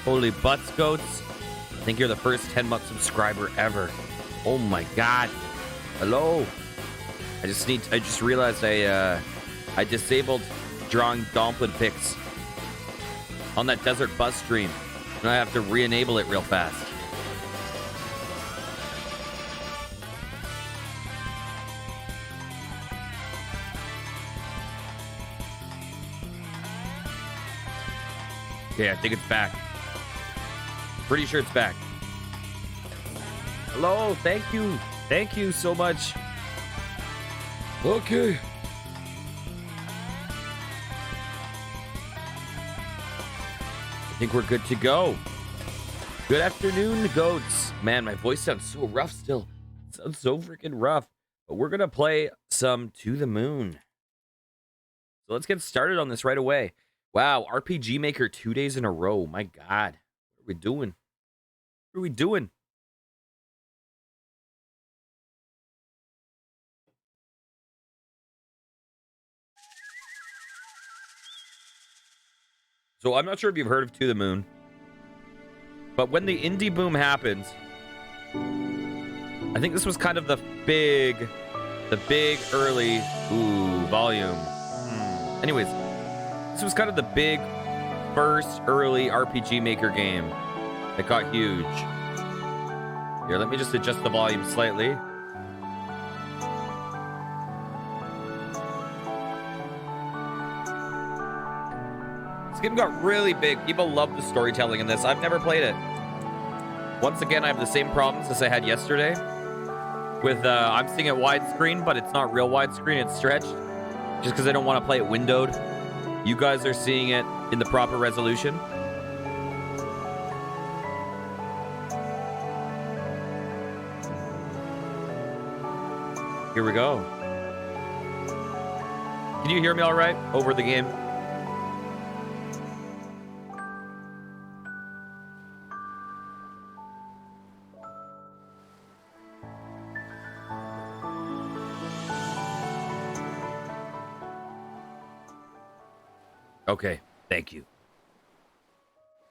Holy butts, goats. I think you're the first 10-month subscriber ever. Oh my god. Hello. I just realized I disabled drawing Domplin pics on that Desert Bus stream. And I have to re-enable it real fast. Okay, I think it's back. Pretty sure it's back. Hello, thank you. Thank you so much. Okay. I think we're good to go. Good afternoon, goats. Man, my voice sounds so rough still. It sounds so freaking rough. But we're going to play some To the Moon. So let's get started on this right away. Wow, RPG Maker 2 days in a row. My God. What are we doing? What are we doing? So I'm not sure if you've heard of To the Moon, but when the indie boom happens, I think this was kind of the big early, volume. Anyways, this was kind of the big first early RPG Maker game that got huge. Here, let me just adjust the volume slightly. This game got really big. People love the storytelling in this. I've never played it. Once again, I have the same problems as I had yesterday. With, I'm seeing it widescreen, but it's not real widescreen. It's stretched. Just because I don't want to play it windowed. You guys are seeing it in the proper resolution. Here we go. Can you hear me all right over the game? Okay, thank you.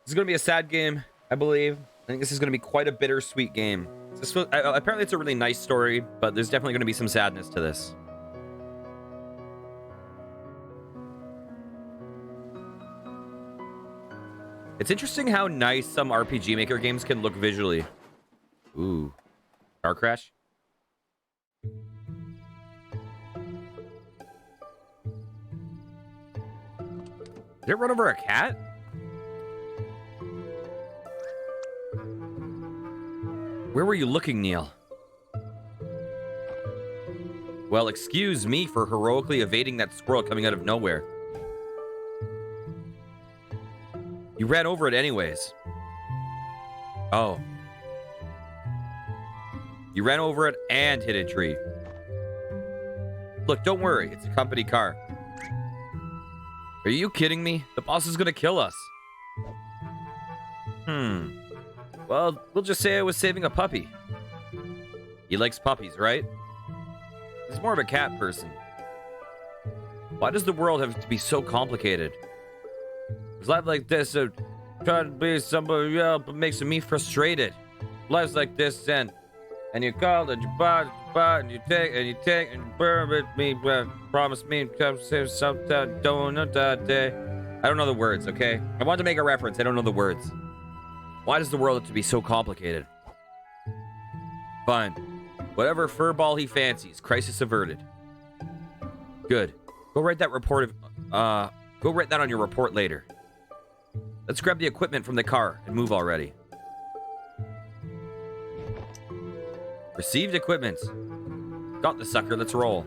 This is going to be a sad game, I believe. I think this is going to be quite a bittersweet game. Apparently it's a really nice story, but there's definitely going to be some sadness to this. It's interesting how nice some RPG Maker games can look visually. Ooh. Car crash? Did it run over a cat? Where were you looking, Neil? Well, excuse me for heroically evading that squirrel coming out of nowhere. You ran over it anyways. Oh. You ran over it and hit a tree. Look, don't worry. It's a company car. Are you kidding me? The boss is gonna kill us. Well, we'll just say I was saving a puppy. He likes puppies, right? He's more of a cat person. Why does the world have to be so complicated? Is life like this trying to be somebody else but makes me frustrated? Life's like this and you call and you buy and you take and you burn with me, promise me come say something, don't know that day. I don't know the words, okay? I want to make a reference. I don't know the words. Why does the world have to be so complicated? Fine. Whatever furball he fancies. Crisis averted. Good. Go write that go write that on your report later. Let's grab the equipment from the car and move already. Received equipment. Got the sucker. Let's roll.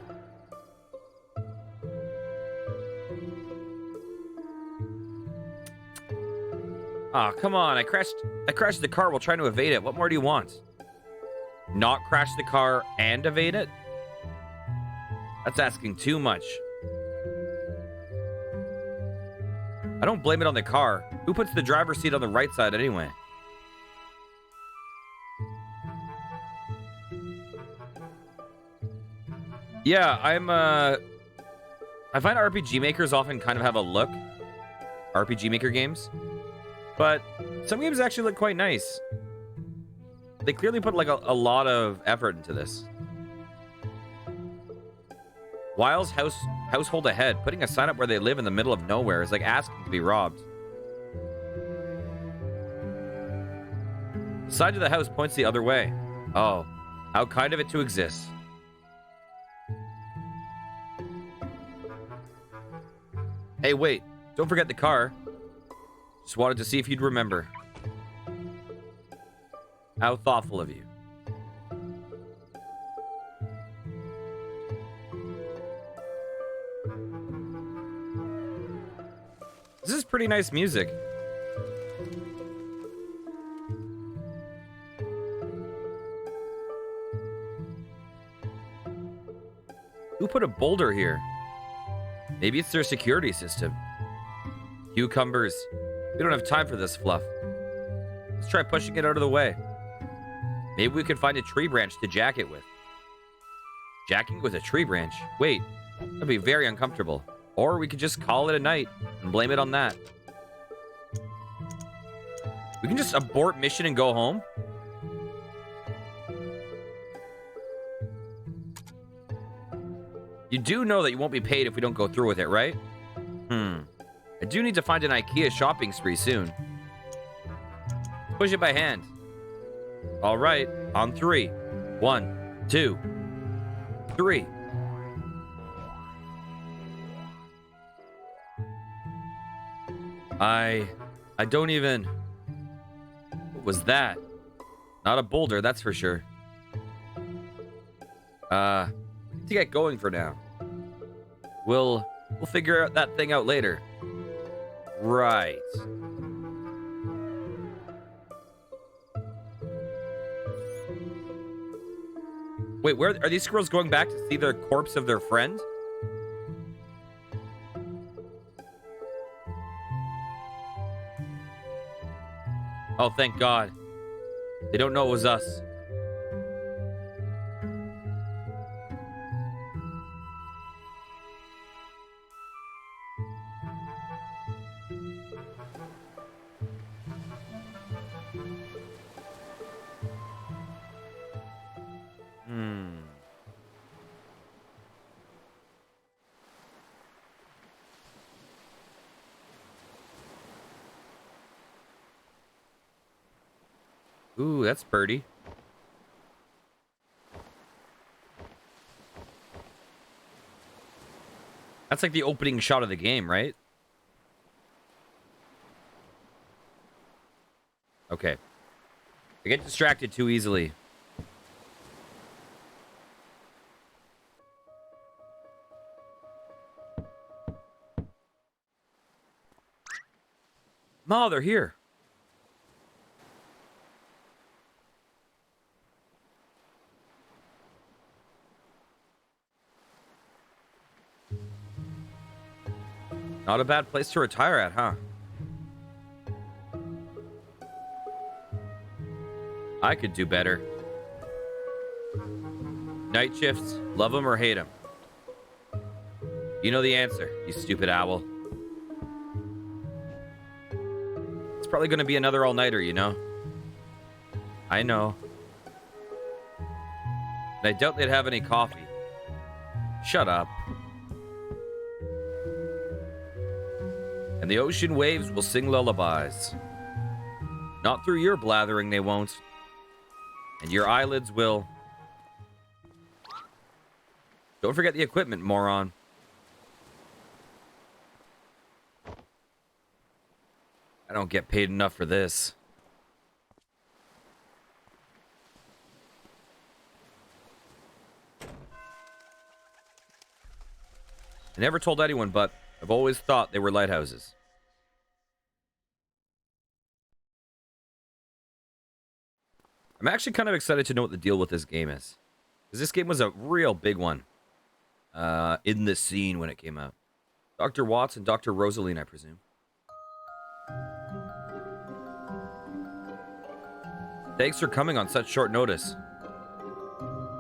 Ah, come on. I crashed the car while trying to evade it. What more do you want? Not crash the car and evade it? That's asking too much. I don't blame it on the car. Who puts the driver's seat on the right side anyway? Yeah, I find RPG makers often kind of have a look. RPG Maker games. But Some games actually look quite nice. They clearly put like a lot of effort into this. Wiles household ahead. Putting a sign up where they live in the middle of nowhere is like asking to be robbed. The side of the house points the other way. Oh, how kind of it to exist. Hey, wait. Don't forget the car. Just wanted to see if you'd remember. How thoughtful of you. This is pretty nice music. Who put a boulder here? Maybe it's their security system. Cucumbers. We don't have time for this fluff. Let's try pushing it out of the way. Maybe we could find a tree branch to jack it with. Jacking it with a tree branch? Wait, that'd be very uncomfortable. Or we could just call it a night and blame it on that. We can just abort mission and go home? You do know that you won't be paid if we don't go through with it, right? I do need to find an IKEA shopping spree soon. Push it by hand. All right, on 3. 1, 2, 3. I don't even... What was that? Not a boulder, that's for sure. To get going for now. We'll figure out that thing out later. Right. Wait, where are these squirrels going back to see the corpse of their friend? Oh, thank God. They don't know it was us. Ooh, that's birdie. That's like the opening shot of the game, right? Okay. I get distracted too easily. Ma, they're here. Not a bad place to retire at, huh? I could do better. Night shifts, love them or hate them. You know the answer, you stupid owl. It's probably going to be another all-nighter, you know? I know. And I doubt they'd have any coffee. Shut up. And the ocean waves will sing lullabies. Not through your blathering, they won't. And your eyelids will. Don't forget the equipment, moron. I don't get paid enough for this. I never told anyone, but I've always thought they were lighthouses. I'm actually kind of excited to know what the deal with this game is. Because this game was a real big one. In the scene when it came out. Dr. Watts and Dr. Rosaline, I presume. Thanks for coming on such short notice.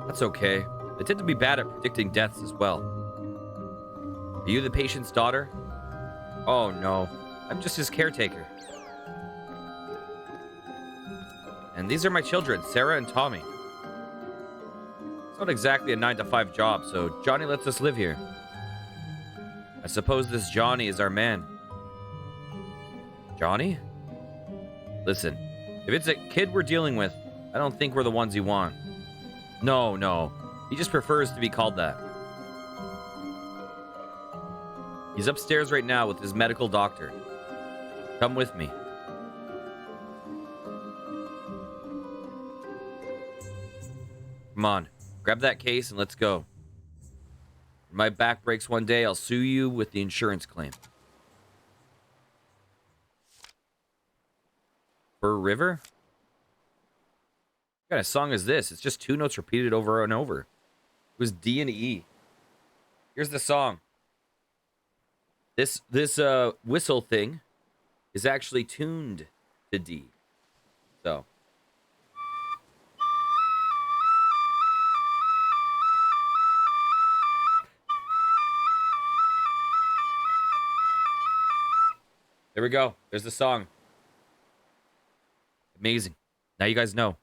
That's okay. They tend to be bad at predicting deaths as well. Are you the patient's daughter? Oh no, I'm just his caretaker. And these are my children, Sarah and Tommy. It's not exactly a 9-to-5 job, so Johnny lets us live here. I suppose this Johnny is our man. Johnny? Listen, if it's a kid we're dealing with, I don't think we're the ones you want. No. He just prefers to be called that. He's upstairs right now with his medical doctor. Come with me. Come on, grab that case and let's go. If my back breaks one day, I'll sue you with the insurance claim. Fur River? What kind of song is this? It's just two notes repeated over and over. It was D and E. Here's the song. This whistle thing is actually tuned to D. So. There we go. There's the song. Amazing. Now you guys know.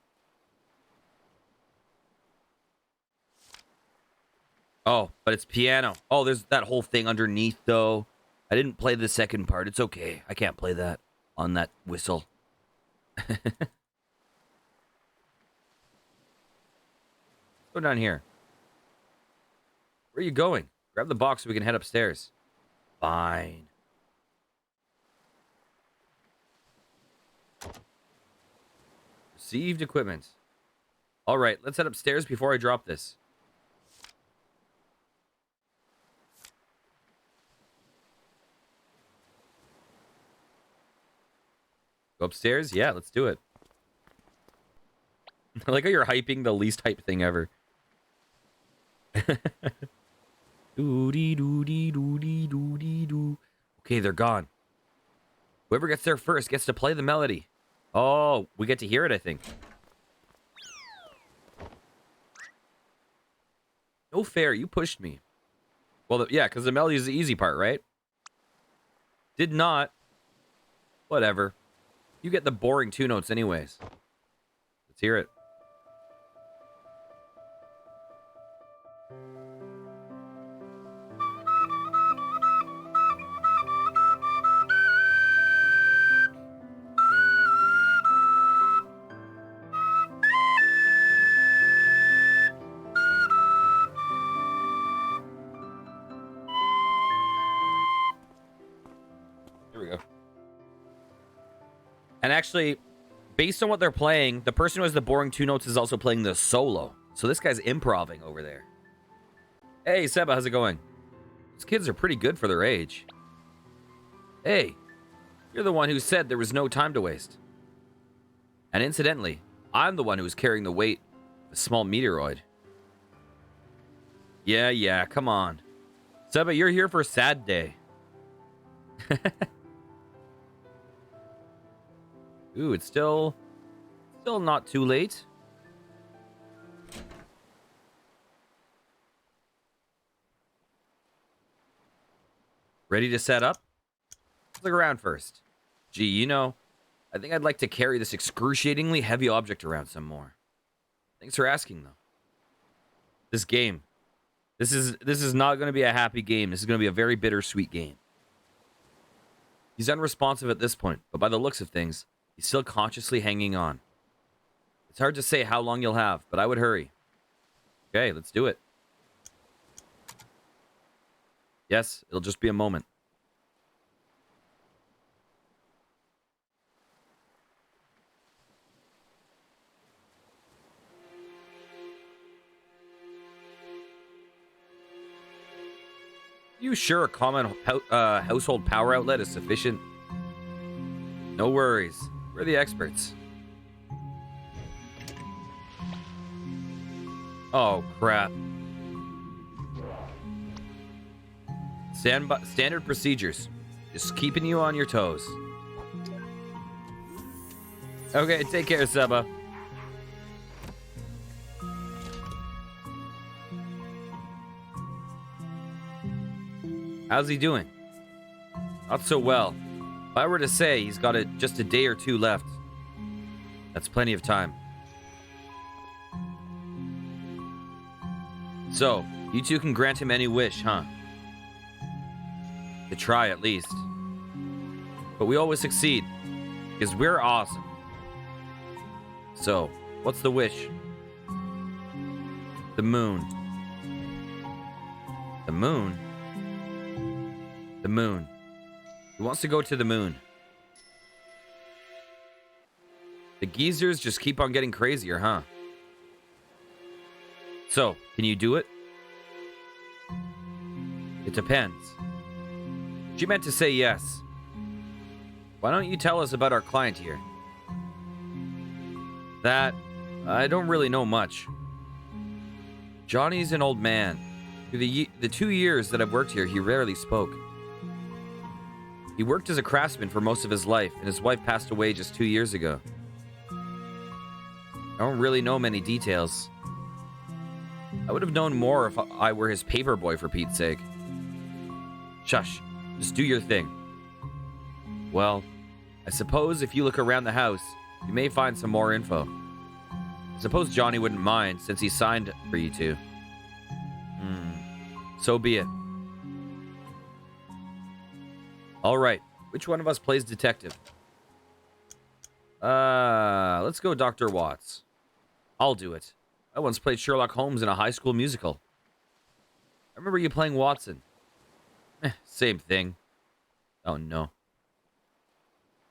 Oh, but it's piano. Oh, there's that whole thing underneath, though. I didn't play the second part. It's okay. I can't play that on that whistle. Go down here. Where are you going? Grab the box so we can head upstairs. Fine. Received equipment. All right, let's head upstairs before I drop this. Go upstairs? Yeah, let's do it. I like how you're hyping the least hype thing ever. Doody doody doody doody doo. Okay, they're gone. Whoever gets there first gets to play the melody. Oh, we get to hear it, I think. No fair, you pushed me. Well, yeah, because the melody is the easy part, right? Did not. Whatever. You get the boring two notes anyways. Let's hear it. And actually, based on what they're playing, the person who has the boring two notes is also playing the solo. So this guy's improvising over there. Hey, Seba, how's it going? These kids are pretty good for their age. Hey, you're the one who said there was no time to waste. And incidentally, I'm the one who was carrying the weight of a small meteoroid. Yeah, come on. Seba, you're here for a sad day. Ooh, it's still not too late. Ready to set up? Let's look around first. Gee, you know, I think I'd like to carry this excruciatingly heavy object around some more. Thanks for asking, though. This game. This is not going to be a happy game. This is going to be a very bittersweet game. He's unresponsive at this point, but by the looks of things, he's still consciously hanging on. It's hard to say how long you'll have, but I would hurry. Okay, let's do it. Yes, it'll just be a moment. You sure a common household power outlet is sufficient? No worries. We're the experts. Oh, crap. Standard procedures. Just keeping you on your toes. Okay, take care, Seba. How's he doing? Not so well. If I were to say he's got just a day or two left, That's plenty of time. So, you two can grant him any wish, huh? To try, at least. But we always succeed, because we're awesome. So, what's the wish? The moon. The moon? The moon. He wants to go to the moon. The geezers just keep on getting crazier, huh? So, can you do it? It depends. She meant to say yes. Why don't you tell us about our client here? That, I don't really know much. Johnny's an old man. Through the 2 years that I've worked here, he rarely spoke. He worked as a craftsman for most of his life, and his wife passed away just 2 years ago. I don't really know many details. I would have known more if I were his paper boy, for Pete's sake. Shush. Just do your thing. Well, I suppose if you look around the house, you may find some more info. I suppose Johnny wouldn't mind, since he signed for you two. So be it. Alright, which one of us plays detective? Let's go Dr. Watts. I'll do it. I once played Sherlock Holmes in a high school musical. I remember you playing Watson. Same thing. Oh no.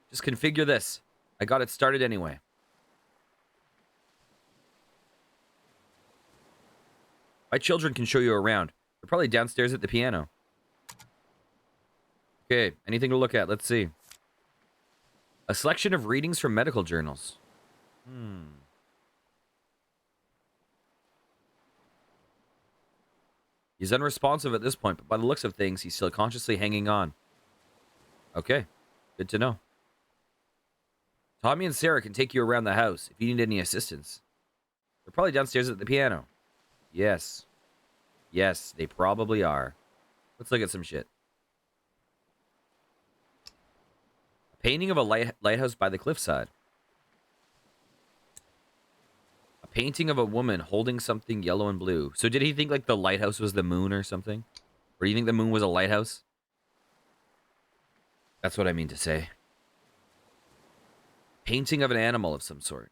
Just configure this. I got it started anyway. My children can show you around. They're probably downstairs at the piano. Okay, anything to look at? Let's see. A selection of readings from medical journals. He's unresponsive at this point, but by the looks of things, he's still consciously hanging on. Okay, good to know. Tommy and Sarah can take you around the house if you need any assistance. They're probably downstairs at the piano. Yes. Yes, they probably are. Let's look at some shit. A painting of a lighthouse by the cliffside. A painting of a woman holding something yellow and blue. So did he think like the lighthouse was the moon or something? Or do you think the moon was a lighthouse? That's what I mean to say. Painting of an animal of some sort.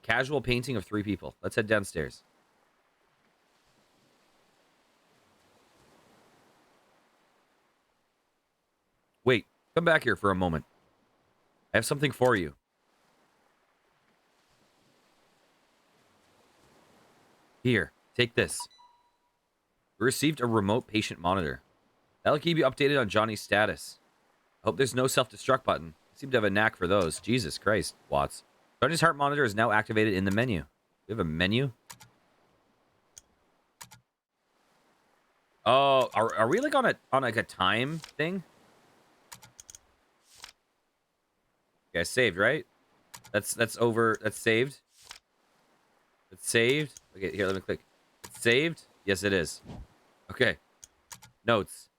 Casual painting of 3 people. Let's head downstairs. Wait, come back here for a moment. I have something for you. Here, take this. We received a remote patient monitor. That'll keep you updated on Johnny's status. I hope there's no self-destruct button. I seem to have a knack for those. Jesus Christ, Watts. Johnny's heart monitor is now activated in the menu. We have a menu? Oh, are we like on like a time thing? Yeah, saved, right? That's over. That's saved. It's saved. Okay, here, let me click. It's saved? Yes, it is. Okay. Notes.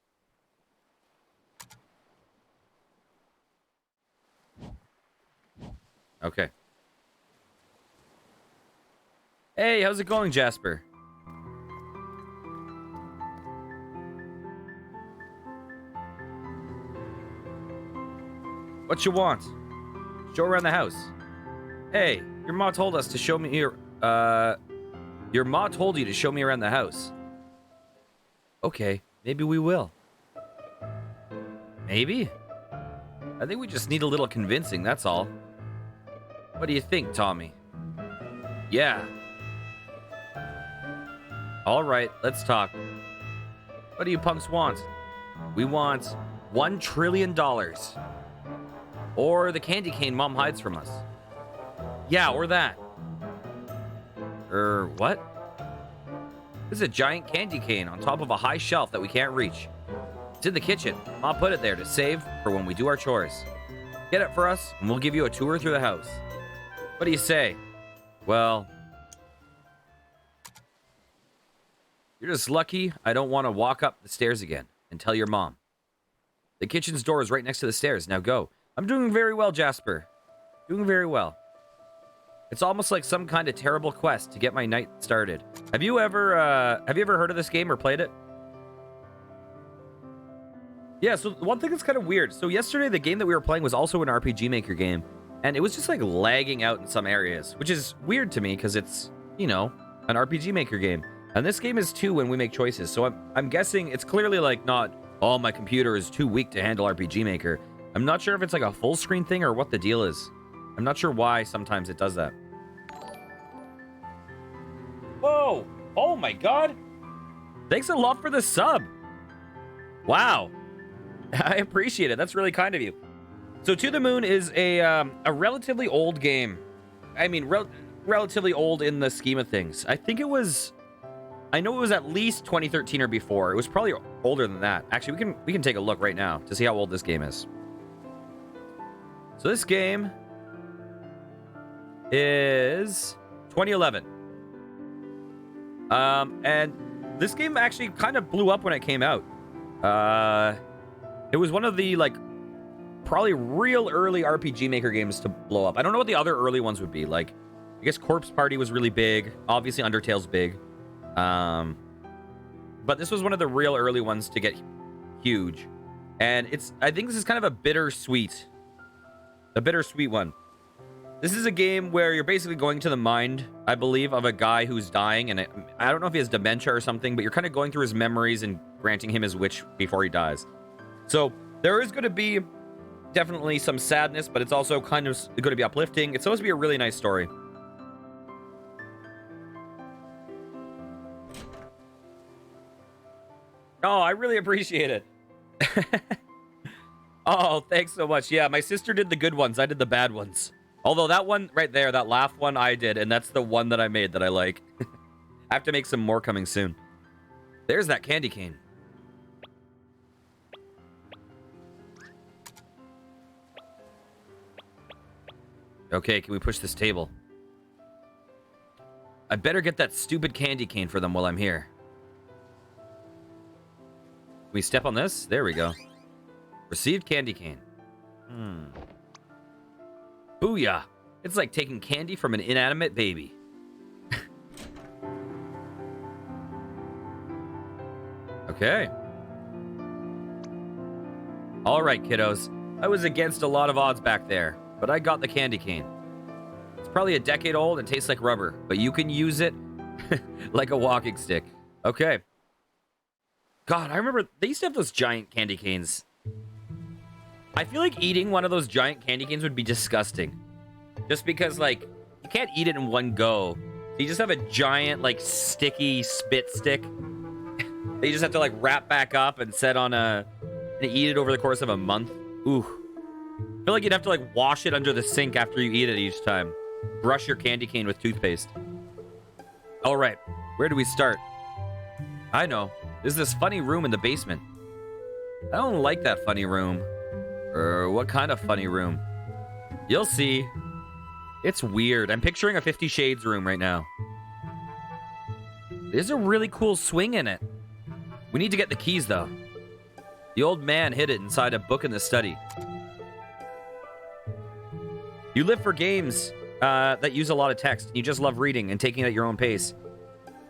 Okay. Hey, how's it going, Jasper? What you want? Show around the house. Hey, your ma told us to show me your ma told you to show me around the house. Okay, maybe we will. Maybe? I think we just need a little convincing, that's all. What do you think, Tommy? Yeah. All right, let's talk. What do you punks want? We want $1 trillion. Or the candy cane Mom hides from us. Yeah, or that. What? This is a giant candy cane on top of a high shelf that we can't reach. It's in the kitchen. Mom put it there to save for when we do our chores. Get it for us, and we'll give you a tour through the house. What do you say? Well, you're just lucky I don't want to walk up the stairs again and tell your mom. The kitchen's door is right next to the stairs. Now go. I'm doing very well, Jasper. Doing very well. It's almost like some kind of terrible quest to get my night started. Have you ever heard of this game or played it? Yeah, so one thing that's kind of weird. So yesterday, the game that we were playing was also an RPG Maker game, and it was just like lagging out in some areas, which is weird to me because it's, you know, an RPG Maker game. And this game is too when we make choices. So I'm guessing it's clearly like not, oh, my computer is too weak to handle RPG Maker. I'm not sure if it's like a full screen thing or what the deal is. I'm not sure why sometimes it does that. Whoa! Oh my god! Thanks a lot for the sub. Wow. I appreciate it. That's really kind of you. So To the Moon is a relatively old game. I mean, relatively old in the scheme of things. I think it was... I know it was at least 2013 or before. It was probably older than that. Actually, we can take a look right now to see how old this game is. So this game is 2011. And this game actually kind of blew up when it came out. It was one of the, like, probably real early RPG Maker games to blow up. I don't know what the other early ones would be. Like, I guess Corpse Party was really big. Obviously, Undertale's big. But this was one of the real early ones to get huge. And I think this is kind of a bittersweet one. This is a game where you're basically going to the mind, I believe, of a guy who's dying. And I don't know if he has dementia or something, but you're kind of going through his memories and granting him his wish before he dies. So there is going to be definitely some sadness, but it's also kind of going to be uplifting. It's supposed to be a really nice story. Oh, I really appreciate it. Oh, thanks so much. Yeah, my sister did the good ones. I did the bad ones. Although that one right there, that laugh one, I did. And that's the one that I made that I like. I have to make some more coming soon. There's that candy cane. Okay, can we push this table? I better get that stupid candy cane for them while I'm here. Can we step on this? There we go. Received candy cane. Booyah. It's like taking candy from an inanimate baby. Okay. All right, kiddos. I was against a lot of odds back there, but I got the candy cane. It's probably a decade old and tastes like rubber, but you can use it like a walking stick. Okay. God, I remember they used to have those giant candy canes. I feel like eating one of those giant candy canes would be disgusting. Just because, like, you can't eat it in one go. So you just have a giant, like, sticky spit stick that you just have to, like, wrap back up and set on and eat it over the course of a month. Ooh. I feel like you'd have to, like, wash it under the sink after you eat it each time. Brush your candy cane with toothpaste. All right. Where do we start? I know. There's this funny room in the basement. I don't like that funny room. What kind of funny room? You'll see. It's weird. I'm picturing a 50 Shades room right now. There's a really cool swing in it. We need to get the keys, though. The old man hid it inside a book in the study. You live for games that use a lot of text. You just love reading and taking it at your own pace.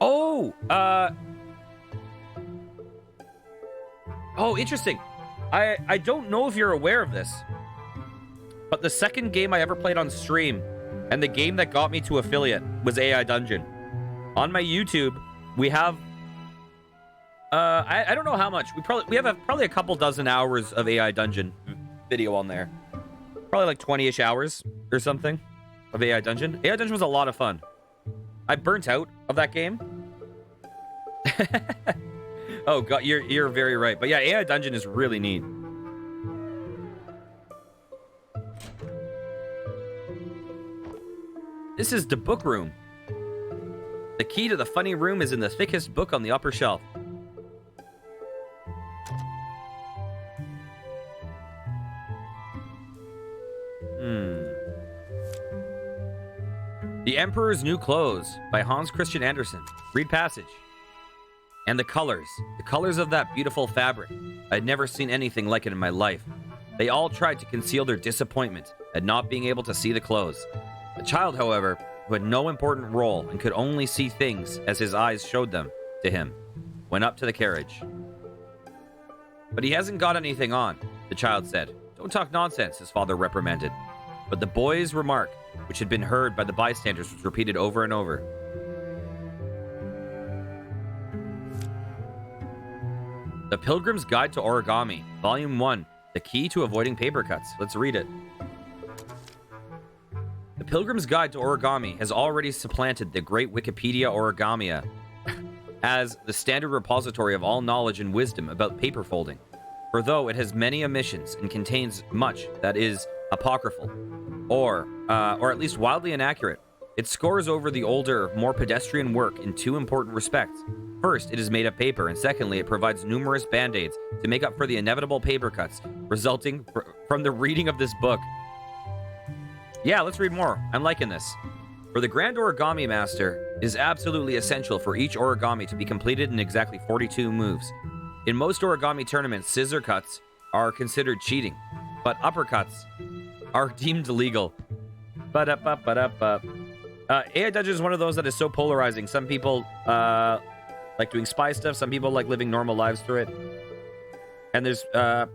Oh, interesting. I don't know if you're aware of this, but the second game I ever played on stream, and the game that got me to affiliate, was AI Dungeon. On my YouTube, we have, I don't know how much. We have probably a couple dozen hours of AI Dungeon video on there. Probably like 20-ish hours or something of AI Dungeon. AI Dungeon was a lot of fun. I burnt out of that game. Oh god, you're very right. But yeah, AI Dungeon is really neat. This is the book room. The key to the funny room is in the thickest book on the upper shelf. The Emperor's New Clothes by Hans Christian Andersen. Read passage. And the colors of that beautiful fabric. I'd never seen anything like it in my life. They all tried to conceal their disappointment, at not being able to see the clothes. The child, however, who had no important role and could only see things as his eyes showed them to him, went up to the carriage. But he hasn't got anything on, the child said. Don't talk nonsense, his father reprimanded. But the boy's remark, which had been heard by the bystanders, was repeated over and over. The Pilgrim's Guide to Origami, Volume 1, The Key to Avoiding Paper Cuts. Let's read it. The Pilgrim's Guide to Origami has already supplanted the great Wikipedia Origamia as the standard repository of all knowledge and wisdom about paper folding. For though it has many omissions and contains much that is apocryphal, or at least wildly inaccurate, it scores over the older, more pedestrian work in two important respects. First, it is made of paper, and secondly, it provides numerous band-aids to make up for the inevitable paper cuts resulting from the reading of this book. Yeah, let's read more. I'm liking this. For the Grand Origami Master, it is absolutely essential for each origami to be completed in exactly 42 moves. In most origami tournaments, scissor cuts are considered cheating, but uppercuts are deemed illegal. AI Dungeon is one of those that is so polarizing. Some people like doing spy stuff. Some people like living normal lives through it. And there's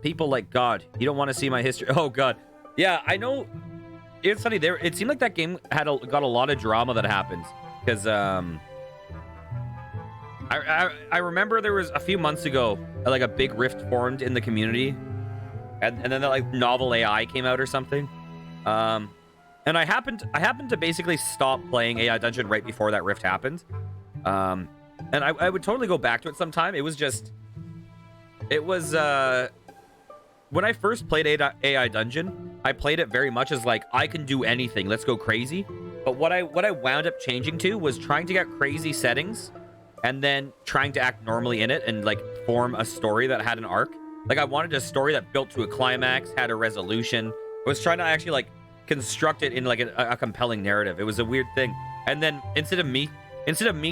people like, God, you don't want to see my history. Oh, God. Yeah, I know. It's funny. It seemed like that game got a lot of drama that happened. Because I remember there was a few months ago, like a big rift formed in the community. And then that like novel AI came out or something. And I happened to basically stop playing AI Dungeon right before that rift happened. And I would totally go back to it sometime. It was when I first played AI Dungeon, I played it very much as like, I can do anything, let's go crazy. But what I wound up changing to was trying to get crazy settings and then trying to act normally in it and like form a story that had an arc. Like I wanted a story that built to a climax, had a resolution. I was trying to actually like construct it in like a compelling narrative. It was a weird thing. And then instead of me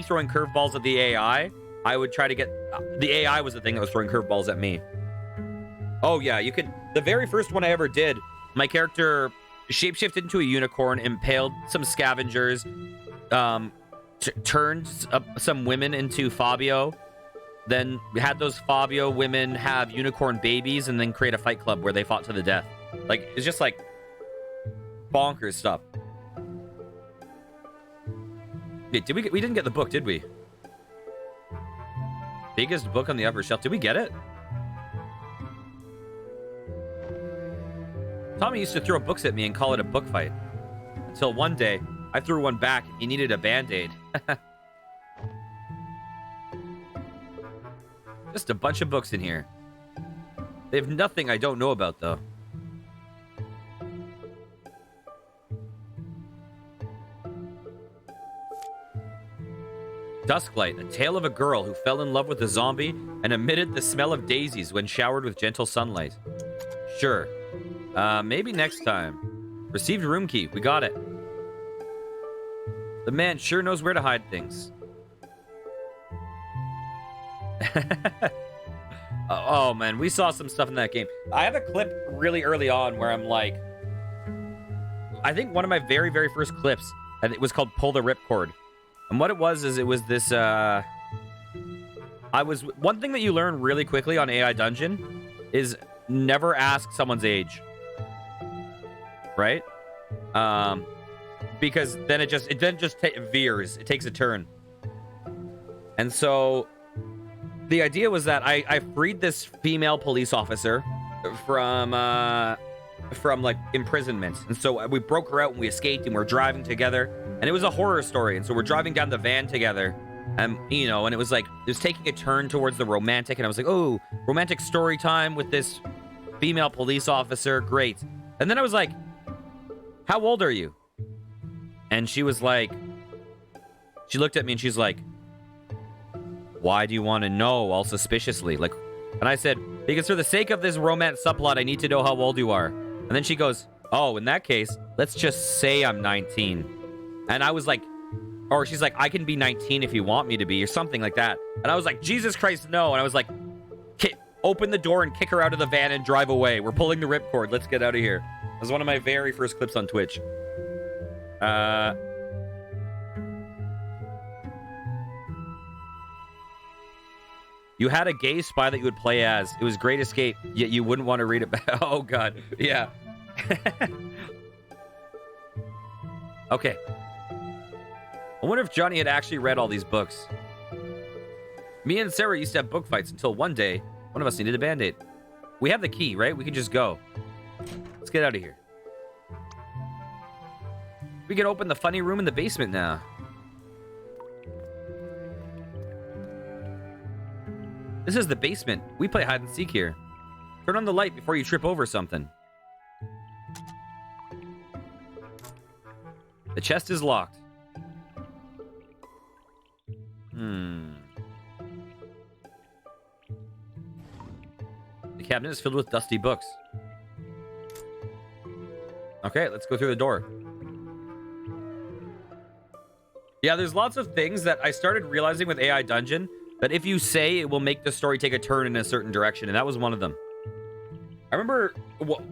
throwing curveballs at the AI, I would try to get the AI was the thing that was throwing curveballs at me. Oh yeah, you could. The very first one I ever did, my character shapeshifted into a unicorn, impaled some scavengers, turned some women into Fabio, then had those Fabio women have unicorn babies, and then create a fight club where they fought to the death. Like it's just like bonkers stuff. Wait, we didn't get the book, did we? Biggest book on the upper shelf. Did we get it? Tommy used to throw books at me and call it a book fight. Until one day, I threw one back and he needed a band-aid. Just a bunch of books in here. They have nothing I don't know about, though. Dusklight, a tale of a girl who fell in love with a zombie and emitted the smell of daisies when showered with gentle sunlight. Sure. Maybe next time. Received room key. We got it. The man sure knows where to hide things. Oh, man. We saw some stuff in that game. I have a clip really early on where I'm like... I think one of my very, very first clips, and it was called Pull the Ripcord. And what it was is it was this, one thing that you learn really quickly on AI Dungeon is never ask someone's age. Right? Because then it just veers. It takes a turn. And so the idea was that I freed this female police officer from like imprisonment. And so we broke her out and we escaped and we're driving together. And it was a horror story. And so we're driving down the van together. And, you know, and it was like, it was taking a turn towards the romantic. And I was like, oh, romantic story time with this female police officer. Great. And then I was like, how old are you? And she was like, she looked at me and she's like, why do you want to know? All suspiciously. Like, and I said, because for the sake of this romance subplot, I need to know how old you are. And then she goes, oh, in that case, let's just say I'm 19. And I was like, or she's like, I can be 19 if you want me to be, or something like that. And I was like, Jesus Christ, no. And I was like, open the door and kick her out of the van and drive away. We're pulling the ripcord. Let's get out of here. It was one of my very first clips on Twitch. You had a gay spy that you would play as. It was Great Escape, yet you wouldn't want to read it back. Oh, God. Yeah. Okay. I wonder if Johnny had actually read all these books. Me and Sarah used to have book fights until one day, one of us needed a band-aid. We have the key, right? We can just go. Let's get out of here. We can open the funny room in the basement now. This is the basement. We play hide and seek here. Turn on the light before you trip over something. The chest is locked. The cabinet is filled with dusty books. Okay, let's go through the door. Yeah, there's lots of things that I started realizing with AI Dungeon that if you say, it will make the story take a turn in a certain direction, and that was one of them. I remember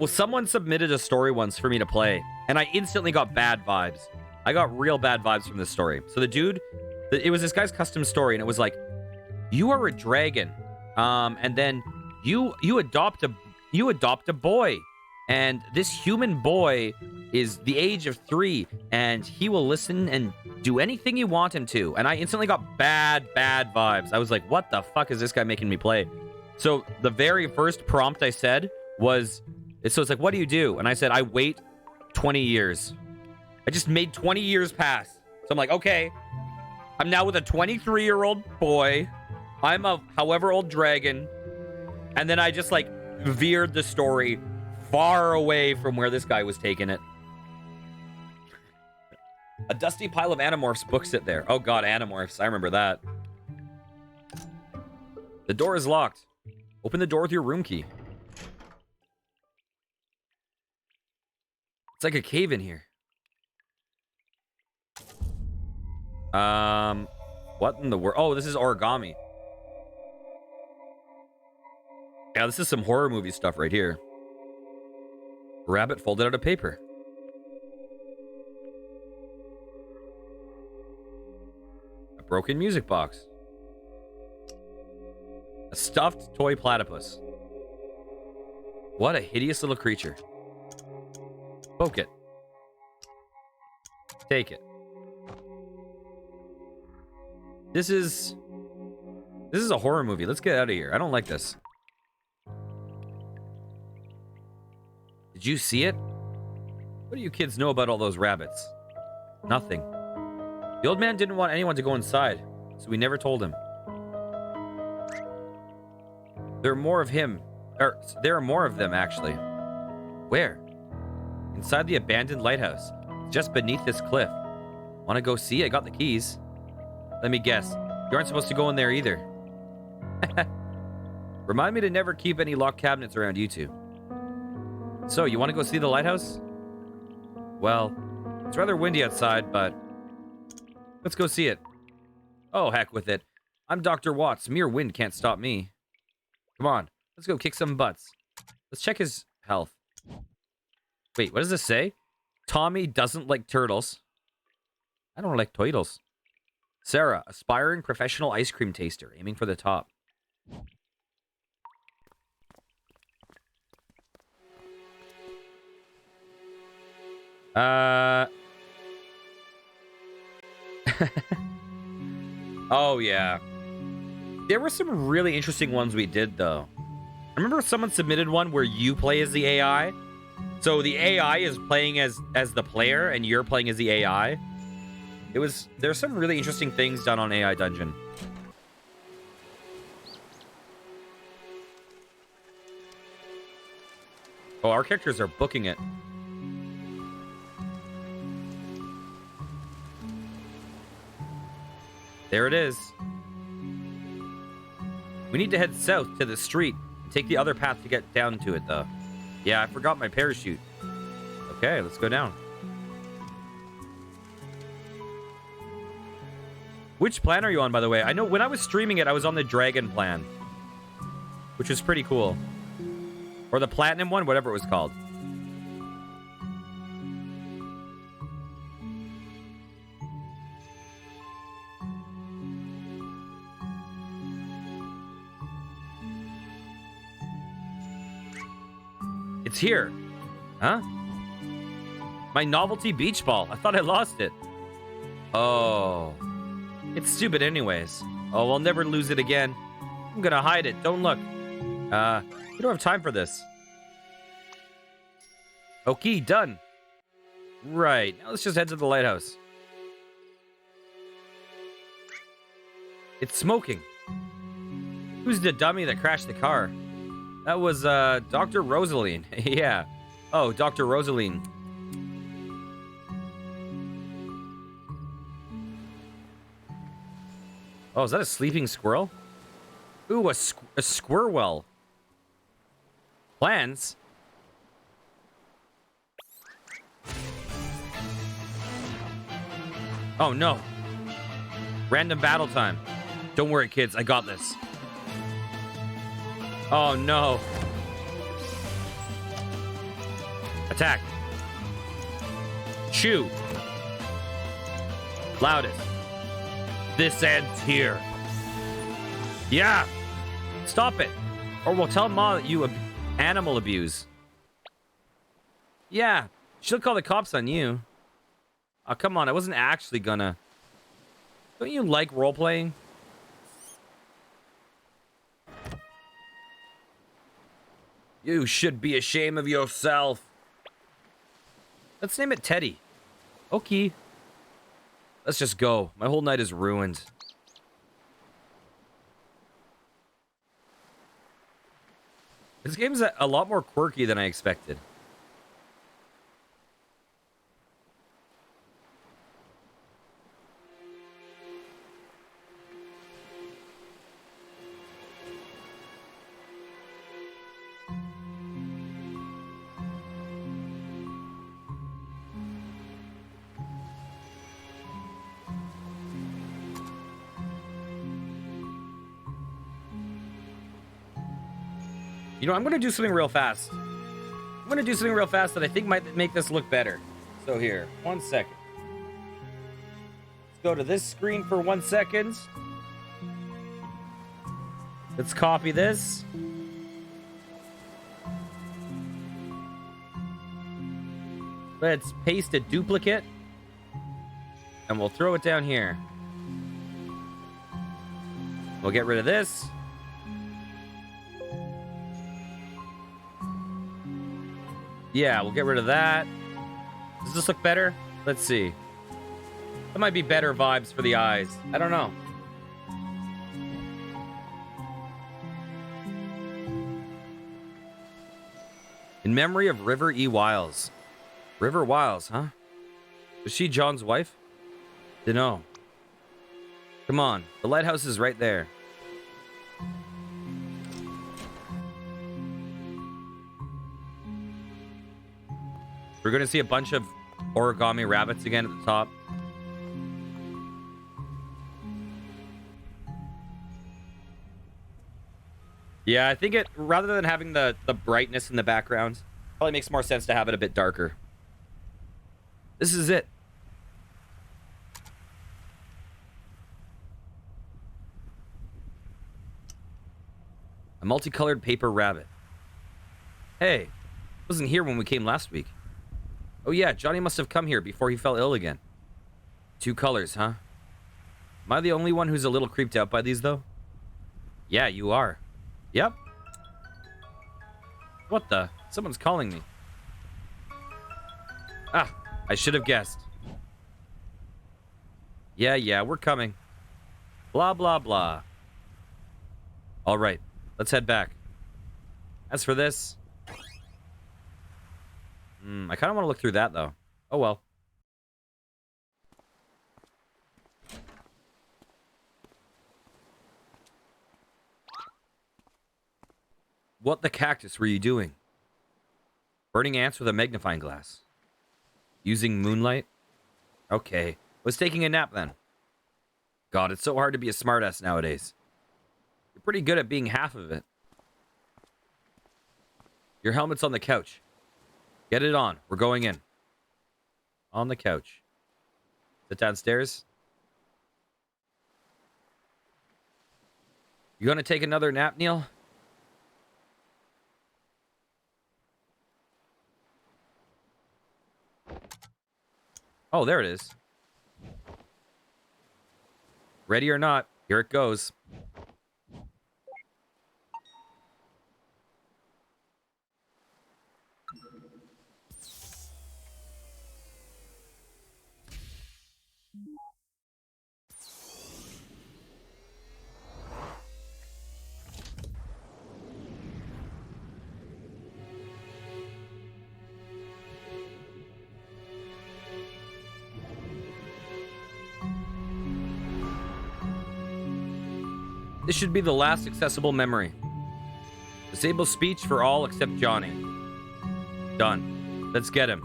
someone submitted a story once for me to play, and I instantly got bad vibes. I got real bad vibes from this story. So the dude, it was this guy's custom story, and it was like, you are a dragon, and then you adopt a boy, and this human boy is the age of 3, and he will listen and do anything you want him to. And I instantly got bad vibes. I was like, what the fuck is this guy making me play? So the very first prompt I said was, so it's like, what do you do? And I said, I wait 20 years. I just made 20 years pass. So I'm like, okay, I'm now with a 23-year-old boy. I'm a however old dragon. And then I just like veered the story far away from where this guy was taking it. A dusty pile of Animorphs books sit there. Oh god, Animorphs. I remember that. The door is locked. Open the door with your room key. It's like a cave in here. What in the world? Oh, this is origami. Yeah, this is some horror movie stuff right here. Rabbit folded out of paper. A broken music box. A stuffed toy platypus. What a hideous little creature. Poke it. Take it. This is a horror movie. Let's get out of here. I don't like this. Did you see it? What do you kids know about all those rabbits? Nothing. The old man didn't want anyone to go inside, so we never told him. There are more of him. Or, there are more of them, actually. Where? Inside the abandoned lighthouse. It's just beneath this cliff. Want to go see? I got the keys. Let me guess. You aren't supposed to go in there either. Remind me to never keep any locked cabinets around you two. So, you want to go see the lighthouse? Well, it's rather windy outside, but let's go see it. Oh, heck with it. I'm Dr. Watts. Mere wind can't stop me. Come on, let's go kick some butts. Let's check his health. Wait, what does this say? Tommy doesn't like turtles. I don't like turtles. Sarah, aspiring professional ice cream taster, aiming for the top. Oh, yeah. There were some really interesting ones we did, though. I remember someone submitted one where you play as the AI. So the AI is playing as the player, and you're playing as the AI. There's some really interesting things done on AI Dungeon. Oh, our characters are booking it. There it is. We need to head south to the street and take the other path to get down to it, though. Yeah, I forgot my parachute. Okay, let's go down. Which plan are you on, by the way? I know when I was streaming it, I was on the dragon plan, which was pretty cool. Or the platinum one, whatever it was called. It's here. Huh? My novelty beach ball. I thought I lost it. Oh. It's stupid anyways. Oh, I'll never lose it again. I'm gonna hide it. Don't look. We don't have time for this. Okay, done. Right. Now let's just head to the lighthouse. It's smoking. Who's the dummy that crashed the car? That was, Dr. Rosaline. Yeah. Oh, Dr. Rosaline. Oh, is that a sleeping squirrel? Ooh, a squirrel. Plans? Oh, no. Random battle time. Don't worry, kids. I got this. Oh, no. Attack. Chew. Loudest. This ends here. Yeah. Stop it. Or we'll tell Ma that you animal abuse. Yeah. She'll call the cops on you. Oh, come on. I wasn't actually gonna. Don't you like role-playing? You should be ashamed of yourself. Let's name it Teddy. Okay. Let's just go. My whole night is ruined. This game's a lot more quirky than I expected. You know, I'm going to do something real fast. I'm going to do something real fast that I think might make this look better. So here, 1 second. Let's go to this screen for 1 second. Let's copy this. Let's paste a duplicate. And we'll throw it down here. We'll get rid of this. Yeah, we'll get rid of that. Does this look better? Let's see. That might be better vibes for the eyes. I don't know. In memory of River E. Wiles. River Wiles, huh? Was she John's wife? Dunno. Come on. The lighthouse is right there. We're going to see a bunch of origami rabbits again at the top. Yeah, I think it, rather than having the brightness in the background, probably makes more sense to have it a bit darker. This is it. A multicolored paper rabbit. Hey, wasn't here when we came last week. Oh yeah, Johnny must have come here before he fell ill again. 2 colors, huh? Am I the only one who's a little creeped out by these, though? Yeah, you are. Yep. What the? Someone's calling me. Ah, I should have guessed. Yeah, we're coming. Blah, blah, blah. All right, let's head back. As for this... I kind of want to look through that, though. Oh, well. What the cactus were you doing? Burning ants with a magnifying glass. Using moonlight? Okay. Was taking a nap, then. God, it's so hard to be a smartass nowadays. You're pretty good at being half of it. Your helmet's on the couch. Get it on. We're going in. On the couch. Sit downstairs. You gonna take another nap, Neil? Oh, there it is. Ready or not, here it goes. This should be the last accessible memory. Disable speech for all except Johnny. Done. Let's get him.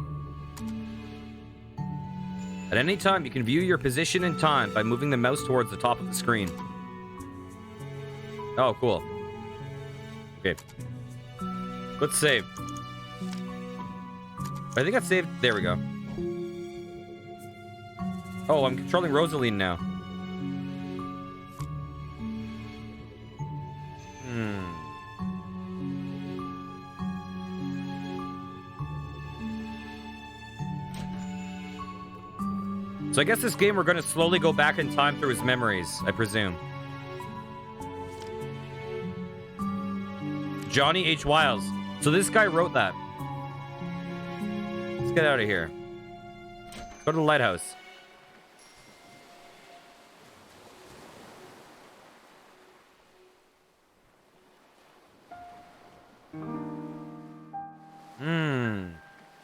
At any time, you can view your position in time by moving the mouse towards the top of the screen. Oh, cool. Okay. Let's save. I think I saved. There we go. Oh, I'm controlling Rosaline now. So I guess this game we're going to slowly go back in time through his memories, I presume. Johnny H. Wiles. So this guy wrote that. Let's get out of here. Go to the lighthouse.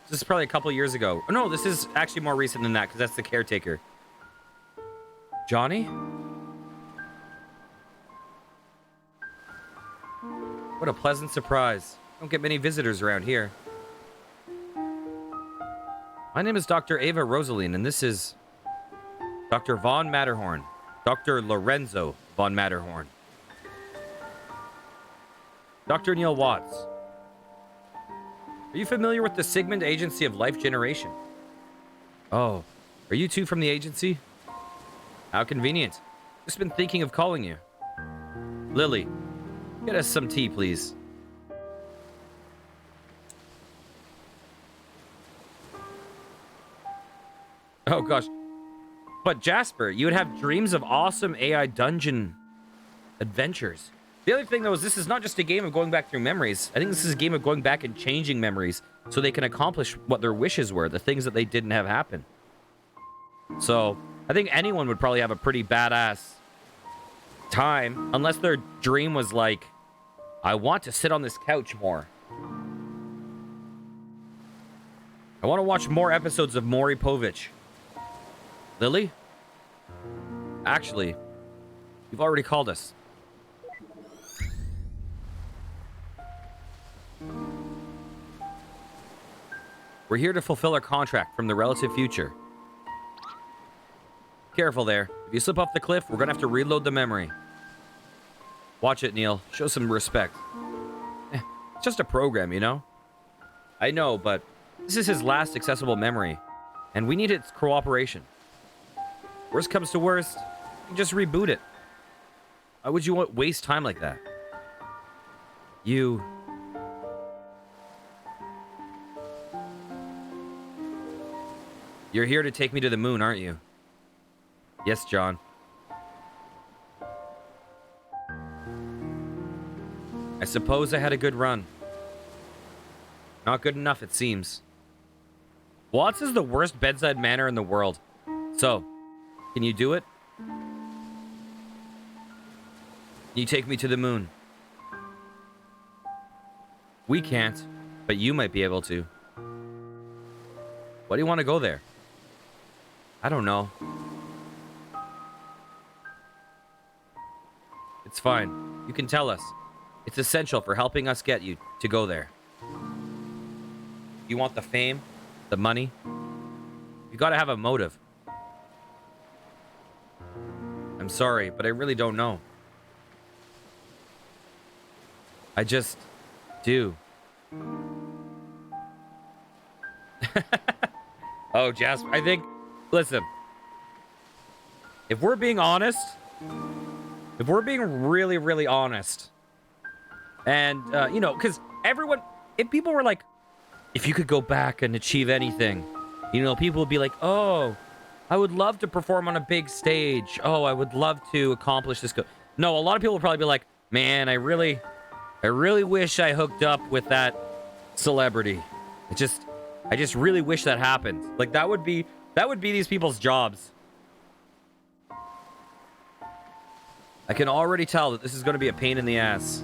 This is probably a couple years ago. Oh, no, this is actually more recent than that because that's the caretaker. Johnny? What a pleasant surprise. Don't get many visitors around here. My name is Dr. Ava Rosaline, and this is Dr. Von Matterhorn. Dr. Lorenzo Von Matterhorn. Dr. Neil Watts. Are you familiar with the Sigmund Agency of Life Generation? Oh, are you two from the agency? How convenient. Just been thinking of calling you. Lily, get us some tea, please. Oh, gosh. But Jasper, you would have dreams of awesome AI dungeon adventures. The other thing, though, is this is not just a game of going back through memories. I think this is a game of going back and changing memories so they can accomplish what their wishes were, the things that they didn't have happen. So, I think anyone would probably have a pretty badass time, unless their dream was like, I want to sit on this couch more. I want to watch more episodes of Maury Povich. Lily? Actually, you've already called us. We're here to fulfill our contract from the relative future. Careful there. If you slip off the cliff, we're gonna have to reload the memory. Watch it, Neil. Show some respect. It's just a program, you know? I know, but this is his last accessible memory, and we need its cooperation. Worst comes to worst, you can just reboot it. Why would you waste time like that? You're here to take me to the moon, aren't you? Yes, John. I suppose I had a good run. Not good enough, it seems. Watts is the worst bedside manner in the world. So, can you do it? Can you take me to the moon? We can't, but you might be able to. Why do you want to go there? I don't know. It's fine. You can tell us. It's essential for helping us get you to go there. You want the fame? The money? You gotta have a motive. I'm sorry, but I really don't know. I just do. Oh, Jasper, I think... Listen. If we're being honest... If we're being really, really honest... And, you know, because everyone... If people were like... If you could go back and achieve anything... You know, people would be like, oh, I would love to perform on a big stage. Oh, I would love to accomplish this. No, a lot of people will probably be like, man, I really wish I hooked up with that celebrity. I just really wish that happened. Like, that would be these people's jobs. I can already tell that this is going to be a pain in the ass.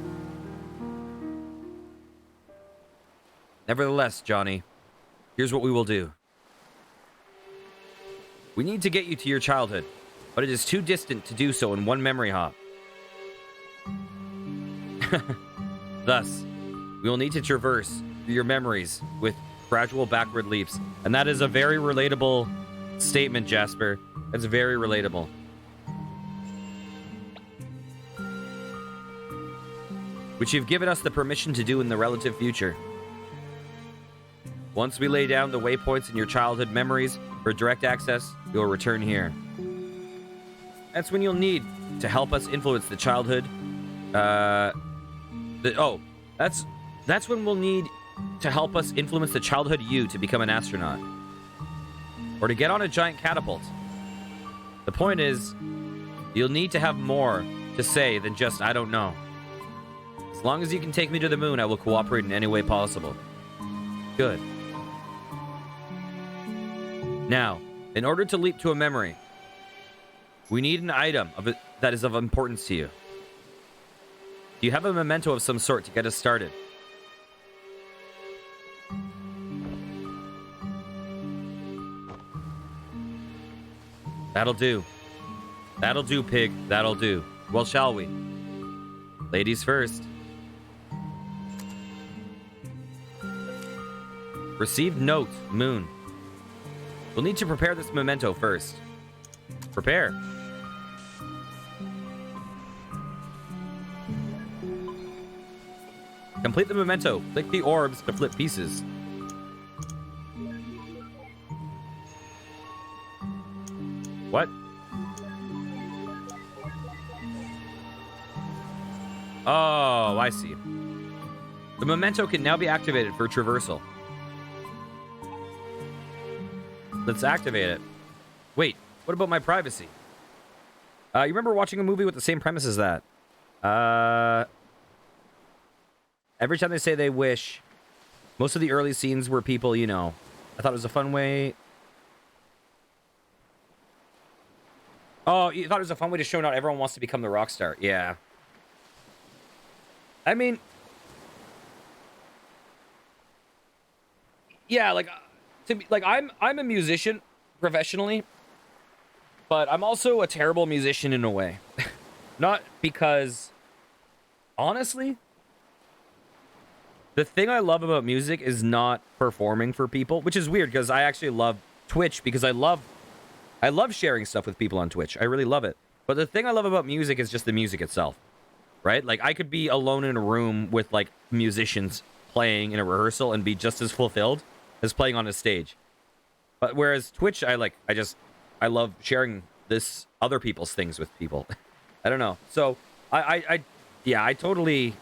Nevertheless, Johnny, here's what we will do. We need to get you to your childhood, but it is too distant to do so in one memory hop. Thus, we will need to traverse through your memories with gradual backward leaps. And that is a very relatable statement, Jasper. That's very relatable. Which you've given us the permission to do in the relative future. Once we lay down the waypoints in your childhood memories for direct access, you'll return here. That's when you'll need to help us influence the childhood. That's when we'll need to help us influence the childhood you to become an astronaut. Or to get on a giant catapult. The point is, you'll need to have more to say than just, I don't know. As long as you can take me to the moon, I will cooperate in any way possible. Good. Now, in order to leap to a memory, we need an item that is of importance to you. Do you have a memento of some sort to get us started? That'll do. That'll do, pig. That'll do. Well, shall we? Ladies first. Received note, moon. We'll need to prepare this memento first. Prepare. Complete the memento. Click the orbs to flip pieces. What? Oh, I see. The memento can now be activated for traversal. Let's activate it. Wait, what about my privacy? You remember watching a movie with the same premise as that? Every time they say they wish, most of the early scenes were people, you know. I thought it was a fun way. Oh, you thought it was a fun way to show not everyone wants to become the rock star. Yeah. I mean, yeah, like, to be, like, I'm a musician professionally, but I'm also a terrible musician in a way. Not because, honestly, the thing I love about music is not performing for people, which is weird because I actually love Twitch because I love sharing stuff with people on Twitch. I really love it. But the thing I love about music is just the music itself, right? Like, I could be alone in a room with, like, musicians playing in a rehearsal and be just as fulfilled as playing on a stage. But whereas Twitch, I love sharing this other people's things with people. I don't know. So yeah, I totally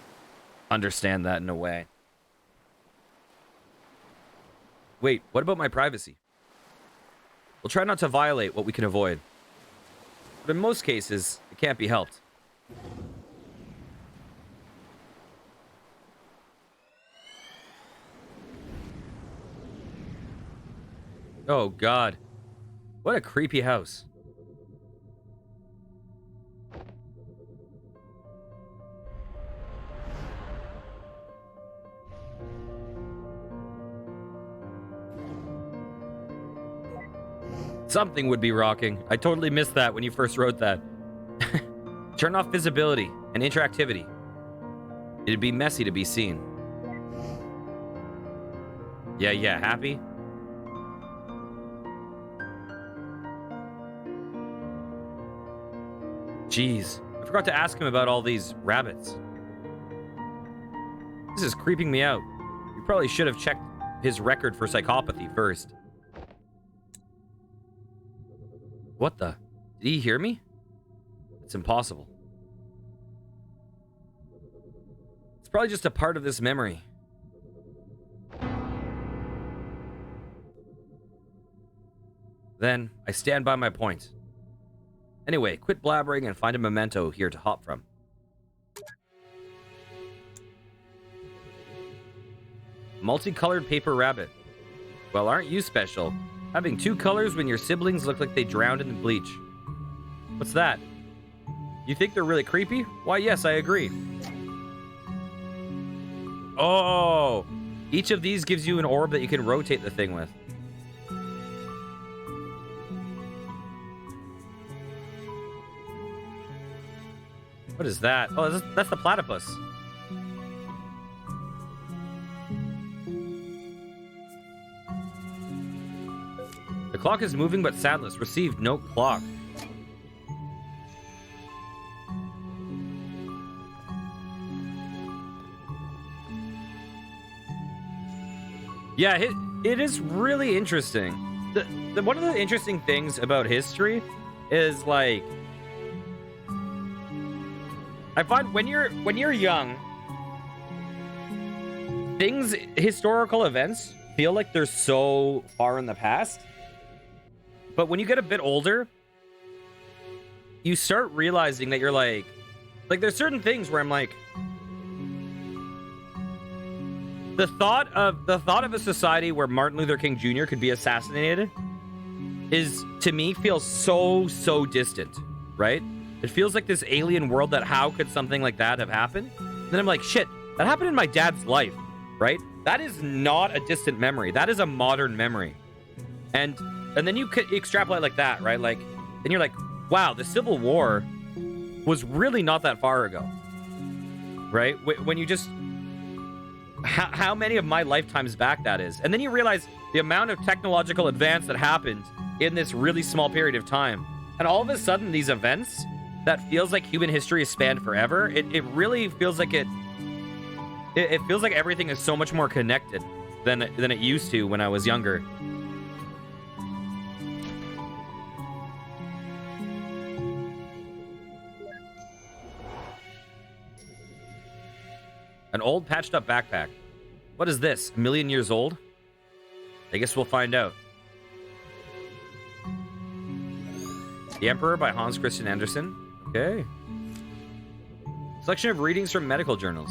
understand that in a way. Wait, what about my privacy? We'll try not to violate what we can avoid. But in most cases, it can't be helped. Oh, God. What a creepy house. Something would be rocking. I totally missed that when you first wrote that. Turn off visibility and interactivity. It'd be messy to be seen. Yeah, happy? Jeez, I forgot to ask him about all these rabbits. This is creeping me out. You probably should have checked his record for psychopathy first. What the? Did he hear me? It's impossible. It's probably just a part of this memory. Then I stand by my point. Anyway, quit blabbering and find a memento here to hop from. Multicolored paper rabbit. Well, aren't you special? Having two colors when your siblings look like they drowned in bleach. What's that? You think they're really creepy? Why, yes, I agree. Oh! Each of these gives you an orb that you can rotate the thing with. What is that? Oh, that's the platypus. The clock is moving but soundless. Received no clock. Yeah, it is really interesting. One of the interesting things about history is, like, I find when you're young, historical events feel like they're so far in the past. But when you get a bit older, you start realizing that you're like there's certain things where I'm like, the thought of a society where Martin Luther King Jr. could be assassinated is, to me, feels so distant, right? It feels like this alien world that how could something like that have happened? And then I'm like, shit, that happened in my dad's life, right? That is not a distant memory. That is a modern memory. And then you could extrapolate like that, right? Like, and you're like, wow, the Civil War was really not that far ago, right? When you just, how many of my lifetimes back that is. And then you realize the amount of technological advance that happened in this really small period of time. And all of a sudden, these events that feels like human history has spanned forever, it really feels like it feels like everything is so much more connected than it used to when I was younger. An old patched up backpack. What is this? A million years old? I guess we'll find out. The Emperor by Hans Christian Andersen. Okay. Selection of readings from medical journals.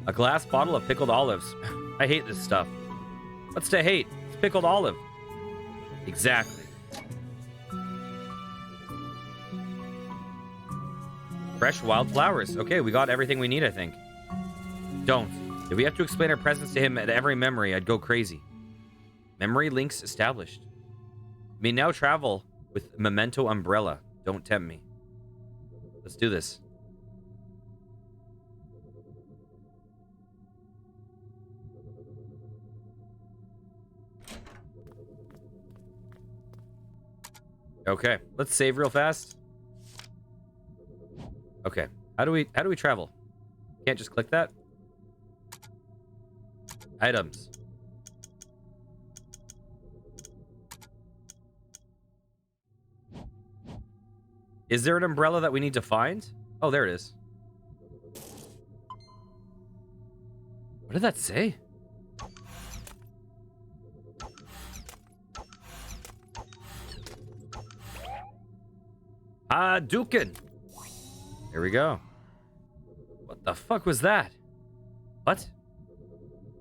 A glass bottle of pickled olives. I hate this stuff. What's to hate? It's pickled olive. Exactly. Fresh wild flowers. Okay, we got everything we need, I think. Don't. If we have to explain our presence to him at every memory, I'd go crazy. Memory links established. May now travel with Memento Umbrella. Don't tempt me. Let's do this. Okay, let's save real fast. Okay, how do we travel? Can't just click that. Items. Is there an umbrella that we need to find? Oh, there it is. What did that say? Hadouken. Here we go. What the fuck was that? What?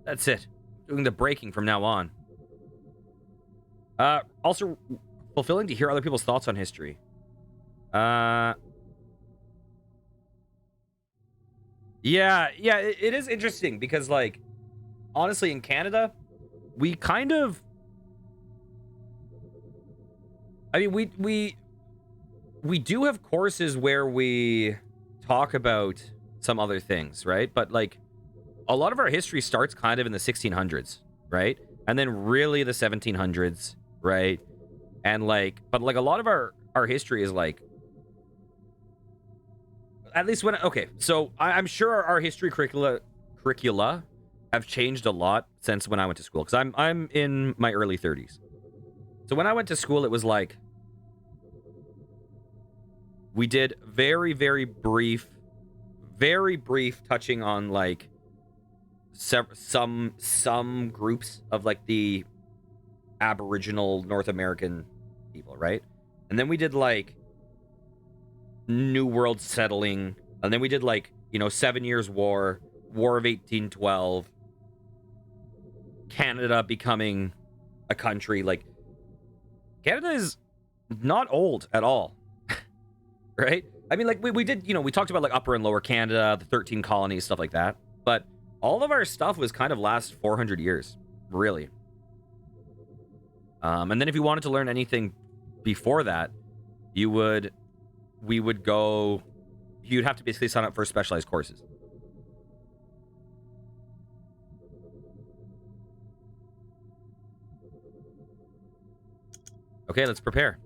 That's it. Doing the breaking from now on. Also fulfilling to hear other people's thoughts on history. Yeah, it is interesting because, like, honestly, in Canada, we kind of, I mean, we do have courses where we talk about some other things, right? But, like, a lot of our history starts kind of in the 1600s, right? And then really the 1700s, right? And, like, but, like, a lot of our history is, like, at least when, okay, so I'm sure our history curricula have changed a lot since when I went to school, because I'm in my early 30s. So when I went to school, it was like, we did very brief touching on, like, some groups of like the Aboriginal North American people, right? And then we did like New World settling, and then we did like, you know, 7 Years' War, War of 1812, Canada becoming a country. Like, Canada is not old at all, right? I mean, like, we did, you know, we talked about like Upper and Lower Canada, the 13 colonies, stuff like that, but all of our stuff was kind of last 400 years, really. And then if you wanted to learn anything before that, you'd have to basically sign up for specialized courses. Okay, let's prepare.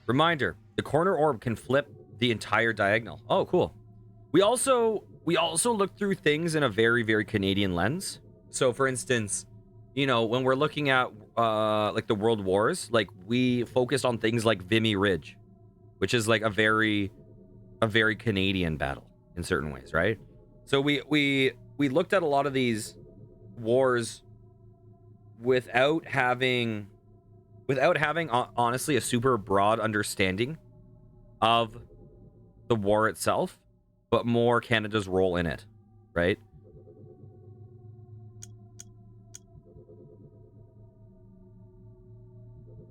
Reminder, the corner orb can flip the entire diagonal. Oh, cool. We also look through things in a very, very Canadian lens. So for instance, you know, when we're looking at like the World Wars, like we focused on things like Vimy Ridge, which is like a very Canadian battle in certain ways, right? So we looked at a lot of these wars without having honestly a super broad understanding of the war itself, but more Canada's role in it, right?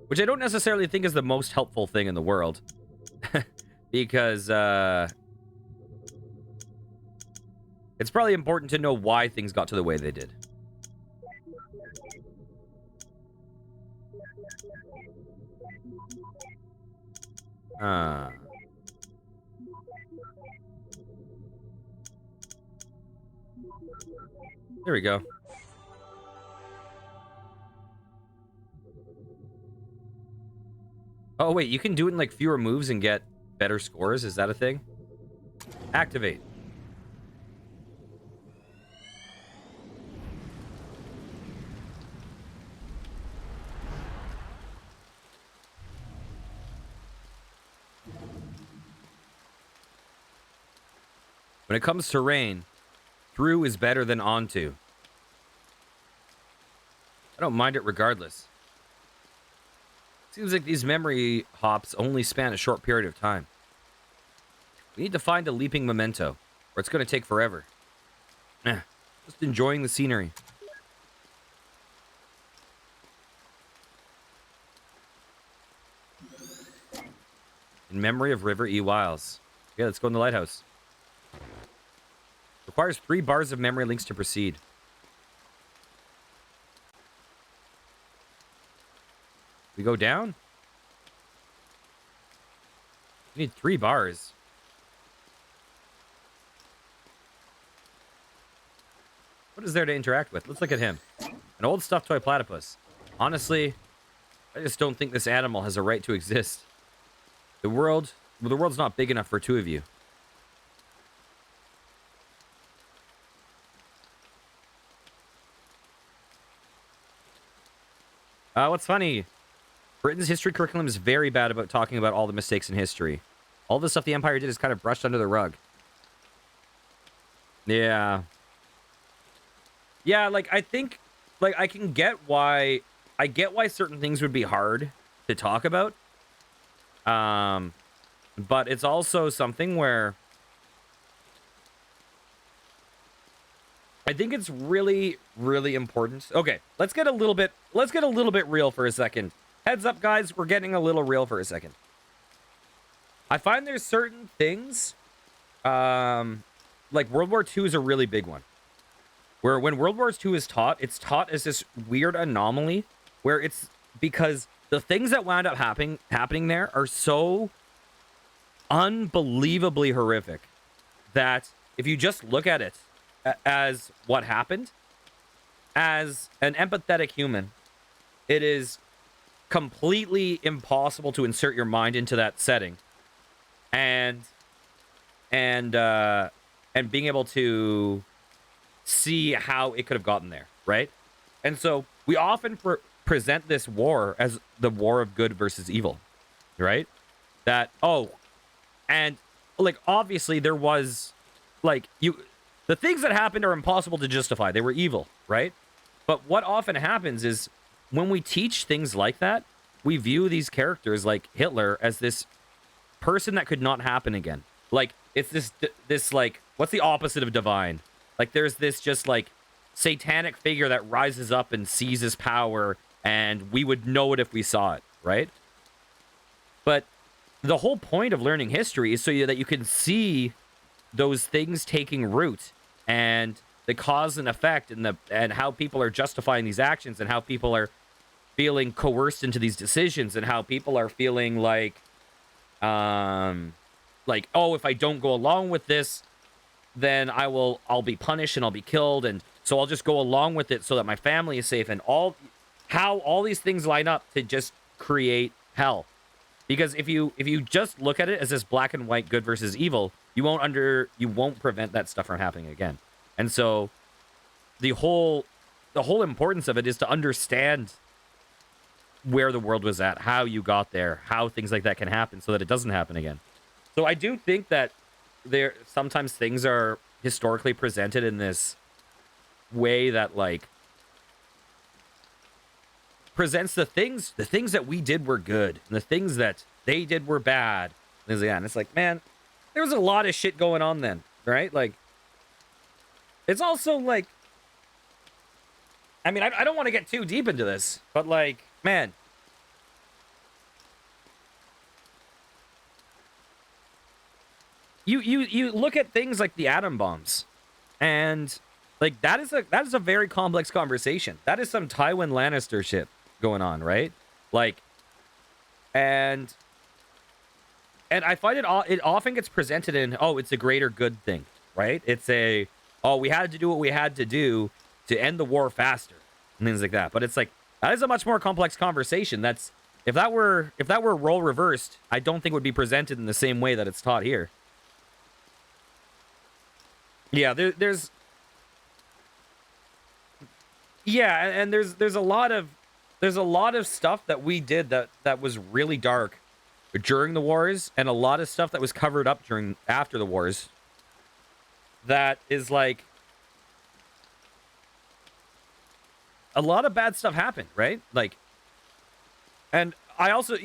Which I don't necessarily think is the most helpful thing in the world. Because it's probably important to know why things got to the way they did. There we go. Oh, wait, you can do it in, like, fewer moves and get better scores? Is that a thing? Activate. When it comes to rain, through is better than onto. I don't mind it regardless. Seems like these memory hops only span a short period of time. We need to find a leaping memento, or it's going to take forever. Just enjoying the scenery. In memory of River E. Wiles. Yeah, let's go in the lighthouse. Requires 3 bars of memory links to proceed. We go down? We need 3 bars. What is there to interact with? Let's look at him. An old stuffed toy platypus. Honestly, I just don't think this animal has a right to exist. The world's not big enough for 2 of you. What's funny? Britain's history curriculum is very bad about talking about all the mistakes in history. All the stuff the Empire did is kind of brushed under the rug. Yeah. Yeah, like, I think, like, I get why certain things would be hard to talk about. But it's also something where I think it's really, really important. Okay, let's get a little bit real for a second. Heads up, guys, we're getting a little real for a second. I find there's certain things, like World War II is a really big one. Where when World War II is taught, it's taught as this weird anomaly where it's because the things that wound up happening there are so unbelievably horrific that if you just look at it as what happened, as an empathetic human, it is completely impossible to insert your mind into that setting and being able to see how it could have gotten there, right? And so we often present this war as the war of good versus evil, right? That, oh, And like obviously there was like the things that happened are impossible to justify. They were evil, right? But what often happens is when we teach things like that, we view these characters like Hitler as this person that could not happen again. Like it's this like what's the opposite of divine? Like there's this just like satanic figure that rises up and seizes power, and we would know it if we saw it, right? But the whole point of learning history is so that you can see those things taking root and the cause and effect and how people are justifying these actions and how people are feeling coerced into these decisions and how people are feeling like oh, if I don't go along with this, then I'll be punished and I'll be killed, and so I'll just go along with it so that my family is safe, and how all these things line up to just create hell. Because if you just look at it as this black and white good versus evil, you won't prevent that stuff from happening again. And so the whole importance of it is to understand where the world was at, how you got there, how things like that can happen so that it doesn't happen again. So I do think that sometimes things are historically presented in this way that like presents the things that we did were good and the things that they did were bad. And it's like, man, there was a lot of shit going on then, right? Like, it's also like, I mean, I don't want to get too deep into this, but like, man, you look at things like the atom bombs, and like that is a very complex conversation. That is some Tywin Lannister shit going on, right? Like, and I find it often gets presented in, oh, it's a greater good thing, right? It's we had to do what we had to do to end the war faster and things like that. But it's like that is a much more complex conversation. That's if that were role reversed, I don't think it would be presented in the same way that it's taught here. Yeah, there's yeah, and there's a lot of stuff that we did that was really dark during the wars, and a lot of stuff that was covered up after the wars. That is like a lot of bad stuff happened, right? Like, and I also,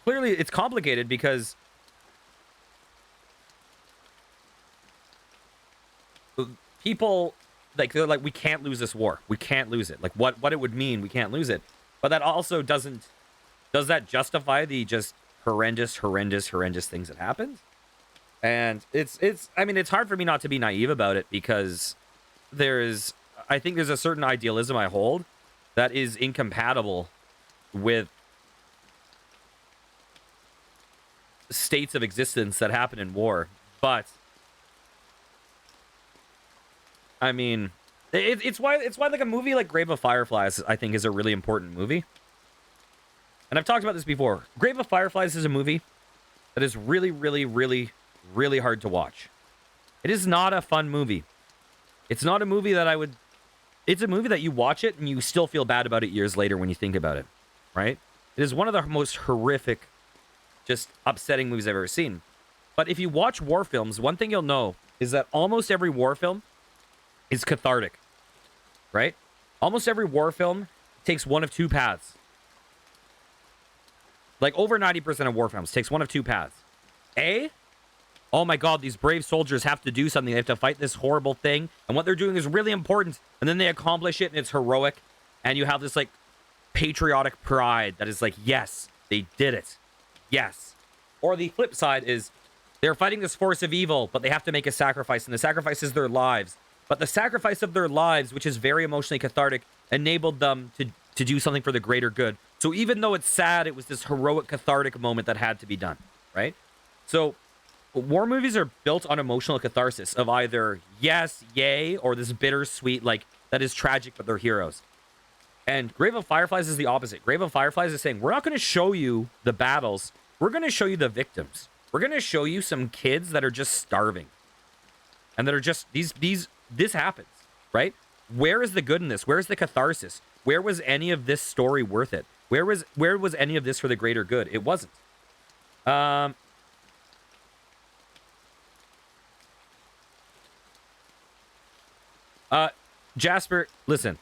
clearly it's complicated because people they're like, we can't lose this war. We can't lose it. Like what it would mean, we can't lose it. But that also does that justify the just horrendous things that happened? And I mean, it's hard for me not to be naive about it because I think there's a certain idealism I hold that is incompatible with states of existence that happen in war. But I mean, it's why like a movie like Grave of Fireflies, I think, is a really important movie. And I've talked about this before. Grave of Fireflies is a movie that is really, really, really, really hard to watch. It is not a fun movie. It's not a movie that it's a movie that you watch it and you still feel bad about it years later when you think about it, right? It is one of the most horrific, just upsetting movies I've ever seen. But if you watch war films, one thing you'll know is that almost every war film is cathartic, right? Almost every war film takes one of two paths. Like over 90% of war films takes one of two paths. A, oh my God, these brave soldiers have to do something. They have to fight this horrible thing. And what they're doing is really important. And then they accomplish it and it's heroic. And you have this like patriotic pride that is like, yes, they did it. Yes. Or the flip side is they're fighting this force of evil, but they have to make a sacrifice. And the sacrifice is their lives. But the sacrifice of their lives, which is very emotionally cathartic, enabled them to do something for the greater good. So even though it's sad, it was this heroic cathartic moment that had to be done, right? So war movies are built on emotional catharsis of either yes, yay, or this bittersweet, like, that is tragic, but they're heroes. And Grave of Fireflies is the opposite. Grave of Fireflies is saying, we're not going to show you the battles. We're going to show you the victims. We're going to show you some kids that are just starving. And that are just, this happens, right? Where is the good in this? Where is the catharsis? Where was any of this story worth it? Where was any of this for the greater good? It wasn't. Jasper, listen.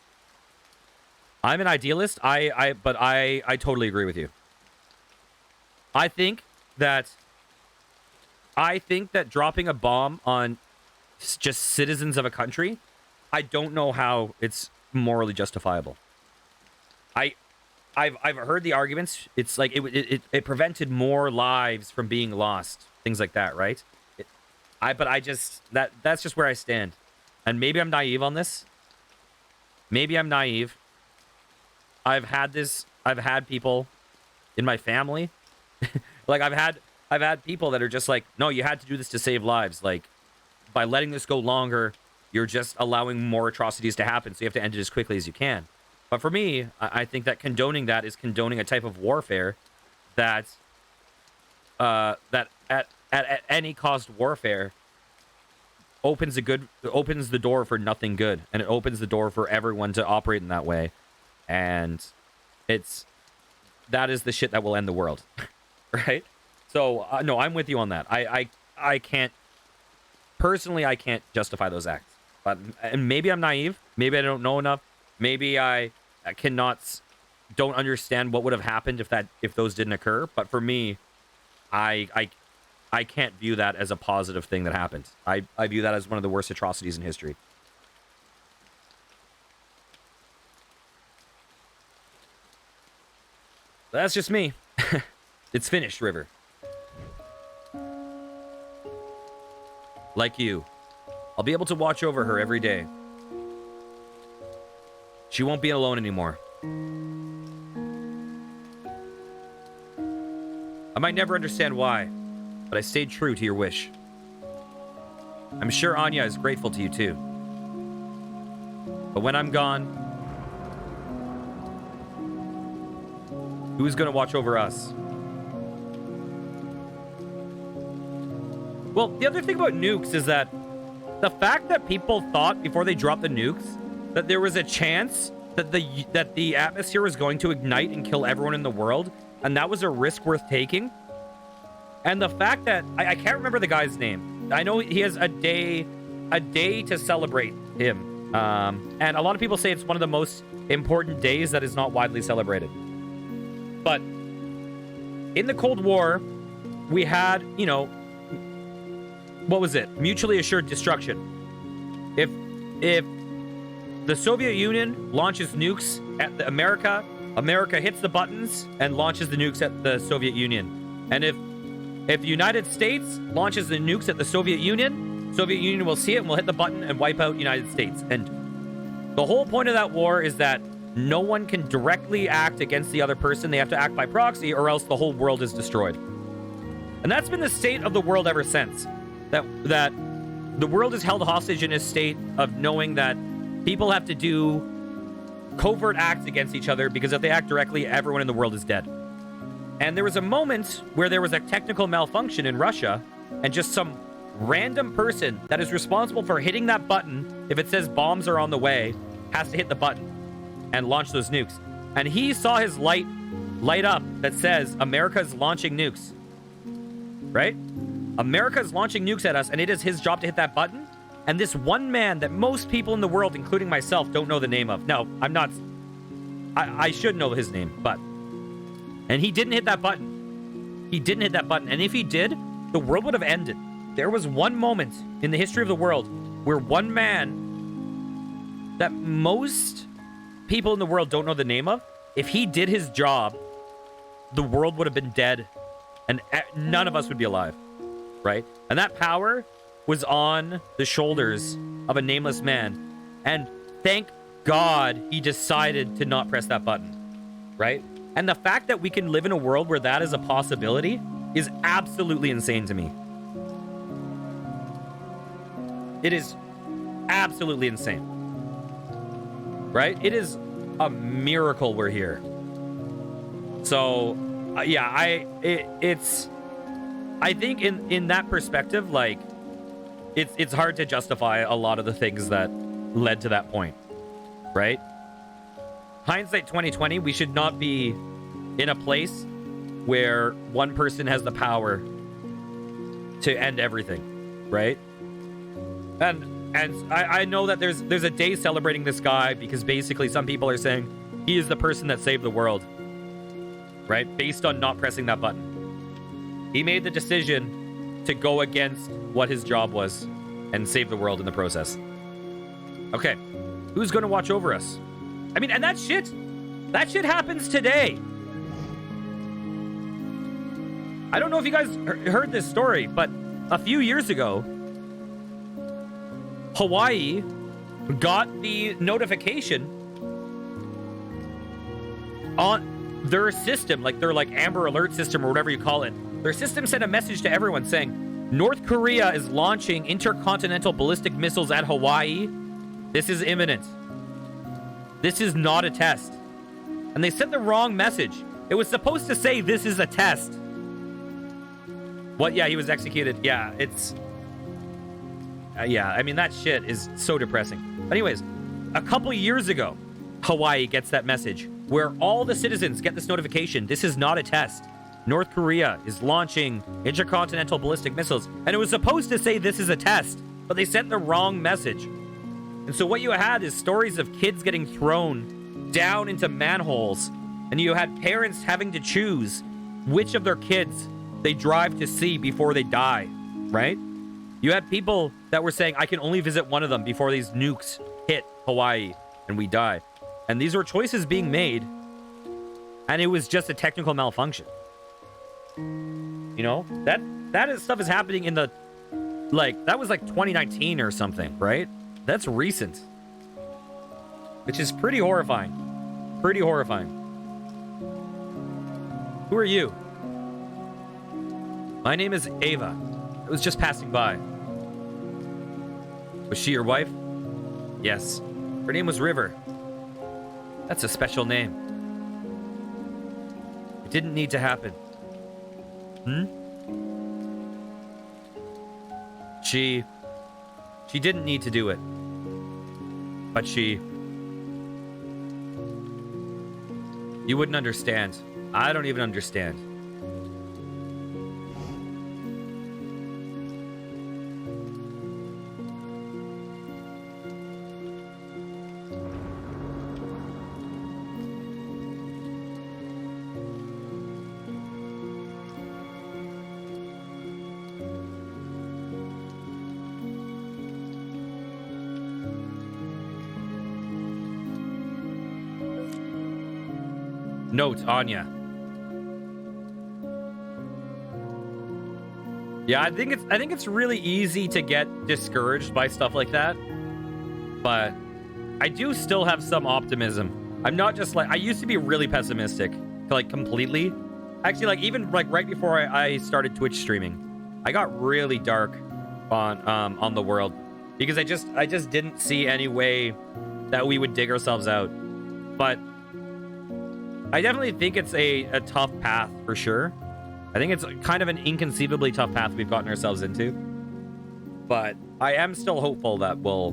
I'm an idealist. But I totally agree with you. I think that dropping a bomb on just citizens of a country, I don't know how it's morally justifiable. I've heard the arguments. It's like it prevented more lives from being lost, things like that, right? That's just where I stand. And maybe I'm naive on this. Maybe I'm naive. I've had people in my family. Like I've had people that are just like, no, you had to do this to save lives. Like, by letting this go longer, you're just allowing more atrocities to happen. So you have to end it as quickly as you can. But for me, I think that condoning that is condoning a type of warfare that at any cost warfare opens the door for nothing good, and it opens the door for everyone to operate in that way. And that is the shit that will end the world. Right? So no, I'm with you on that. I can't personally, I can't justify those acts. But and maybe I'm naive, maybe I don't know enough, maybe I don't understand what would have happened if those didn't occur. But for me, I can't view that as a positive thing that happened. I view that as one of the worst atrocities in history. That's just me. It's finished, River. Like you, I'll be able to watch over her every day. She won't be alone anymore. I might never understand why, but I stayed true to your wish. I'm sure Anya is grateful to you too. But when I'm gone, who's gonna watch over us? Well, the other thing about nukes is that the fact that people thought before they dropped the nukes that there was a chance that the atmosphere was going to ignite and kill everyone in the world, and that was a risk worth taking. And the fact that I can't remember the guy's name. I know he has a day to celebrate him. And a lot of people say it's one of the most important days that is not widely celebrated. But in the Cold War, we had, you know, what was it? Mutually assured destruction. If the Soviet Union launches nukes at America hits the buttons and launches the nukes at the Soviet Union. And if the United States launches the nukes at the Soviet Union will see it and will hit the button and wipe out United States. And the whole point of that war is that no one can directly act against the other person. They have to act by proxy, or else the whole world is destroyed. And that's been the state of the world ever since. That the world is held hostage in a state of knowing that people have to do covert acts against each other, because if they act directly, everyone in the world is dead. And there was a moment where there was a technical malfunction in Russia, and just some random person that is responsible for hitting that button, if it says bombs are on the way, has to hit the button and launch those nukes. And he saw his light up that says America's launching nukes. Right? America's launching nukes at us, and it is his job to hit that button. And this one man that most people in the world, including myself, don't know the name of. No, I'm not. I should know his name, but. And he didn't hit that button. He didn't hit that button. And if he did, the world would have ended. There was one moment in the history of the world where one man that most people in the world don't know the name of, if he did his job, the world would have been dead and none of us would be alive, right? And that power was on the shoulders of a nameless man. And thank God he decided to not press that button, right? And the fact that we can live in a world where that is a possibility is absolutely insane to me. It is absolutely insane, right? It is a miracle we're here. So, yeah, I think in that perspective, like, it's hard to justify a lot of the things that led to that point, right? Hindsight 2020, we should not be in a place where one person has the power to end everything, right? And And I know that there's a day celebrating this guy because basically some people are saying he is the person that saved the world, right? Based on not pressing that button. He made the decision to go against what his job was and save the world in the process. Okay, who's going to watch over us? I mean, and that shit happens today. I don't know if you guys heard this story, but a few years ago, Hawaii got the notification on their system, like their Amber Alert system or whatever you call it. Their system sent a message to everyone saying, North Korea is launching intercontinental ballistic missiles at Hawaii. This is imminent. This is not a test. And they sent the wrong message. It was supposed to say this is a test. What? Yeah, he was executed. Yeah, it's... yeah, I mean, that shit is so depressing. But anyways, a couple years ago, Hawaii gets that message where all the citizens get this notification. This is not a test. North Korea is launching intercontinental ballistic missiles. And it was supposed to say this is a test, but they sent the wrong message. And so what you had is stories of kids getting thrown down into manholes. And you had parents having to choose which of their kids they drive to see before they die, right? You had people that were saying, I can only visit one of them before these nukes hit Hawaii and we die. And these were choices being made, and it was just a technical malfunction. You know, that stuff is happening in the, that was 2019 or something, right? That's recent. Which is pretty horrifying. Pretty horrifying. Who are you? My name is Ava. I was just passing by. Was she your wife? Yes. Her name was River. That's a special name. It didn't need to happen. She didn't need to do it. But you wouldn't understand. I don't even understand. Note, Anya. Yeah, I think it's really easy to get discouraged by stuff like that. But I do still have some optimism. I'm not just I used to be really pessimistic, completely. Actually, even right before I started Twitch streaming, I got really dark on the world because I just didn't see any way that we would dig ourselves out. But I definitely think it's a tough path for sure. I think it's kind of an inconceivably tough path we've gotten ourselves into. But I am still hopeful that we'll,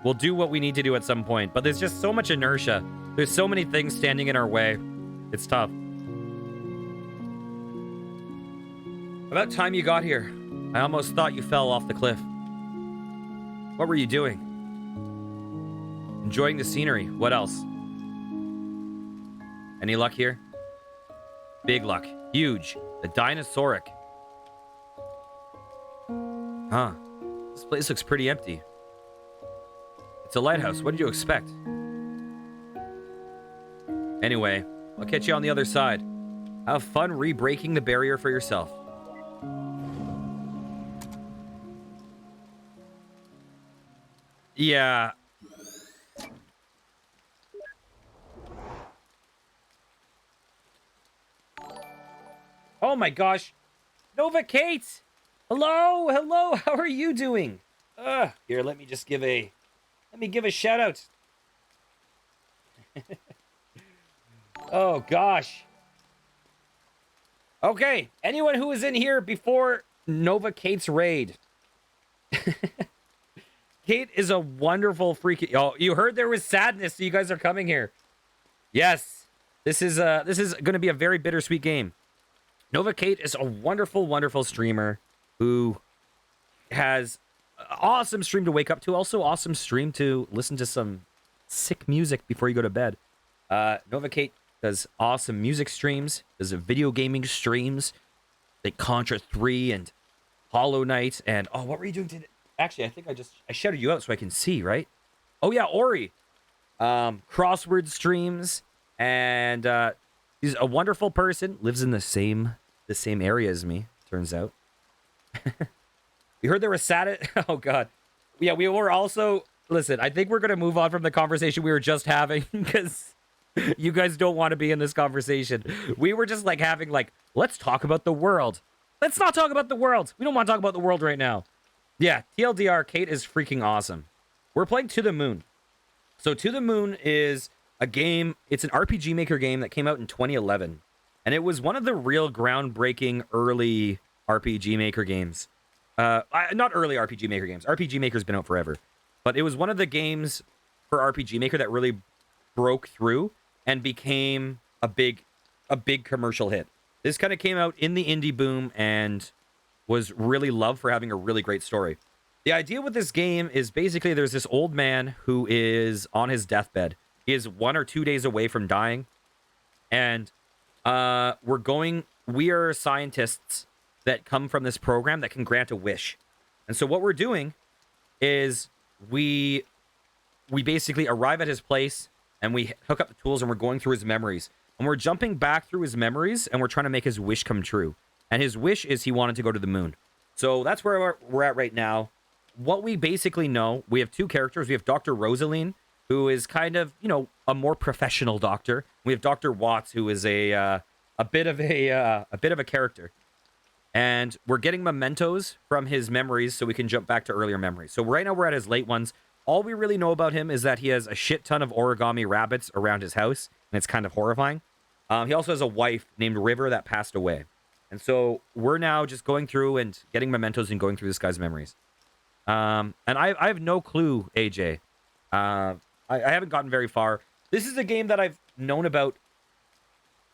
we'll do what we need to do at some point. But there's just so much inertia. There's so many things standing in our way. It's tough. About time you got here. I almost thought you fell off the cliff. What were you doing? Enjoying the scenery. What else? Any luck here? Big luck. Huge. The dinosauric. Huh. This place looks pretty empty. It's a lighthouse. What did you expect? Anyway, I'll catch you on the other side. Have fun re-breaking the barrier for yourself. Yeah. Oh my gosh. Nova Kate! Hello, hello, how are you doing? Here, let me give a shout out. Oh gosh. Okay, anyone who was in here before Nova Kate's raid. Kate is a wonderful freaky. Oh, you heard there was sadness, so you guys are coming here. Yes. This is going to be a very bittersweet game. Nova Kate is a wonderful, wonderful streamer who has awesome stream to wake up to. Also, awesome stream to listen to some sick music before you go to bed. Nova Kate does awesome music streams, does video gaming streams, like Contra 3 and Hollow Knight. And oh, what were you doing today? Actually, I think I shouted you out so I can see, right? Oh yeah, Ori. Crossword streams, and he's a wonderful person. Lives in the same area as me. Turns out. We heard there was oh god, yeah. We were also listen. I think we're gonna move on from the conversation we were just having because you guys don't want to be in this conversation. We were just like having like, let's talk about the world. Let's not talk about the world. We don't want to talk about the world right now. Yeah, TLDR. Kate is freaking awesome. We're playing To the Moon. So To the Moon is a game. It's an RPG Maker game that came out in 2011, and it was one of the real groundbreaking early RPG Maker games. Not early RPG Maker games. RPG Maker's been out forever, but it was one of the games for RPG Maker that really broke through and became a big commercial hit. This kind of came out in the indie boom and was really loved for having a really great story. The idea with this game is basically there's this old man who is on his deathbed. He is 1 or 2 days away from dying, and we are scientists that come from this program that can grant a wish. And so what we're doing is we basically arrive at his place and we hook up the tools and we're going through his memories. And we're jumping back through his memories and we're trying to make his wish come true. And his wish is he wanted to go to the moon. So that's where we're at right now. What we basically know, we have 2 characters. We have Dr. Rosaline, who is kind of, a more professional doctor. We have Dr. Watts, who is a bit of a character. And we're getting mementos from his memories so we can jump back to earlier memories. So right now we're at his late ones. All we really know about him is that he has a shit ton of origami rabbits around his house, and it's kind of horrifying. He also has a wife named River that passed away. And so we're now just going through and getting mementos and going through this guy's memories. And I have no clue, AJ. I haven't gotten very far. This is a game that I've known about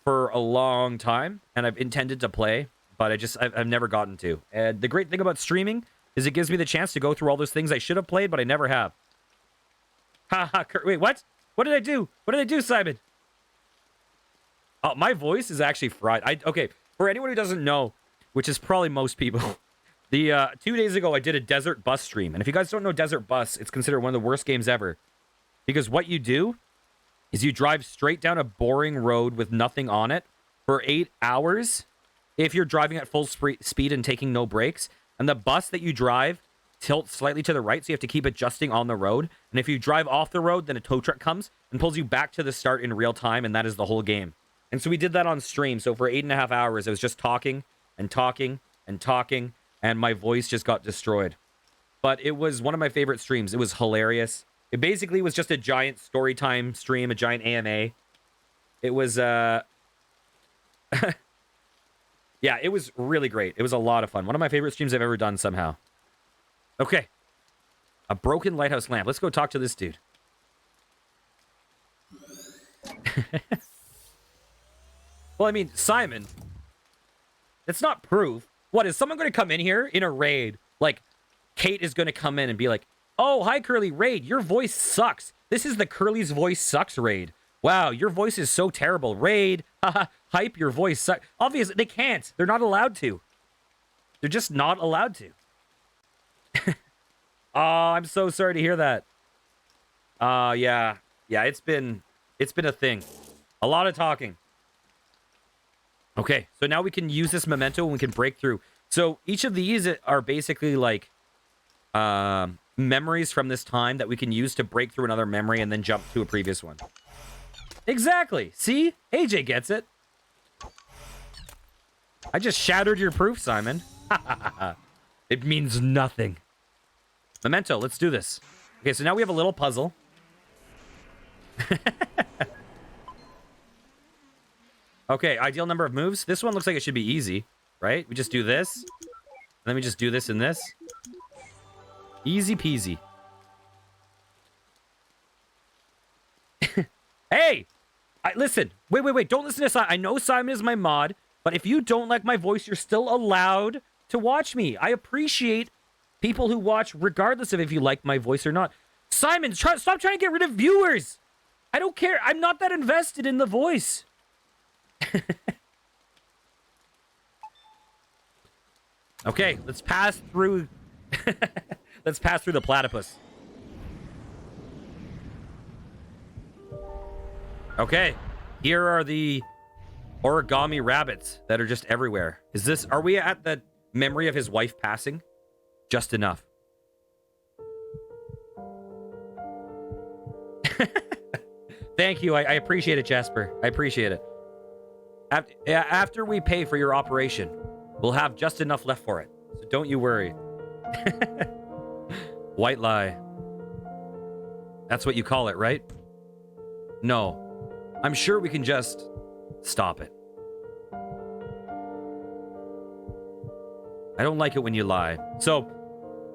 for a long time, and I've intended to play, but I've never gotten to. And the great thing about streaming is it gives me the chance to go through all those things I should have played, but I never have. Haha, wait, what? What did I do? What did I do, Simon? Oh, my voice is actually fried. Okay, for anyone who doesn't know, which is probably most people, 2 days ago I did a Desert Bus stream. And if you guys don't know Desert Bus, it's considered one of the worst games ever. Because what you do is you drive straight down a boring road with nothing on it for 8 hours if you're driving at full speed and taking no brakes. And the bus that you drive tilts slightly to the right, so you have to keep adjusting on the road. And if you drive off the road, then a tow truck comes and pulls you back to the start in real time, and that is the whole game. And so we did that on stream. So for 8.5 hours, I was just talking and talking and talking, and my voice just got destroyed. But it was one of my favorite streams. It was hilarious. It basically was just a giant story time stream, a giant AMA. It was, yeah, it was really great. It was a lot of fun. One of my favorite streams I've ever done somehow. Okay. A broken lighthouse lamp. Let's go talk to this dude. Well, I mean, Simon, it's not proof. What, is someone going to come in here in a raid? Like, Kate is going to come in and be like, oh, hi, Curly. Raid, your voice sucks. This is the Curly's voice sucks raid. Wow, your voice is so terrible. Raid, haha, hype, your voice sucks. Obviously, they can't. They're not allowed to. They're just not allowed to. Oh, I'm so sorry to hear that. Yeah. Yeah, it's been a thing. A lot of talking. Okay, so now we can use this memento and we can break through. So each of these are basically like memories from this time that we can use to break through another memory and then jump to a previous one. Exactly. See? AJ gets it. I just shattered your proof, Simon. It means nothing. Memento, let's do this. Okay, so now we have a little puzzle. Okay, ideal number of moves. This one looks like it should be easy, right? We just do this. And then we just do this and this. Easy peasy. Hey! Listen. Wait. Don't listen to Simon. I know Simon is my mod, but if you don't like my voice, you're still allowed to watch me. I appreciate People who watch, regardless of if you like my voice or not. Simon, stop trying to get rid of viewers. I don't care. I'm not that invested in the voice. Okay, let's pass through. Let's pass through the platypus. Okay, here are the origami rabbits that are just everywhere. Are we at the memory of his wife passing? Just enough. Thank you. I appreciate it, Jasper. I appreciate it. After we pay for your operation, we'll have just enough left for it. So don't you worry. White lie. That's what you call it, right? No. I'm sure we can just stop it. I don't like it when you lie. So,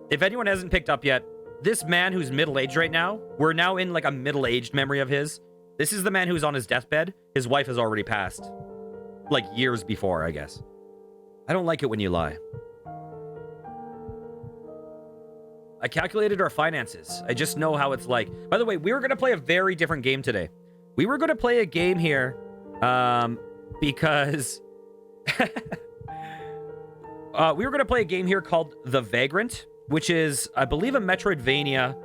if anyone hasn't picked up yet, this man who's middle-aged right now, we're now in like a middle-aged memory of his. This is the man who's on his deathbed. His wife has already passed. Like years before, I guess. I don't like it when you lie. I calculated our finances. I just know how it's like. By the way, we were going to play a very different game today. We were going to play a game here because... we were going to play a game here called The Vagrant, which is, I believe, a Metroidvania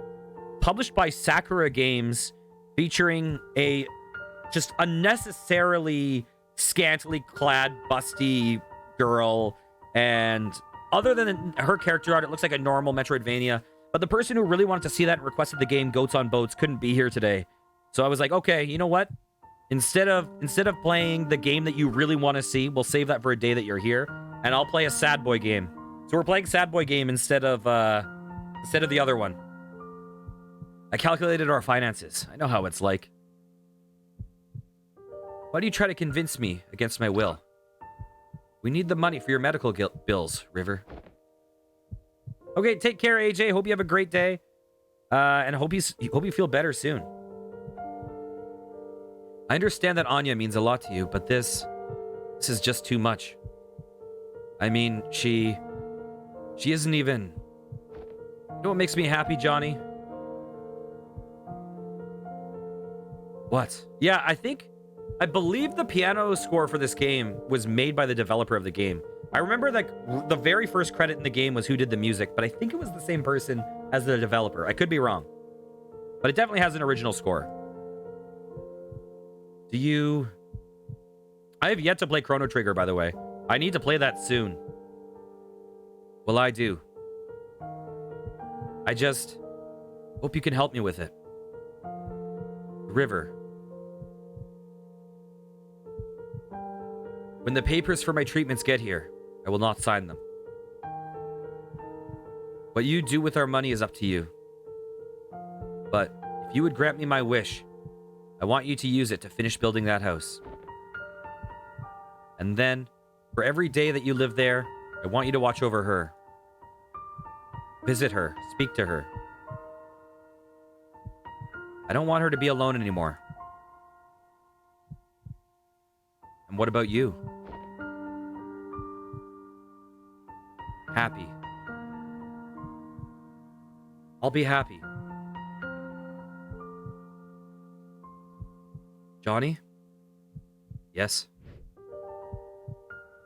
published by Sakura Games, featuring a just unnecessarily scantily clad, busty girl. And other than her character art, it looks like a normal Metroidvania. But the person who really wanted to see that and requested the game Goats on Boats couldn't be here today. So I was like, okay, you know what? Instead of playing the game that you really want to see, we'll save that for a day that you're here, and I'll play a Sad Boy game. So we're playing Sad Boy game instead of the other one. I calculated our finances. I know how it's like. Why do you try to convince me against my will? We need the money for your medical bills, River. Okay, take care, AJ. Hope you have a great day, and hope you feel better soon. I understand that Anya means a lot to you, but this is just too much. I mean, she isn't even... You know what makes me happy, Johnny? What? Yeah, I believe the piano score for this game was made by the developer of the game. I remember like the very first credit in the game was who did the music, but I think it was the same person as the developer. I could be wrong. But it definitely has an original score. I have yet to play Chrono Trigger, by the way. I need to play that soon. Well, I do. I just hope you can help me with it. River. When the papers for my treatments get here, I will not sign them. What you do with our money is up to you. But if you would grant me my wish, I want you to use it to finish building that house. And then, for every day that you live there, I want you to watch over her. Visit her. Speak to her. I don't want her to be alone anymore. And what about you? Happy. I'll be happy. Johnny? Yes?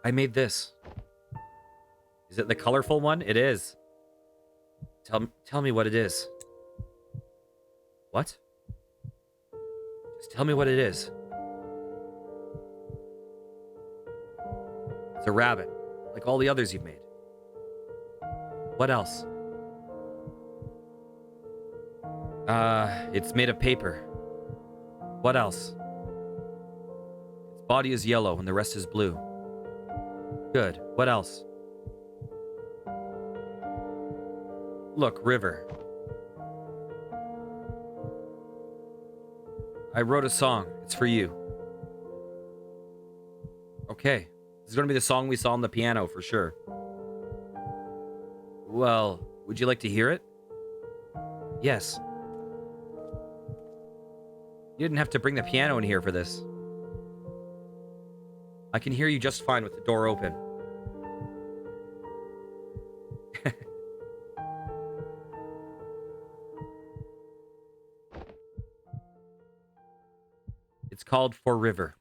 I made this. Is it the colorful one? It is. Tell me what it is. What? Just tell me what it is. It's a rabbit, like all the others you've made. What else? It's made of paper. What else? Its body is yellow and the rest is blue. Good. What else? Look, River. I wrote a song. It's for you. Okay. This is going to be the song we saw on the piano for sure. Well, would you like to hear it? Yes. You didn't have to bring the piano in here for this. I can hear you just fine with the door open. called For River.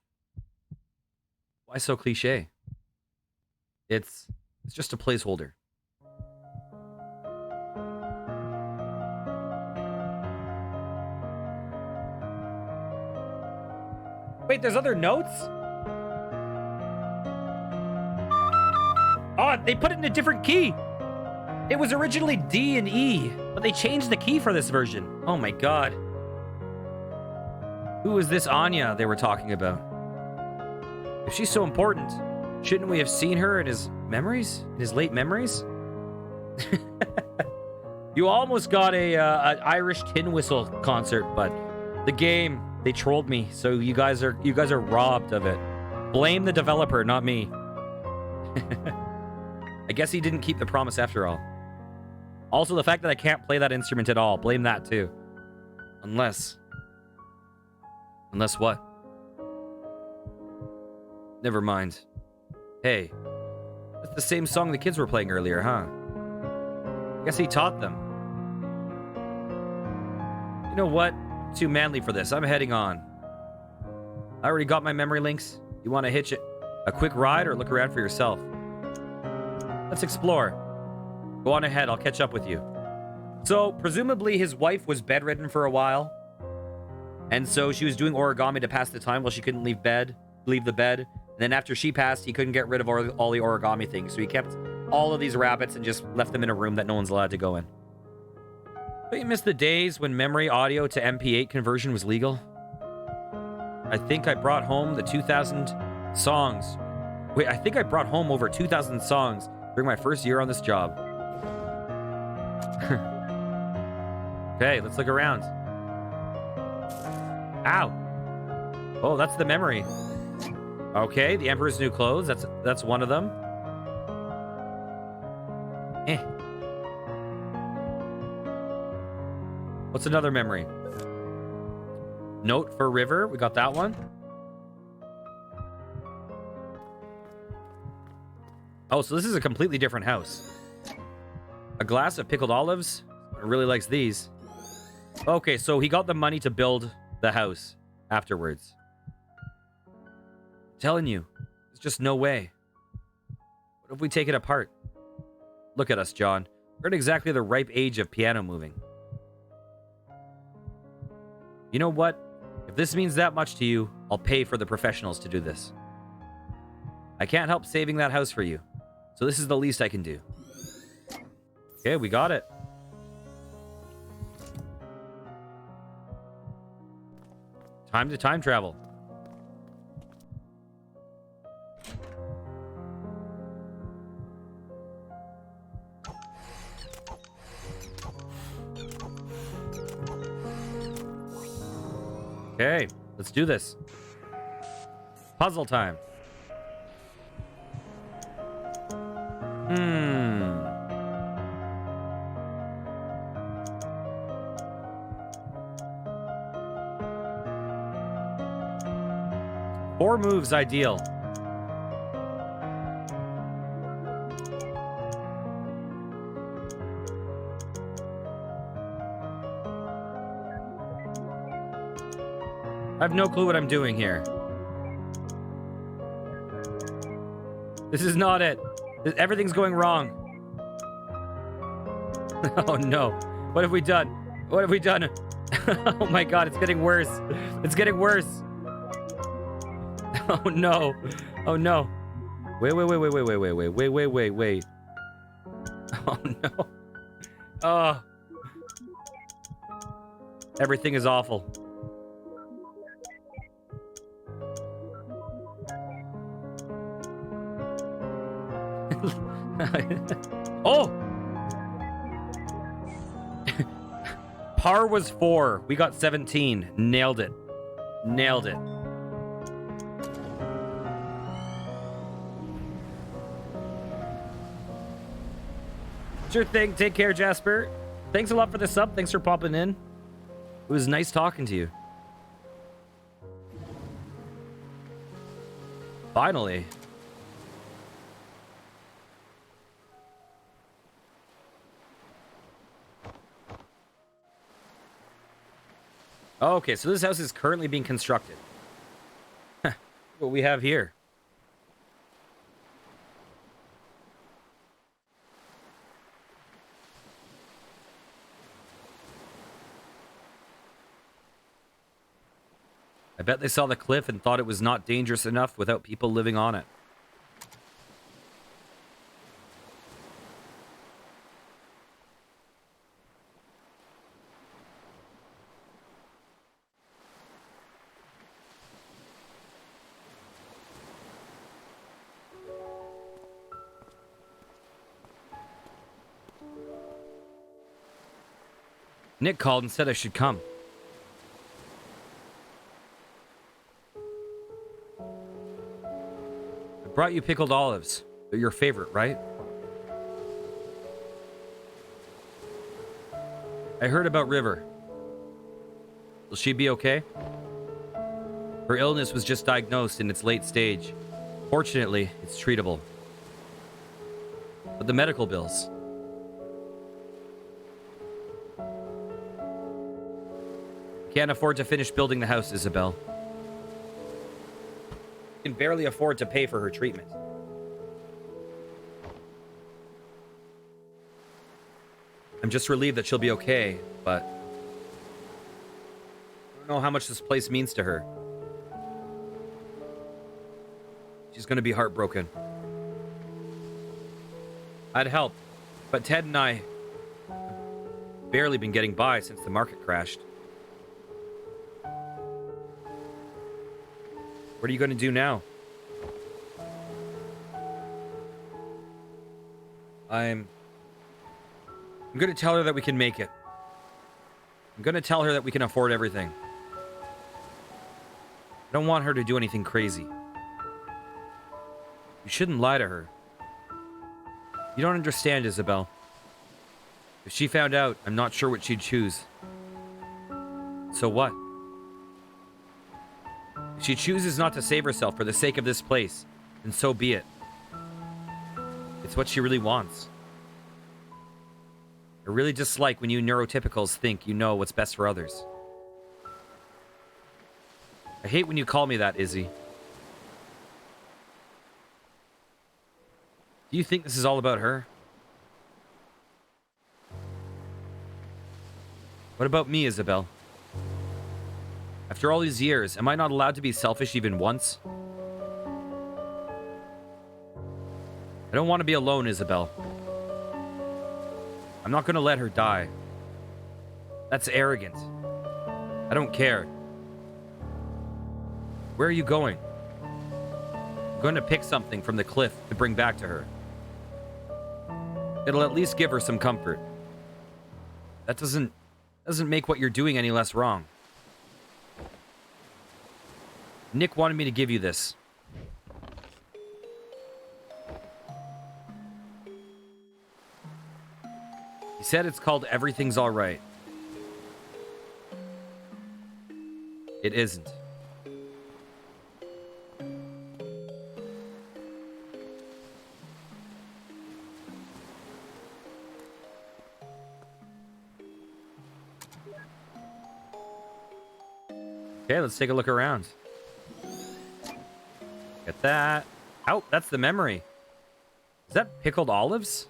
Why so cliche? It's just a placeholder. Wait, there's other notes? Oh, they put it in a different key. It was originally D and E, but they changed the key for this version. Oh my god. Who is this Anya they were talking about? If she's so important, shouldn't we have seen her in his memories? In his late memories? You almost got a Irish tin whistle concert, but the game, they trolled me, so you guys are robbed of it. Blame the developer, not me. I guess he didn't keep the promise after all. Also, the fact that I can't play that instrument at all, blame that too. Unless what? Never mind. Hey, that's the same song the kids were playing earlier, huh? I guess he taught them. You know what? I'm too manly for this. I'm heading on. I already got my memory links. You want to hitch it a quick ride or look around for yourself? Let's explore. Go on ahead. I'll catch up with you. So, presumably his wife was bedridden for a while. And so she was doing origami to pass the time while she couldn't leave the bed. And then after she passed, he couldn't get rid of all the origami things. So he kept all of these rabbits and just left them in a room that no one's allowed to go in. Don't you miss the days when memory audio to MP8 conversion was legal? I think I brought home the 2,000 songs. Wait, I think I brought home over 2,000 songs during my first year on this job. Okay, let's look around. Ow. Oh, that's the memory. Okay, the Emperor's New Clothes. That's one of them. What's another memory? Note for River. We got that one. Oh, so this is a completely different house. A glass of pickled olives. I really likes these. Okay, so he got the money to build the house afterwards. I'm telling you, there's just no way. What if we take it apart? Look at us, John. We're at exactly the ripe age of piano moving. You know what? If this means that much to you, I'll pay for the professionals to do this. I can't help saving that house for you, so this is the least I can do. Okay, we got it. Time to time travel. Okay, let's do this. Puzzle time. Four moves ideal. I have no clue what I'm doing here. This is not it. Everything's going wrong. Oh no. What have we done? What have we done? Oh my god, it's getting worse. It's getting worse. Oh no. Oh no. Wait. Oh no. Oh. Everything is awful. Oh! Par was 4. We got 17. Nailed it. Nailed it. Sure thing. Take care, Jasper. Thanks a lot for the sub. Thanks for popping in. It was nice talking to you. Finally. Okay, so this house is currently being constructed. What we have here. I bet they saw the cliff and thought it was not dangerous enough without people living on it. Nick called and said I should come. I brought you pickled olives. They're your favorite, right? I heard about River. Will she be okay? Her illness was just diagnosed in its late stage. Fortunately, it's treatable. But the medical bills... Can't afford to finish building the house, Isabel. Can barely afford to pay for her treatment. I'm just relieved that she'll be okay, but... I don't know how much this place means to her. She's gonna be heartbroken. I'd help, but Ted and I have barely been getting by since the market crashed. What are you going to do now? I'm going to tell her that we can make it. I'm going to tell her that we can afford everything. I don't want her to do anything crazy. You shouldn't lie to her. You don't understand, Isabel. If she found out, I'm not sure what she'd choose. So what? If she chooses not to save herself for the sake of this place, then so be it. It's what she really wants. I really dislike when you neurotypicals think you know what's best for others. I hate when you call me that, Izzy. Do you think this is all about her? What about me, Isabel? After all these years, am I not allowed to be selfish even once? I don't want to be alone, Isabel. I'm not going to let her die. That's arrogant. I don't care. Where are you going? I'm going to pick something from the cliff to bring back to her. It'll at least give her some comfort. That doesn't make what you're doing any less wrong. Nick wanted me to give you this. He said it's called Everything's Alright. It isn't. Okay, let's take a look around. Get that. Oh, that's the memory. Is that pickled olives?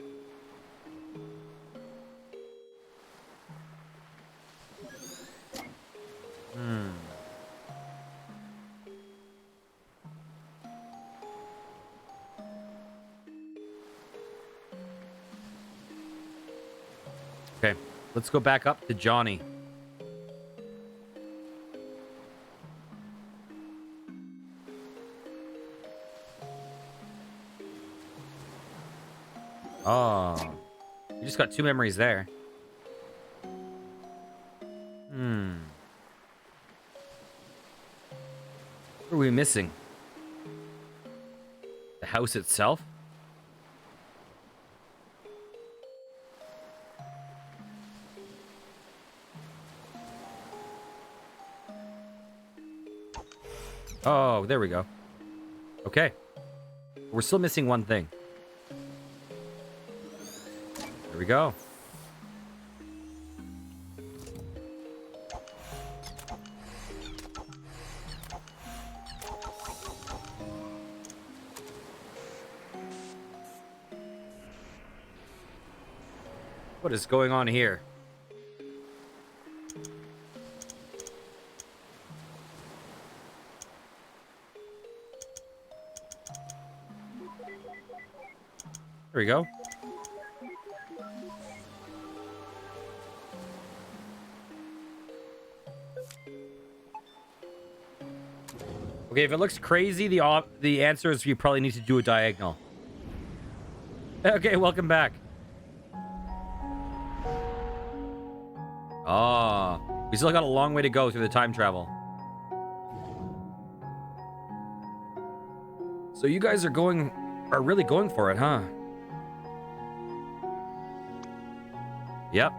Okay, let's go back up to Johnny. Oh, you just got 2 memories there. What are we missing? The house itself? Oh, there we go. Okay. We're still missing one thing. There we go. What is going on here? There we go. Okay, if it looks crazy, the answer is you probably need to do a diagonal. Okay, welcome back. Ah, we still got a long way to go through the time travel. So you guys are really going for it, huh? Yep.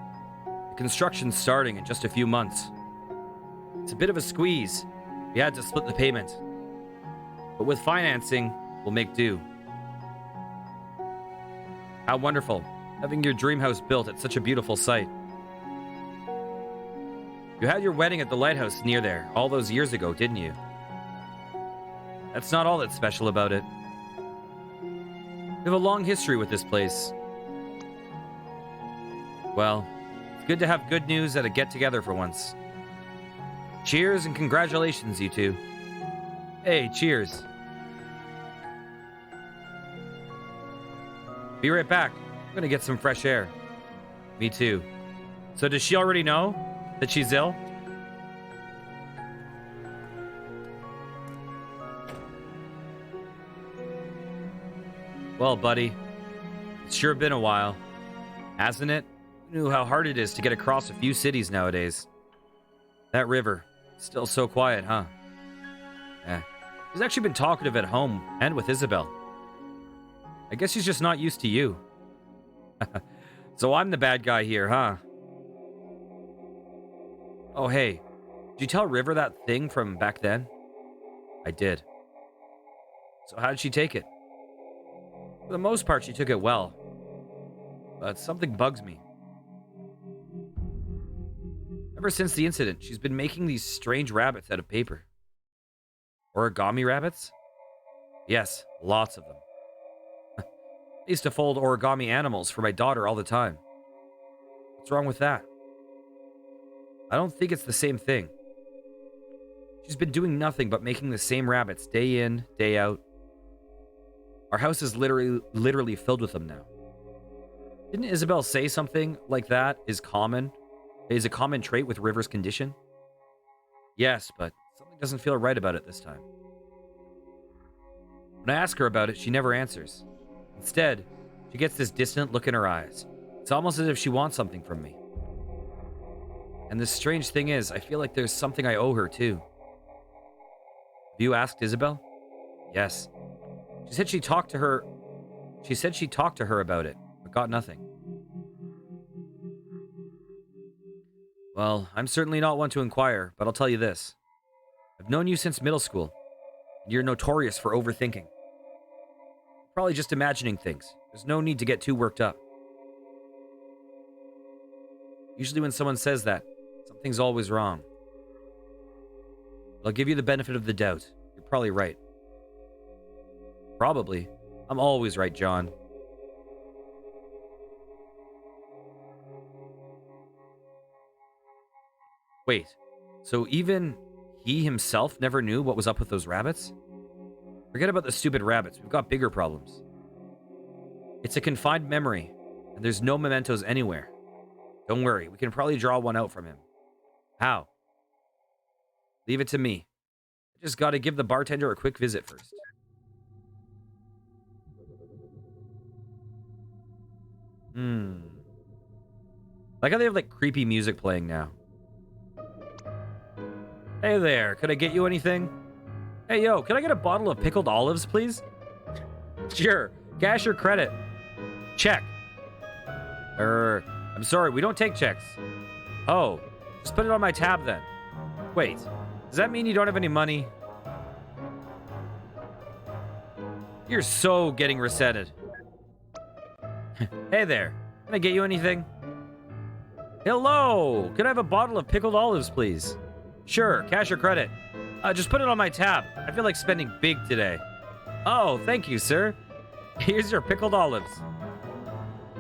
The construction's starting in just a few months. It's a bit of a squeeze. We had to split the payment. But with financing, we'll make do. How wonderful, having your dream house built at such a beautiful site. You had your wedding at the lighthouse near there all those years ago, didn't you? That's not all that's special about it. We have a long history with this place. Well, it's good to have good news at a get-together for once. Cheers and congratulations, you two. Hey, cheers. Be right back. I'm gonna get some fresh air. Me too. So does she already know that she's ill? Well, buddy, it's sure been a while, hasn't it? You knew how hard it is to get across a few cities nowadays. That river, still so quiet, huh? Yeah. She's actually been talkative at home and with Isabel. I guess she's just not used to you. So I'm the bad guy here, huh? Oh, hey. Did you tell River that thing from back then? I did. So how did she take it? For the most part, she took it well. But something bugs me. Ever since the incident, she's been making these strange rabbits out of paper. Origami rabbits? Yes, lots of them. I used to fold origami animals for my daughter all the time. What's wrong with that? I don't think it's the same thing. She's been doing nothing but making the same rabbits day in, day out. Our house is literally filled with them now. Didn't Isabel say something like that is a common trait with River's condition? Yes, but something doesn't feel right about it this time. When I ask her about it, she never answers. Instead, she gets this distant look in her eyes. It's almost as if she wants something from me. And the strange thing is, I feel like there's something I owe her, too. Have you asked Isabel? Yes. She said she talked to her about it, but got nothing. Well, I'm certainly not one to inquire, but I'll tell you this. I've known you since middle school, and you're notorious for overthinking. Probably just imagining things. There's no need to get too worked up. Usually when someone says that, something's always wrong. But I'll give you the benefit of the doubt. You're probably right. Probably. I'm always right, John. Wait, so even he himself never knew what was up with those rabbits? Forget about the stupid rabbits. We've got bigger problems. It's a confined memory, and there's no mementos anywhere. Don't worry, we can probably draw one out from him. How? Leave it to me. I just gotta give the bartender a quick visit first. Like how they have like creepy music playing now. Hey there, could I get you anything? Hey yo, can I get a bottle of pickled olives, please? Sure, cash or credit? Check. I'm sorry, we don't take checks. Oh, just put it on my tab then. Wait, does that mean you don't have any money? You're so getting resetted. Hey there, can I get you anything? Hello, could I have a bottle of pickled olives, please? Sure, cash or credit? Just put it on my tab. I feel like spending big today. Oh, thank you, sir. Here's your pickled olives.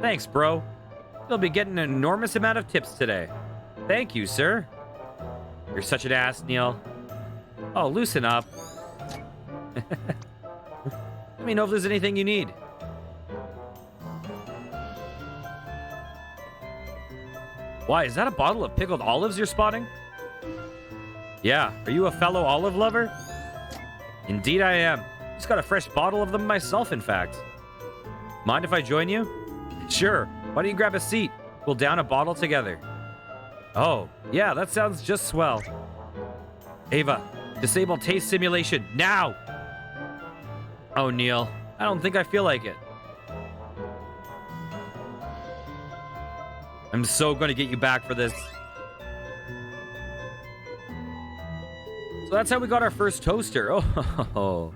Thanks, bro. You'll be getting an enormous amount of tips today. Thank you, sir. You're such an ass, Neil. Oh, loosen up. Let me know if there's anything you need. Why, is that a bottle of pickled olives you're spotting? Yeah, are you a fellow olive lover? Indeed I am. Just got a fresh bottle of them myself, in fact. Mind if I join you? Sure. Why don't you grab a seat? We'll down a bottle together. Oh, yeah, that sounds just swell. Ava, disable taste simulation, now! Oh, Neil, I don't think I feel like it. I'm so going to get you back for this. So that's how we got our first toaster. Oh.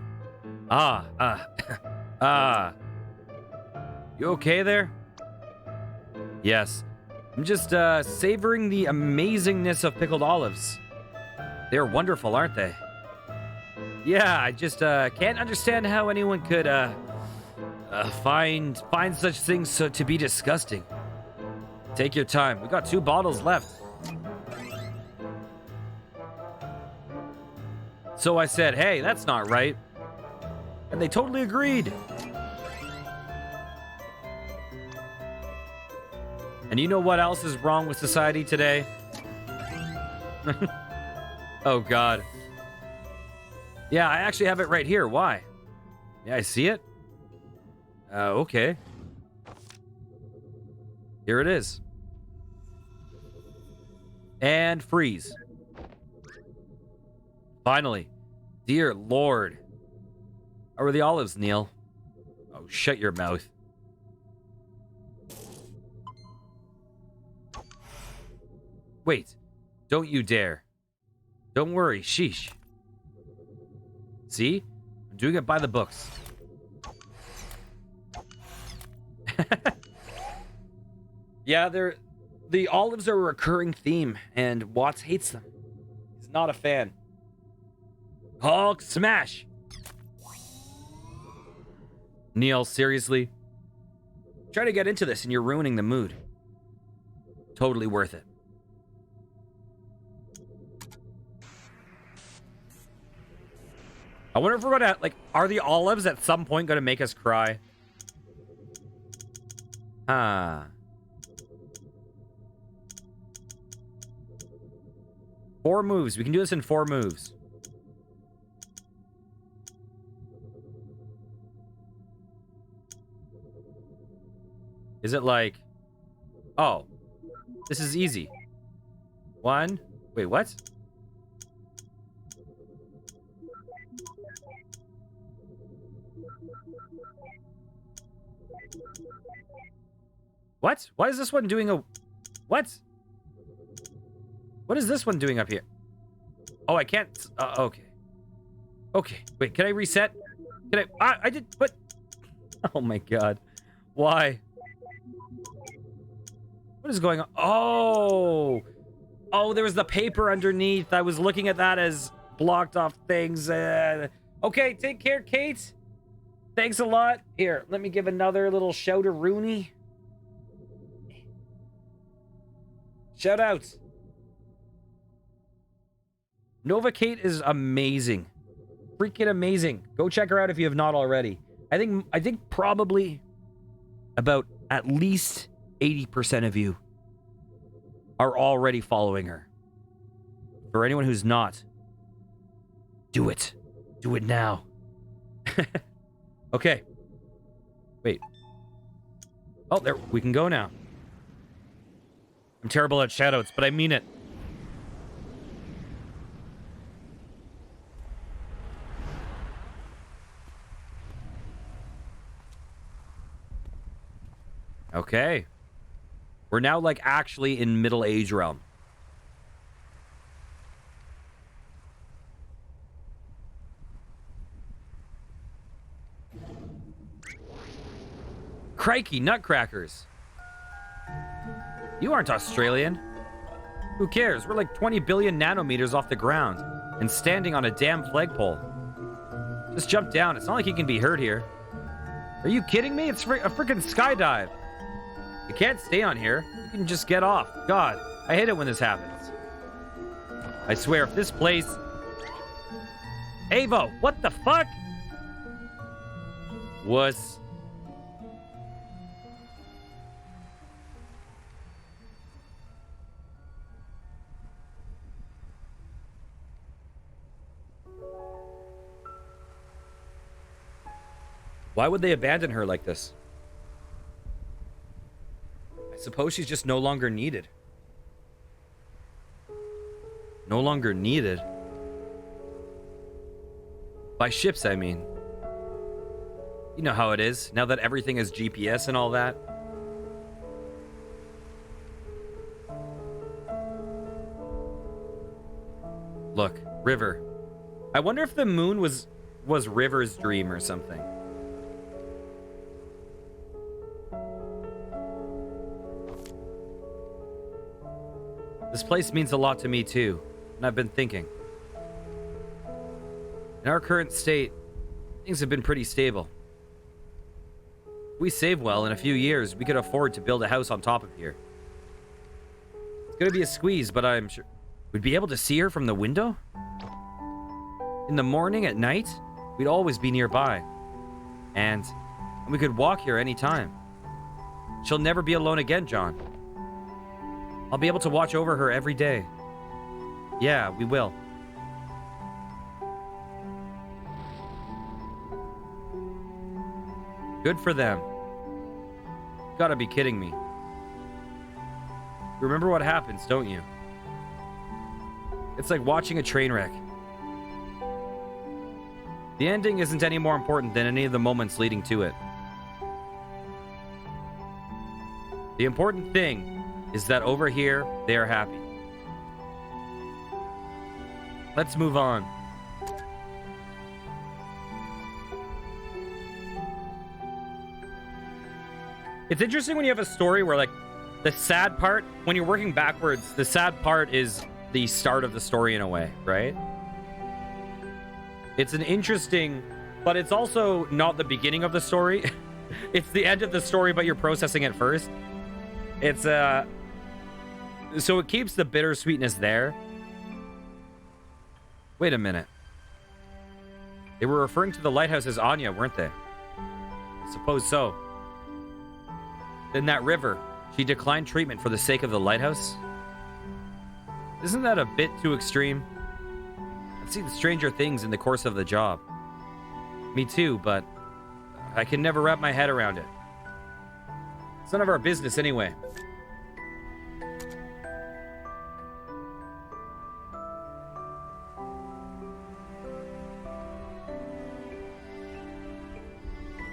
You okay there? Yes. I'm just savoring the amazingness of pickled olives. They're wonderful, aren't they? Yeah, I just can't understand how anyone could find such things to be disgusting. Take your time. We got 2 bottles left. So I said, hey, that's not right. And they totally agreed. And you know what else is wrong with society today? Oh, God. Yeah, I actually have it right here. Why? Yeah, I see it. Okay. Here it is. And freeze. Finally. Dear Lord. How are the olives, Neil? Oh, shut your mouth. Wait. Don't you dare. Don't worry. Sheesh. See? I'm doing it by the books. Yeah, the olives are a recurring theme, and Watts hates them. He's not a fan. Hulk smash! Neil, seriously? Try to get into this and you're ruining the mood. Totally worth it. I wonder if we're gonna, like, are the olives at some point gonna make us cry? Ah. 4 moves. We can do this in 4 moves. Is it like... Oh. This is easy. 1. Wait, what? What? Why is this one doing a... What? What is this one doing up here? Oh, I can't... okay. Okay. Wait, can I reset? Can I... I did... What? Oh my god. Why? What is going on? Oh! Oh, there was the paper underneath. I was looking at that as blocked off things. Okay, take care, Kate. Thanks a lot. Here, let me give another little shout to Rooney. Shout out. Nova Kate is amazing. Freaking amazing. Go check her out if you have not already. I think probably about at least 80% of you are already following her. For anyone who's not, do it. Do it now. Okay. Wait. Oh, there. We can go now. I'm terrible at shoutouts, but I mean it. Okay. We're now, like, actually in middle age realm. Crikey, nutcrackers. You aren't Australian. Who cares? We're like 20 billion nanometers off the ground and standing on a damn flagpole. Just jump down. It's not like you can be hurt here. Are you kidding me? It's a freaking skydive. You can't stay on here. You can just get off. God, I hate it when this happens. I swear, if this place... Avo, what the fuck? Wuss. Why would they abandon her like this? I suppose she's just no longer needed. No longer needed? By ships, I mean. You know how it is, now that everything is GPS and all that. Look, River. I wonder if the moon was River's dream or something. This place means a lot to me too, and I've been thinking. In our current state, things have been pretty stable. If we save well, in a few years, we could afford to build a house on top of here. It's gonna be a squeeze, but I'm sure... We'd be able to see her from the window? In the morning, at night, we'd always be nearby. And we could walk here anytime. She'll never be alone again, John. I'll be able to watch over her every day. Yeah, we will. Good for them. You gotta be kidding me. You remember what happens, don't you? It's like watching a train wreck. The ending isn't any more important than any of the moments leading to it. The important thing is that over here, they are happy. Let's move on. It's interesting when you have a story where, like, the sad part, when you're working backwards, the sad part is the start of the story in a way, right? It's an interesting, but it's also not the beginning of the story. It's the end of the story, but you're processing it first. It's, so it keeps the bittersweetness there. Wait a minute. They were referring to the lighthouse as Anya, weren't they? I suppose so. Then that River, she declined treatment for the sake of the lighthouse? Isn't that a bit too extreme? I've seen stranger things in the course of the job. Me too, but I can never wrap my head around it. It's none of our business anyway.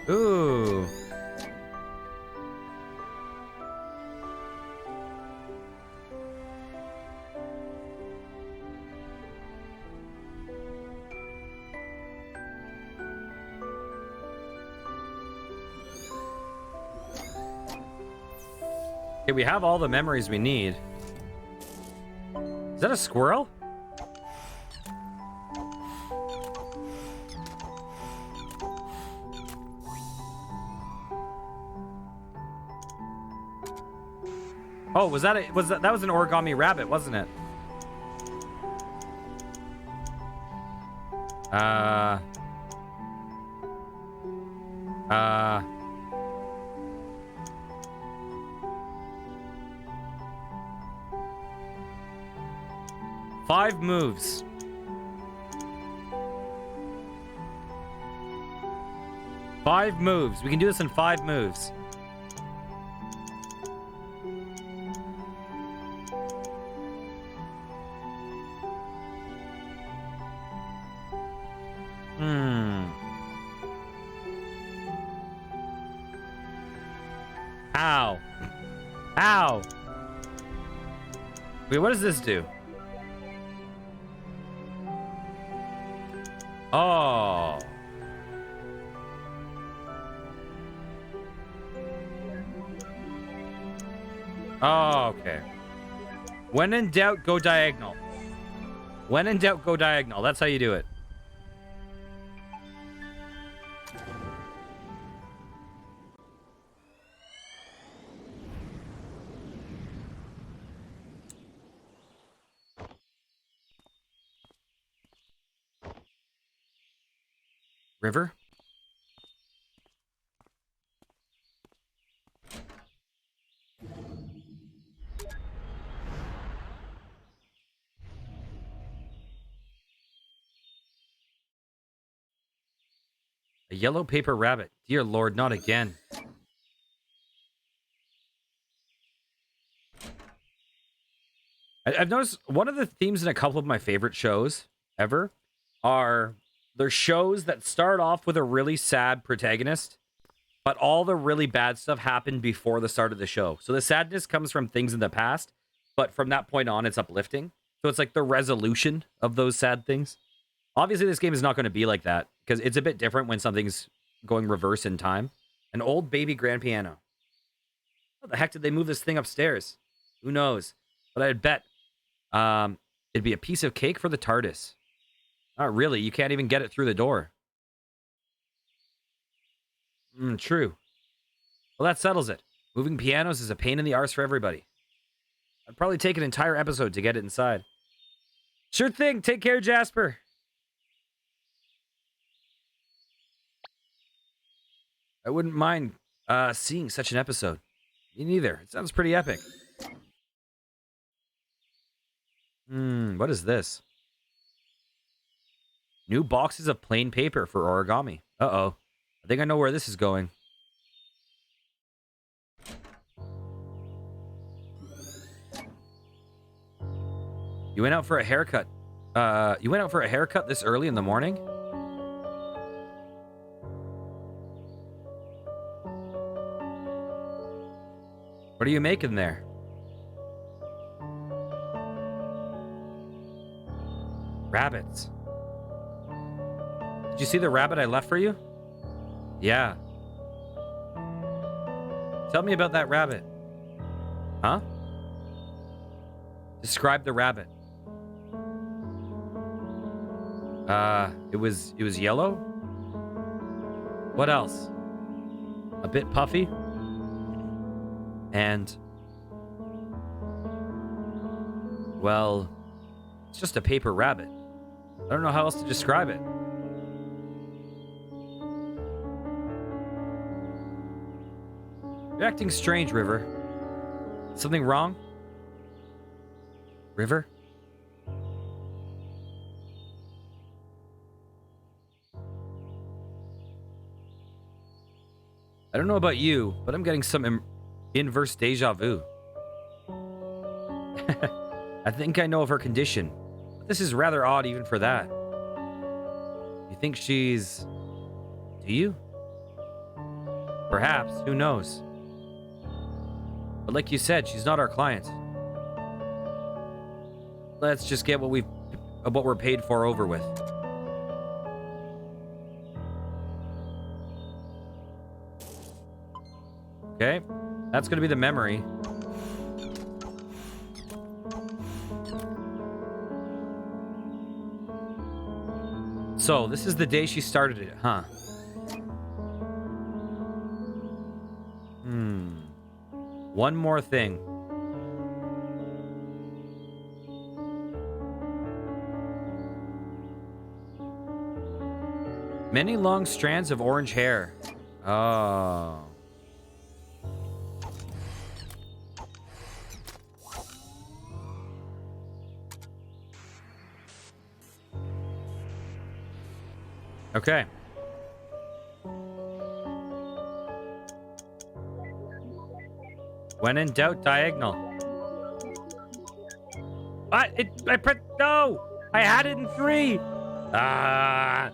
Ooh. Okay, we have all the memories we need. Is that a squirrel? Oh, was that that was an origami rabbit, wasn't it? Five moves. Five moves. We can do this in 5 moves. Ow. Ow. Wait, what does this do? Oh. Oh, okay. When in doubt, go diagonal. When in doubt, go diagonal. That's how you do it. River? A yellow paper rabbit. Dear Lord, not again. I've noticed one of the themes in a couple of my favorite shows ever are there's shows that start off with a really sad protagonist, but all the really bad stuff happened before the start of the show. So the sadness comes from things in the past, but from that point on, it's uplifting. So it's like the resolution of those sad things. Obviously, this game is not going to be like that because it's a bit different when something's going reverse in time. An old baby grand piano. How the heck did they move this thing upstairs? Who knows? But I'd bet it'd be a piece of cake for the TARDIS. Not really. You can't even get it through the door. True. Well, that settles it. Moving pianos is a pain in the arse for everybody. I'd probably take an entire episode to get it inside. Sure thing. Take care, Jasper. I wouldn't mind seeing such an episode. Me neither. It sounds pretty epic. What is this? New boxes of plain paper for origami. Uh-oh. I think I know where this is going. You went out for a haircut. You went out for a haircut this early in the morning? What are you making there? Rabbits. Did you see the rabbit I left for you? Yeah. Tell me about that rabbit. Huh? Describe the rabbit. It was yellow? What else? A bit puffy? And well, it's just a paper rabbit. I don't know how else to describe it. You're acting strange, River. Something wrong? River? I don't know about you, but I'm getting some inverse deja vu. I think I know of her condition, but this is rather odd even for that. You think she's... Do you? Perhaps, who knows? But like you said, she's not our client. Let's just get what we're paid for over with. Okay, that's gonna be the memory. So, this is the day she started it, huh? One more thing. Many long strands of orange hair. Oh. Okay. When in doubt, diagonal. What? I pressed no! I had it in 3! Ah!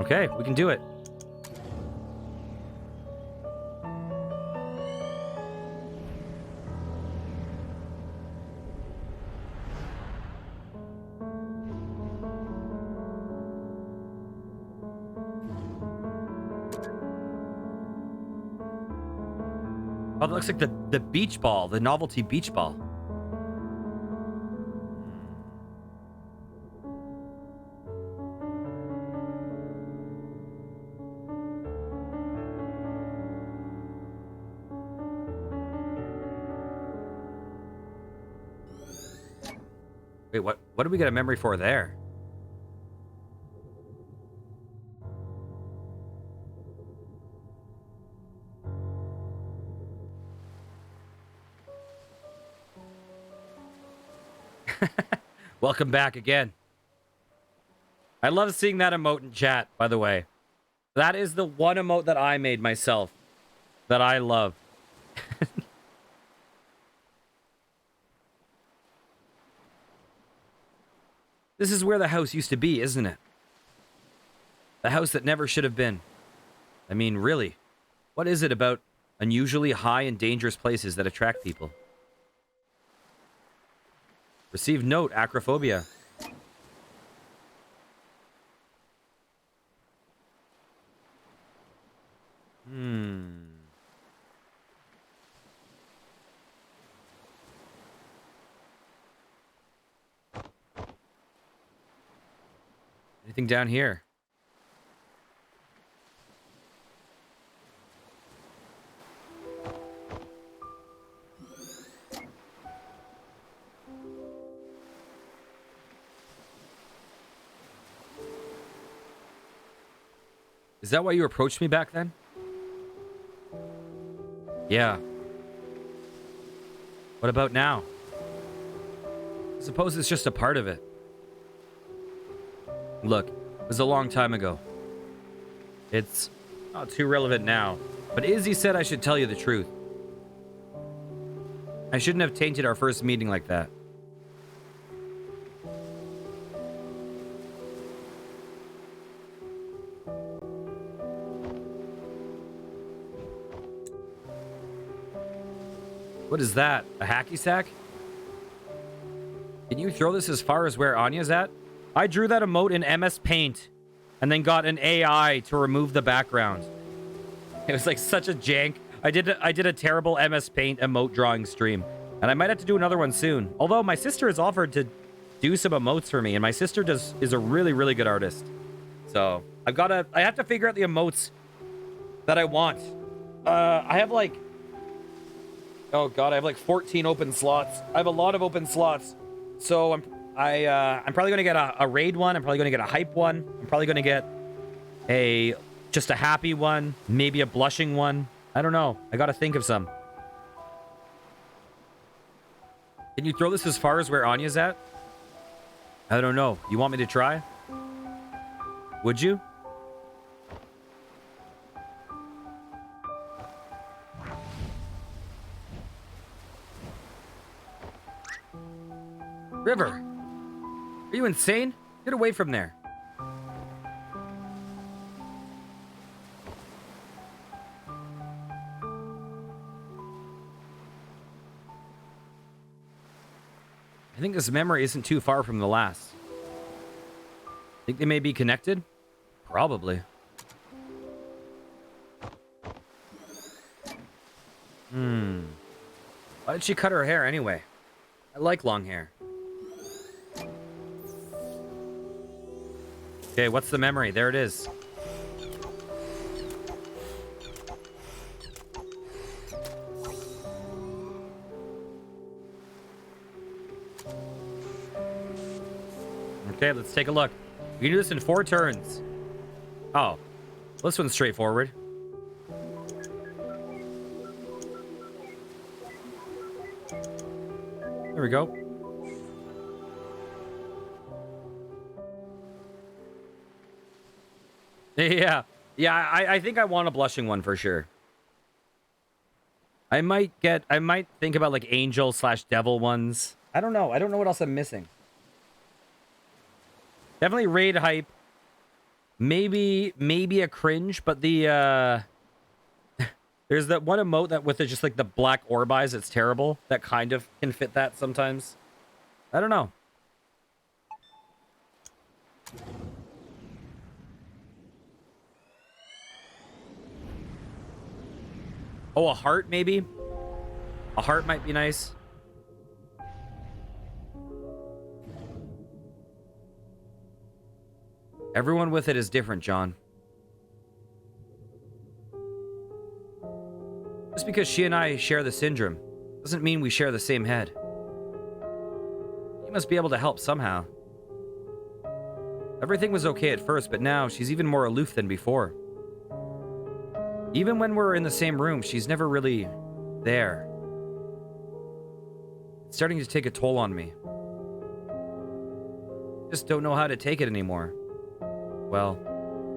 Okay, we can do it. Oh, that looks like the beach ball, the novelty beach ball. Wait, what do we get a memory for there? Welcome back again. I love seeing that emote in chat, by the way. That is the one emote that I made myself that I love. This is where the house used to be, isn't it? The house that never should have been. I mean, really, what is it about unusually high and dangerous places that attract people? Received note, acrophobia. Anything down here? Is that why you approached me back then? Yeah. What about now? I suppose it's just a part of it. Look, it was a long time ago. It's not too relevant now. But Izzy said I should tell you the truth. I shouldn't have tainted our first meeting like that. What is that? A hacky sack? Can you throw this as far as where Anya's at? I drew that emote in MS Paint and then got an AI to remove the background. It was like such a jank. I did a terrible MS Paint emote drawing stream, and I might have to do another one soon. Although my sister has offered to do some emotes for me, and my sister is a really, really good artist. So I have to figure out the emotes that I want. I have like, oh god, I have like 14 open slots. I have a lot of open slots. So I'm probably going to get a raid one. I'm probably going to get a hype one. I'm probably going to get just a happy one. Maybe a blushing one. I don't know. I got to think of some. Can you throw this as far as where Anya's at? I don't know. You want me to try? Would you? River, are you insane? Get away from there. I think this memory isn't too far from the last. Think they may be connected? Probably. Why did she cut her hair anyway? I like long hair. Okay, what's the memory? There it is. Okay, let's take a look. We can do this in 4 turns. Oh, this one's straightforward. There we go. Yeah. Yeah, I think I want a blushing one for sure. I might think about like angel/devil ones. I don't know. I don't know what else I'm missing. Definitely raid hype. Maybe a cringe, but the there's that one emote that with just like the black orb eyes, it's terrible. That kind of can fit that sometimes. I don't know. Oh, a heart maybe? A heart might be nice. Everyone with it is different, John. Just because she and I share the syndrome doesn't mean we share the same head. You must be able to help somehow. Everything was okay at first, but now she's even more aloof than before. Even when we're in the same room, she's never really there. It's starting to take a toll on me. Just don't know how to take it anymore. Well,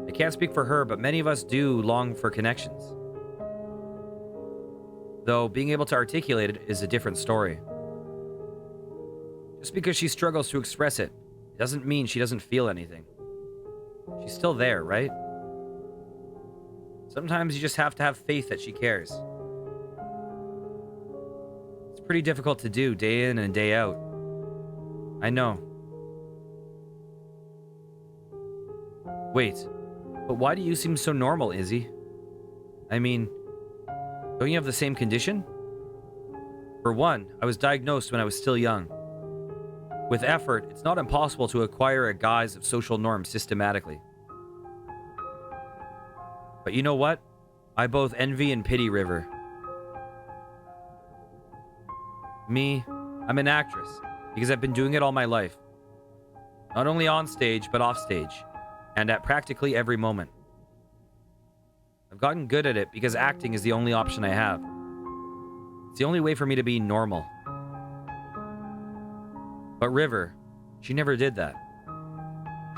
I can't speak for her, but many of us do long for connections. Though being able to articulate it is a different story. Just because she struggles to express it doesn't mean she doesn't feel anything. She's still there, right? Sometimes you just have to have faith that she cares. It's pretty difficult to do day in and day out. I know. Wait, but why do you seem so normal, Izzy? I mean, don't you have the same condition? For one, I was diagnosed when I was still young. With effort, it's not impossible to acquire a guise of social norms systematically. But you know what? I both envy and pity River. Me, I'm an actress because I've been doing it all my life. Not only on stage, but off stage, and at practically every moment. I've gotten good at it because acting is the only option I have. It's the only way for me to be normal. But River, she never did that.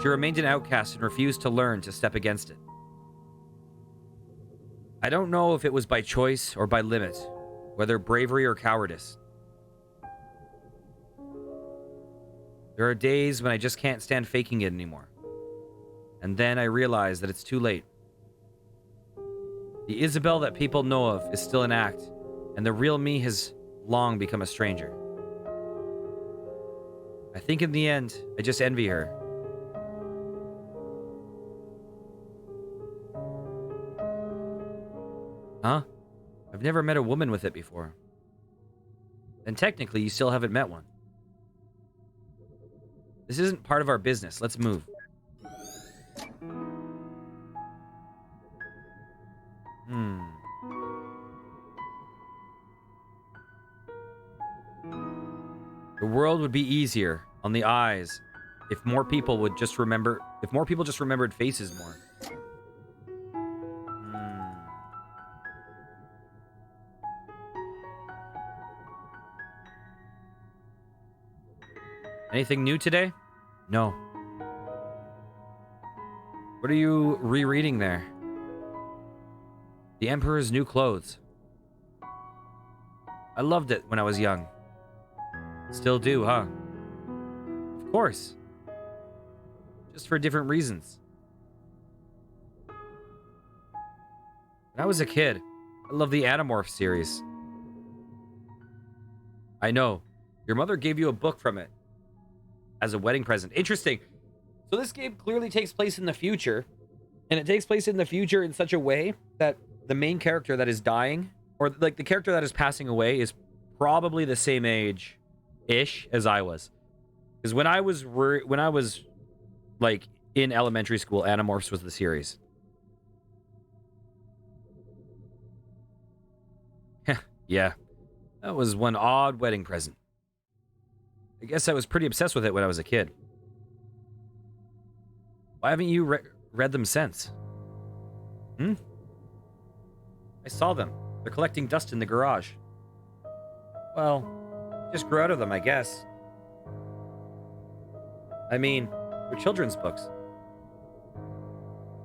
She remained an outcast and refused to learn to step against it. I don't know if it was by choice or by limit, whether bravery or cowardice. There are days when I just can't stand faking it anymore. And then I realize that it's too late. The Isabel that people know of is still an act, and the real me has long become a stranger. I think in the end, I just envy her. Huh? I've never met a woman with it before. Then technically, you still haven't met one. This isn't part of our business. Let's move. The world would be easier on the eyes if more people would just remember, if more people just remembered faces more. Anything new today? No. What are you rereading there? The Emperor's New Clothes. I loved it when I was young. Still do, huh? Of course. Just for different reasons. When I was a kid, I loved the Animorphs series. I know. Your mother gave you a book from it as a wedding present. Interesting. So this game clearly takes place in the future. And it takes place in the future in such a way that the main character that is dying, or like the character that is passing away, is probably the same age-ish as I was. Because when I was like in elementary school, Animorphs was the series. Yeah. That was one odd wedding present. I guess I was pretty obsessed with it when I was a kid. Why haven't you read them since? I saw them. They're collecting dust in the garage. Well, just grew out of them, I guess. I mean, they're children's books.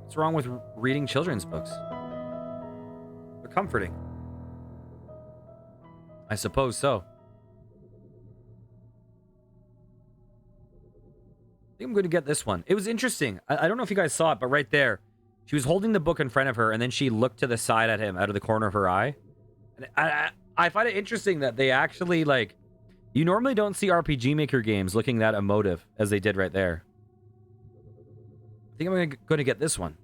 What's wrong with reading children's books? They're comforting. I suppose so. I think I'm going to get this one. It was interesting. I don't know if you guys saw it, but right there, she was holding the book in front of her, and then she looked to the side at him out of the corner of her eye. And I find it interesting that they actually, like, you normally don't see RPG Maker games looking that emotive as they did right there. I think I'm going to get this one.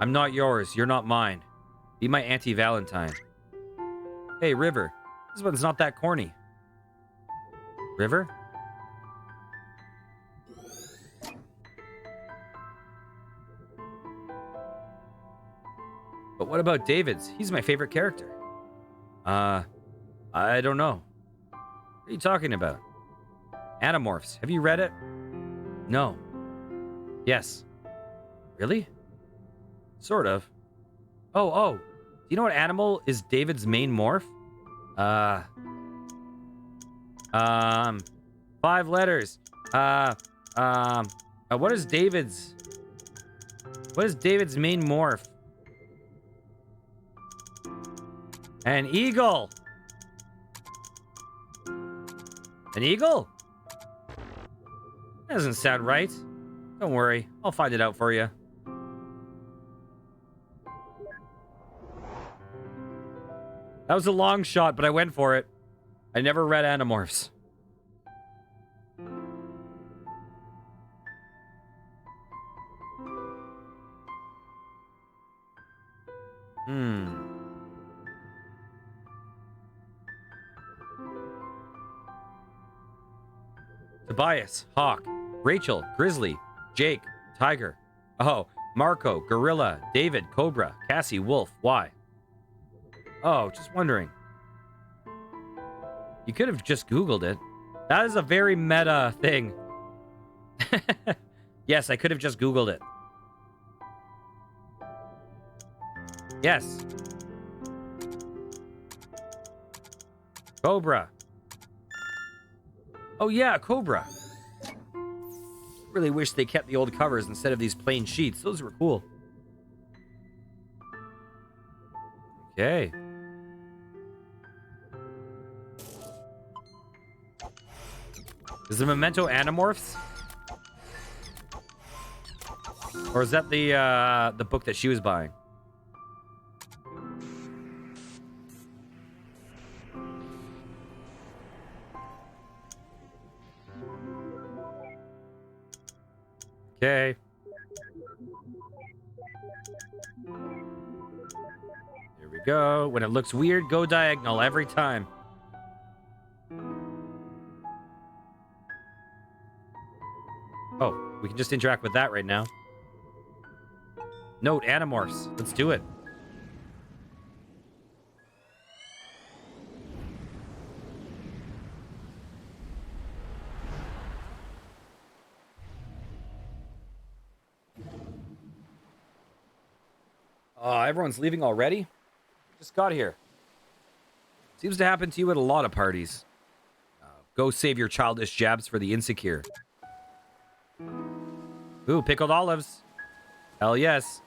I'm not yours. You're not mine. Be my Auntie Valentine. Hey, River. This one's not that corny. River? But what about David's? He's my favorite character. I don't know. What are you talking about? Animorphs. Have you read it? No. Yes. Really? Sort of. Oh. Do you know what animal is David's main morph? 5 letters. What is David's main morph? An eagle. An eagle? That doesn't sound right. Don't worry. I'll find it out for you. That was a long shot, but I went for it. I never read Animorphs. Tobias, Hawk, Rachel, Grizzly, Jake, Tiger. Oh, Marco, Gorilla, David, Cobra, Cassie, Wolf. Why? Oh, just wondering. You could have just Googled it. That is a very meta thing. Yes, I could have just Googled it. Yes. Cobra. Oh yeah, Cobra. Really wish they kept the old covers instead of these plain sheets. Those were cool. Okay. Is the Memento Animorphs? Or is that the book that she was buying? Okay. Here we go. When it looks weird, go diagonal every time. Oh, we can just interact with that right now. Note, Animorphs. Let's do it. Everyone's leaving already? Just got here. Seems to happen to you at a lot of parties. Go save your childish jabs for the insecure. Ooh, pickled olives. Hell yes.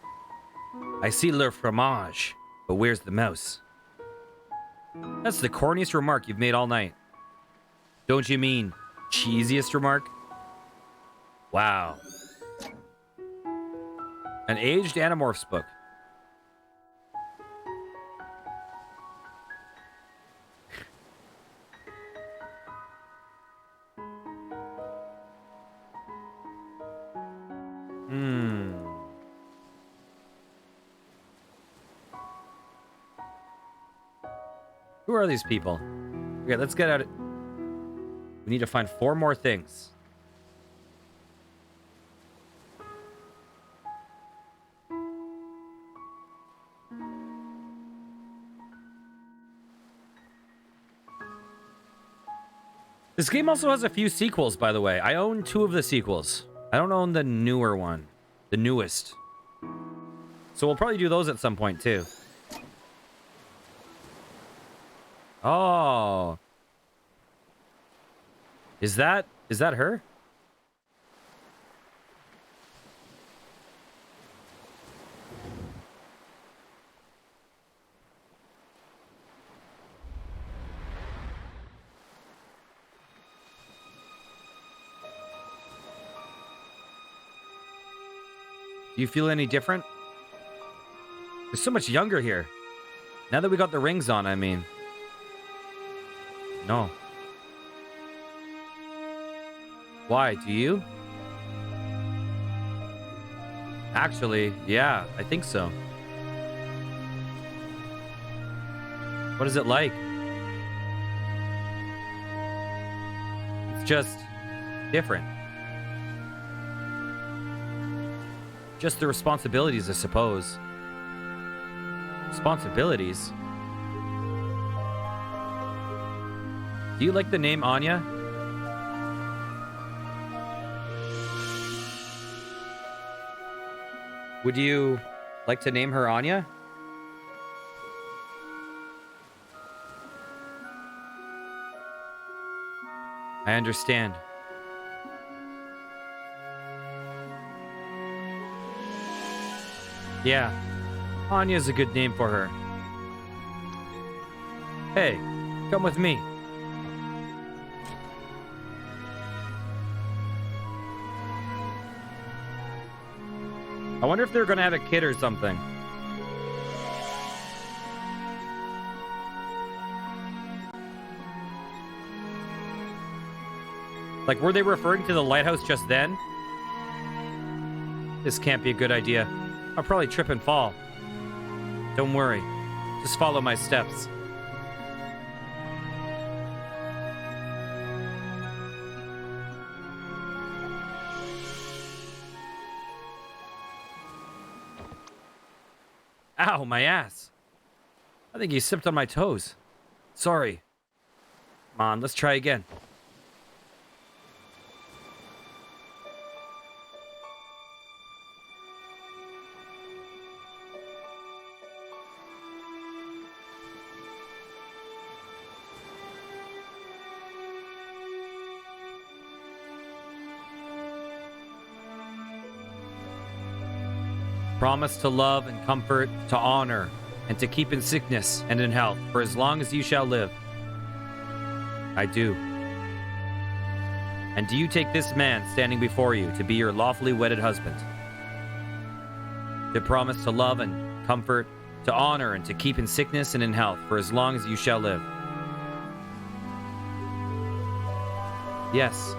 I see le fromage, but where's the mouse? That's the corniest remark you've made all night. Don't you mean cheesiest remark? Wow. An aged Animorphs book. Who are these people? Okay, let's get out. We need to find 4 more things. This game also has a few sequels, by the way. I own 2 of the sequels. I don't own the newer one. The newest. So we'll probably do those at some point, too. Oh. Is that her? Do you feel any different? You're so much younger here. Now that we got the rings on, I mean. No. Why? Do you? Actually, yeah, I think so. What is it like? It's just different. Just the responsibilities, I suppose. Responsibilities? Do you like the name Anya? Would you like to name her Anya? I understand. Yeah, Anya's a good name for her. Hey, come with me. I wonder if they're gonna have a kid or something. Like, were they referring to the lighthouse just then? This can't be a good idea. I'll probably trip and fall. Don't worry. Just follow my steps. Ow, my ass. I think you stepped on my toes. Sorry. Come on, let's try again. Promise to love and comfort, to honor, and to keep in sickness and in health for as long as you shall live. I do. And do you take this man standing before you to be your lawfully wedded husband? To promise to love and comfort, to honor, and to keep in sickness and in health for as long as you shall live? Yes.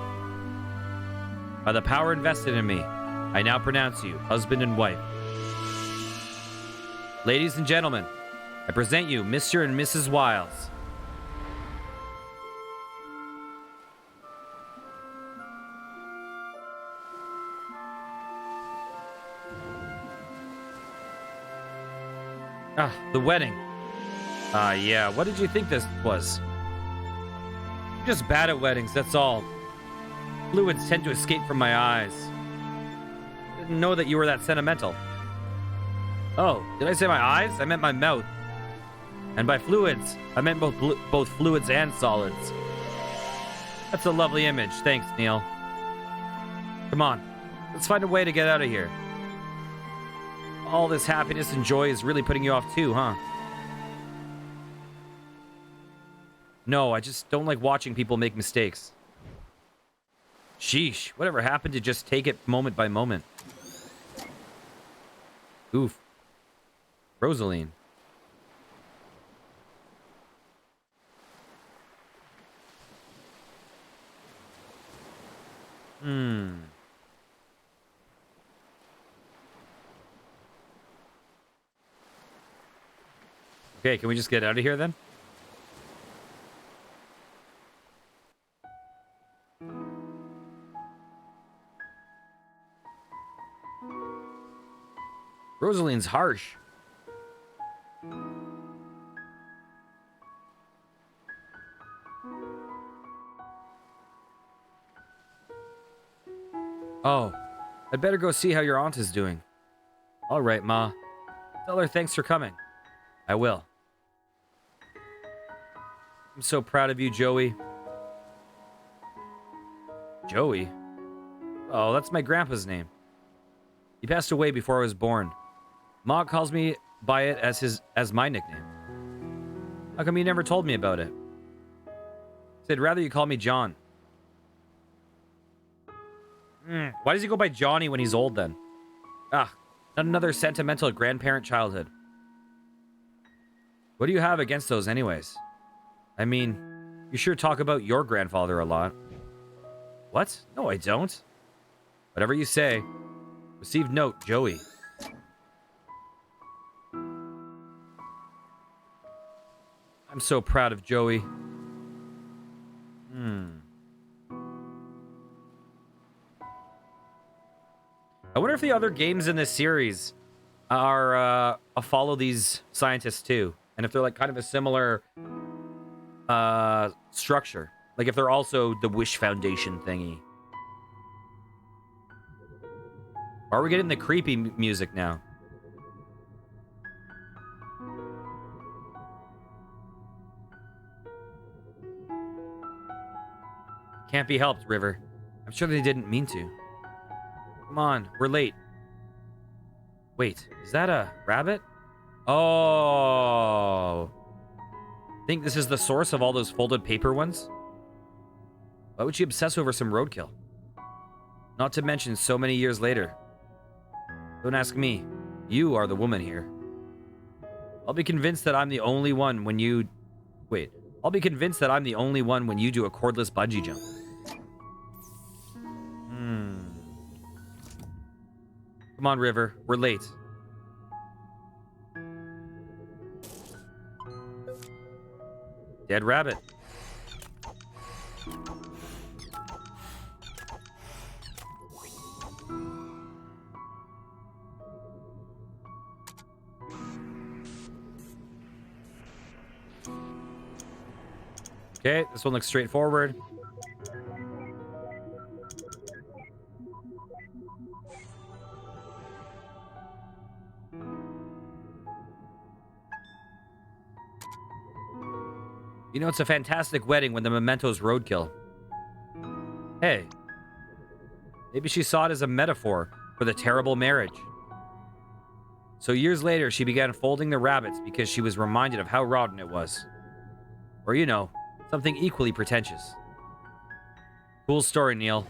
By the power invested in me, I now pronounce you husband and wife. Ladies and gentlemen, I present you Mr. and Mrs. Wiles. Ah, the wedding. Yeah, what did you think this was? I'm just bad at weddings, that's all. Fluids tend to escape from my eyes. Didn't know that you were that sentimental. Oh, did I say my eyes? I meant my mouth. And by fluids, I meant both fluids and solids. That's a lovely image. Thanks, Neil. Come on, let's find a way to get out of here. All this happiness and joy is really putting you off too, huh? No, I just don't like watching people make mistakes. Sheesh, whatever happened to just take it moment by moment? Oof. Rosaline. Okay, can we just get out of here then? Rosaline's harsh. Oh, I'd better go see how your aunt is doing. All right, Ma. Tell her thanks for coming. I will. I'm so proud of you, Joey. Joey? Oh, that's my grandpa's name. He passed away before I was born. Ma calls me by it as my nickname. How come you never told me about it? I'd rather you call me John. Why does he go by Johnny when he's old then? Ah, not another sentimental grandparent childhood. What do you have against those anyways? I mean, you sure talk about your grandfather a lot. What? No, I don't. Whatever you say. Received note, Joey. I'm so proud of Joey. I wonder if the other games in this series are follow these scientists too, and if they're like kind of a similar structure, like if they're also the Wish Foundation thingy. Or are we getting the creepy music now? Can't be helped, River. I'm sure they didn't mean to. Come on, we're late. Wait, is that a rabbit? Oh. Think this is the source of all those folded paper ones? Why would she obsess over some roadkill? Not to mention so many years later. Don't ask me. You are the woman here. I'll be convinced that I'm the only one when you... Wait. I'll be convinced that I'm the only one when you do a cordless bungee jump. Come on, River. We're late. Dead rabbit. Okay, this one looks straightforward. You know, it's a fantastic wedding when the memento's roadkill. Hey. Maybe she saw it as a metaphor for the terrible marriage. So years later, she began folding the rabbits because she was reminded of how rotten it was. Or, you know, something equally pretentious. Cool story, Neil.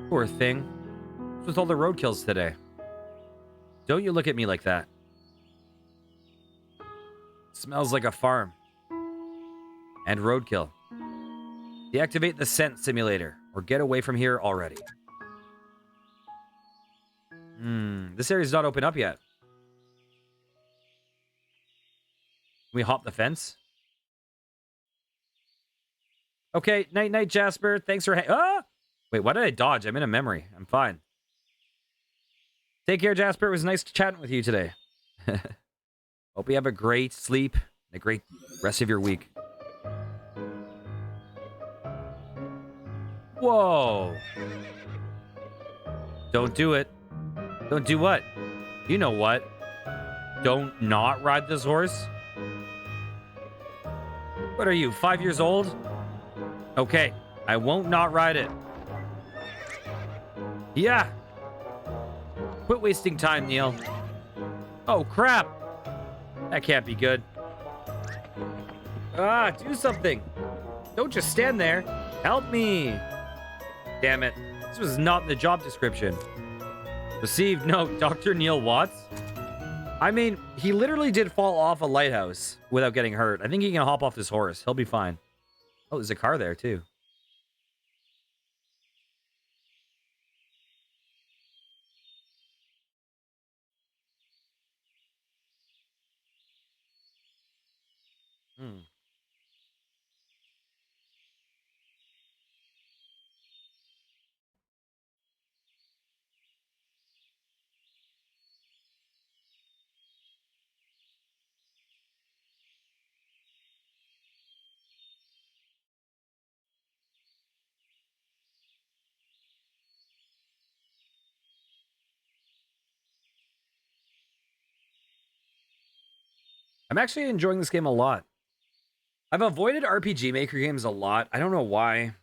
Poor thing. What's with all the roadkills today? Don't you look at me like that. Smells like a farm. And roadkill. Deactivate the scent simulator, or get away from here already. This area's not open up yet. Can we hop the fence? Okay, night-night, Jasper. Thanks for... Wait, why did I dodge? I'm in a memory. I'm fine. Take care, Jasper. It was nice chatting with you today. Hope you have a great sleep and a great rest of your week. Whoa. Don't do it. Don't do what? You know what? Don't not ride this horse? What are you, 5 years old? Okay, I won't not ride it. Yeah. Quit wasting time, Neil. Oh, crap. That can't be good. Do something. Don't just stand there. Help me. Damn it. This was not in the job description. Received note, Dr. Neil Watts. I mean, he literally did fall off a lighthouse without getting hurt. I think he can hop off this horse. He'll be fine. Oh, there's a car there, too. I'm actually enjoying this game a lot. I've avoided RPG Maker games a lot. I don't know why.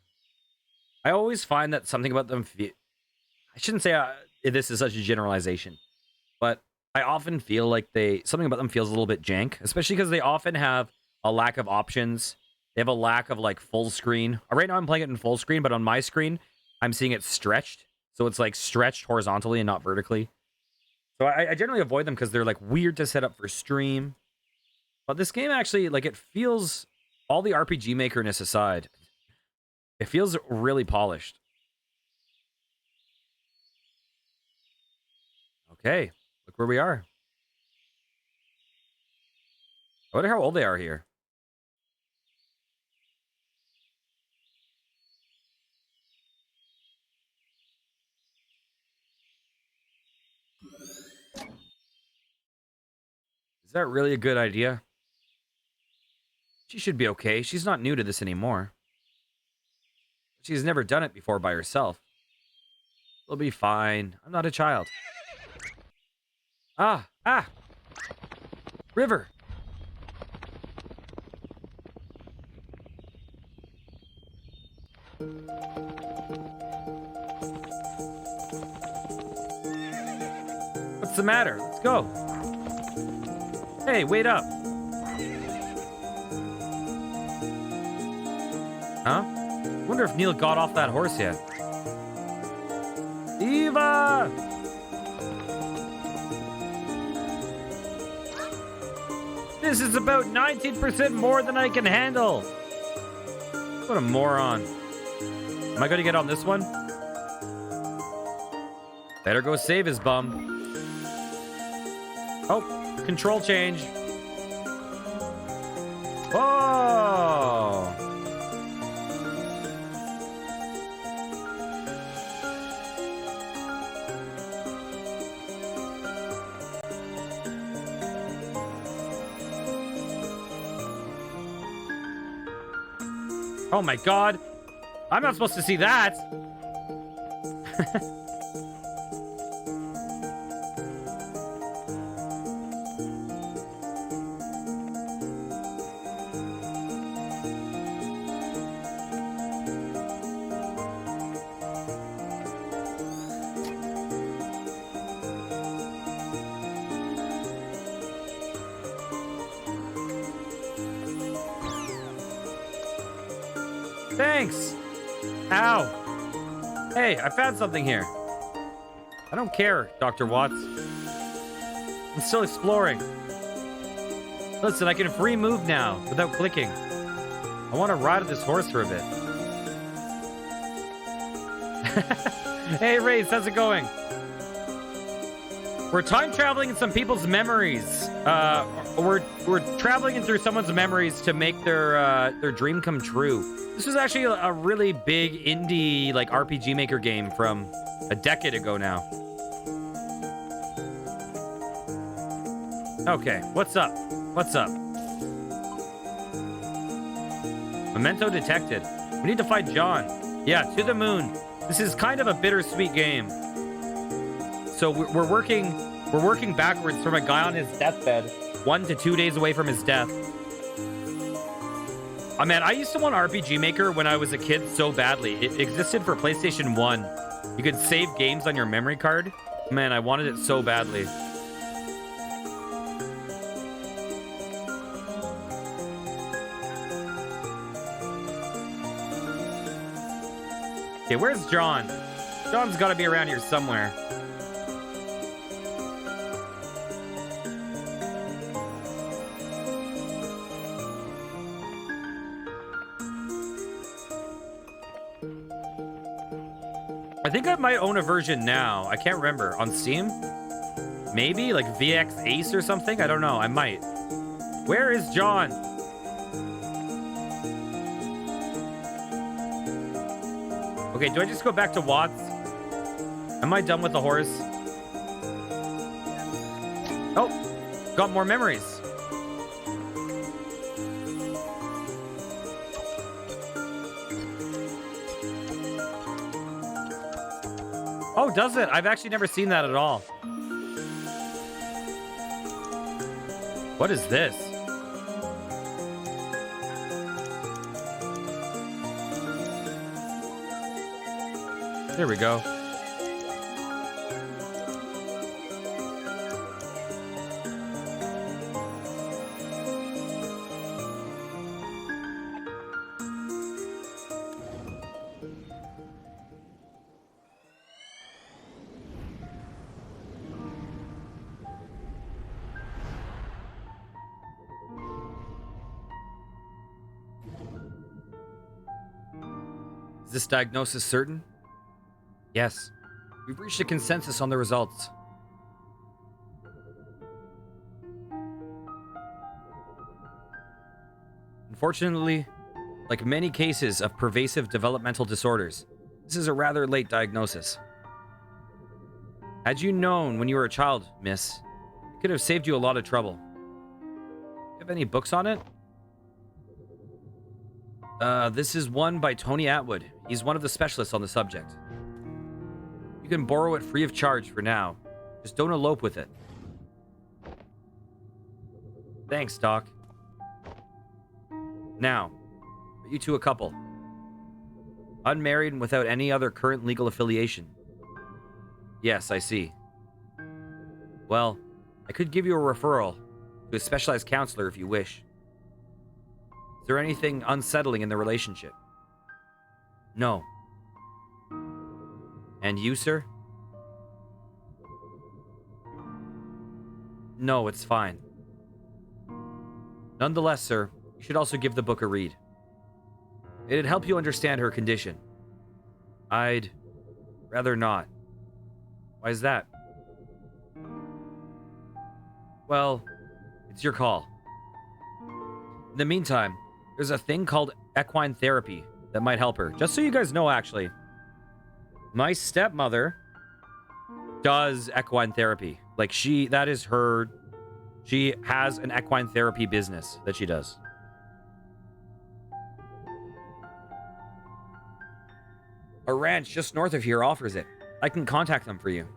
I always find that something about them... I shouldn't say this is such a generalization, but I often feel like something about them feels a little bit jank, especially because they often have a lack of options. They have a lack of, like, full screen. Right now I'm playing it in full screen, but on my screen, I'm seeing it stretched. So it's, like, stretched horizontally and not vertically. So I generally avoid them because they're, like, weird to set up for stream. But this game actually, like, it feels... All the RPG Maker-ness aside, it feels really polished. Okay, look where we are. I wonder how old they are here. Is that really a good idea? She should be okay. She's not new to this anymore. She's never done it before by herself. She'll be fine. I'm not a child. Ah! River! What's the matter? Let's go. Hey, wait up. Huh? Wonder if Neil got off that horse yet. Eva! This is about 19% more than I can handle. What a moron. Am I going to get on this one? Better go save his bum. Oh, control change. Oh! Oh my god. I'm not supposed to see that. Thanks. Ow. Hey, I found something here. I don't care, Dr. Watts. I'm still exploring. Listen, I can free move now without clicking. I want to ride this horse for a bit. Hey, Race, how's it going? We're time traveling in some people's memories. We're traveling in through someone's memories to make their dream come true. This was actually a really big indie like RPG Maker game from a decade ago now. Okay, what's up? What's up? Memento detected. We need to fight John. Yeah, to the moon. This is kind of a bittersweet game. So we're working backwards from a guy on his deathbed, 1 to 2 days away from his death. Oh man, I used to want RPG Maker when I was a kid so badly. It existed for PlayStation 1. You could save games on your memory card. Man, I wanted it so badly. Okay, where's John? John's got to be around here somewhere. I think I might own a version now. I can't remember. On Steam? Maybe? Like VX Ace or something? I don't know. I might. Where is John? Okay, do I just go back to Watts? Am I done with the horse? Oh, got more memories. Oh, does it? I've actually never seen that at all. What is this? There we go. Is this diagnosis certain? Yes. We've reached a consensus on the results. Unfortunately, like many cases of pervasive developmental disorders, this is a rather late diagnosis. Had you known when you were a child, miss, it could have saved you a lot of trouble. Have any books on it? This is one by Tony Atwood. He's one of the specialists on the subject. You can borrow it free of charge for now. Just don't elope with it. Thanks, Doc. Now, are you two a couple? Unmarried and without any other current legal affiliation? Yes, I see. Well, I could give you a referral to a specialized counselor if you wish. Is there anything unsettling in the relationship? No. And you, sir? No, it's fine. Nonetheless, sir, you should also give the book a read. It'd help you understand her condition. I'd rather not. Why is that? Well, it's your call. In the meantime, there's a thing called equine therapy that might help her. Just so you guys know, actually, my stepmother does equine therapy. Like, that is her, she has an equine therapy business that she does. A ranch just north of here offers it. I can contact them for you.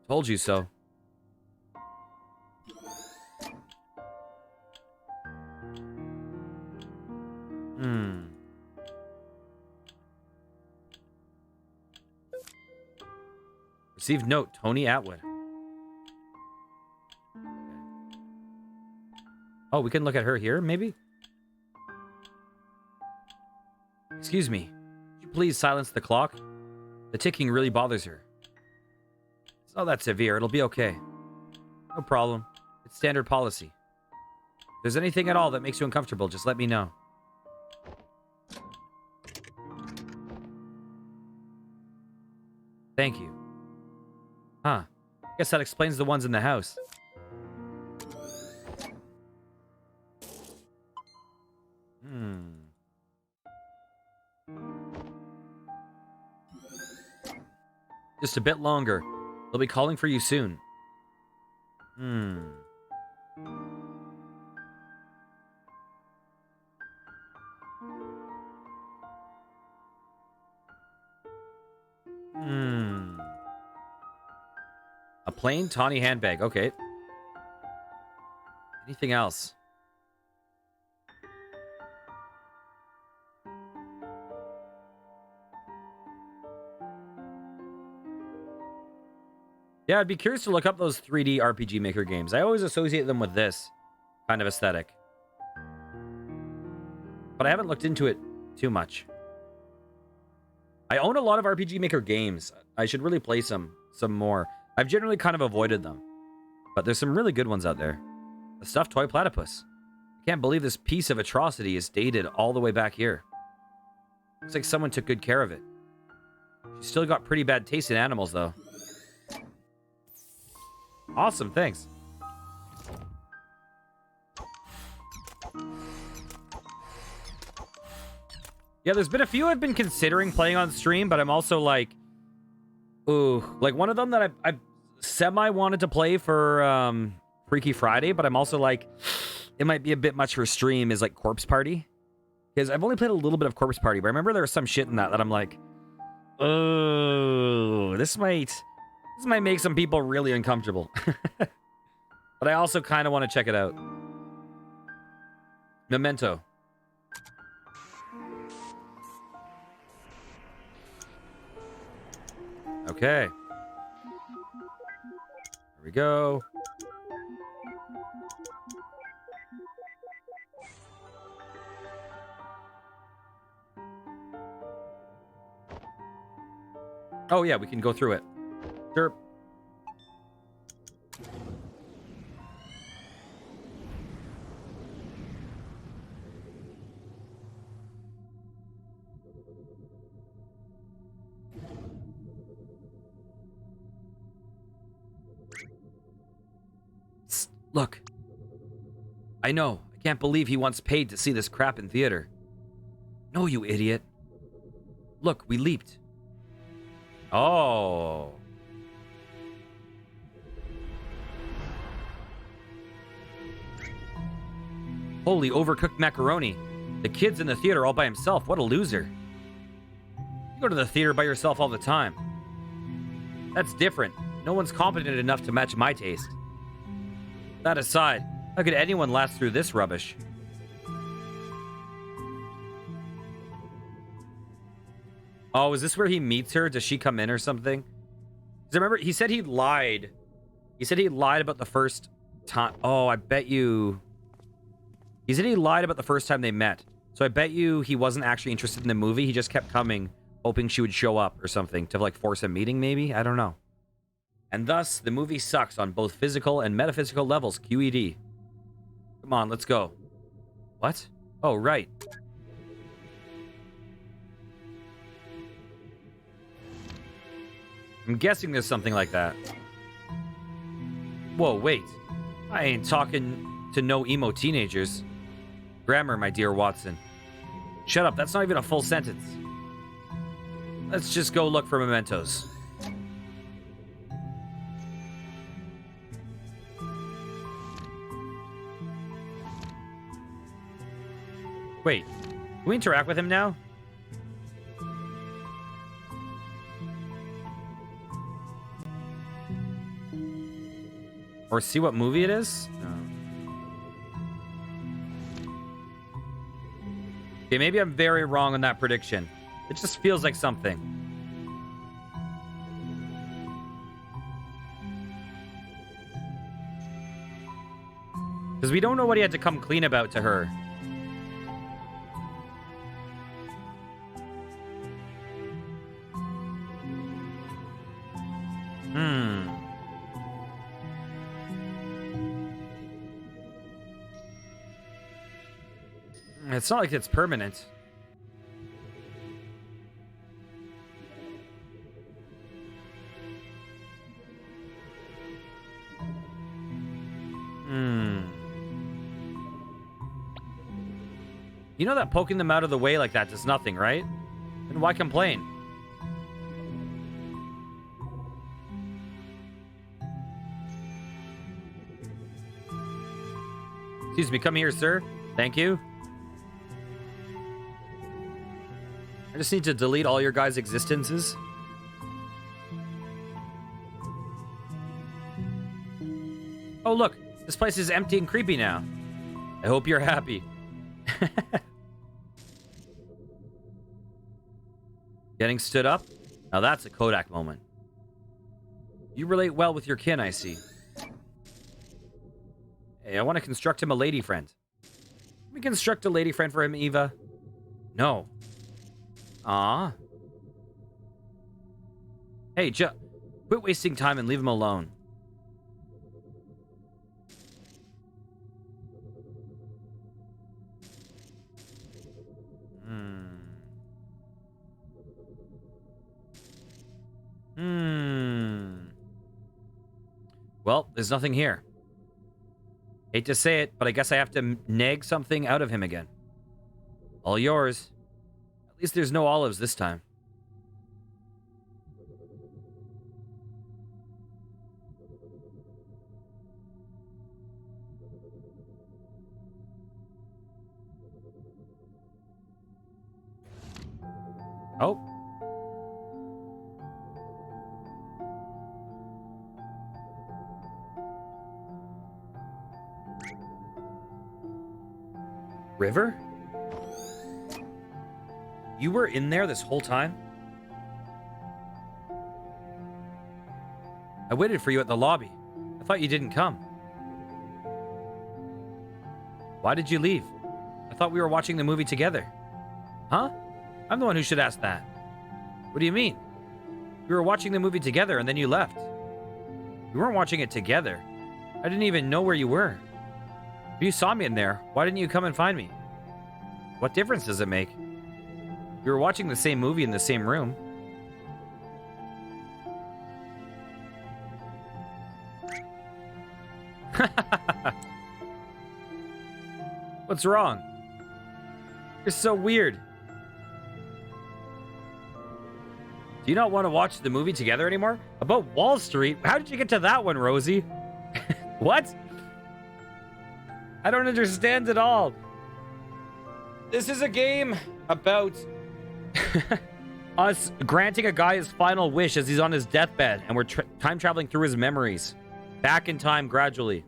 Told you so. Received note, Tony Atwood. Oh, we can look at her here, maybe? Excuse me. Could you please silence the clock? The ticking really bothers her. It's not that severe. It'll be okay. No problem. It's standard policy. If there's anything at all that makes you uncomfortable, just let me know. Thank you. Huh. Guess that explains the ones in the house. Just a bit longer. They'll be calling for you soon. A plain tawny handbag. Okay. Anything else? Yeah, I'd be curious to look up those 3D RPG Maker games. I always associate them with this kind of aesthetic. But I haven't looked into it too much. I own a lot of RPG Maker games. I should really play some more. I've generally kind of avoided them. But there's some really good ones out there. The stuffed toy platypus. I can't believe this piece of atrocity is dated all the way back here. Looks like someone took good care of it. She's still got pretty bad taste in animals, though. Awesome, thanks. Yeah, there's been a few I've been considering playing on stream, but I'm also like, ooh, like one of them that I semi wanted to play for Freaky Friday, but I'm also like, it might be a bit much for stream, is like Corpse Party. Because I've only played a little bit of Corpse Party, but I remember there was some shit in that I'm like, oh, this might make some people really uncomfortable. But I also kind of want to check it out. Memento. Okay. There we go. Oh yeah, we can go through it. Sure. Look. I know. I can't believe he once paid to see this crap in theater. No, you idiot. Look, we leaped. Oh. Holy overcooked macaroni. The kid's in the theater all by himself. What a loser. You go to the theater by yourself all the time. That's different. No one's competent enough to match my taste. That aside, how could anyone last through this rubbish? Oh, is this where he meets her? Does she come in or something? Because I remember he said he lied. He said he lied about the first time. Oh, I bet you... He said he lied about the first time they met. So I bet you he wasn't actually interested in the movie. He just kept coming, hoping she would show up or something to like force a meeting maybe? I don't know. And thus, the movie sucks on both physical and metaphysical levels. QED. Come on, let's go. What? Oh, right. I'm guessing there's something like that. Whoa, wait. I ain't talking to no emo teenagers. Grammar, my dear Watson. Shut up, that's not even a full sentence. Let's just go look for mementos. Wait, can we interact with him now? Or see what movie it is? No. Okay, maybe I'm very wrong on that prediction. It just feels like something. Because we don't know what he had to come clean about to her. It's not like it's permanent. You know that poking them out of the way like that does nothing, right? Then why complain? Excuse me, come here, sir. Thank you. I just need to delete all your guys' existences. Oh, look. This place is empty and creepy now. I hope you're happy. Getting stood up? Now that's a Kodak moment. You relate well with your kin, I see. Hey, I want to construct him a lady friend. Can we construct a lady friend for him, Eva? No. Aw. Hey, quit wasting time and leave him alone. Well, there's nothing here. Hate to say it, but I guess I have to nag something out of him again. All yours. At least there's no olives this time. Oh. River? You were in there this whole time? I waited for you at the lobby. I thought you didn't come. Why did you leave? I thought we were watching the movie together. Huh? I'm the one who should ask that. What do you mean? We were watching the movie together and then you left. We weren't watching it together. I didn't even know where you were. If you saw me in there, why didn't you come and find me? What difference does it make? We were watching the same movie in the same room. What's wrong? You're so weird. Do you not want to watch the movie together anymore? About Wall Street? How did you get to that one, Rosie? What? I don't understand at all. This is a game about us granting a guy his final wish as he's on his deathbed, and we're time traveling through his memories. Back in time gradually.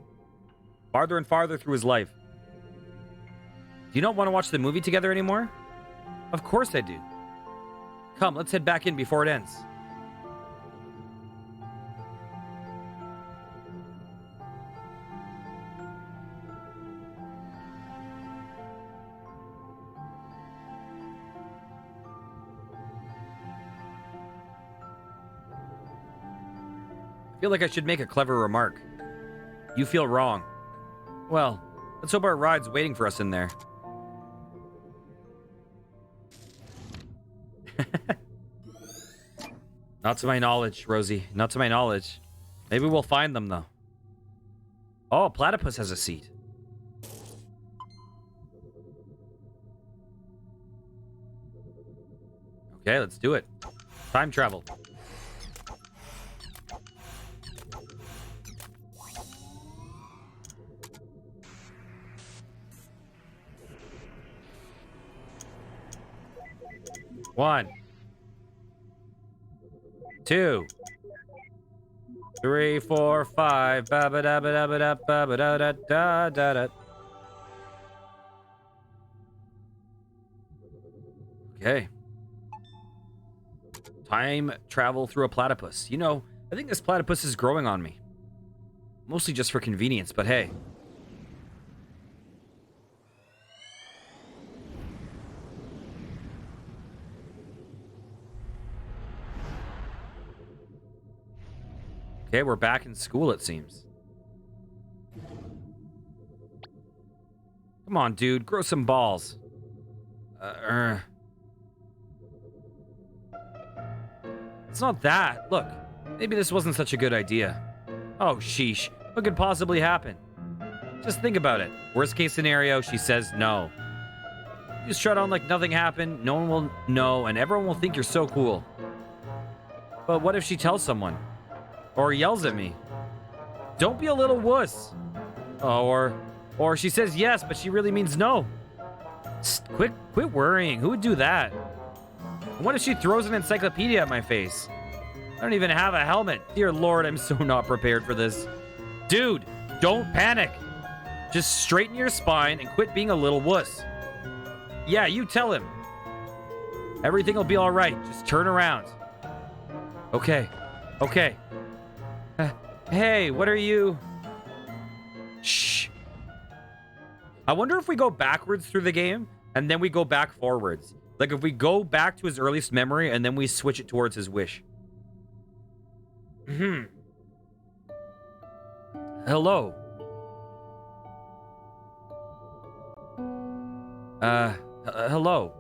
Farther and farther through his life. Do you not want to watch the movie together anymore? Of course I do. Come, let's head back in before it ends. I feel like I should make a clever remark. You feel wrong. Well, let's hope our ride's waiting for us in there. Not to my knowledge, Rosie. Not to my knowledge. Maybe we'll find them, though. Oh, Platypus has a seat. Okay, let's do it. Time travel. One. 2. 3, 4, 5. Ba ba da ba da ba da ba ba da da da da da. Okay. Time travel through a platypus. You know, I think this platypus is growing on me. Mostly just for convenience, but hey. Okay, we're back in school, it seems. Come on, dude. Grow some balls. It's not that. Look, maybe this wasn't such a good idea. Oh, sheesh. What could possibly happen? Just think about it. Worst case scenario, she says no. You strut on like nothing happened, no one will know, and everyone will think you're so cool. But what if she tells someone? Or yells at me? Don't be a little wuss. Oh, or she says yes, but she really means no. Quit worrying. Who would do that? And what if she throws an encyclopedia at my face? I don't even have a helmet. Dear Lord, I'm so not prepared for this. Dude, don't panic. Just straighten your spine and quit being a little wuss. Yeah, you tell him. Everything will be all right. Just turn around. Okay. Okay. Hey, what are you? Shh. I wonder if we go backwards through the game and then we go back forwards. Like if we go back to his earliest memory and then we switch it towards his wish. Hello. Hello.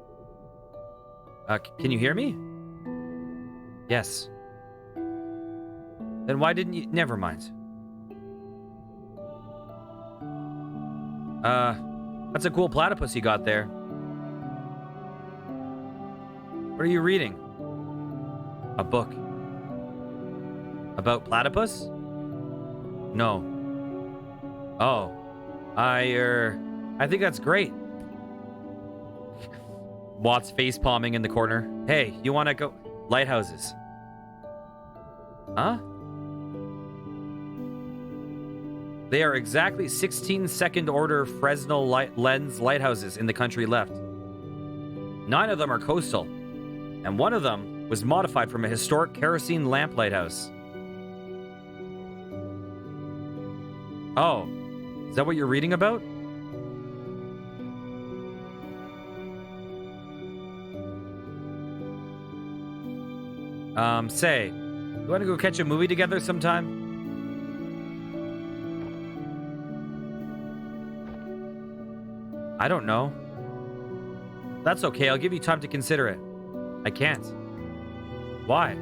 Can you hear me? Yes. Then why didn't you... Never mind. That's a cool platypus you got there. What are you reading? A book. About platypus? No. Oh. I think that's great. Watt's face palming in the corner. Hey, you want to go... Lighthouses. Huh? They are exactly 16 second order Fresnel lens lighthouses in the country left. 9 of them are coastal, and one of them was modified from a historic kerosene lamp lighthouse. Oh, is that what you're reading about? Say, you want to go catch a movie together sometime? I don't know. That's okay, I'll give you time to consider it. I can't. Why?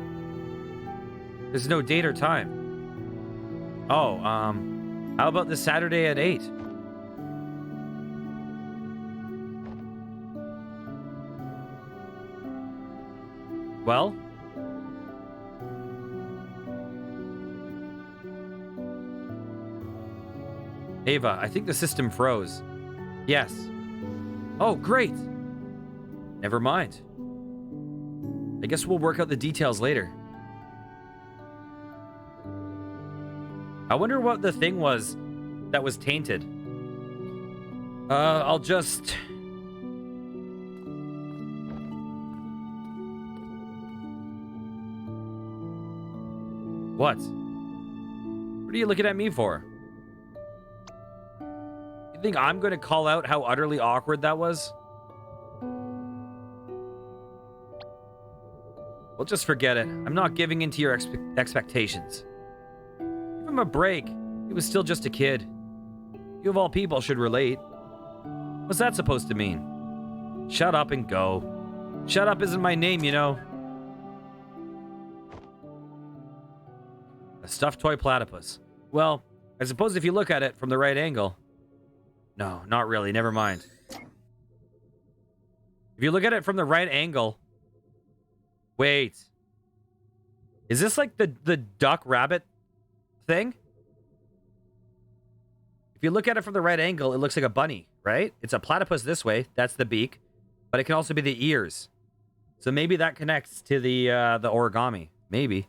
There's no date or time. Oh, how about this Saturday at 8? Well, Ava, I think the system froze. Yes. Oh, great. Never mind. I guess we'll work out the details later. I wonder what the thing was that was tainted. I'll just... What? What are you looking at me for? You think I'm going to call out how utterly awkward that was? Well, just forget it. I'm not giving in to your expectations. Give him a break. He was still just a kid. You of all people should relate. What's that supposed to mean? Shut up and go. Shut up isn't my name, you know. A stuffed toy platypus. Well, I suppose if you look at it from the right angle... No, not really. Never mind. If you look at it from the right angle... Wait. Is this like the duck rabbit thing? If you look at it from the right angle, it looks like a bunny, right? It's a platypus this way. That's the beak. But it can also be the ears. So maybe that connects to the origami. Maybe.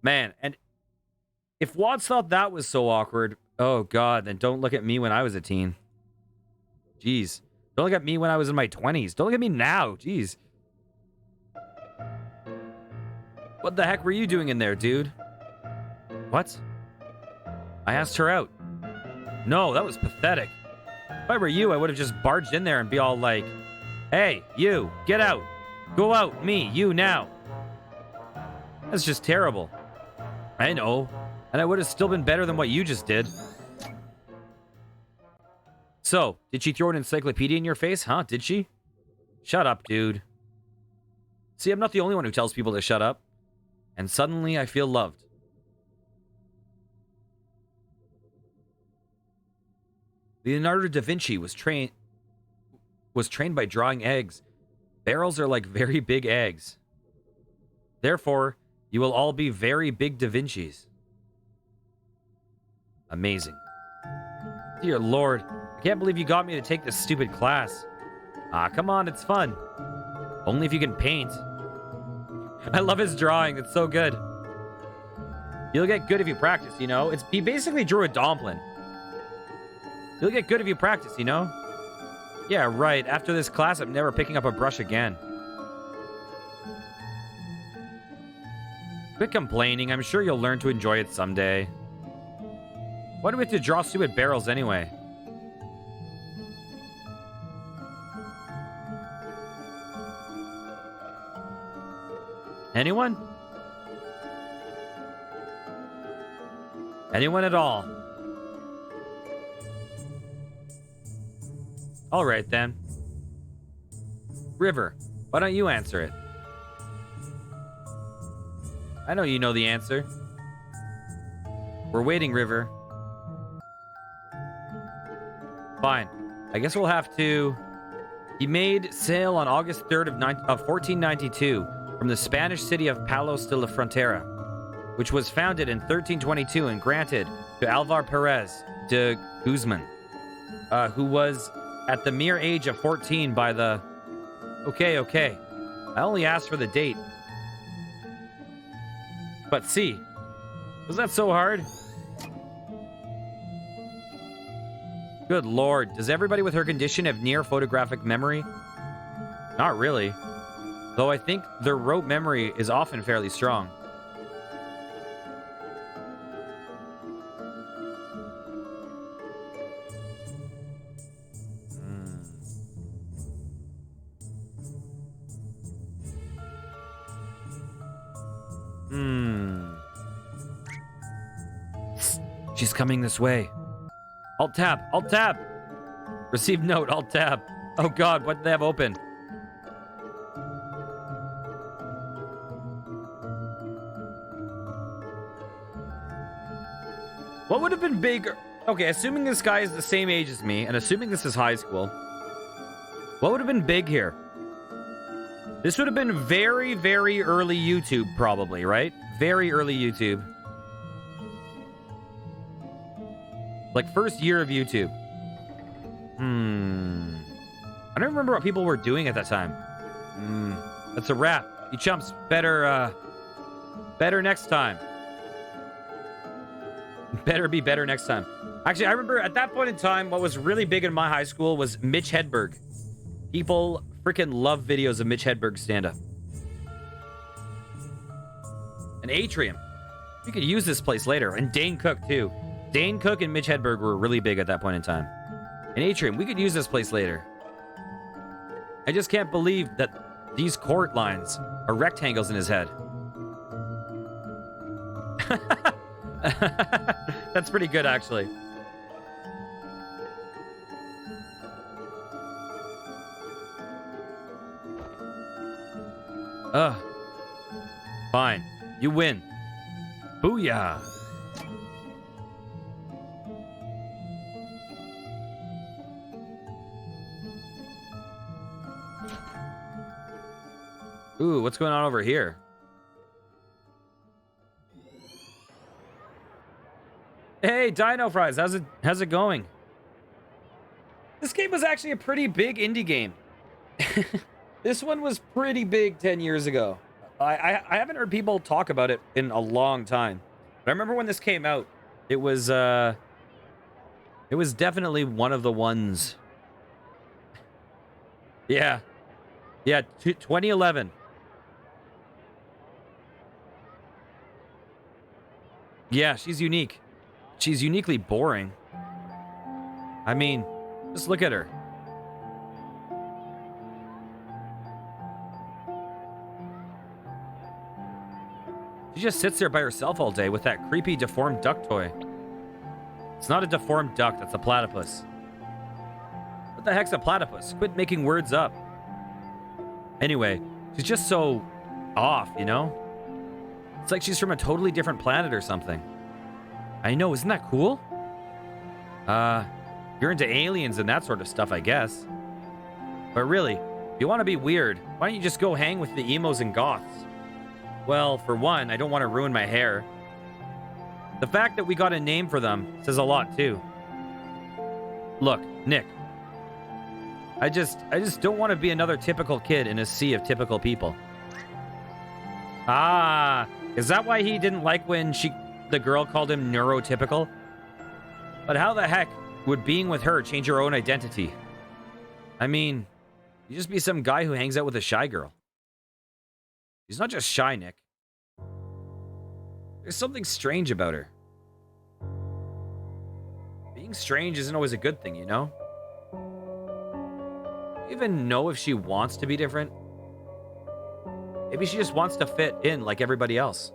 Man, and if Watts thought that was so awkward, oh god, then don't look at me when I was a teen. Jeez. Don't look at me when I was in my 20s. Don't look at me now. Jeez. What the heck were you doing in there, dude? What? I asked her out. No, that was pathetic. If I were you, I would have just barged in there and be all like, hey, you, get out. Go out, me, you, now. That's just terrible. I know. And I would have still been better than what you just did. So, did she throw an encyclopedia in your face? Huh? Did she? Shut up, dude. See, I'm not the only one who tells people to shut up. And suddenly I feel loved. Leonardo da Vinci was trained by drawing eggs. Barrels are like very big eggs. Therefore, you will all be very big Da Vincis. Amazing. Dear Lord, I can't believe you got me to take this stupid class. Ah, come on, it's fun. Only if you can paint. I love his drawing, it's so good. You'll get good if you practice, you know? He basically drew a Domplin. You'll get good if you practice, you know? Yeah, right. After this class, I'm never picking up a brush again. Quit complaining. I'm sure you'll learn to enjoy it someday. Why do we have to draw stupid barrels anyway? Anyone? Anyone at all? All right, then. River, why don't you answer it? I know you know the answer. We're waiting, River. Fine. I guess we'll have to... He made sail on August 3rd of 1492 from the Spanish city of Palos de la Frontera, which was founded in 1322 and granted to Alvar Perez de Guzman, who was at the mere age of 14 by the... Okay. I only asked for the date. But see, was that so hard? Good lord, does everybody with her condition have near photographic memory? Not really. Though I think their rote memory is often fairly strong. She's coming this way. Alt tab. Receive note, alt tab. Oh god, what did they have open? What would have been bigger? Okay, assuming this guy is the same age as me, and assuming this is high school, what would have been big here? This would have been very, very early YouTube, probably, right? Very early YouTube. Like, first year of YouTube. I don't remember what people were doing at that time. That's a wrap. You chumps better next time. Better be better next time. Actually, I remember at that point in time, what was really big in my high school was Mitch Hedberg. People freaking love videos of Mitch Hedberg stand-up. And Atrium. We could use this place later. And Dane Cook, too. Dane Cook and Mitch Hedberg were really big at that point in time. And Atrium, we could use this place later. I just can't believe that these court lines are rectangles in his head. That's pretty good, actually. Fine. You win. Booyah. Ooh, what's going on over here? Hey, Dino Fries, how's it going? This game was actually a pretty big indie game. This one was pretty big 10 years ago. I haven't heard people talk about it in a long time. But I remember when this came out, it was definitely one of the ones. Yeah. Yeah, 2011. Yeah, she's unique. She's uniquely boring. I mean, just look at her. She just sits there by herself all day with that creepy deformed duck toy. It's not a deformed duck, that's a platypus. What the heck's a platypus? Quit making words up. Anyway, she's just so off, you know? It's like she's from a totally different planet or something. I know, isn't that cool? You're into aliens and that sort of stuff, I guess. But really, if you want to be weird, why don't you just go hang with the emos and goths? Well, for one, I don't want to ruin my hair. The fact that we got a name for them says a lot, too. Look, Nick. I just don't want to be another typical kid in a sea of typical people. Ah, is that why he didn't like when the girl called him neurotypical? But how the heck would being with her change your own identity? I mean, you just be some guy who hangs out with a shy girl. She's not just shy, Nick. There's something strange about her. Being strange isn't always a good thing, you know? Do you even know if she wants to be different? Maybe she just wants to fit in like everybody else.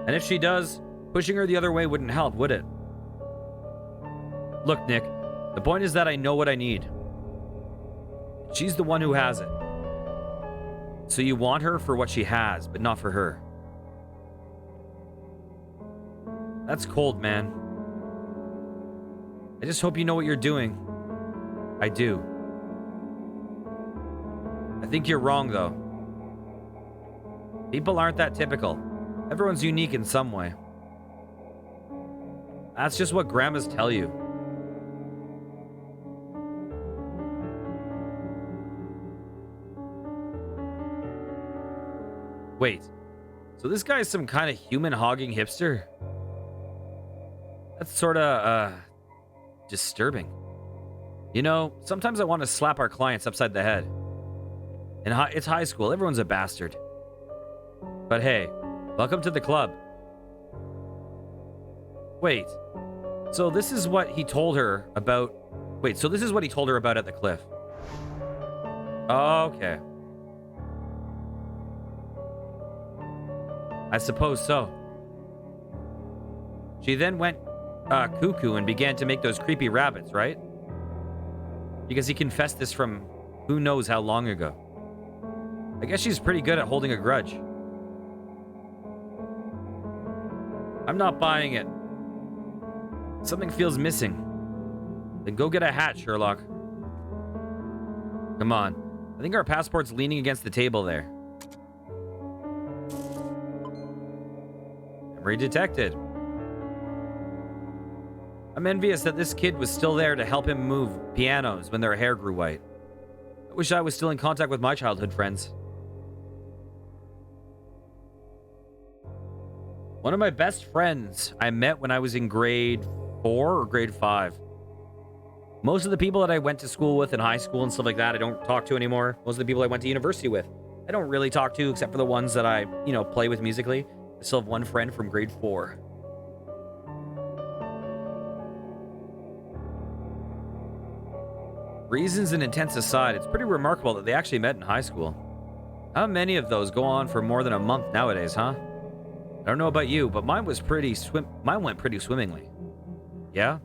And if she does, pushing her the other way wouldn't help, would it? Look, Nick, the point is that I know what I need. She's the one who has it. So you want her for what she has, but not for her. That's cold, man. I just hope you know what you're doing. I do. I think you're wrong, though. People aren't that typical. Everyone's unique in some way. That's just what grandmas tell you. Wait, so this guy's some kind of human-hogging hipster? That's sort of, disturbing. You know, sometimes I want to slap our clients upside the head. And it's high school, everyone's a bastard. But hey, welcome to the club. Wait, so this is what he told her about... Wait, so this is what he told her about at the cliff. Okay. I suppose so. She then went cuckoo and began to make those creepy rabbits, right? Because he confessed this from who knows how long ago. I guess she's pretty good at holding a grudge. I'm not buying it. Something feels missing. Then go get a hat, Sherlock. Come on. I think our passport's leaning against the table there. Memory detected. I'm envious that this kid was still there to help him move pianos when their hair grew white. I wish I was still in contact with my childhood friends. One of my best friends I met when I was in grade 4 or grade 5. Most of the people that I went to school with in high school and stuff like that, I don't talk to anymore. Most of the people I went to university with, I don't really talk to except for the ones that I, play with musically. I still have one friend from grade 4. Reasons and intents aside, it's pretty remarkable that they actually met in high school. How many of those go on for more than a month nowadays, huh? I don't know about you, but mine went pretty swimmingly. Yeah?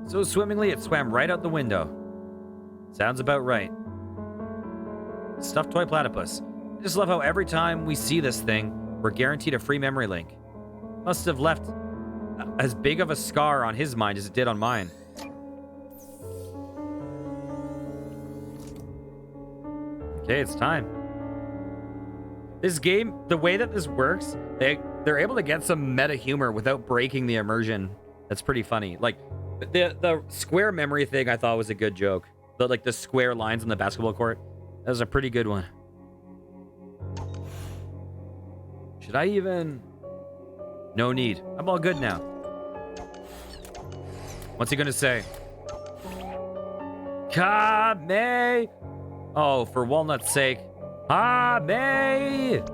So swimmingly, it swam right out the window. Sounds about right. Stuffed toy platypus. I just love how every time we see this thing, we're guaranteed a free memory link. Must have left as big of a scar on his mind as it did on mine. Okay, it's time. This game, the way that this works, they're able to get some meta humor without breaking the immersion. That's pretty funny. Like the square memory thing, I thought was a good joke. The square lines on the basketball court. That was a pretty good one. Should I even? No need. I'm all good now. What's he gonna say? Kame. Oh, for walnut's sake. Kame.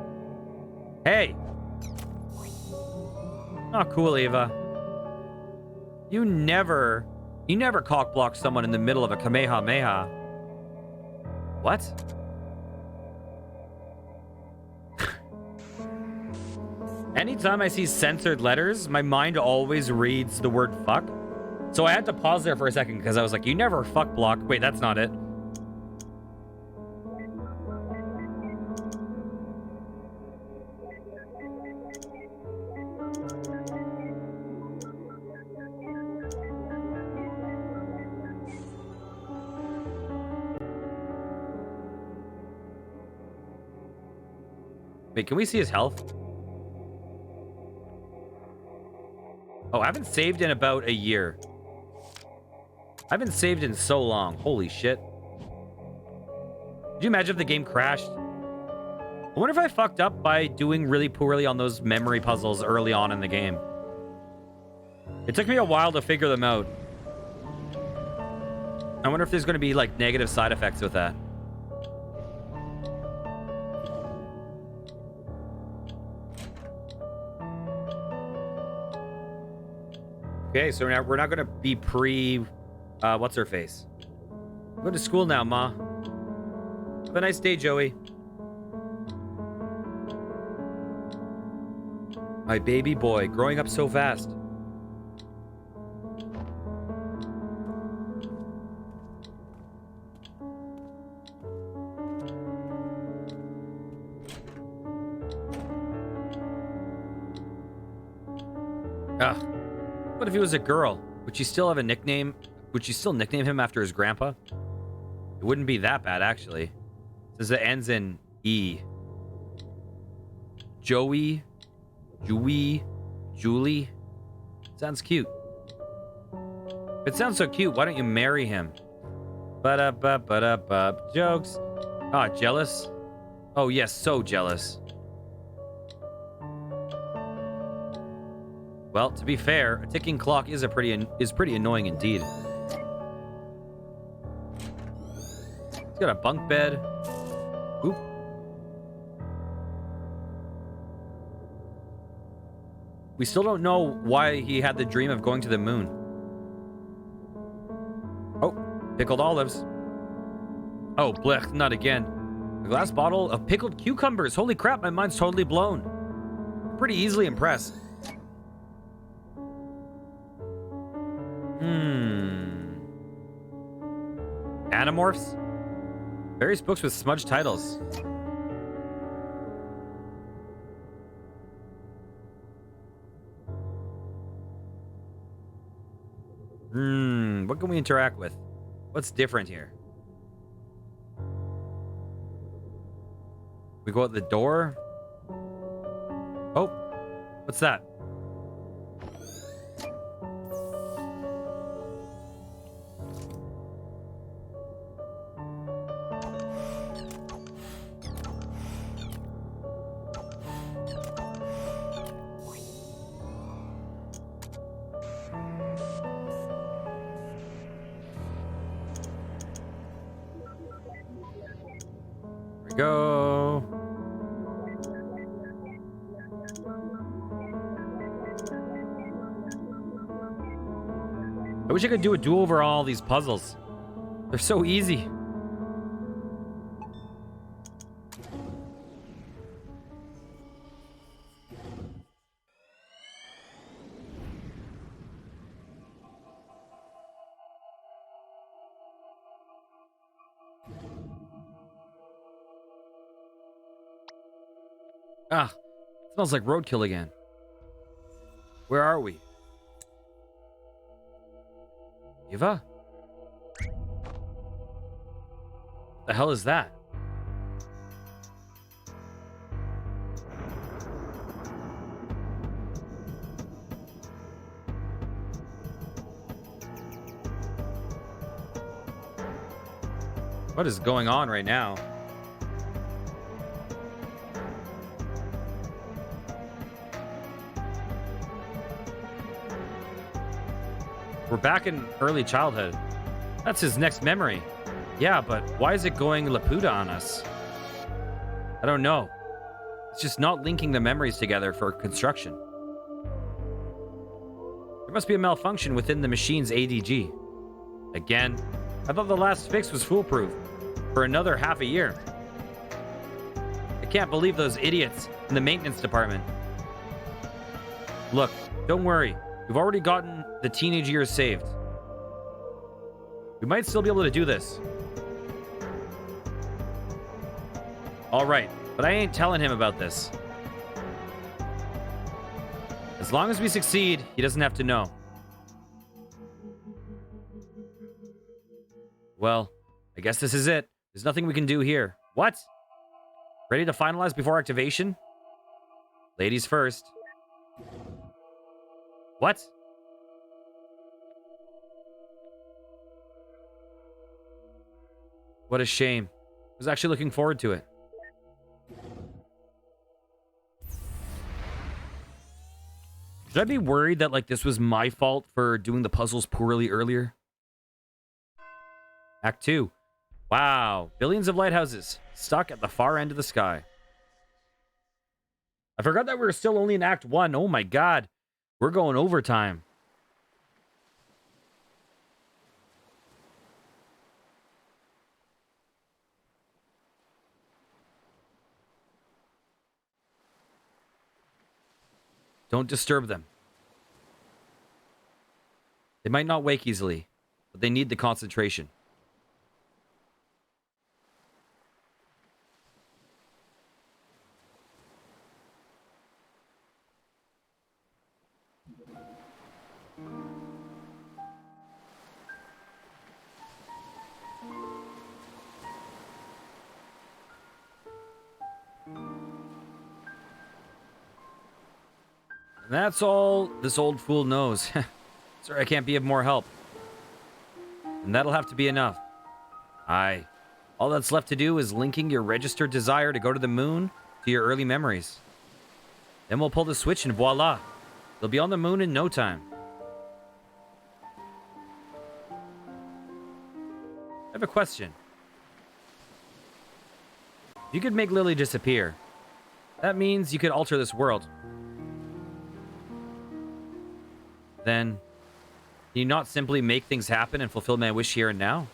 Hey. Not cool, Eva. You never cock block someone in the middle of a Kamehameha. What? Anytime I see censored letters, my mind always reads the word fuck. So I had to pause there for a second because I was like, you never fuck block. Wait, that's not it. Wait, can we see his health? Oh, I haven't saved in about a year. I haven't saved in so long. Holy shit. Could you imagine if the game crashed? I wonder if I fucked up by doing really poorly on those memory puzzles early on in the game. It took me a while to figure them out. I wonder if there's going to be, like, negative side effects with that. Okay, so now we're not going to be what's her face? I'm going to school now, Ma. Have a nice day, Joey. My baby boy, growing up so fast. Ugh. What if he was a girl? Would she still have a nickname? Would she still nickname him after his grandpa? It wouldn't be that bad, actually. Since it ends in E. Joey, Julie. Sounds cute. If it sounds so cute, why don't you marry him? Ba-da-ba-ba-da-ba. Jokes. Ah, jealous? Oh, yes, so jealous. Well, to be fair, a ticking clock is pretty annoying indeed. He's got a bunk bed. Oop. We still don't know why he had the dream of going to the moon. Oh, pickled olives. Oh, blech, not again. A glass bottle of pickled cucumbers. Holy crap, my mind's totally blown. I'm pretty easily impressed. Animorphs? Various books with smudged titles. What can we interact with? What's different here? We go out the door. Oh, what's that? Go. I wish I could do a do-over on all these puzzles. They're so easy. Ah, smells like roadkill again. Where are we? Eva? The hell is that? What is going on right now? We're back in early childhood. That's his next memory. Yeah, but why is it going Laputa on us? I don't know. It's just not linking the memories together for construction. There must be a malfunction within the machine's ADG. Again, I thought the last fix was foolproof for another half a year. I can't believe those idiots in the maintenance department. Look, don't worry. We've already gotten the teenage years saved. We might still be able to do this. All right, but I ain't telling him about this. As long as we succeed, he doesn't have to know. Well, I guess this is it. There's nothing we can do here. What? Ready to finalize before activation? Ladies first. What? What a shame. I was actually looking forward to it. Should I be worried that, like, this was my fault for doing the puzzles poorly earlier? Act 2. Wow. Billions of lighthouses stuck at the far end of the sky. I forgot that we were still only in Act 1. Oh my god. We're going overtime. Don't disturb them. They might not wake easily, but they need the concentration. And that's all this old fool knows. Sorry, I can't be of more help. And that'll have to be enough. Aye. All that's left to do is linking your registered desire to go to the moon to your early memories. Then we'll pull the switch and voila. You'll be on the moon in no time. I have a question. If you could make Lily disappear, that means you could alter this world. Then, can you not simply make things happen and fulfill my wish here and now?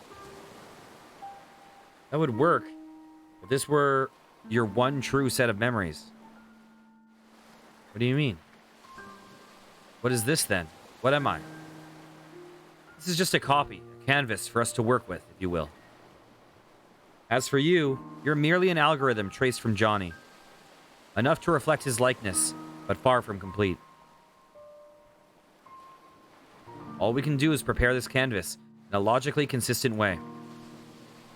That would work if this were your one true set of memories. What do you mean? What is this then? What am I? This is just a copy, a canvas for us to work with, if you will. As for you, you're merely an algorithm traced from Johnny. Enough to reflect his likeness, but far from complete. All we can do is prepare this canvas in a logically consistent way.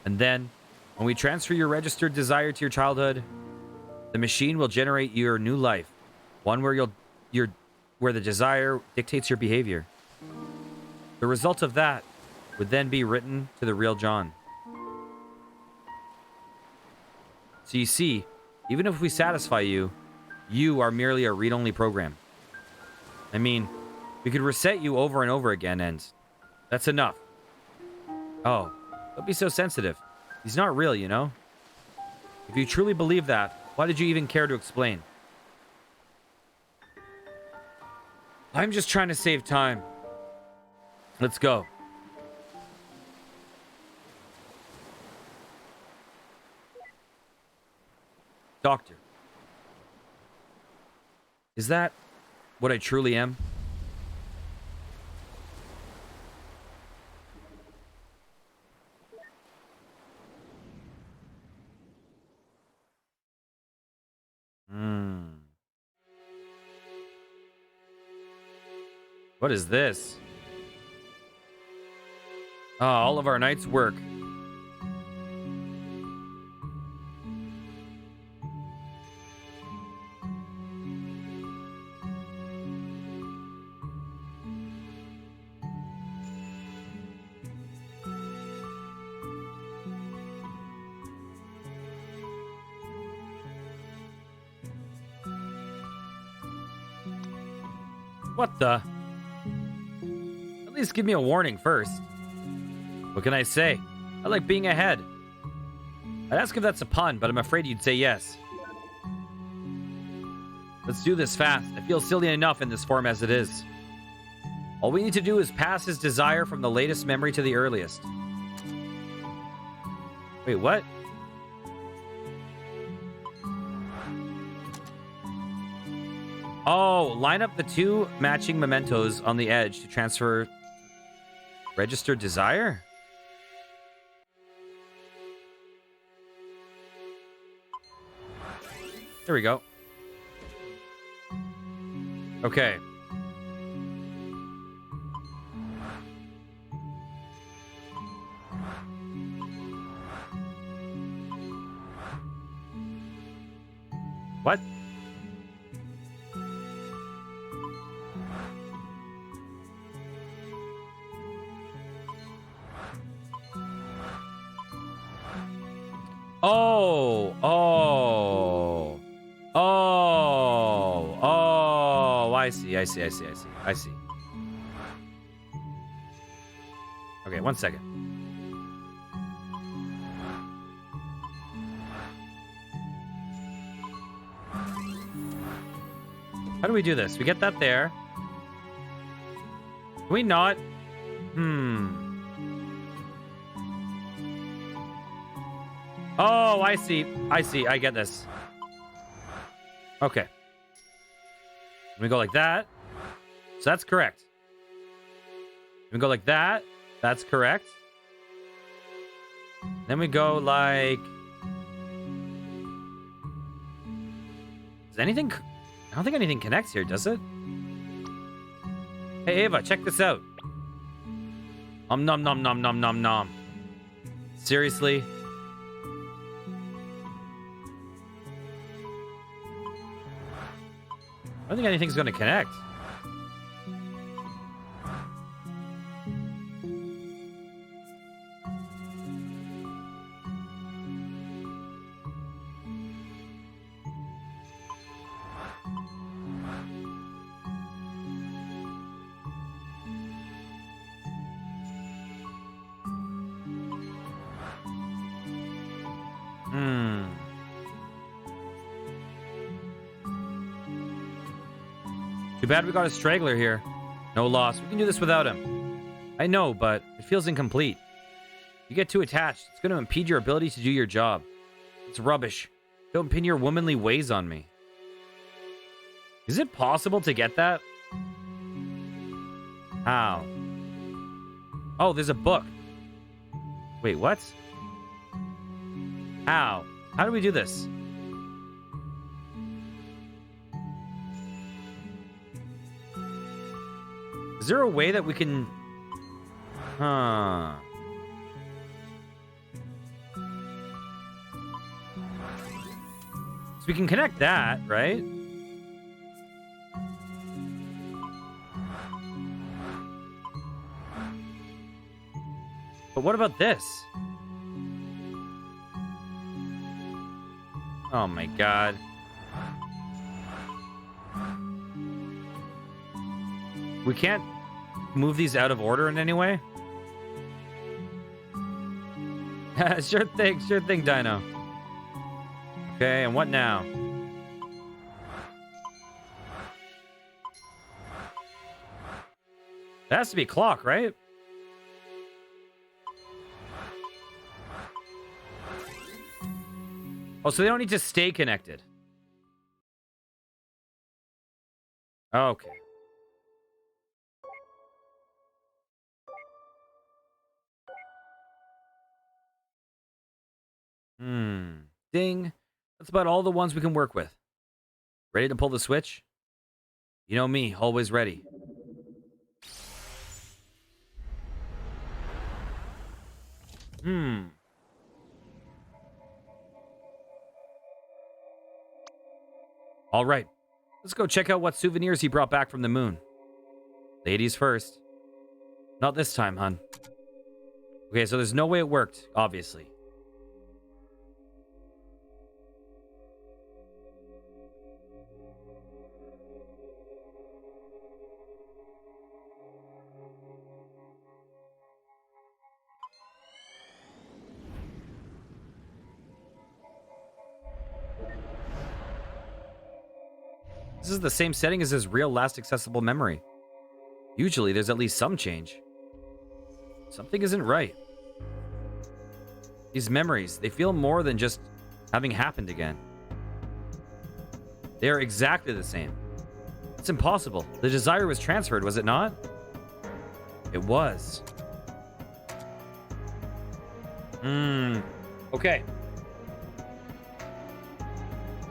And then, when we transfer your registered desire to your childhood, the machine will generate your new life, one where where the desire dictates your behavior. The result of that would then be written to the real John. So you see, even if we satisfy you, you are merely a read-only program. I mean, we could reset you over and over again, and that's enough. Oh, don't be so sensitive. He's not real, you know? If you truly believe that, why did you even care to explain? I'm just trying to save time. Let's go. Doctor. Is that what I truly am? What is this? Oh, all of our night's work. What the? At least give me a warning first. What can I say? I like being ahead. I'd ask if that's a pun, but I'm afraid you'd say yes. Let's do this fast. I feel silly enough in this form as it is. All we need to do is pass his desire from the latest memory to the earliest. Wait, what? Oh, line up the two matching mementos on the edge to transfer registered desire? There we go. Okay. What? Oh, oh, oh, oh, I see. Okay, 1 second. How do we do this? We get that there. Can we not? Oh, I see. I get this. Okay. We go like that. So that's correct. We go like that. That's correct. Then we go like... Does anything... I don't think anything connects here, does it? Hey, Ava, check this out. Nom nom nom nom nom nom. Seriously? I don't think anything's going to connect. Too bad we got a straggler here. No loss. We can do this without him. I know, but it feels incomplete. You get too attached. It's going to impede your ability to do your job. It's rubbish. Don't pin your womanly ways on me. Is it possible to get that? How? Oh, there's a book. Wait, what? How? How do we do this? Is there a way that we can... Huh. So we can connect that, right? But what about this? Oh my god. We can't move these out of order in any way? Sure thing, Dino. Okay, and what now? That has to be a clock, right? Oh, so they don't need to stay connected. Okay. Ding. That's about all the ones we can work with. Ready to pull the switch? You know me, always ready. All right. Let's go check out what souvenirs he brought back from the moon. Ladies first. Not this time, hun. Okay, so there's no way it worked, obviously. This is the same setting as his real last accessible memory. Usually, there's at least some change. Something isn't right. These memories, they feel more than just having happened again. They are exactly the same. It's impossible. The desire was transferred, was it not? It was. Okay.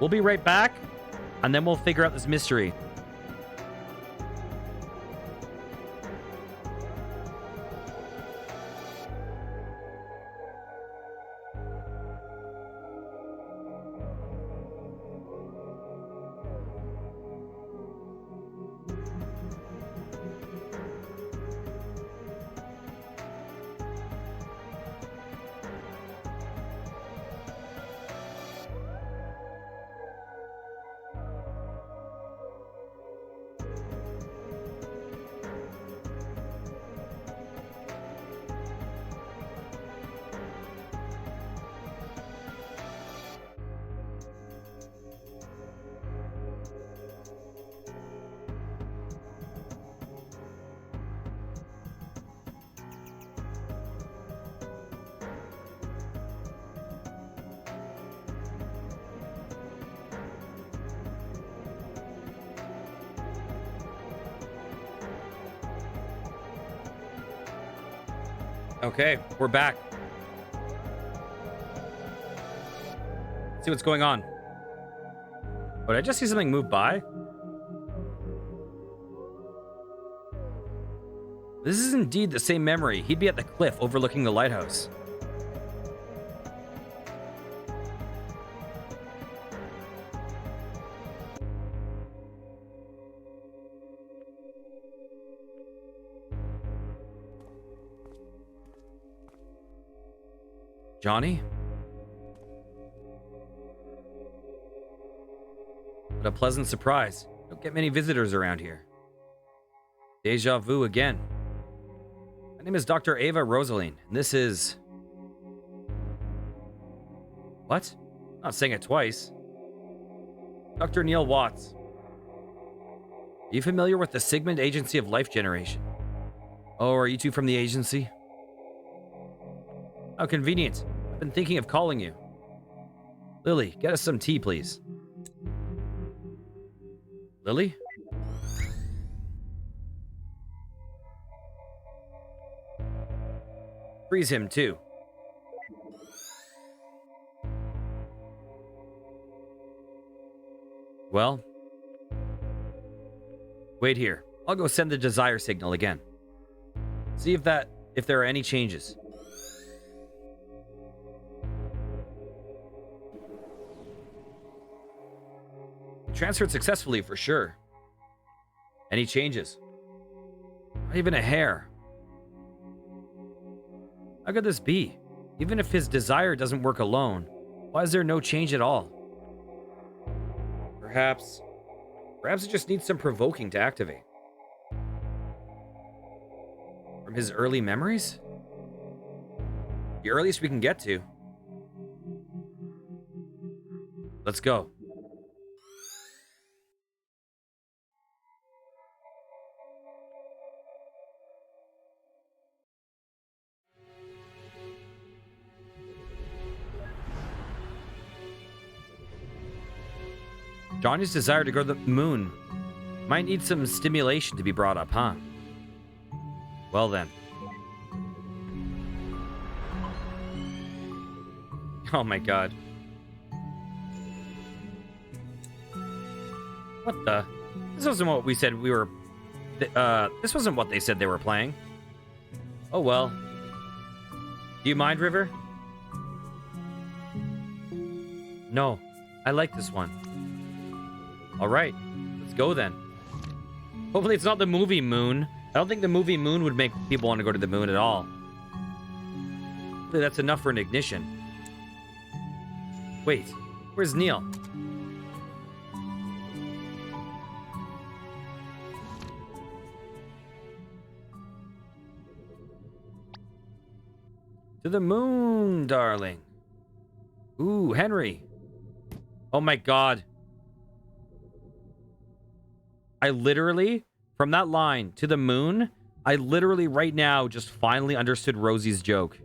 We'll be right back, and then we'll figure out this mystery. Okay, we're back. See what's going on. Oh, did I just see something move by? This is indeed the same memory. He'd be at the cliff overlooking the lighthouse. Johnny? What a pleasant surprise. Don't get many visitors around here. Deja vu again. My name is Dr. Ava Rosaline, and this is... What? I'm not saying it twice. Dr. Neil Watts. Are you familiar with the Sigmund Agency of Life Generation? Oh, are you two from the agency? How convenient. I've been thinking of calling you. Lily, get us some tea, please. Lily? Freeze him, too. Well? Wait here. I'll go send the desire signal again. See if there are any changes. Transferred successfully, for sure. Any changes? Not even a hair. How could this be? Even if his desire doesn't work alone, why is there no change at all? Perhaps it just needs some provoking to activate. From his early memories? The earliest we can get to. let's go. Johnny's desire to go to the moon might need some stimulation to be brought up, huh? Well then. Oh my god. What the? This wasn't what we said we were... this wasn't what they said they were playing. Oh well. Do you mind, River? No. I like this one. Alright. Let's go then. Hopefully it's not the movie Moon. I don't think the movie Moon would make people want to go to the moon at all. Hopefully that's enough for an ignition. Wait. Where's Neil? To the moon, darling. Ooh, Henry. Oh my god. I literally, from that line, to the moon, I literally right now just finally understood Rosie's joke.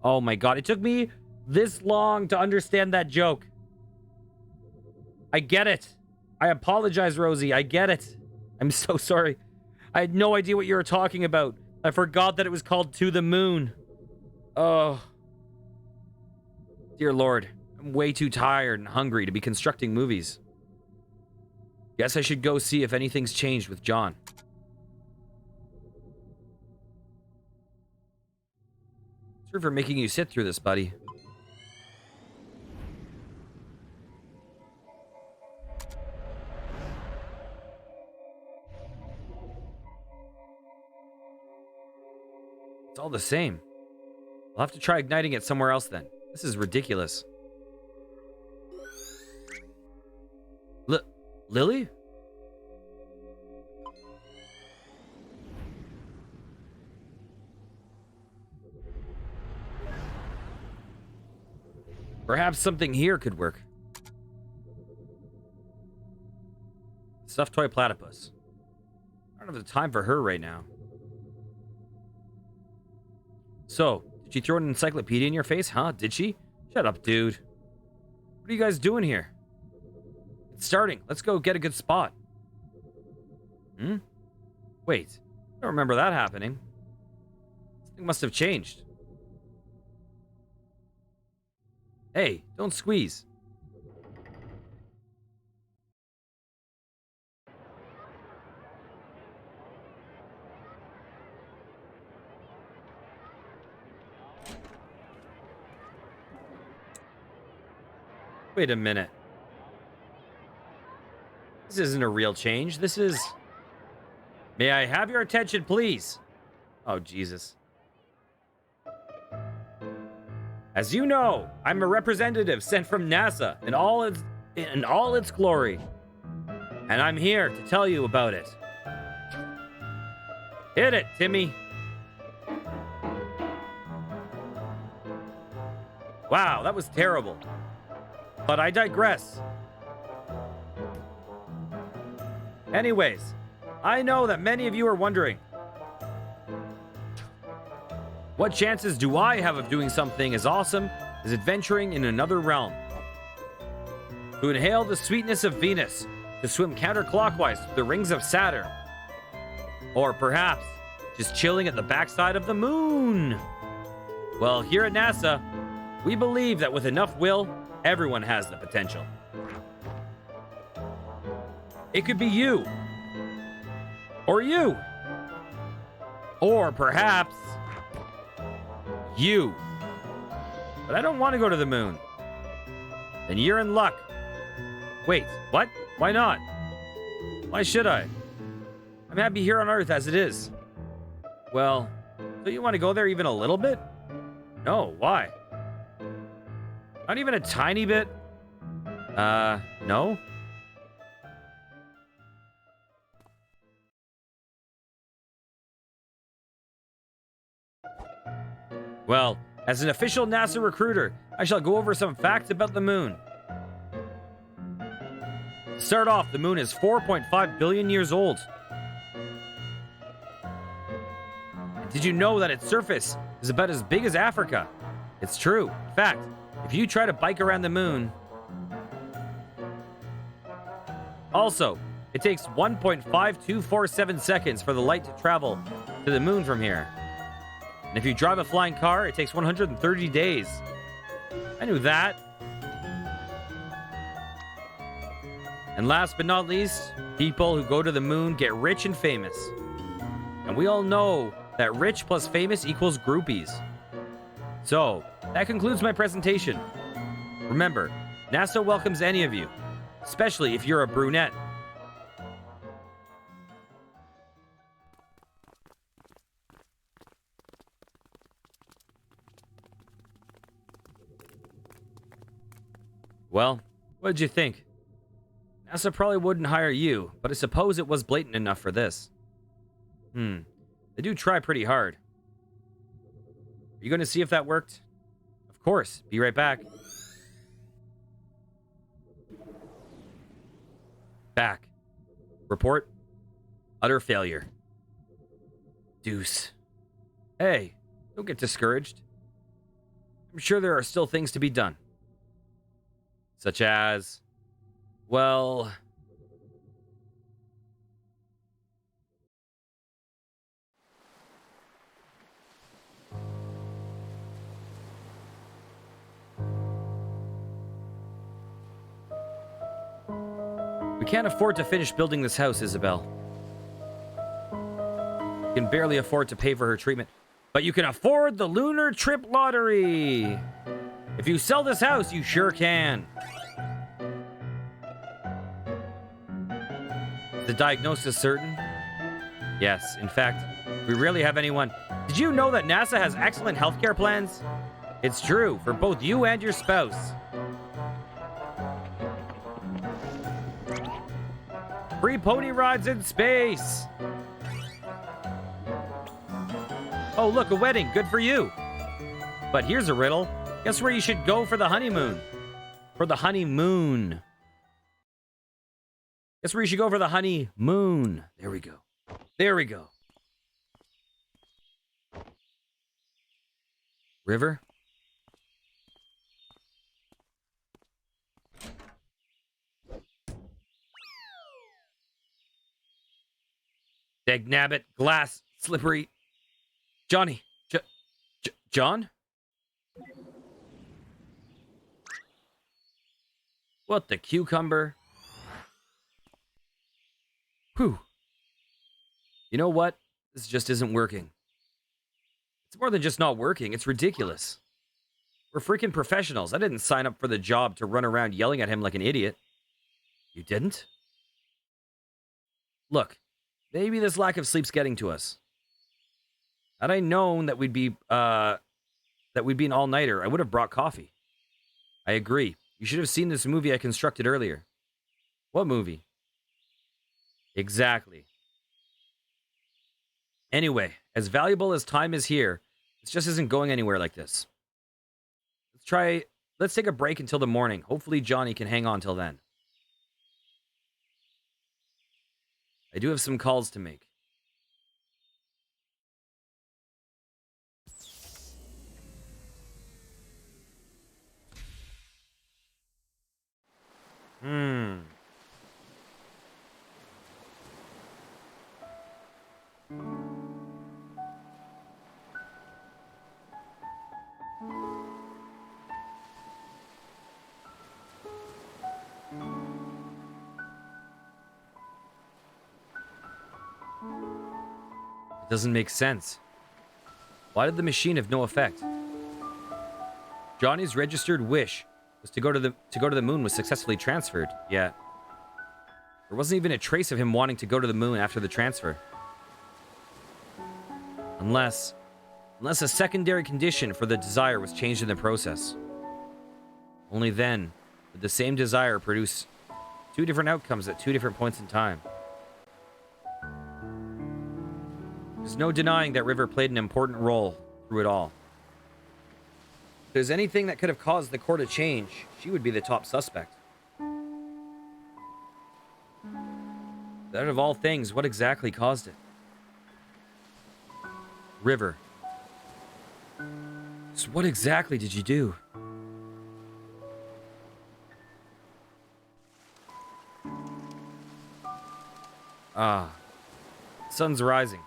Oh my god. It took me this long to understand that joke. I get it. I apologize, Rosie. I get it. I'm so sorry. I had no idea what you were talking about. I forgot that it was called To the Moon. Oh. Dear Lord. I'm way too tired and hungry to be constructing movies. Guess I should go see if anything's changed with John. Sorry for making you sit through this, buddy. It's all the same. I'll have to try igniting it somewhere else then. This is ridiculous. Lily? Perhaps something here could work. Stuffed toy platypus. I don't have the time for her right now. So, did she throw an encyclopedia in your face? Huh? Did she? Shut up, dude. What are you guys doing here? It's starting. Let's go get a good spot. Wait. I don't remember that happening. Something must have changed. Hey, don't squeeze. Wait a minute. This isn't a real change. This is... May I have your attention, please? Oh, Jesus. As you know, I'm a representative sent from NASA in all its glory. And I'm here to tell you about it. Hit it, Timmy. Wow, that was terrible. But I digress. Anyways, I know that many of you are wondering, what chances do I have of doing something as awesome as adventuring in another realm? To inhale the sweetness of Venus, to swim counterclockwise through the rings of Saturn, or perhaps just chilling at the backside of the moon. Well, here at NASA, we believe that with enough will, everyone has the potential. It could be you. Or you. Or perhaps you. But I don't want to go to the moon. Then you're in luck. Wait, what? Why not? Why should I? I'm happy here on Earth as it is. Well, don't you want to go there even a little bit? No, why? Not even a tiny bit? No? Well, as an official NASA recruiter, I shall go over some facts about the moon. To start off, the moon is 4.5 billion years old. Did you know that its surface is about as big as Africa? It's true. In fact, if you try to bike around the moon... Also, it takes 1.5247 seconds for the light to travel to the moon from here. And if you drive a flying car, it takes 130 days. I knew that. And last but not least, people who go to the moon get rich and famous. And we all know that rich plus famous equals groupies. So, that concludes my presentation. Remember, NASA welcomes any of you, especially if you're a brunette. Well, what did you think? NASA probably wouldn't hire you, but I suppose it was blatant enough for this. They do try pretty hard. Are you going to see if that worked? Of course. Be right back. Back. Report. Utter failure. Deuce. Hey, don't get discouraged. I'm sure there are still things to be done. Such as... well... we can't afford to finish building this house, Isabel. You can barely afford to pay for her treatment. But you can afford the Lunar Trip Lottery! If you sell this house, you sure can. Is the diagnosis certain? Yes, in fact, we rarely have anyone. Did you know that NASA has excellent healthcare plans? It's true, for both you and your spouse. Free pony rides in space! Oh, look, a wedding. Good for you. But here's a riddle. Guess where you should go for the honeymoon? For the honeymoon. Guess where you should go for the honeymoon? There we go. There we go. River? Dagnabbit, glass, slippery. Johnny. John? What the cucumber? Whew. You know what? This just isn't working. It's more than just not working. It's ridiculous. We're freaking professionals. I didn't sign up for the job to run around yelling at him like an idiot. You didn't? Look, maybe this lack of sleep's getting to us. Had I known that we'd be an all-nighter, I would have brought coffee. I agree. You should have seen this movie I constructed earlier. What movie? Exactly. Anyway, as valuable as time is here, this just isn't going anywhere like this. Let's take a break until the morning. Hopefully Johnny can hang on till then. I do have some calls to make. It doesn't make sense. Why did the machine have no effect? Johnny's registered wish was to go to the moon was successfully transferred, yet there wasn't even a trace of him wanting to go to the moon after the transfer. Unless a secondary condition for the desire was changed in the process. Only then did the same desire produce two different outcomes at two different points in time. There's no denying that River played an important role through it all. If there's anything that could have caused the core to change, she would be the top suspect. Out of all things, what exactly caused it? River. So what exactly did you do? Ah, sun's rising.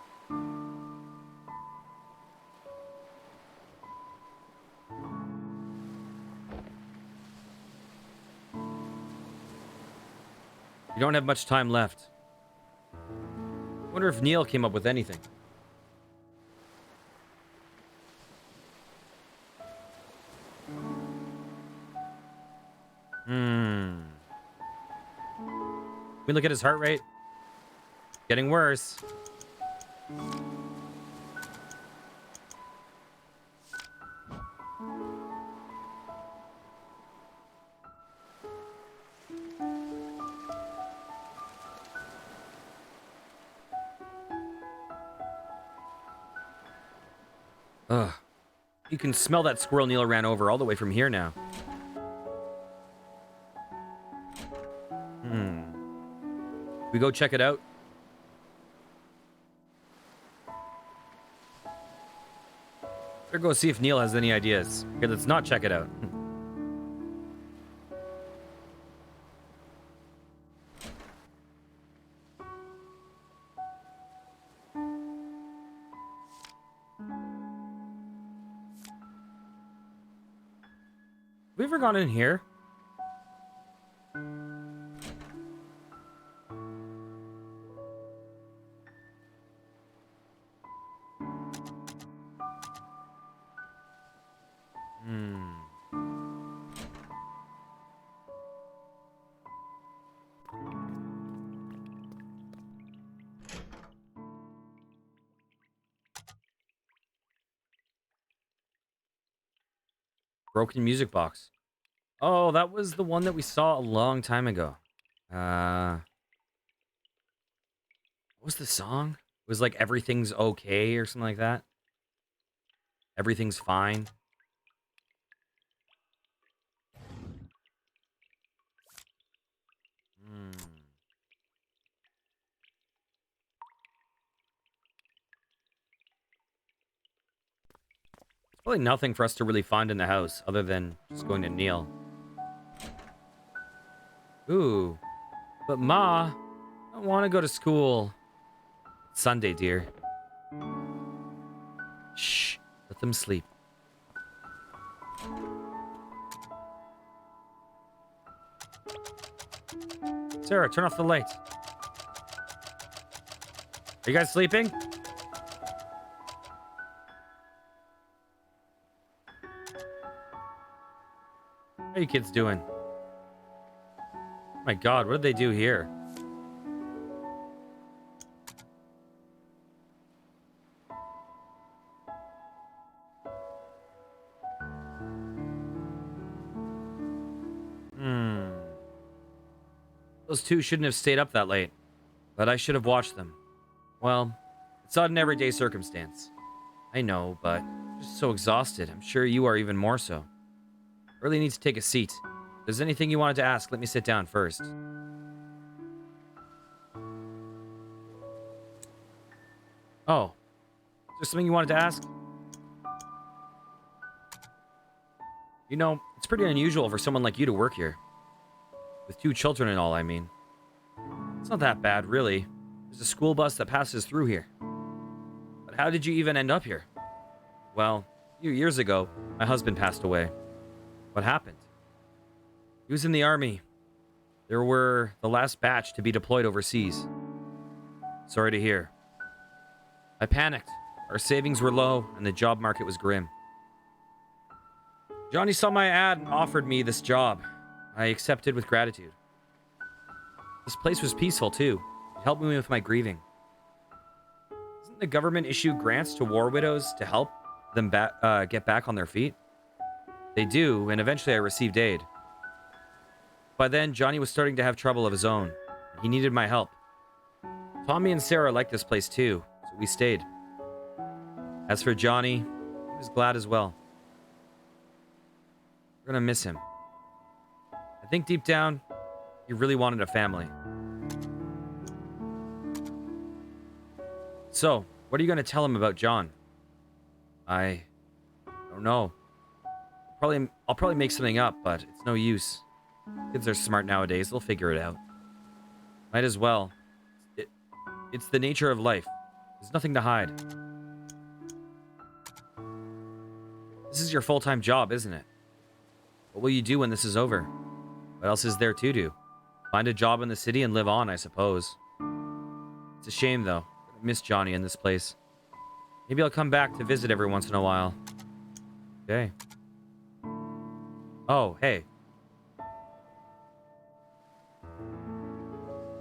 You don't have much time left. I wonder if Neil came up with anything. We look at his heart rate. Getting worse. Ugh. You can smell that squirrel Neil ran over all the way from here now. We go check it out? Better go see if Neil has any ideas. Okay, let's not check it out. We ever gone in here? Broken music box. Oh, that was the one that we saw a long time ago. What was the song? It was like Everything's Okay or something like that. Everything's fine. Probably nothing for us to really find in the house other than just going to Neil. Ooh. But Ma, I don't want to go to school. It's Sunday, dear. Shh. Let them sleep. Sarah, turn off the light. Are you guys sleeping? How are you kids doing? My God, what did they do here? Those two shouldn't have stayed up that late, but I should have watched them. Well, it's not an everyday circumstance. I know, but I'm just so exhausted. I'm sure you are even more so. I really need to take a seat. If there's anything you wanted to ask, let me sit down first. Oh, is there something you wanted to ask? You know, it's pretty unusual for someone like you to work here. With 2 children and all, I mean. It's not that bad, really. There's a school bus that passes through here. But how did you even end up here? Well, a few years ago, my husband passed away. What happened? He was in the army. They were the last batch to be deployed overseas. Sorry to hear. I panicked. Our savings were low, and the job market was grim. Johnny saw my ad and offered me this job. I accepted with gratitude. This place was peaceful, too. It helped me with my grieving. Doesn't the government issue grants to war widows to help them get back on their feet? They do, and eventually I received aid. By then, Johnny was starting to have trouble of his own. He needed my help. Tommy and Sarah liked this place, too, so we stayed. As for Johnny, he was glad as well. We're gonna miss him. I think deep down, he really wanted a family. So, what are you going to tell him about John? I don't know. I'll probably make something up, but it's no use. Kids are smart nowadays. They'll figure it out. Might as well. It's the nature of life. There's nothing to hide. This is your full-time job, isn't it? What will you do when this is over? What else is there to do? Find a job in the city and live on, I suppose. It's a shame, though. I miss Johnny in this place. Maybe I'll come back to visit every once in a while. Okay. Oh, hey.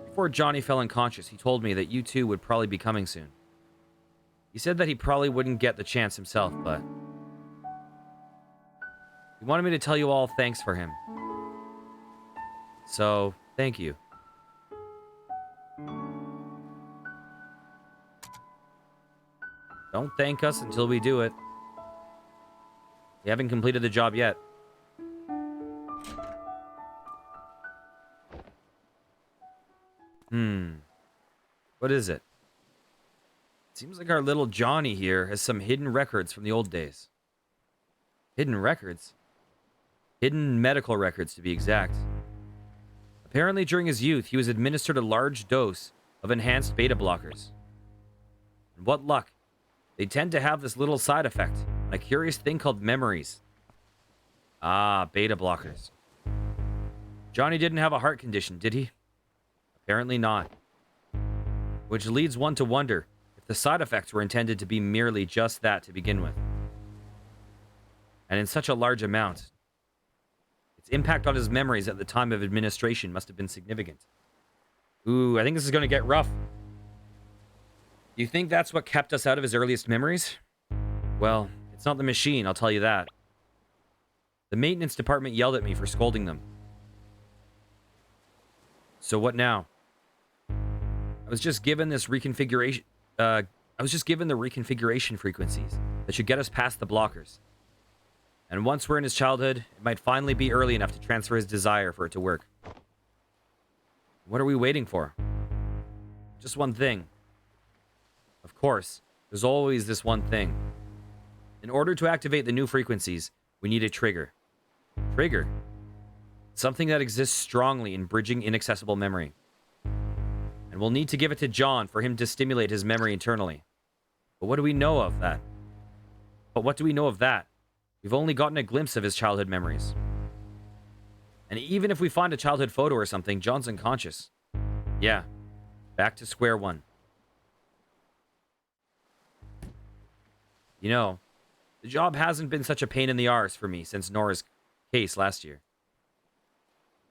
Before Johnny fell unconscious, he told me that you two would probably be coming soon. He said that he probably wouldn't get the chance himself, but... he wanted me to tell you all thanks for him. So, thank you. Don't thank us until we do it. We haven't completed the job yet. What is it? Seems like our little Johnny here has some hidden records from the old days. Hidden records? Hidden medical records, to be exact. Apparently, during his youth, he was administered a large dose of enhanced beta blockers. And what luck. They tend to have this little side effect, a curious thing called memories. Ah, beta blockers. Johnny didn't have a heart condition, did he? Apparently not. Which leads one to wonder if the side effects were intended to be merely just that to begin with. And in such a large amount. Its impact on his memories at the time of administration must have been significant. Ooh, I think this is going to get rough. You think that's what kept us out of his earliest memories? Well, it's not the machine, I'll tell you that. The maintenance department yelled at me for scolding them. So what now? I was just given this reconfiguration... I was just given the reconfiguration frequencies that should get us past the blockers. And once we're in his childhood, it might finally be early enough to transfer his desire for it to work. What are we waiting for? Just one thing. Of course, there's always this one thing. In order to activate the new frequencies, we need a trigger. Trigger? Something that exists strongly in bridging inaccessible memory. And we'll need to give it to John for him to stimulate his memory internally. But what do we know of that? We've only gotten a glimpse of his childhood memories. And even if we find a childhood photo or something, John's unconscious. Yeah, back to square one. You know, the job hasn't been such a pain in the arse for me since Nora's case last year.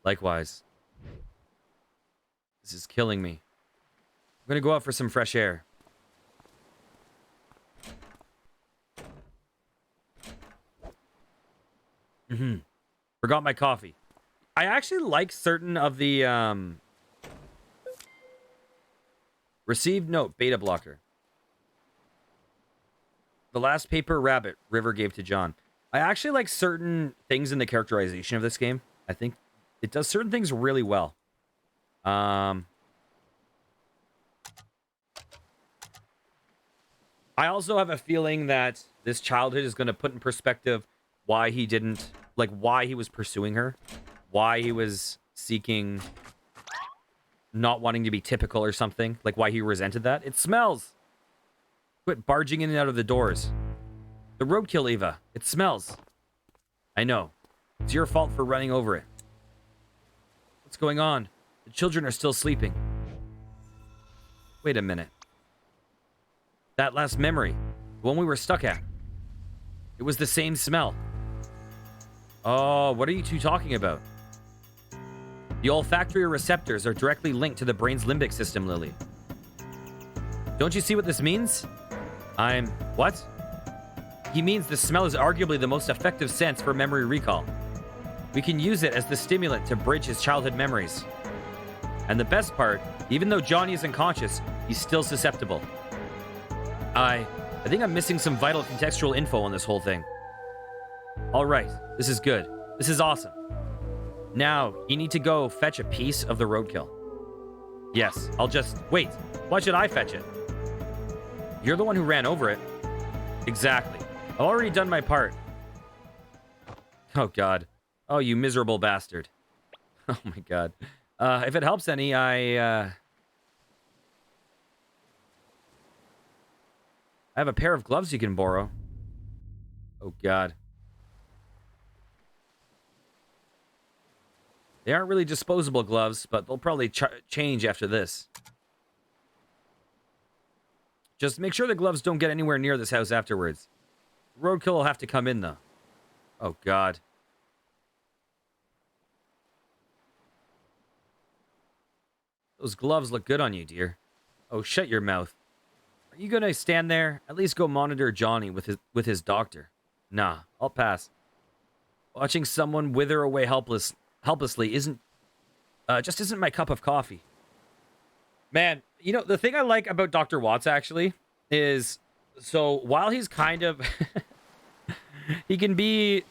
Likewise. This is killing me. I'm gonna go out for some fresh air. Forgot my coffee. I actually like certain of the, received note, beta blocker. The last paper rabbit River gave to John. I actually like certain things in the characterization of this game. I think it does certain things really well. I also have a feeling that this childhood is going to put in perspective why he didn't, like, why he was pursuing her, why he was seeking, not wanting to be typical or something, like why he resented that. It smells. Quit barging in and out of the doors. The roadkill, Eva. It smells. I know. It's your fault for running over it. What's going on? The children are still sleeping. Wait a minute. That last memory, the one we were stuck at. It was the same smell. Oh, what are you two talking about? The olfactory receptors are directly linked to the brain's limbic system, Lily. Don't you see what this means? What? He means the smell is arguably the most effective sense for memory recall. We can use it as the stimulant to bridge his childhood memories. And the best part, even though Johnny is unconscious, he's still susceptible. I think I'm missing some vital contextual info on this whole thing. All right, this is good. This is awesome. Now, you need to go fetch a piece of the roadkill. Yes, I'll just... Wait, why should I fetch it? You're the one who ran over it. Exactly. I've already done my part. Oh, God. Oh, you miserable bastard. Oh, my God. If it helps any, I have a pair of gloves you can borrow. Oh, God. They aren't really disposable gloves, but they'll probably change after this. Just make sure the gloves don't get anywhere near this house afterwards. Roadkill will have to come in, though. Oh, God. Those gloves look good on you, dear. Oh, shut your mouth. Are you gonna stand there? At least go monitor Johnny with his doctor. Nah, I'll pass. Watching someone wither away helplessly just isn't my cup of coffee. Man, you know, the thing I like about Dr. Watts, actually, is... So, while he's kind of... he can be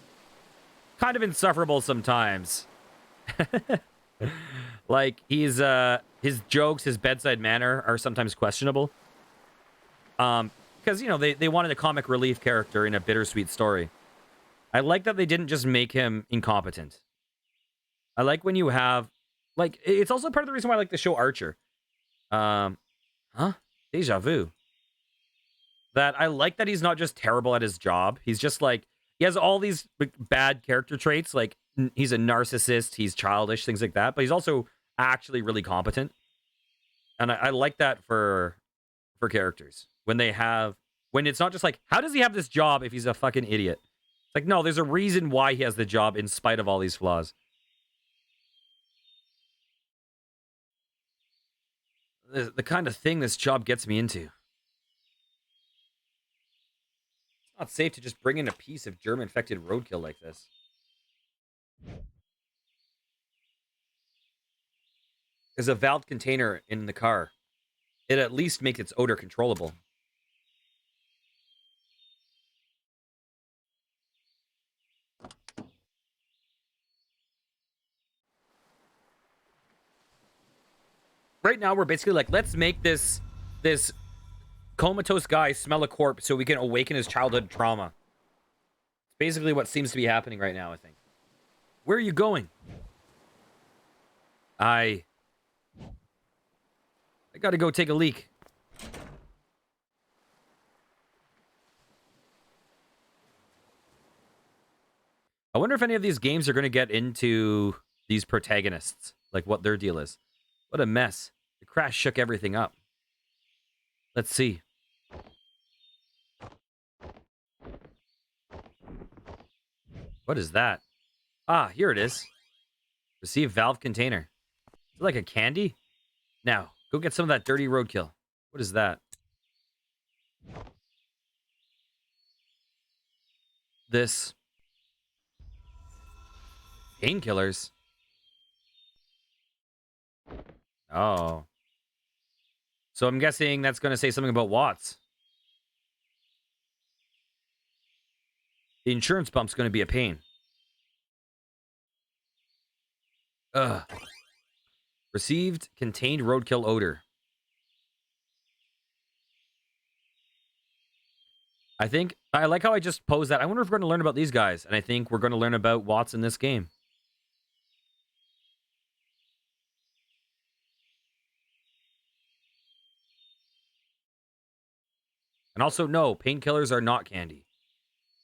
kind of insufferable sometimes. Like, his jokes, his bedside manner are sometimes questionable. Because, you know, they wanted a comic relief character in a bittersweet story. I like that they didn't just make him incompetent. I like when you have... Like, it's also part of the reason why I like the show Archer. Deja vu. That I like that he's not just terrible at his job. He's just like... He has all these bad character traits. Like, he's a narcissist, he's childish, things like that. But he's also actually really competent. And I like that for characters. When it's not just like, how does he have this job if he's a fucking idiot? It's like, no, there's a reason why he has the job in spite of all these flaws. The kind of thing this job gets me into. It's not safe to just bring in a piece of germ-infected roadkill like this. There's a valved container in the car. It at least makes its odor controllable. Right now, we're basically like, let's make this comatose guy smell a corpse so we can awaken his childhood trauma. It's basically what seems to be happening right now, I think. Where are you going? I gotta go take a leak. I wonder if any of these games are going to get into these protagonists. Like, what their deal is. What a mess. The crash shook everything up. Let's see. What is that? Ah, here it is. Receive valve container. Is it like a candy? Now, go get some of that dirty roadkill. What is that? This. Painkillers. Oh. So I'm guessing that's going to say something about Watts. The insurance bump's going to be a pain. Ugh. Received contained roadkill odor. I like how I just posed that. I wonder if we're going to learn about these guys. And I think we're going to learn about Watts in this game. And also, no, painkillers are not candy.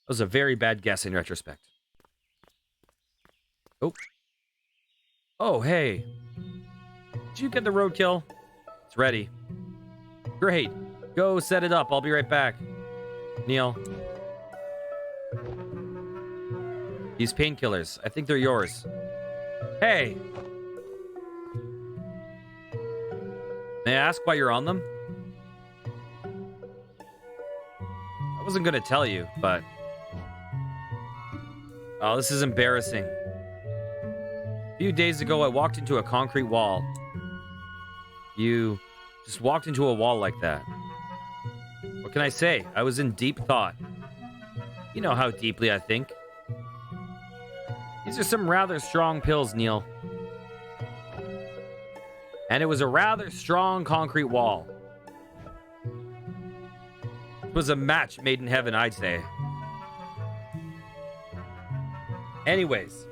That was a very bad guess in retrospect. Oh. Oh, hey. Did you get the roadkill? It's ready. Great. Go set it up. I'll be right back. Neil. These painkillers. I think they're yours. Hey. May I ask why you're on them? I wasn't going to tell you, but... Oh, this is embarrassing. A few days ago, I walked into a concrete wall. You just walked into a wall like that. What can I say? I was in deep thought. You know how deeply I think. These are some rather strong pills, Neil. And it was a rather strong concrete wall. It was a match made in heaven, I'd say. Anyways,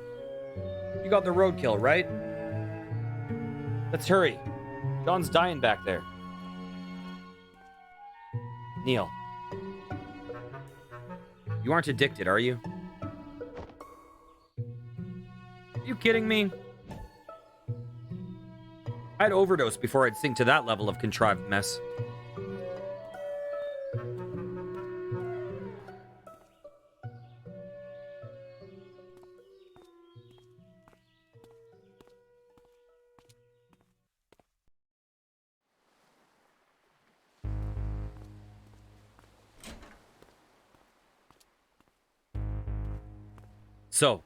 you got the roadkill, right? Let's hurry. John's dying back there. Neil. You aren't addicted, are you? Are you kidding me? I'd overdose before I'd sink to that level of contrived mess. So,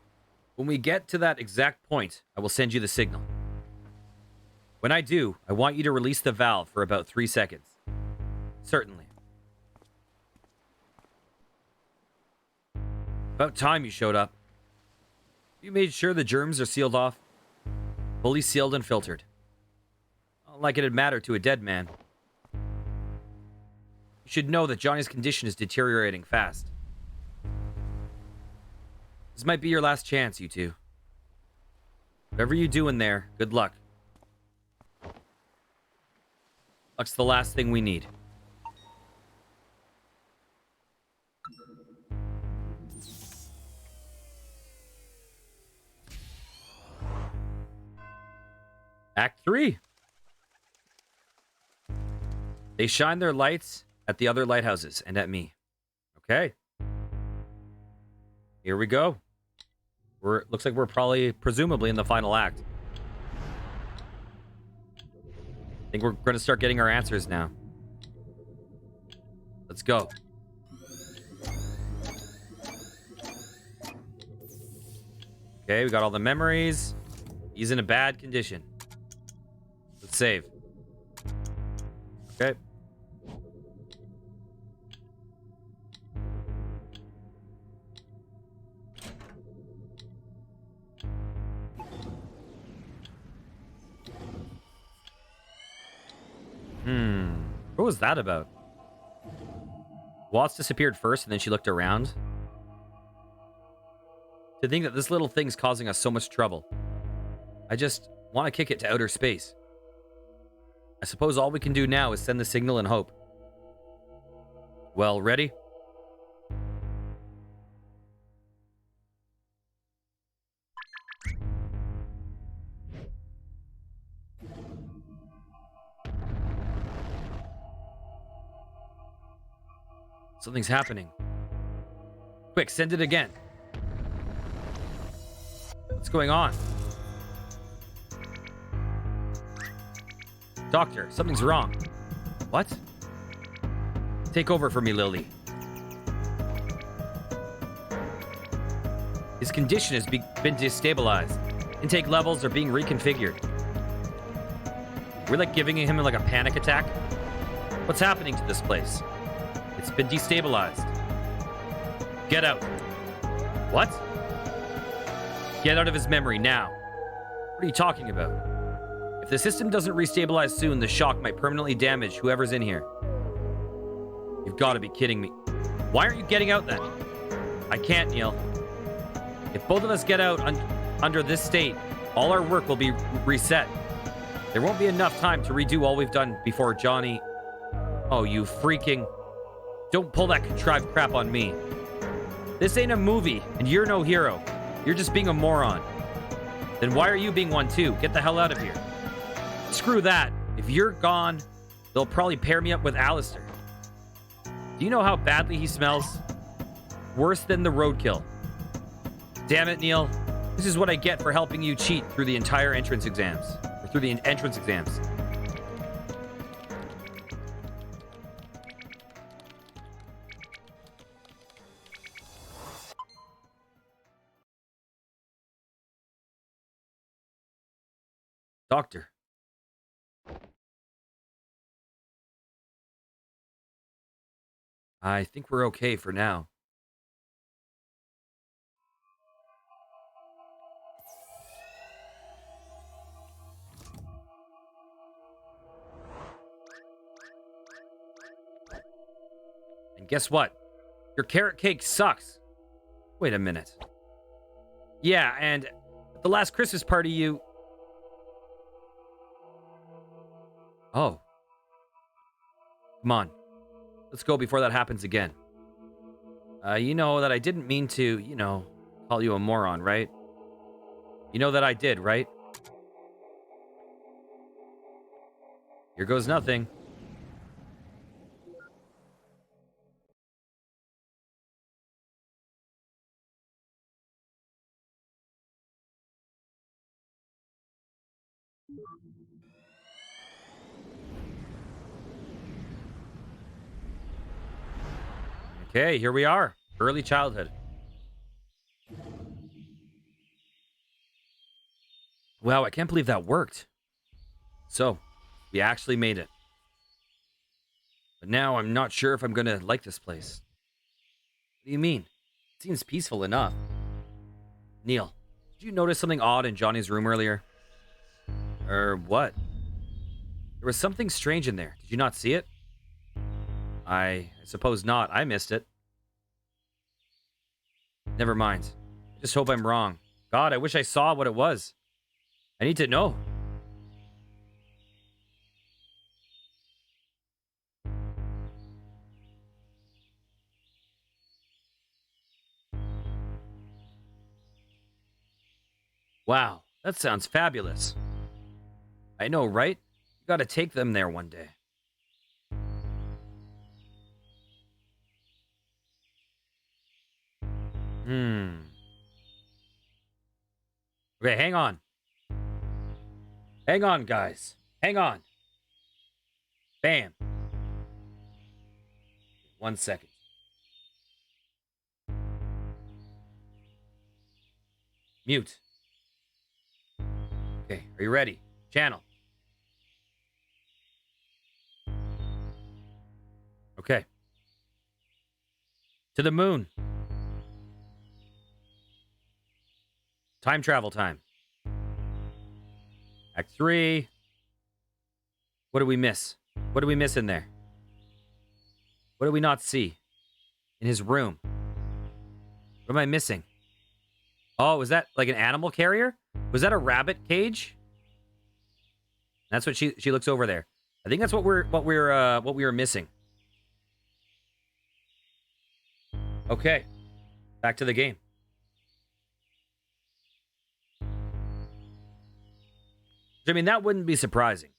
when we get to that exact point, I will send you the signal. When I do, I want you to release the valve for about 3 seconds. Certainly. About time you showed up. You made sure the germs are sealed off. Fully sealed and filtered. Not like it'd matter to a dead man. You should know that Johnny's condition is deteriorating fast. This might be your last chance, you two. Whatever you do in there, good luck. Luck's the last thing we need. Act 3. They shine their lights at the other lighthouses and at me. Okay. Here we go. Looks like we're presumably in the final act. I think we're going to start getting our answers now. Let's go. Okay, we got all the memories. He's in a bad condition. Let's save. Okay. What was that about? Watts disappeared first and then she looked around. To think that this little thing's causing us so much trouble. I just want to kick it to outer space. I suppose all we can do now is send the signal and hope. Well, ready? Something's happening. Quick, send it again. What's going on? Doctor, something's wrong. What? Take over for me, Lily. His condition has been destabilized. Intake levels are being reconfigured. We're like giving him like a panic attack. What's happening to this place? It's been destabilized. Get out. What? Get out of his memory now. What are you talking about? If the system doesn't restabilize soon, the shock might permanently damage whoever's in here. You've got to be kidding me. Why aren't you getting out then? I can't, Neil. If both of us get out under this state, all our work will be reset. There won't be enough time to redo all we've done before Johnny... Oh, you freaking... Don't pull that contrived crap on me. This ain't a movie, and you're no hero. You're just being a moron. Then why are you being one too? Get the hell out of here. Screw that. If you're gone, they'll probably pair me up with Alistair. Do you know how badly he smells? Worse than the roadkill. Damn it, Neil. This is what I get for helping you cheat through the entire entrance exams. Or through the entrance exams. Doctor. I think we're okay for now. And guess what? Your carrot cake sucks. Wait a minute. Yeah, and at the last Christmas party you... Oh. Come on. Let's go before that happens again. You know that I didn't mean to, call you a moron, right? You know that I did, right? Here goes nothing. Okay, here we are. Early childhood. Wow, I can't believe that worked. So, we actually made it. But now I'm not sure if I'm gonna like this place. What do you mean? It seems peaceful enough. Neil, did you notice something odd in Johnny's room earlier? Or what? There was something strange in there. Did you not see it? I suppose not. I missed it. Never mind. I just hope I'm wrong. God, I wish I saw what it was. I need to know. Wow, that sounds fabulous. I know, right? You gotta take them there one day. Okay, hang on. Hang on, guys. Hang on. Bam. 1 second. Mute. Okay, are you ready? Channel. Okay. To the moon. Time travel time. Act 3. What did we miss? What did we miss in there? What did we not see? In his room. What am I missing? Oh, was that like an animal carrier? Was that a rabbit cage? That's what she looks over there. I think that's what we were missing. Okay. Back to the game. I mean, that wouldn't be surprising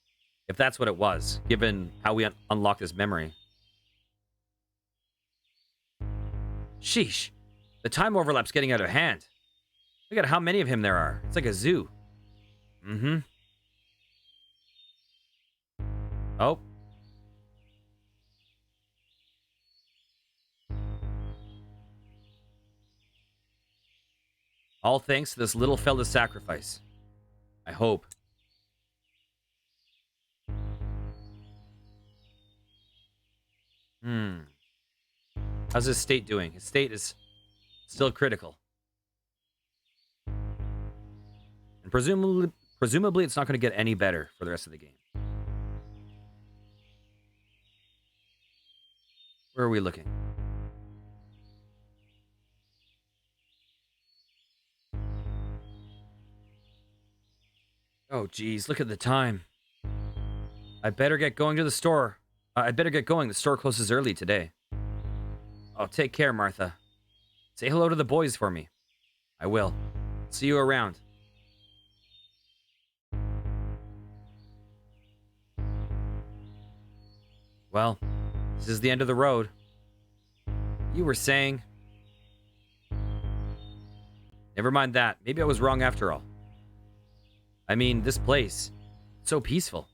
if that's what it was, given how we unlocked this memory. Sheesh. The time overlap's getting out of hand. Look at how many of him there are. It's like a zoo. Mm-hmm. Oh. All thanks to this little fella's sacrifice. I hope. How's his state doing? His state is still critical. And presumably it's not going to get any better for the rest of the game. Where are we looking? Oh, geez, look at the time. I better get going to the store. I better get going. The store closes early today. Oh, take care, Martha. Say hello to the boys for me. I will. See you around. Well, this is the end of the road. You were saying... Never mind that. Maybe I was wrong after all. I mean, this place, it's so peaceful.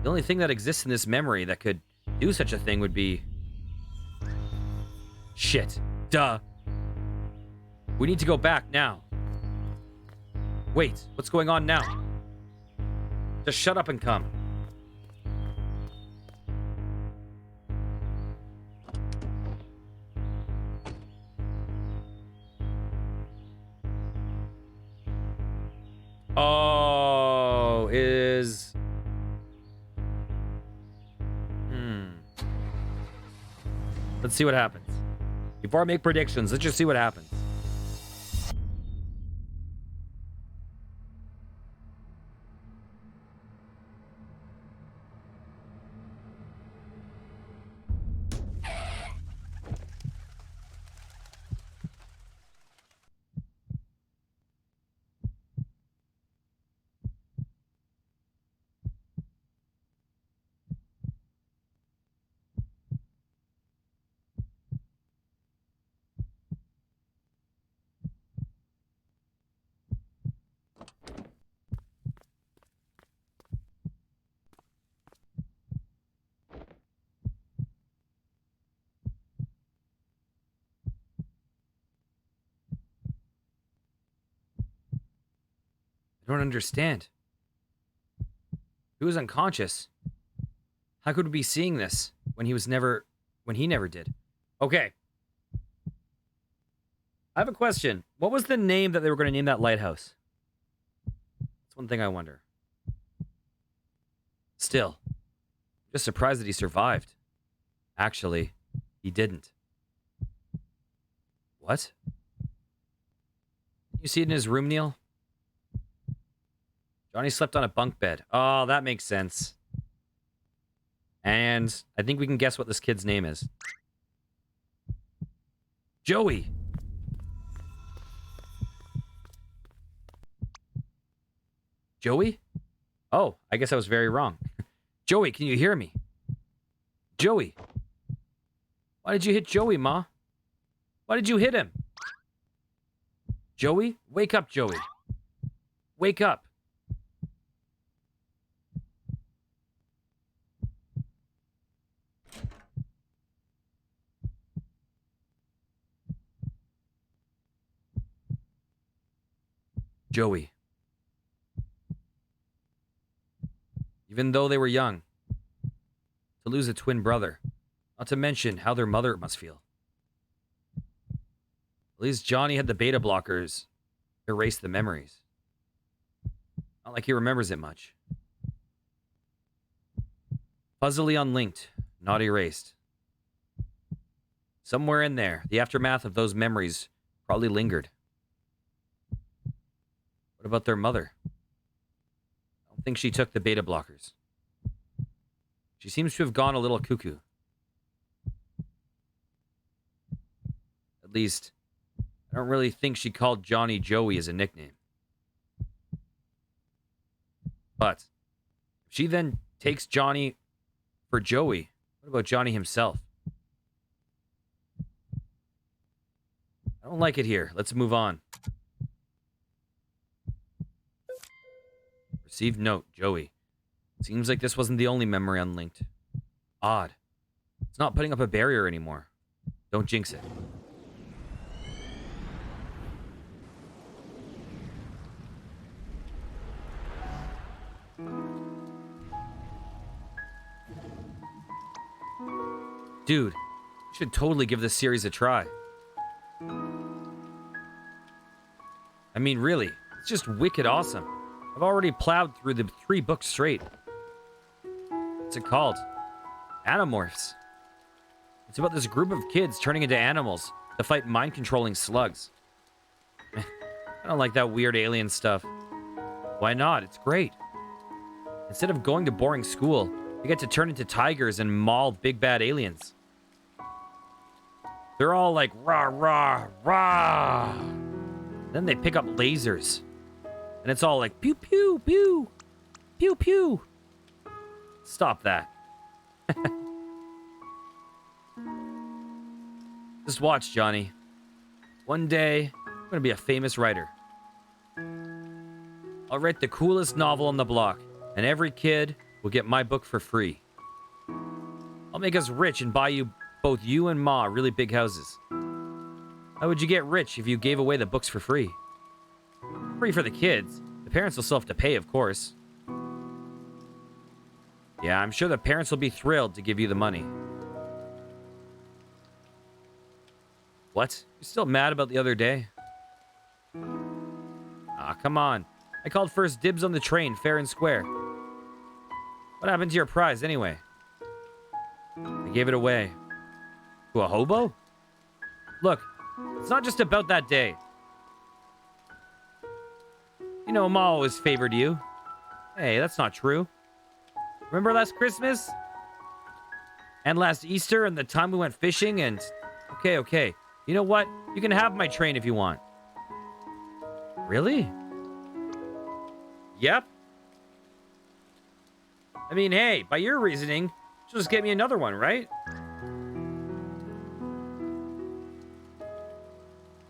The only thing that exists in this memory that could do such a thing would be... Shit. Duh. We need to go back now. Wait, what's going on now? Just shut up and come. Oh, is... Let's see what happens. Before I make predictions, let's just see what happens. I don't understand. He was unconscious. How could we be seeing this when he never did? Okay. I have a question. What was the name that they were going to name that lighthouse? That's one thing I wonder. Still, just surprised that he survived. Actually, he didn't. What? You see it in his room, Neil? Johnny slept on a bunk bed. Oh, that makes sense. And I think we can guess what this kid's name is. Joey. Joey? Oh, I guess I was very wrong. Joey, can you hear me? Joey. Why did you hit Joey, Ma? Why did you hit him? Joey? Wake up, Joey. Wake up. Joey. Even though they were young, to lose a twin brother, not to mention how their mother must feel. At least Johnny had the beta blockers erase the memories. Not like he remembers it much. Fuzzily unlinked, not erased. Somewhere in there, the aftermath of those memories probably lingered. What about their mother? I don't think she took the beta blockers. She seems to have gone a little cuckoo. At least, I don't really think she called Johnny Joey as a nickname. But, if she then takes Johnny for Joey, what about Johnny himself? I don't like it here. Let's move on. Received note, Joey. Seems like this wasn't the only memory unlinked. Odd. It's not putting up a barrier anymore. Don't jinx it. Dude, you should totally give this series a try. I mean, really, it's just wicked awesome. I've already plowed through the 3 books straight. What's it called? Animorphs. It's about this group of kids turning into animals to fight mind-controlling slugs. I don't like that weird alien stuff. Why not? It's great. Instead of going to boring school, you get to turn into tigers and maul big bad aliens. They're all like, rah, rah, rah. Then they pick up lasers. And it's all like, pew, pew, pew, pew, pew. Stop that. Just watch, Johnny. One day, I'm going to be a famous writer. I'll write the coolest novel on the block, and every kid will get my book for free. I'll make us rich and buy both you and Ma really big houses. How would you get rich if you gave away the books for free? Free for the kids. The parents will still have to pay, of course. Yeah, I'm sure the parents will be thrilled to give you the money. What? You're still mad about the other day? Ah, come on. I called first dibs on the train, fair and square. What happened to your prize, anyway? I gave it away. To a hobo? Look, it's not just about that day. You know, Ma always favored you. Hey, that's not true. Remember last Christmas? And last Easter and the time we went fishing and... Okay. You know what? You can have my train if you want. Really? Yep. I mean, hey, by your reasoning, she'll just get me another one, right?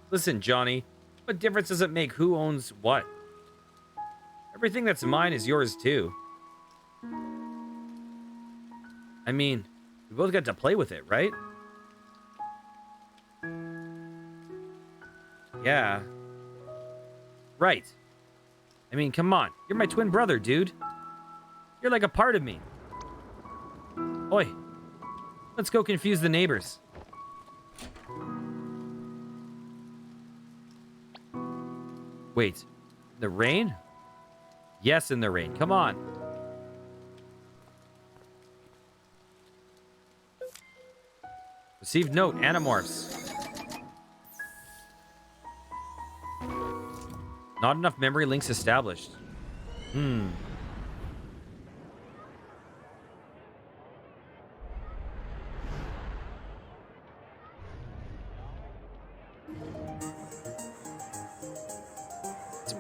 Listen, Johnny, what difference does it make who owns what? Everything that's mine is yours, too. I mean, we both got to play with it, right? Yeah. Right. I mean, come on. You're my twin brother, dude. You're like a part of me. Oi. Let's go confuse the neighbors. Wait. The rain? Yes, in the rain. Come on. Received note. Animorphs. Not enough memory links established. Some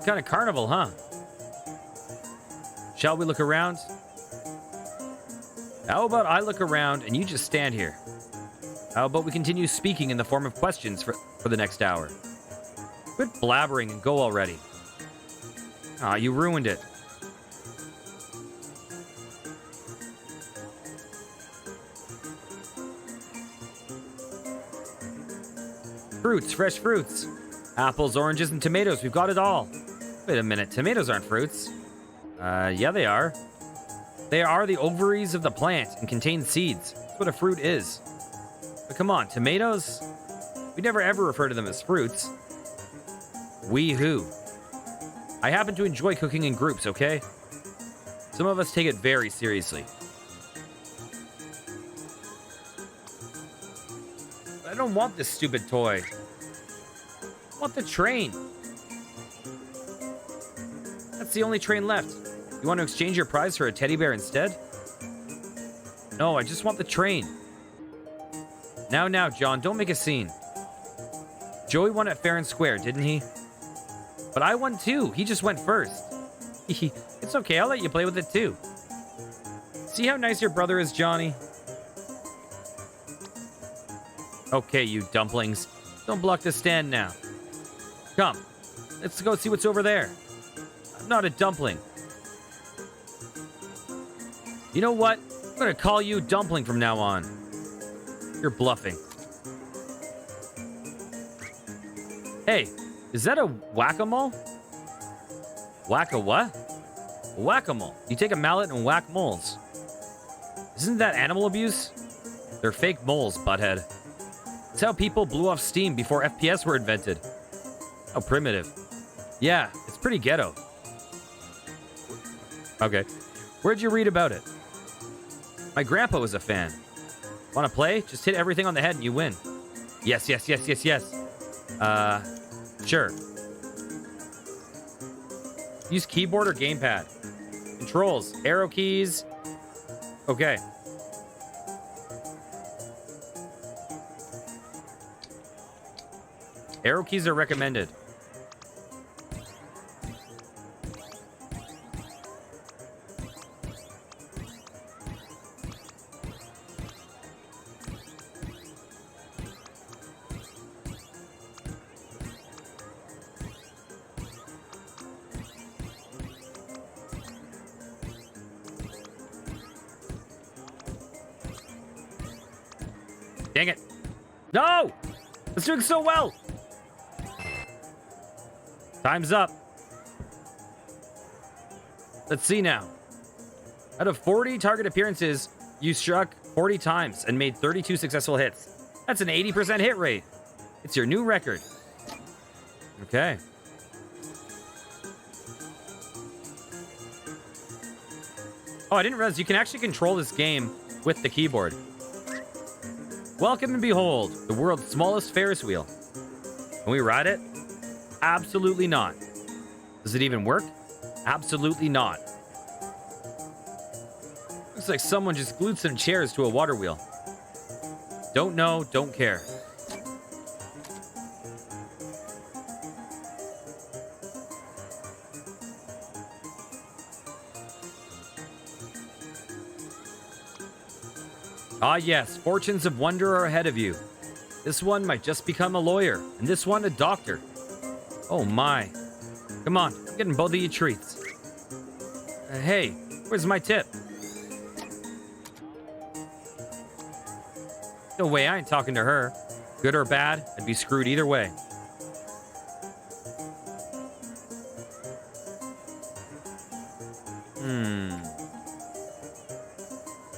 kind of carnival, huh? Shall we look around? How about I look around and you just stand here? How about we continue speaking in the form of questions for the next hour? Quit blabbering and go already. Ah, you ruined it. Fruits, fresh fruits. Apples, oranges, and tomatoes. We've got it all. Wait a minute. Tomatoes aren't fruits. Yeah, they are. They are the ovaries of the plant and contain seeds. That's what a fruit is. But come on, tomatoes? We never ever refer to them as fruits. We who? I happen to enjoy cooking in groups, okay? Some of us take it very seriously. But I don't want this stupid toy. I want the train. That's the only train left. You want to exchange your prize for a teddy bear instead? No, I just want the train. Now, John, don't make a scene. Joey won at fair and square, didn't he? But I won too. He just went first. It's okay. I'll let you play with it too. See how nice your brother is, Johnny? Okay, you dumplings. Don't block the stand now. Come. Let's go see what's over there. I'm not a dumpling. You know what? I'm going to call you Dumpling from now on. You're bluffing. Hey, is that a whack-a-mole? Whack-a-what? Whack-a-mole. You take a mallet and whack moles. Isn't that animal abuse? They're fake moles, butthead. It's how people blew off steam before FPS were invented. How primitive. Yeah, it's pretty ghetto. Okay. Where'd you read about it? My grandpa was a fan. Want to play? Just hit everything on the head and you win. Yes. Sure. Use keyboard or gamepad. Controls. Arrow keys. Okay. Arrow keys are recommended. Dang it. No! It's doing so well! Time's up. Let's see now. Out of 40 target appearances, you struck 40 times and made 32 successful hits. That's an 80% hit rate. It's your new record. Okay. Oh, I didn't realize you can actually control this game with the keyboard. Welcome and behold, the world's smallest Ferris wheel. Can we ride it? Absolutely not. Does it even work? Absolutely not. Looks like someone just glued some chairs to a water wheel. Don't know, don't care. Ah yes, fortunes of wonder are ahead of you. This one might just become a lawyer, and this one a doctor. Oh my. Come on, I'm getting both of you treats. Hey, where's my tip? No way, I ain't talking to her. Good or bad, I'd be screwed either way.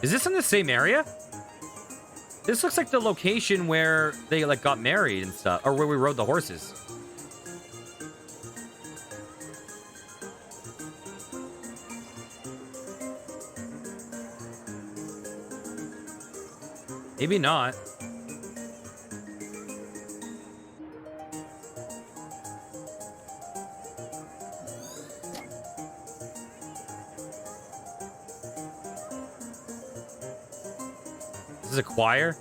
Is this in the same area? This looks like the location where they like got married and stuff, or where we rode the horses. Maybe not. This is a choir?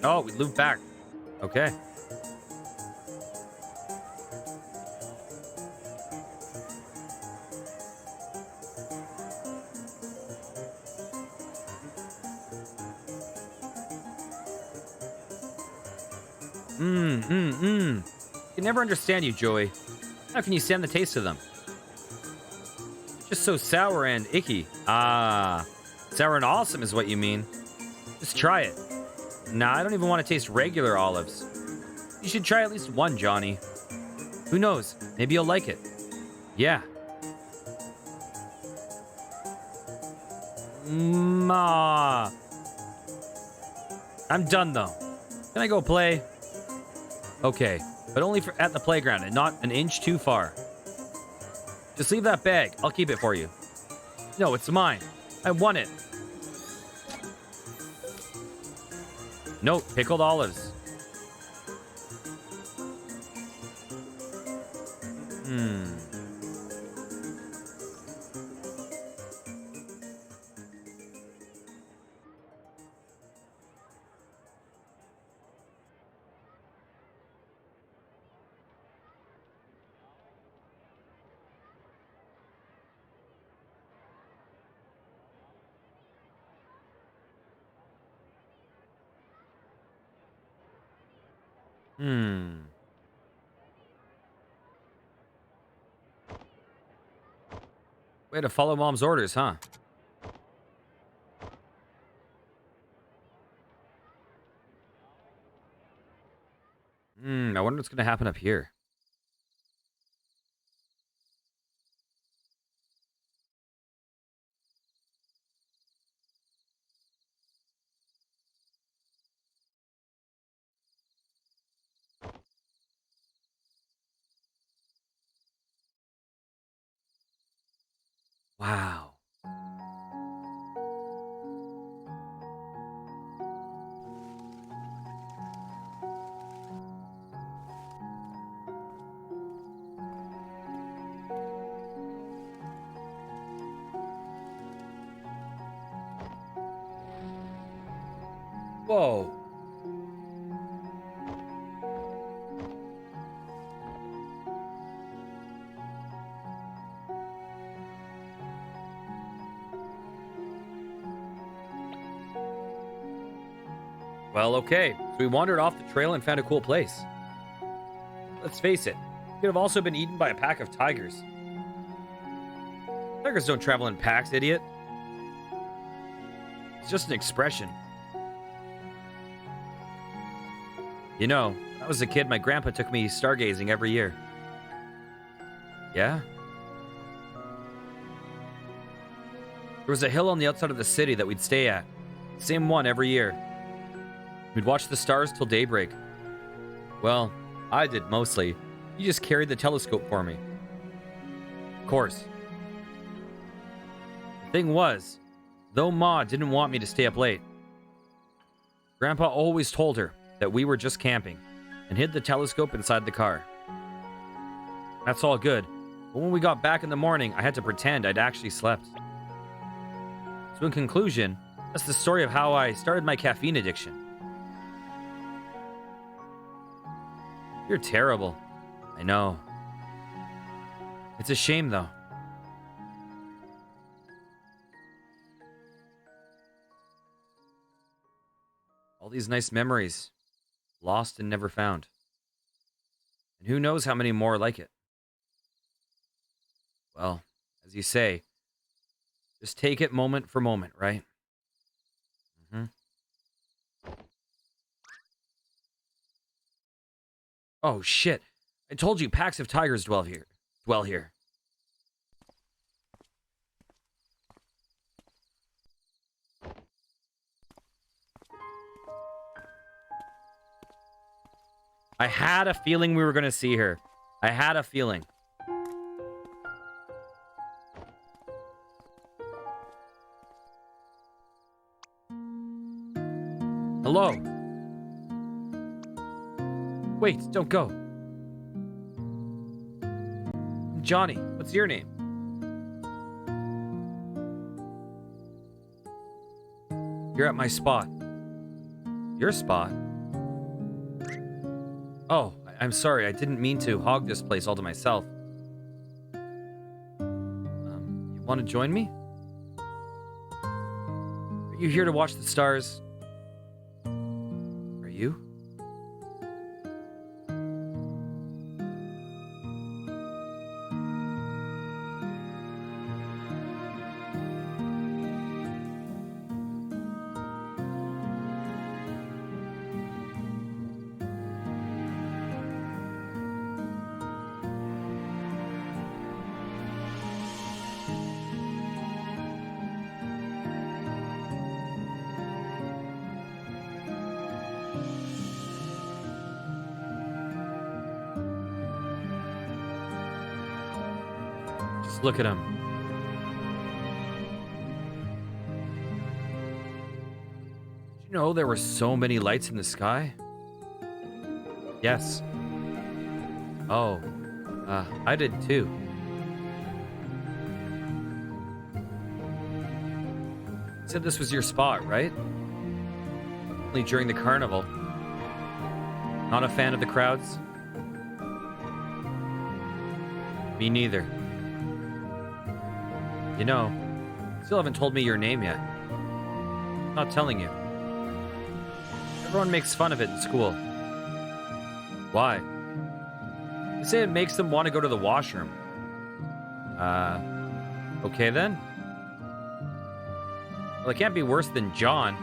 Oh, we looped back. Okay. I can never understand you, Joey. How can you stand the taste of them? It's just so sour and icky. Ah, sour and awesome is what you mean. Just try it. Nah, I don't even want to taste regular olives. You should try at least one, Johnny. Who knows? Maybe you'll like it. Yeah. I'm done, though. Can I go play? Okay, but only at the playground and not an inch too far. Just leave that bag. I'll keep it for you. No, it's mine. I want it. Note, pickled olives. Way to follow mom's orders, huh? I wonder what's going to happen up here. Wow. Whoa. Well, okay. So we wandered off the trail and found a cool place. Let's face it, we could have also been eaten by a pack of tigers. Tigers don't travel in packs, idiot. It's just an expression. You know, when I was a kid, my grandpa took me stargazing every year. Yeah? There was a hill on the outside of the city that we'd stay at. Same one every year. We'd watch the stars till daybreak. Well, I did mostly. You just carried the telescope for me. Of course. The thing was, though Ma didn't want me to stay up late, Grandpa always told her that we were just camping and hid the telescope inside the car. That's all good, but when we got back in the morning, I had to pretend I'd actually slept. So in conclusion, that's the story of how I started my caffeine addiction. You're terrible. I know. It's a shame, though. All these nice memories, lost and never found. And who knows how many more like it. Well, as you say, just take it moment for moment, right? Oh, shit. I told you packs of tigers dwell here. I had a feeling we were going to see her. I had a feeling. Hello. Wait, don't go. Johnny, what's your name? You're at my spot. Your spot? Oh, I'm sorry. I didn't mean to hog this place all to myself. You want to join me? Are you here to watch the stars? Are you? Look at him. Did you know there were so many lights in the sky? Yes. Oh, I did too. You said this was your spot, right? Only during the carnival. Not a fan of the crowds? Me neither. You know, you still haven't told me your name yet. I'm not telling you. Everyone makes fun of it in school. Why? They say it makes them want to go to the washroom. Okay then. Well, it can't be worse than John.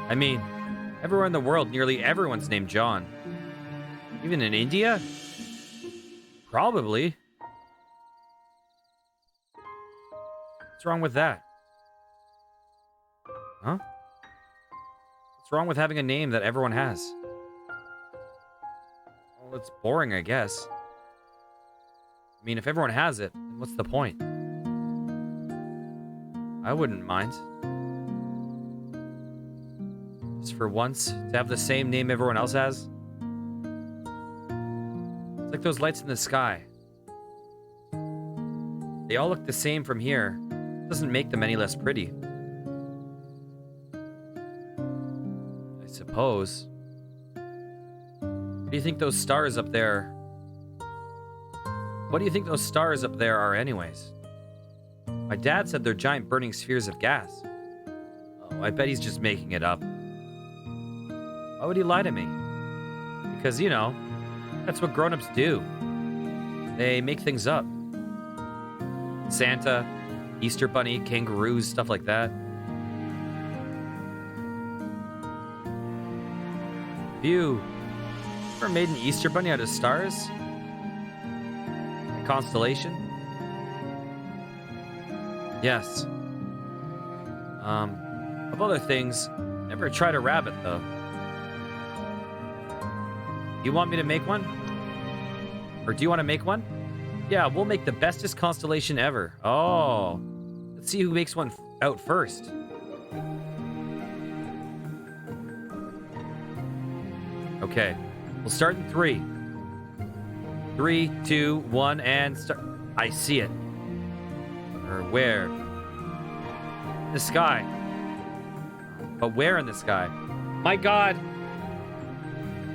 I mean, everywhere in the world, nearly everyone's named John. Even in India? Probably. What's wrong with that? Huh? What's wrong with having a name that everyone has? Well, it's boring, I guess. I mean, if everyone has it, then what's the point? I wouldn't mind. Just for once, to have the same name everyone else has. It's like those lights in the sky. They all look the same from here. Doesn't make them any less pretty. I suppose. What do you think those stars up there? What do you think those stars up there are anyways? My dad said they're giant burning spheres of gas. Oh, I bet he's just making it up. Why would he lie to me? Because, you know, that's what grown-ups do. They make things up. Santa, Easter Bunny, kangaroos, stuff like that. You ever made an Easter Bunny out of stars? A constellation? Yes. Of other things, never tried a rabbit, though. You want me to make one? Or do you want to make one? Yeah, we'll make the bestest constellation ever. Oh. Let's see who makes one out first. Okay. We'll start in 3. 3, 2, 1, and start. I see it. Or where? The sky. But where in the sky? My God.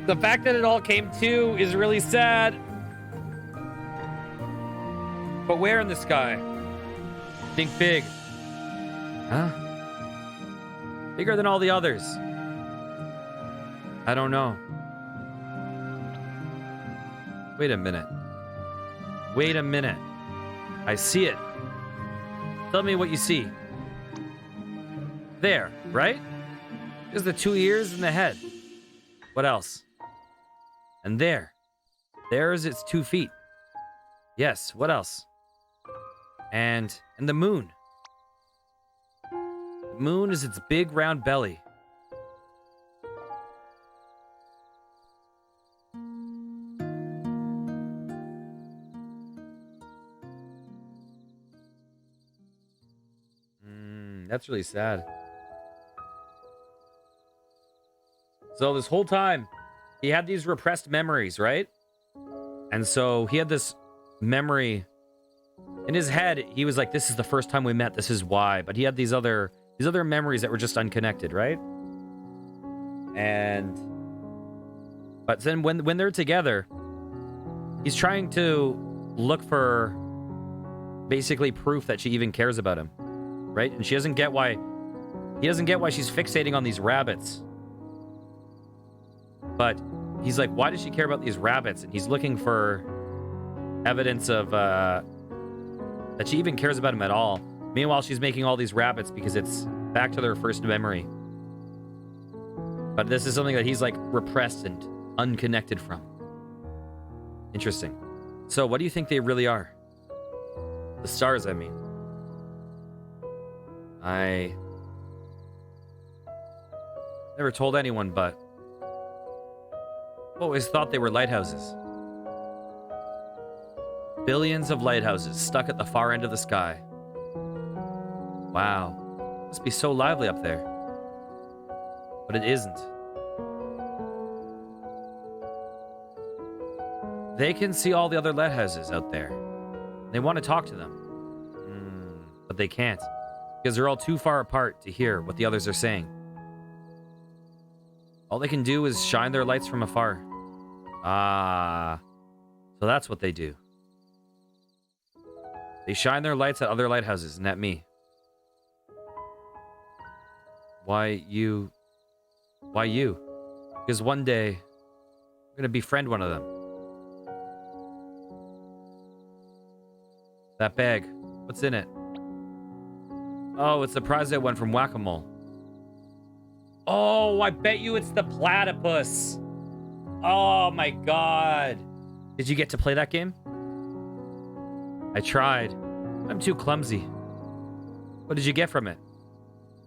The fact that it all came to is really sad. But where in the sky? Think big. Huh? Bigger than all the others. I don't know. Wait a minute. Wait a minute. I see it. Tell me what you see. There, right? There's the 2 ears and the head. What else? And there. There's its 2 feet. Yes, what else? And the moon. The moon is its big round belly. That's really sad. So this whole time, he had these repressed memories, right? And so he had this memory in his head. He was like, this is the first time we met. This is why. But he had these other memories that were just unconnected, right? But then when they're together, he's trying to look for basically proof that she even cares about him, right? And he doesn't get why she's fixating on these rabbits. But he's like, why does she care about these rabbits? And he's looking for evidence of that she even cares about him at all. Meanwhile, she's making all these rabbits because it's back to their first memory. But this is something that he's like repressed and unconnected from. Interesting. So what do you think they really are? The stars, I mean. I never told anyone, but always thought they were lighthouses. Billions of lighthouses stuck at the far end of the sky. Wow. Must be so lively up there. But it isn't. They can see all the other lighthouses out there. They want to talk to them. But they can't. Because they're all too far apart to hear what the others are saying. All they can do is shine their lights from afar. Ah. So that's what they do. They shine their lights at other lighthouses, isn't that me? Why you? Why you? Because one day, I'm going to befriend one of them. That bag. What's in it? Oh, it's the prize I won from Whack-A-Mole. Oh, I bet you it's the platypus. Oh my God. Did you get to play that game? I tried. I'm too clumsy. What did you get from it?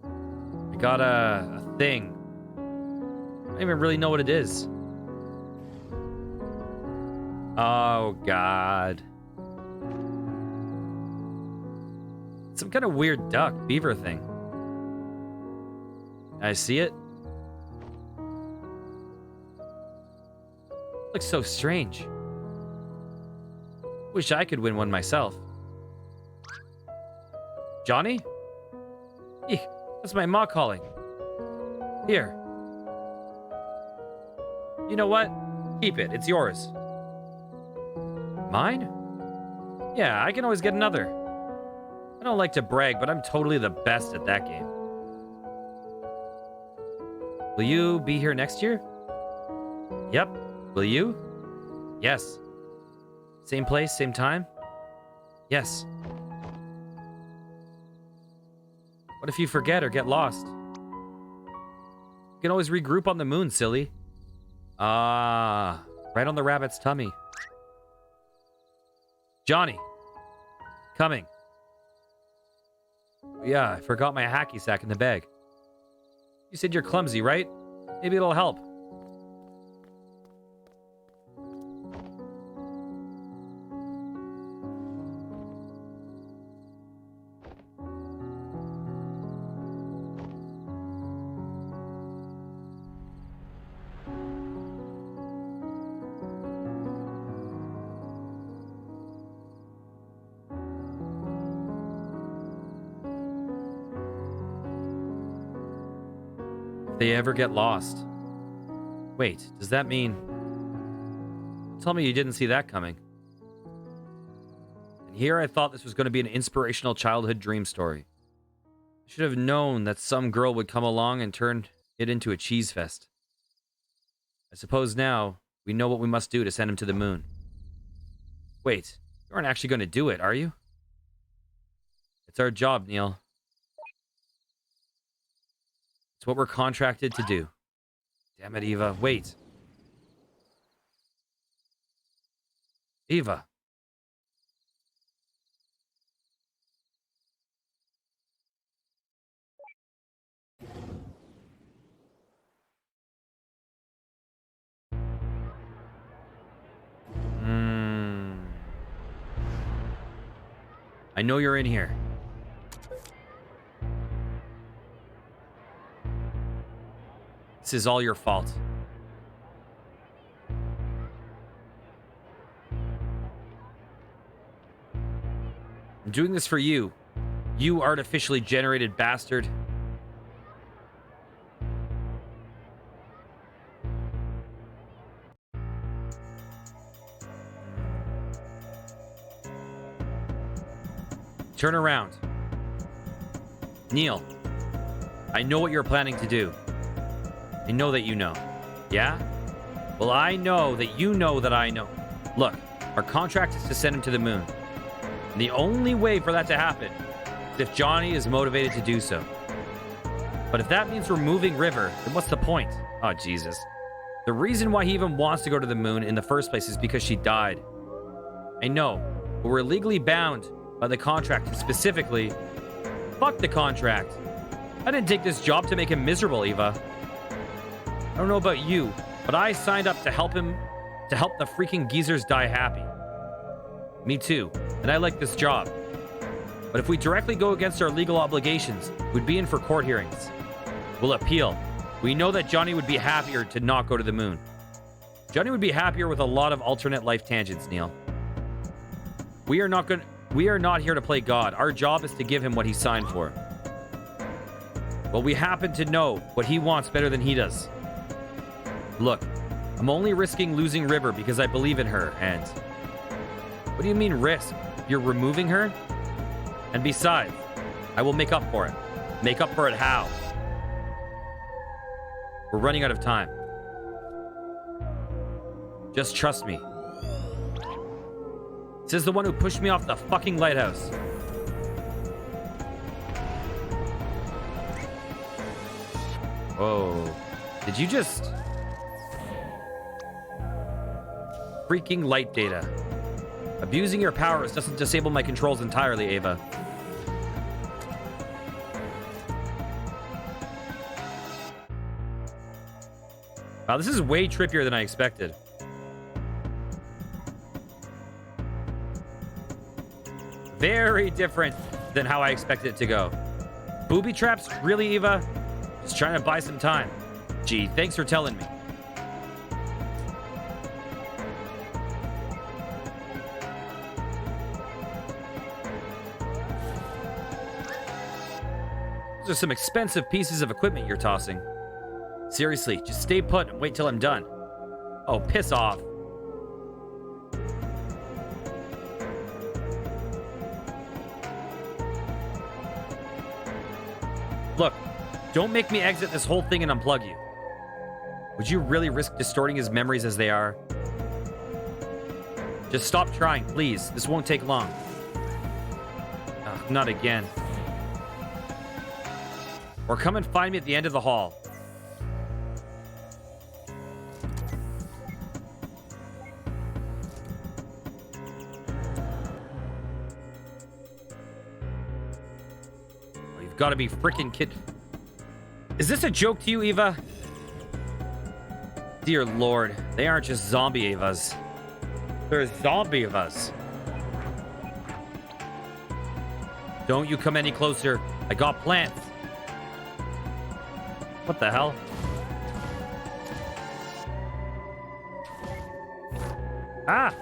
I got a thing. I don't even really know what it is. Oh, God. Some kind of weird duck, beaver thing. I see it. Looks so strange. Wish I could win one myself. Johnny? Eek, that's my ma calling. Here. You know what? Keep it. It's yours. Mine? Yeah, I can always get another. I don't like to brag, but I'm totally the best at that game. Will you be here next year? Yep. Will you? Yes. Same place, same time? Yes. What if you forget or get lost? You can always regroup on the moon, silly. Ah, right on the rabbit's tummy. Johnny. Coming. Yeah, I forgot my hacky sack in the bag. You said you're clumsy, right? Maybe it'll help. They ever get lost. Wait, does that mean... Tell me you didn't see that coming. And here I thought this was going to be an inspirational childhood dream story. I should have known that some girl would come along and turn it into a cheese fest. I suppose now we know what we must do to send him to the moon. Wait, you aren't actually going to do it, are you? It's our job, Neil. It's what we're contracted to do. Damn it, Eva. Wait. Eva. I know you're in here. This is all your fault. I'm doing this for you. You artificially generated bastard. Turn around. Neil, I know what you're planning to do. I know that you know. Yeah? Well, I know that you know that I know. Look, our contract is to send him to the moon. And the only way for that to happen is if Johnny is motivated to do so. But if that means removing River, then what's the point? Oh, Jesus. The reason why he even wants to go to the moon in the first place is because she died. I know, but we're legally bound by the contract, and specifically, fuck the contract. I didn't take this job to make him miserable, Eva. I don't know about you, but I signed up to help him, to help the freaking geezers die happy. Me too, and I like this job. But if we directly go against our legal obligations, we'd be in for court hearings. We'll appeal. We know that Johnny would be happier to not go to the moon. Johnny would be happier with a lot of alternate life tangents, Neil. We are not here to play God. Our job is to give him what he signed for. Well, we happen to know what he wants better than he does. Look, I'm only risking losing River because I believe in her, and... What do you mean risk? You're removing her? And besides, I will make up for it. Make up for it how? We're running out of time. Just trust me. This is the one who pushed me off the fucking lighthouse. Whoa. Did you just... Freaking light data. Abusing your powers doesn't disable my controls entirely, Ava. Wow, this is way trippier than I expected. Very different than how I expected it to go. Booby traps? Really, Eva? Just trying to buy some time. Gee, thanks for telling me. Those are some expensive pieces of equipment you're tossing. Seriously, just stay put and wait till I'm done. Oh, piss off. Look, don't make me exit this whole thing and unplug you. Would you really risk distorting his memories as they are? Just stop trying, please. This won't take long. Ugh, not again. Or come and find me at the end of the hall. gotta be freaking kid. Is this a joke to you, Eva? Dear Lord, they aren't just zombie Evas. They're zombie Evas. Don't you come any closer. I got plants. What the hell? Ah!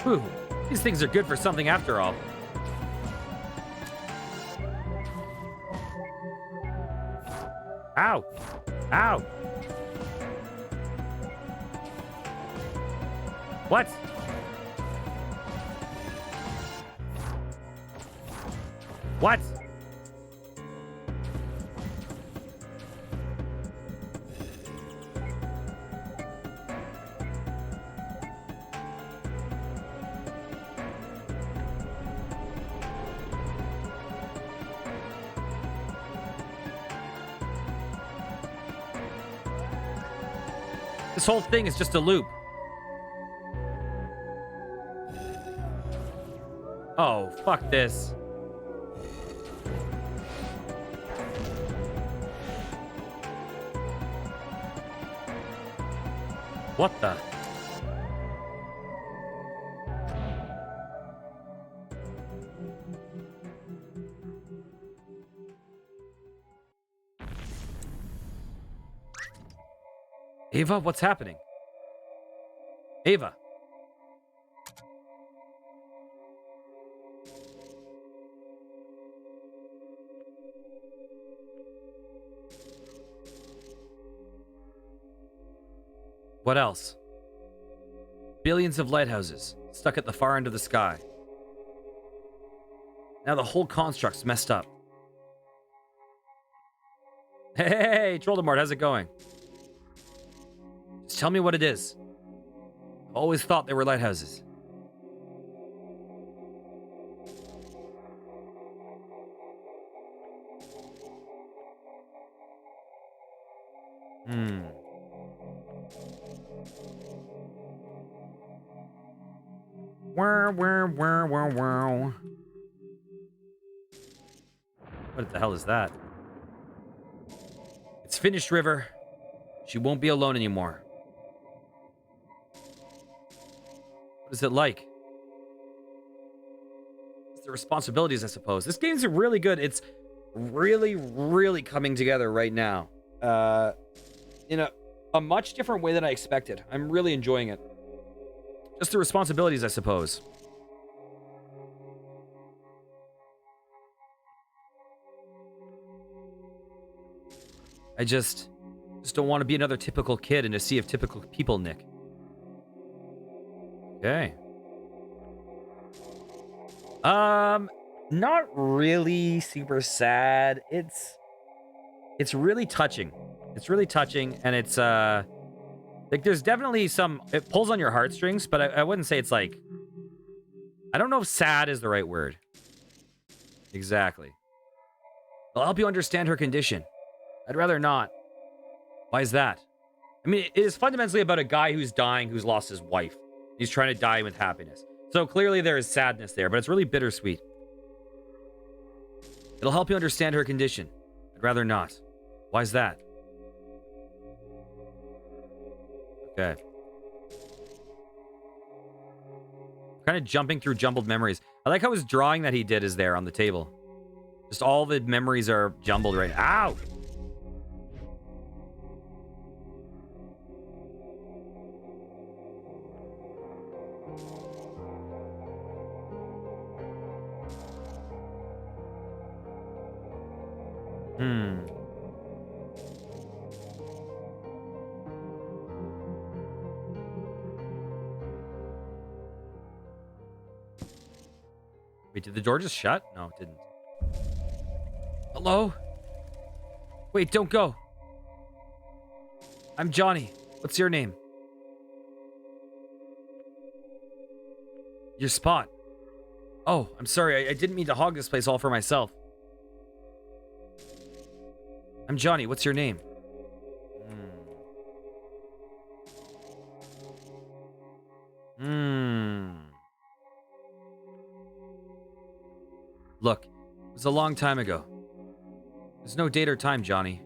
Whew. These things are good for something after all. Ow! Ow! What? What? This whole thing is just a loop. Oh, fuck this. What the? Ava, what's happening? Ava. What else? Billions of lighthouses stuck at the far end of the sky. Now the whole construct's messed up. Hey, Troldemort, how's it going? Just tell me what it is. I've always thought they were lighthouses. Wow. What the hell is that? It's finished, River. She won't be alone anymore. What is it like? It's the responsibilities, I suppose. This game's really good. It's really coming together right now. In a much different way than I expected. I'm really enjoying it. Just the responsibilities, I suppose. I just don't want to be another typical kid in a sea of typical people, Nick. Okay. Not really super sad. It's really touching. It's really touching, and it's like there's definitely some. It pulls on your heartstrings, but I wouldn't say it's like. I don't know if sad is the right word. Exactly. I'll help you understand her condition. I'd rather not. Why is that? I mean, it is fundamentally about a guy who's dying, who's lost his wife. He's trying to die with happiness. So clearly there is sadness there, but it's really bittersweet. It'll help you understand her condition. I'd rather not. Why is that? Okay. Kind of jumping through jumbled memories. I like how his drawing that he did is there on the table. Just all the memories are jumbled right now. Ow! Wait, did the door just shut? No, it didn't. Hello? Wait, don't go. I'm Johnny. What's your name? Your Spot. Oh, I'm sorry. I didn't mean to hog this place all for myself. I'm Johnny. What's your name? Look, it was a long time ago. There's no date or time, Johnny.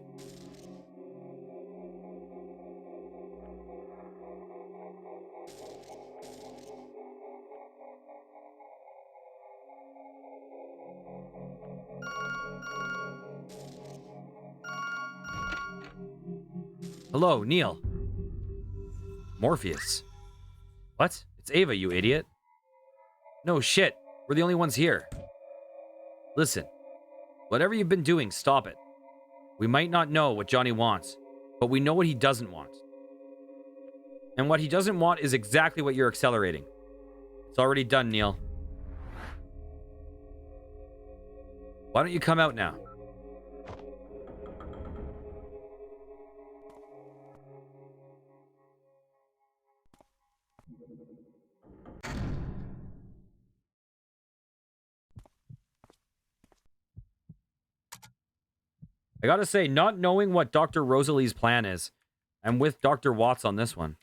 Hello, Neil. Morpheus. What? It's Ava, you idiot. No shit. We're the only ones here. Listen. Whatever you've been doing, stop it. We might not know what Johnny wants, but we know what he doesn't want. And what he doesn't want is exactly what you're accelerating. It's already done, Neil. Why don't you come out now? I gotta say, not knowing what Dr. Rosalie's plan is, I'm with Dr. Watts on this one.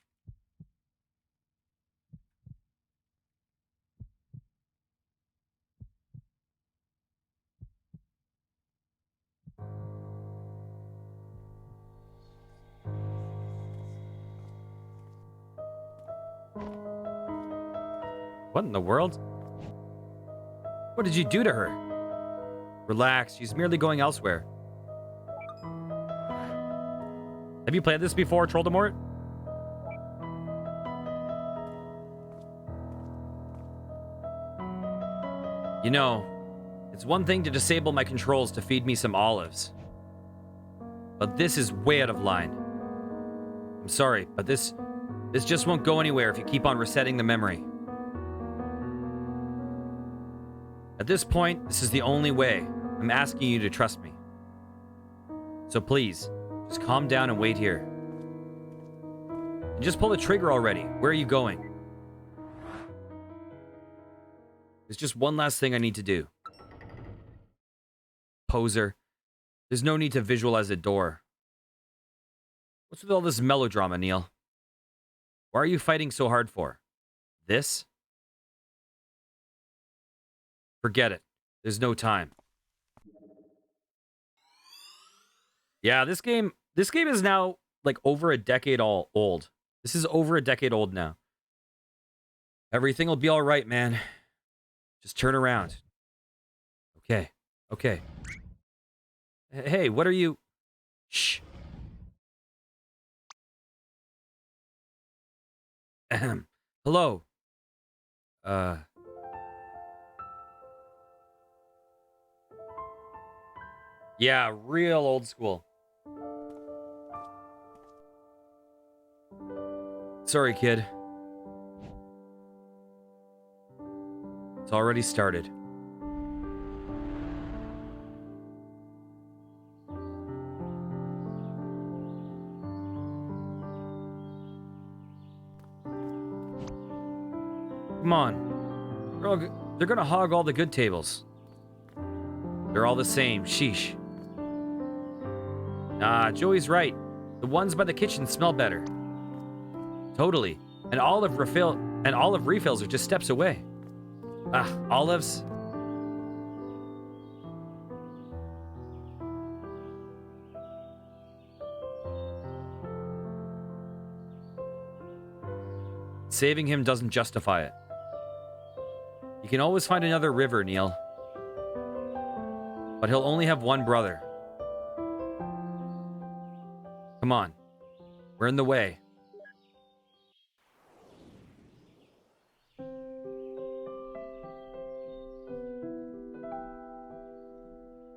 What in the world? What did you do to her? Relax, she's merely going elsewhere. Have you played this before, Troldemort? You know, it's one thing to disable my controls to feed me some olives. But this is way out of line. I'm sorry, but this just won't go anywhere if you keep on resetting the memory. At this point, this is the only way. I'm asking you to trust me. So please, just calm down and wait here. And just pull the trigger already. Where are you going? There's just one last thing I need to do. Poser. There's no need to visualize a door. What's with all this melodrama, Neil? Why are you fighting so hard for? This? Forget it. There's no time. Yeah, this game is now like over a decade old. This is over a decade old now. Everything will be all right, man. Just turn around. Okay. Okay. Hey, what are you? Shh. Ahem. Hello. Yeah, real old school. Sorry, kid. It's already started. Come on. They're gonna hog all the good tables. They're all the same. Sheesh. Ah, Joey's right. The ones by the kitchen smell better. Totally. And olive refills are just steps away. Ah, olives. Saving him doesn't justify it. You can always find another river, Neil. But he'll only have one brother. Come on. We're in the way.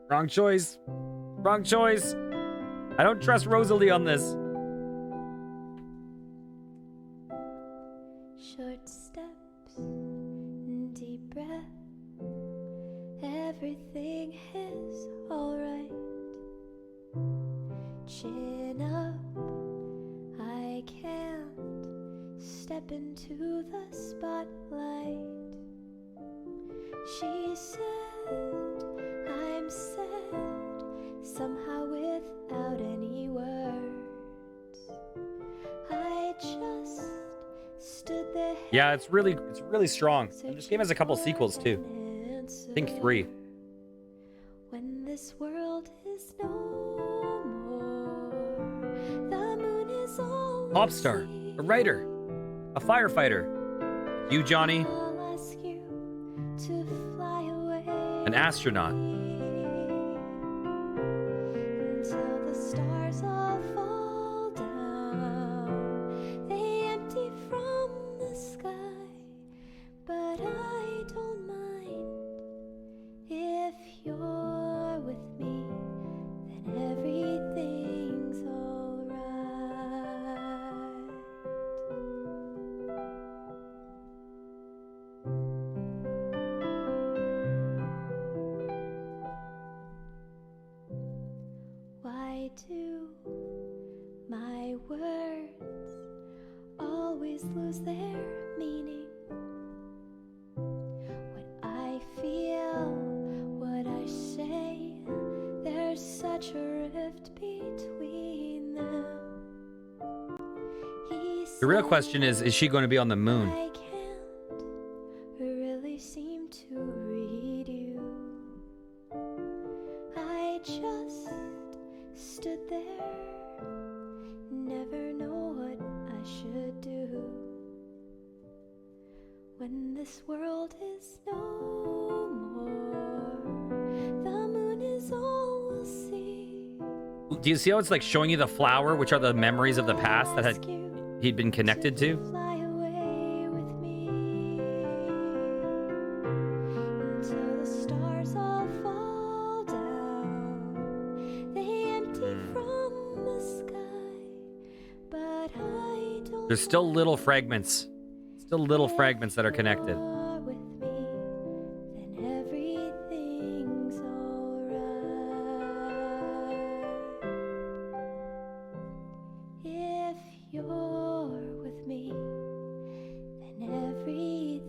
Wrong choice. Wrong choice. I don't trust Rosalie on this. Short steps, deep breath. Everything is alright. Chin up. I can't step into the spotlight. She said I'm sad, somehow without any words. I just stood there. Yeah, it's really strong. And this game has a couple sequels too. I think 3. When this world is no more, the moon is all Pop we star, see. a writer, a firefighter. You, Johnny, I'll ask you to fly away. an astronaut. Until the stars all fall down, they empty from the sky. But I don't mind if you're with me, then everything's alright. Why do my words always lose their meaning? What I feel, what I say, there's such a rift between them. The real question is she going to be on the moon? I can't really seem to read you. I just stood there, never know what I should do. When this world is no more, the moon is all we'll see. Do you see how it's like showing you the flower, which are the memories of the past that Ask you he'd been connected to? fly away with me until the stars all fall down. They empty from the sky, but I don't. There's still little fragments. Still little fragments that are connected. You're with me, then everything's alright. If you're with me, then everything's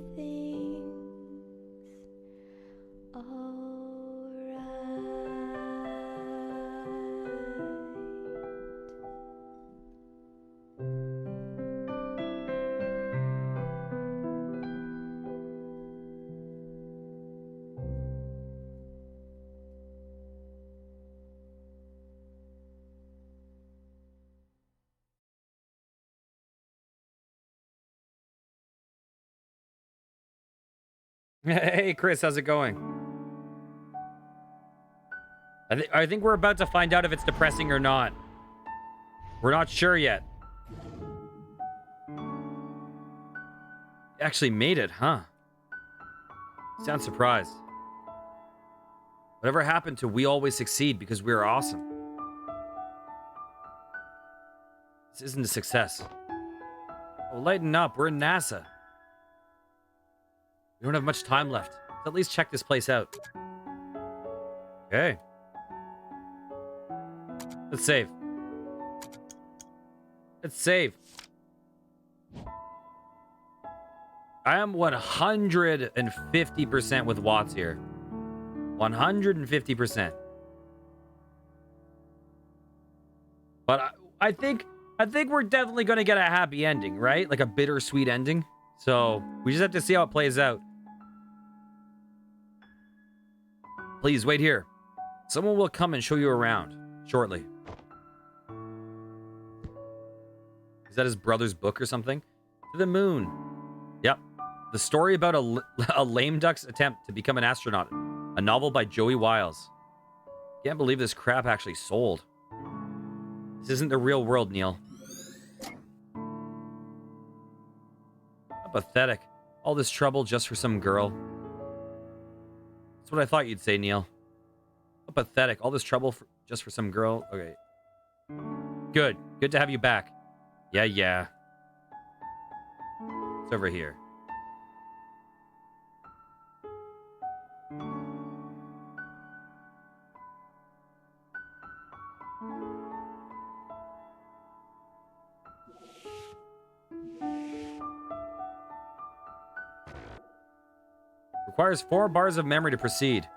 Hey, Chris, how's it going? I think we're about to find out if it's depressing or not. We're not sure yet. Actually made it, huh? Sound surprised. Whatever happened to we always succeed because we're awesome? This isn't a success. Oh, lighten up. We're in NASA. We don't have much time left. Let's at least check this place out. Okay. Let's save. Let's save. I am 150% with Watts here. 150%. But I think we're definitely going to get a happy ending, right? Like a bittersweet ending. So we just have to see how it plays out. Please wait here. Someone will come and show you around shortly. Is that his brother's book or something? To the moon. Yep. The story about a lame duck's attempt to become an astronaut. A novel by Joey Wiles. Can't believe this crap actually sold. This isn't the real world, Neil. How pathetic. All this trouble just for some girl. That's what I thought you'd say, Neil. How pathetic. All this trouble just for some girl. Okay. Good. Good to have you back. Yeah. It's over here. Requires 4 bars of memory to proceed.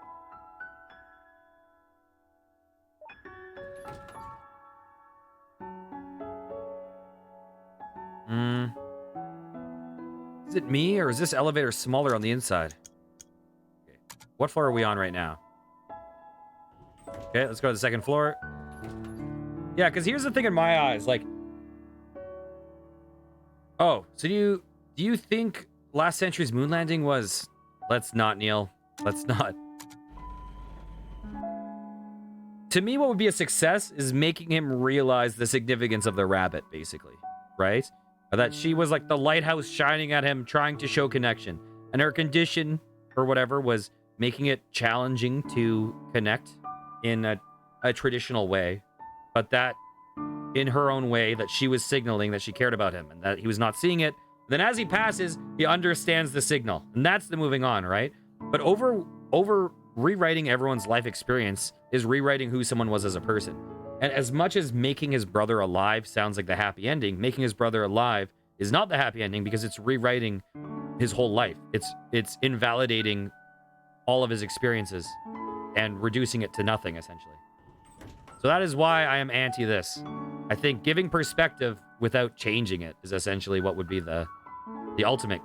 Is it me, or is this elevator smaller on the inside? Okay. What floor are we on right now? Okay, let's go to the second floor. Yeah, because here's the thing in my eyes, like... Oh, so do you think last century's moon landing was... Let's not, Neil. Let's not. To me, what would be a success is making him realize the significance of the rabbit, basically. Right? That she was like the lighthouse shining at him, trying to show connection. And her condition, or whatever, was making it challenging to connect in a traditional way. But that, in her own way, that she was signaling that she cared about him and that he was not seeing it. Then as he passes, he understands the signal. And that's the moving on, right? But over rewriting everyone's life experience is rewriting who someone was as a person. And as much as making his brother alive sounds like the happy ending, making his brother alive is not the happy ending because it's rewriting his whole life. It's invalidating all of his experiences and reducing it to nothing, essentially. So that is why I am anti this. I think giving perspective without changing it is essentially what would be the ultimate.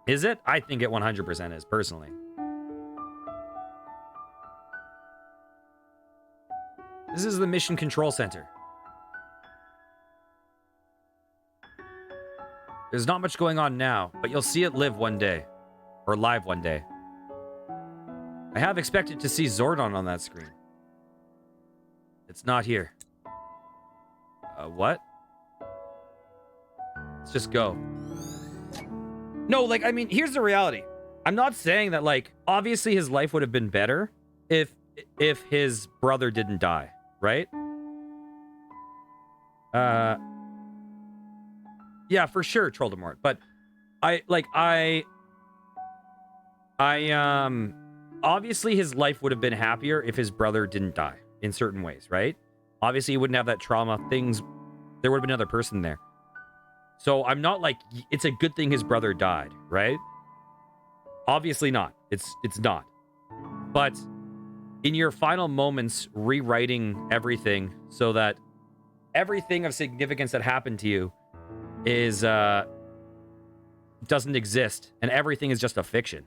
Is it? I think it 100% is, personally. This is the Mission Control Center. There's not much going on now, but you'll see it live one day. Or live one day. I have expected to see Zordon on that screen. It's not here. What? Let's just go. No, like, I mean, here's the reality. I'm not saying that, like, obviously his life would have been better if his brother didn't die, right? Yeah, for sure, Troldemort. But obviously his life would have been happier if his brother didn't die in certain ways, right? Obviously he wouldn't have that trauma. There would have been another person there. So I'm not like, it's a good thing his brother died, right? Obviously not. It's not. But in your final moments, rewriting everything so that everything of significance that happened to you is doesn't exist, and everything is just a fiction.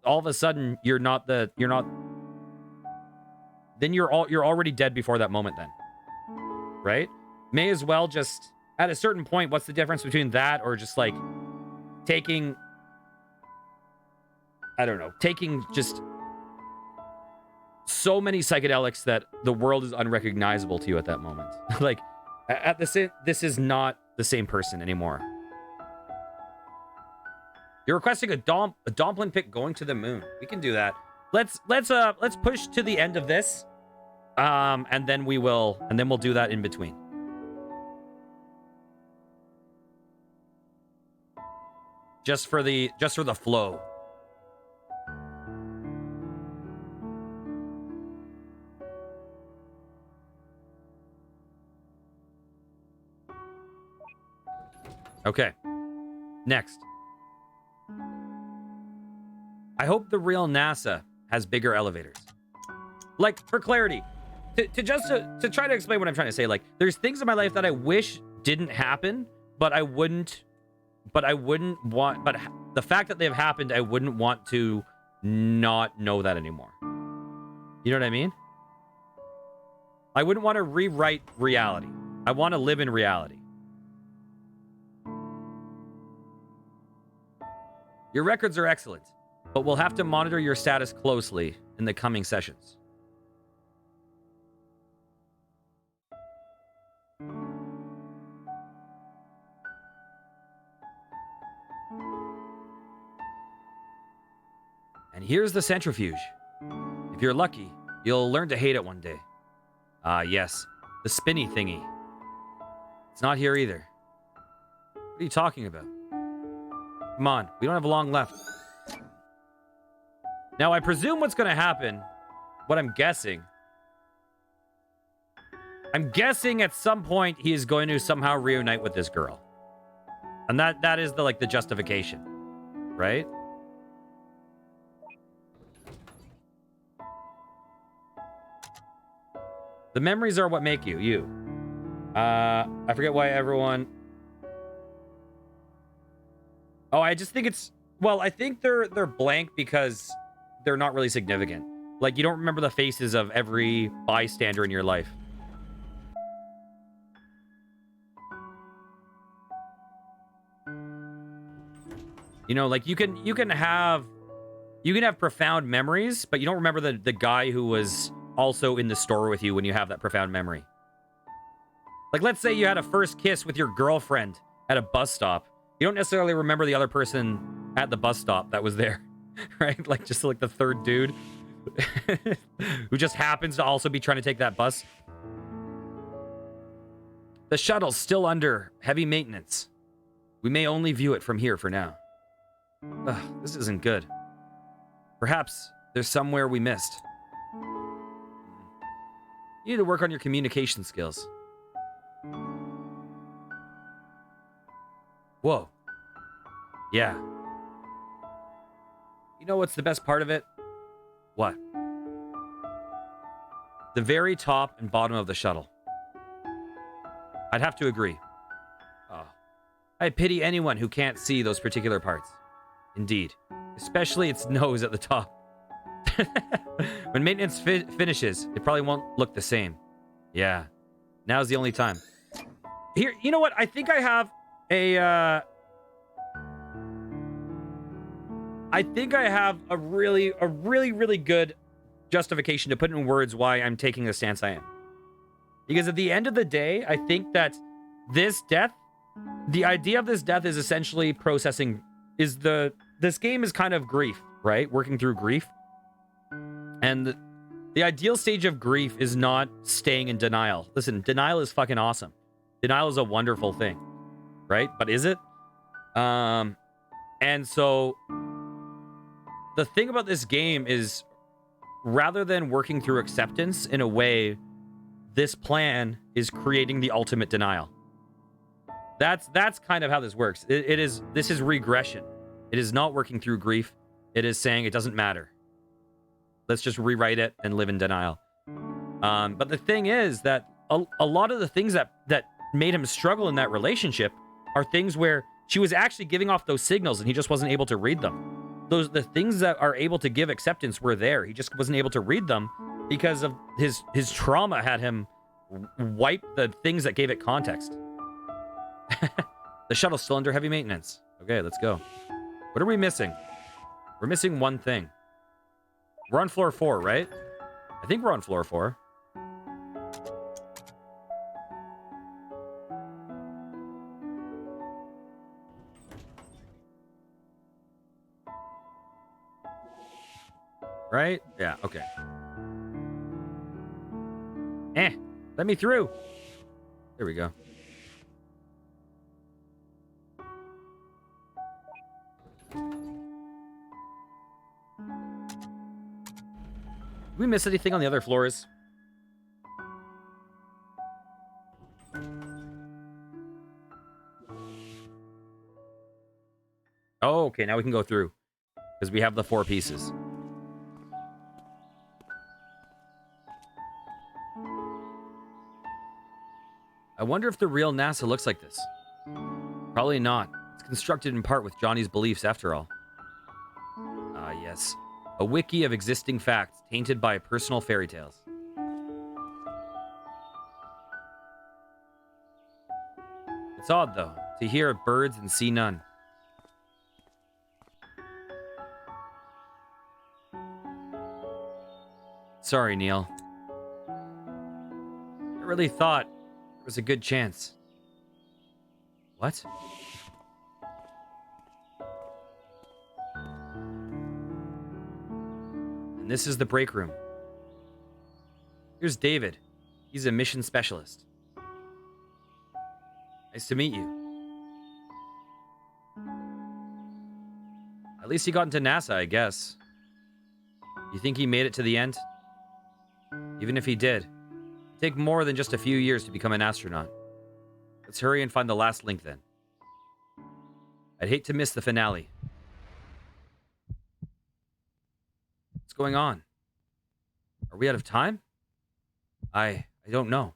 All of a sudden, then you're already dead before that moment then. Right? May as well just, at a certain point, what's the difference between that or just like taking just so many psychedelics that the world is unrecognizable to you at that moment. Like, this is not the same person anymore. You're requesting a Domplin pick going to the moon. We can do that. Let's push to the end of this. And then we'll do that in between. Just for the flow. Okay. Next. I hope the real NASA has bigger elevators. Like, for clarity, to try to explain what I'm trying to say, like, there's things in my life that I wish didn't happen, but the fact that they've happened, I wouldn't want to not know that anymore. You know what I mean? I wouldn't want to rewrite reality. I want to live in reality. Your records are excellent, but we'll have to monitor your status closely in the coming sessions. And here's the centrifuge. If you're lucky, you'll learn to hate it one day. Ah, yes, the spinny thingy. It's not here either. What are you talking about? Come on, we don't have long left. Now, I presume what's going to happen, what I'm guessing at some point he is going to somehow reunite with this girl. And that is the justification, right? The memories are what make you. I forget why everyone... Oh, I just think it's... Well, I think they're blank because they're not really significant. Like, you don't remember the faces of every bystander in your life. You know, like, you can have profound memories, but you don't remember the guy who was also in the store with you when you have that profound memory. Like, let's say you had a first kiss with your girlfriend at a bus stop. You don't necessarily remember the other person at the bus stop that was there, right? Like, just like the third dude who just happens to also be trying to take that bus. The shuttle's still under heavy maintenance. We may only view it from here for now. Ugh, this isn't good. Perhaps there's somewhere we missed. You need to work on your communication skills. Whoa. Yeah. You know what's the best part of it? What? The very top and bottom of the shuttle. I'd have to agree. Oh. I pity anyone who can't see those particular parts. Indeed. Especially its nose at the top. When maintenance finishes, it probably won't look the same. Yeah. Now's the only time. Here, you know what? I think I have a, I think I have a really good justification to put in words why I'm taking the stance I am. Because at the end of the day, I think that this death, the idea of this death is essentially processing, this game is kind of grief, right? Working through grief. And the ideal stage of grief is not staying in denial. Listen, denial is fucking awesome. Denial is a wonderful thing, right? But is it? And so the thing about this game is, rather than working through acceptance in a way, this plan is creating the ultimate denial. That's kind of how this works. This is regression. It is not working through grief. It is saying it doesn't matter. Let's just rewrite it and live in denial. But the thing is that a lot of the things that made him struggle in that relationship are things where she was actually giving off those signals and he just wasn't able to read them. The things that are able to give acceptance were there. He just wasn't able to read them because of his trauma had him wipe the things that gave it context. The shuttle's still under heavy maintenance. Okay, let's go. What are we missing? We're missing one thing. We're on floor 4, right? I think we're on floor 4. Right? Yeah, okay. Let me through. There we go. Did we miss anything on the other floors? Oh, okay, now we can go through. Because we have the 4 pieces. I wonder if the real NASA looks like this. Probably not. It's constructed in part with Johnny's beliefs after all. Ah, yes. A wiki of existing facts tainted by personal fairy tales. It's odd, though, to hear of birds and see none. Sorry, Neil. I really thought there was a good chance. What? And this is the break room. Here's David. He's a mission specialist. Nice to meet you. At least he got into NASA, I guess. You think he made it to the end? Even if he did, it'd take more than just a few years to become an astronaut. Let's hurry and find the last link then. I'd hate to miss the finale. What's going on? Are we out of time? I don't know.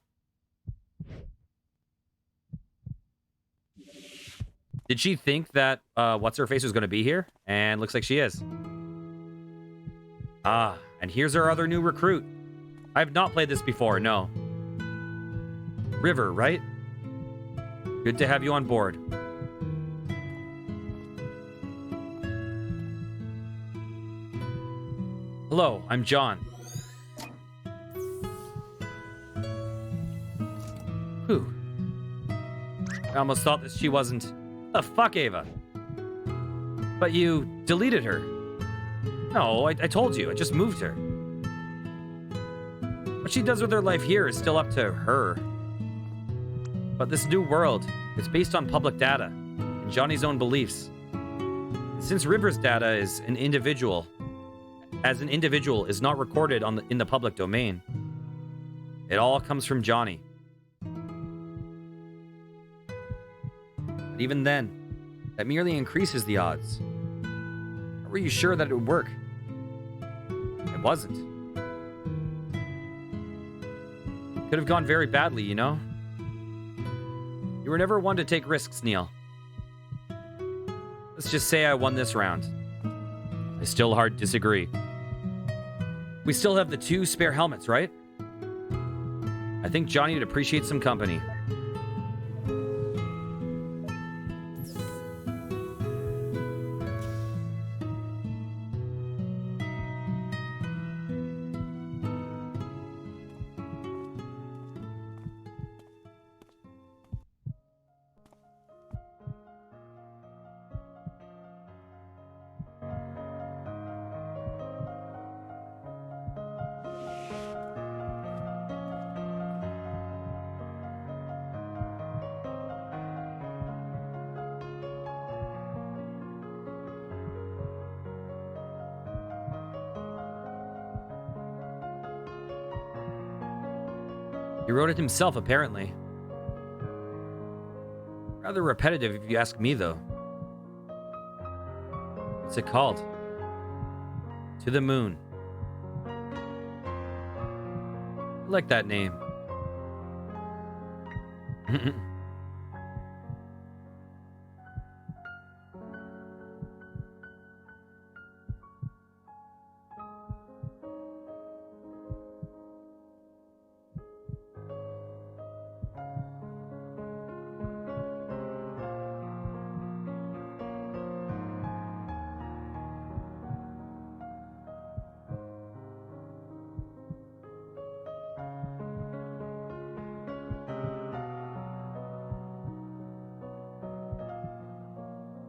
Did she think that what's her face was going to be here? And looks like she is. Ah, And here's our other new recruit. I have not played this before, no. River, right? Good to have you on board. Hello, I'm John. Whew. I almost thought that she wasn't... The fuck, Ava? But you deleted her. No, I told you. I just moved her. What she does with her life here is still up to her. But this new world, it's based on public data and Johnny's own beliefs. Since River's data is an individual, is not recorded in the public domain, it all comes from Johnny. But even then, that merely increases the odds. How were you sure that it would work? It wasn't. Could have gone very badly, you know? You were never one to take risks, Neil. Let's just say I won this round. I still hard disagree. We still have the 2 spare helmets, right? I think Johnny would appreciate some company. He wrote it himself, apparently. Rather repetitive, if you ask me, though. What's it called? To the Moon. I like that name.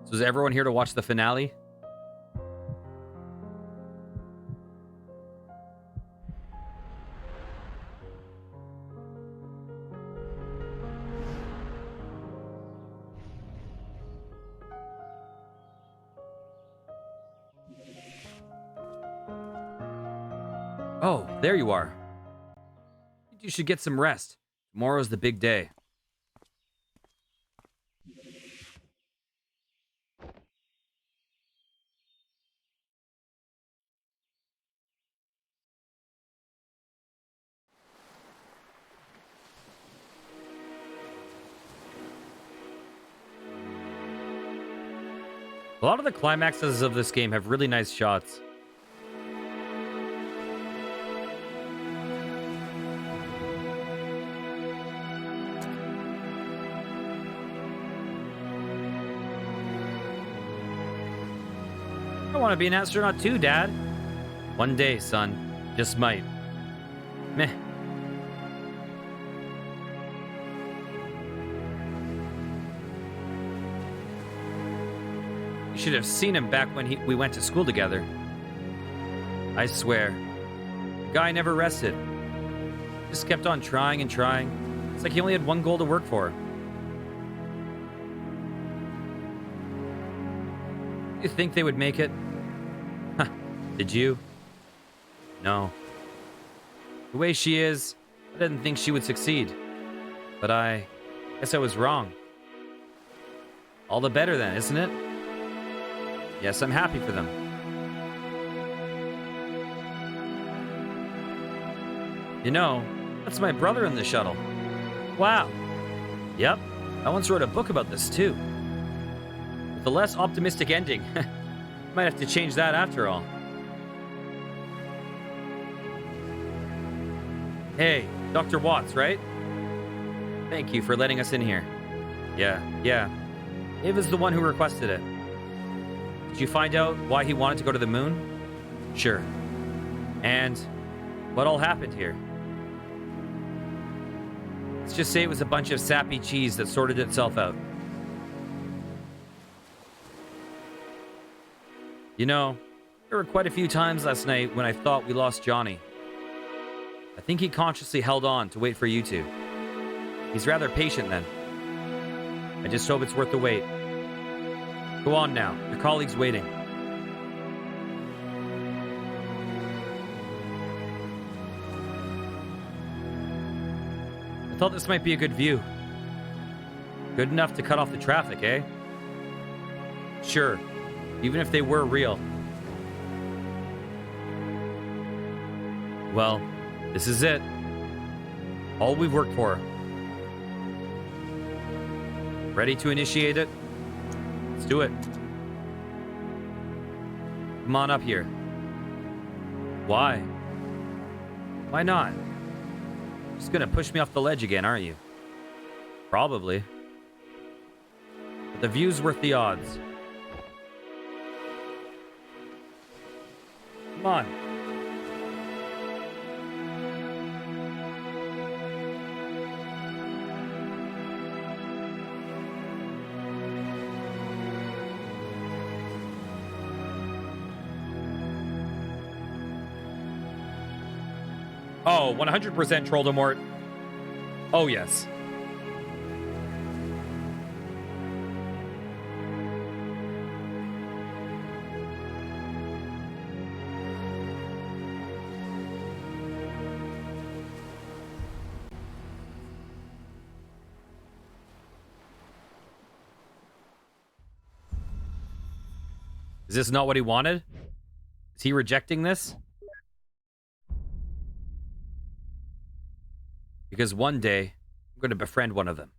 So is everyone here to watch the finale? Oh, there you are. You should get some rest. Tomorrow's the big day. A lot of the climaxes of this game have really nice shots. I want to be an astronaut too, Dad. One day, son. Just might. Meh. You should have seen him back when we went to school together. I swear. The guy never rested. Just kept on trying and trying. It's like he only had one goal to work for. You think they would make it? Huh. Did you? No. The way she is, I didn't think she would succeed. But I guess I was wrong. All the better then, isn't it? Yes, I'm happy for them. You know, that's my brother in the shuttle. Wow. Yep, I once wrote a book about this too. With a less optimistic ending. Might have to change that after all. Hey, Dr. Watts, right? Thank you for letting us in here. Yeah. Ava's the one who requested it. Did you find out why he wanted to go to the moon? Sure. And what all happened here? Let's just say it was a bunch of sappy cheese that sorted itself out. You know, there were quite a few times last night when I thought we lost Johnny. I think he consciously held on to wait for you two. He's rather patient then. I just hope it's worth the wait. Go on now. Your colleague's waiting. I thought this might be a good view. Good enough to cut off the traffic, eh? Sure. Even if they were real. Well, this is it. All we've worked for. Ready to initiate it? Let's do it. Come on up here. Why? Why not? Just gonna push me off the ledge again, aren't you? Probably. But the view's worth the odds. Come on. Oh, 100% Troldemort. Oh, yes. Is this not what he wanted? Is he rejecting this? Because one day, I'm going to befriend one of them.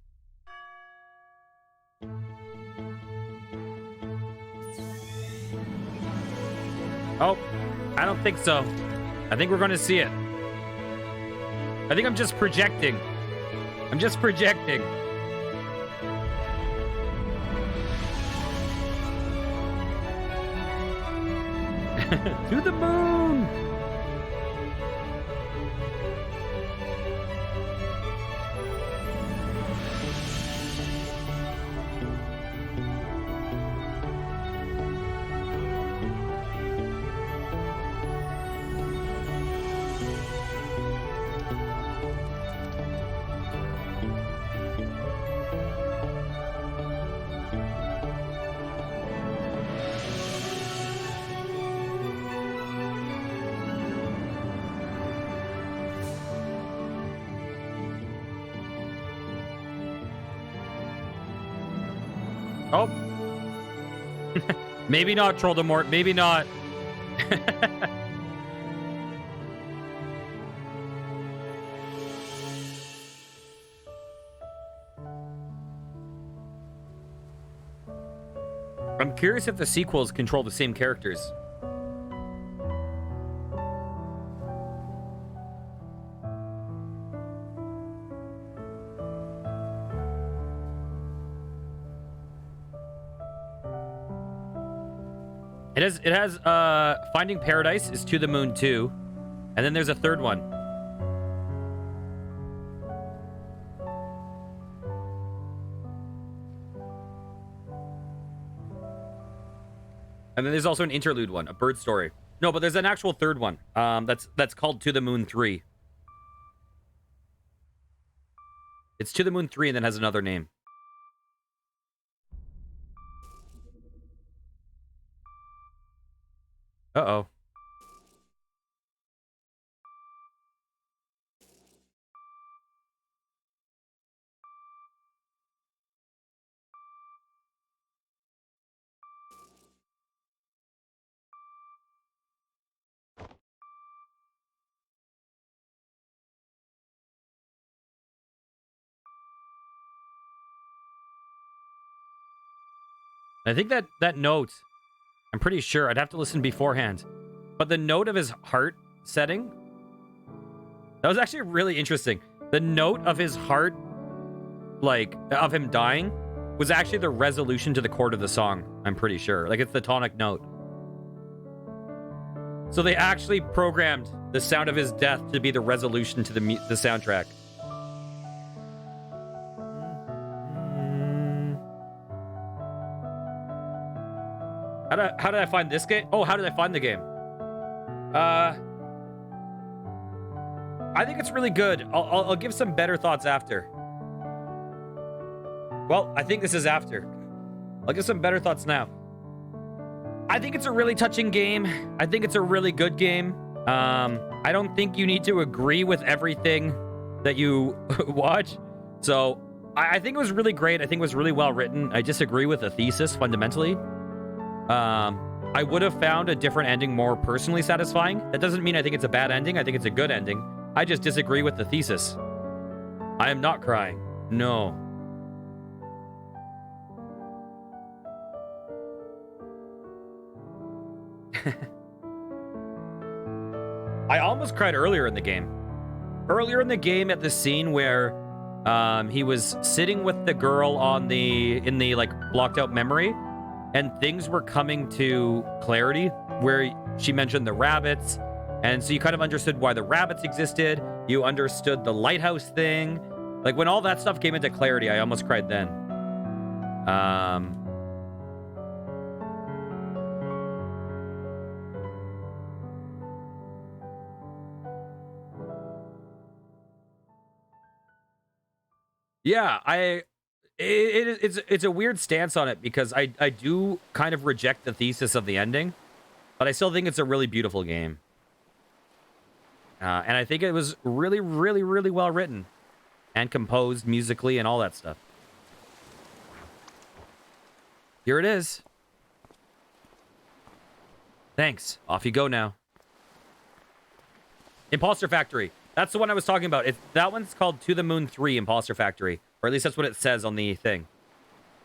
Oh, I don't think so. I think we're going to see it. I think I'm just projecting. I'm just projecting. To the moon! Oh. Maybe not, Troldemort. Maybe not. I'm curious if the sequels control the same characters. It has Finding Paradise is To the Moon 2. And then there's a third one. And then there's also an interlude one, a bird story. No, but there's an actual third one. That's called To the Moon 3. It's To the Moon 3 and then has another name. Uh-oh. I think that note, I'm pretty sure I'd have to listen beforehand. But the note of his heart setting That was actually really interesting. The note of his heart, like, of him dying, was actually the resolution to the chord of the song, I'm pretty sure. Like, it's the tonic note. So they actually programmed the sound of his death to be the resolution to the soundtrack. How did I find this game? Oh, how did I find the game? I think it's really good. I'll give some better thoughts after. Well, I think this is after. I'll give some better thoughts now. I think it's a really touching game. I think it's a really good game. I don't think you need to agree with everything that you watch. So I think it was really great. I think it was really well written. I disagree with the thesis fundamentally. I would have found a different ending more personally satisfying. That doesn't mean I think it's a bad ending. I think it's a good ending. I just disagree with the thesis. I am not crying. No. I almost cried earlier in the game. Earlier in the game at the scene where he was sitting with the girl in the like blocked out memory, and things were coming to clarity where she mentioned the rabbits, and so you kind of understood why the rabbits existed. You understood the lighthouse thing. Like when all that stuff came into clarity, I almost cried then. Yeah, it's a weird stance on it because I do kind of reject the thesis of the ending, but I still think it's a really beautiful game. And I think it was really, really, really well written and composed musically and all that stuff. Here it is. Thanks. Off you go now. Imposter Factory. That's the one I was talking about. That one's called To the Moon 3 Imposter Factory. Or at least that's what it says on the thing.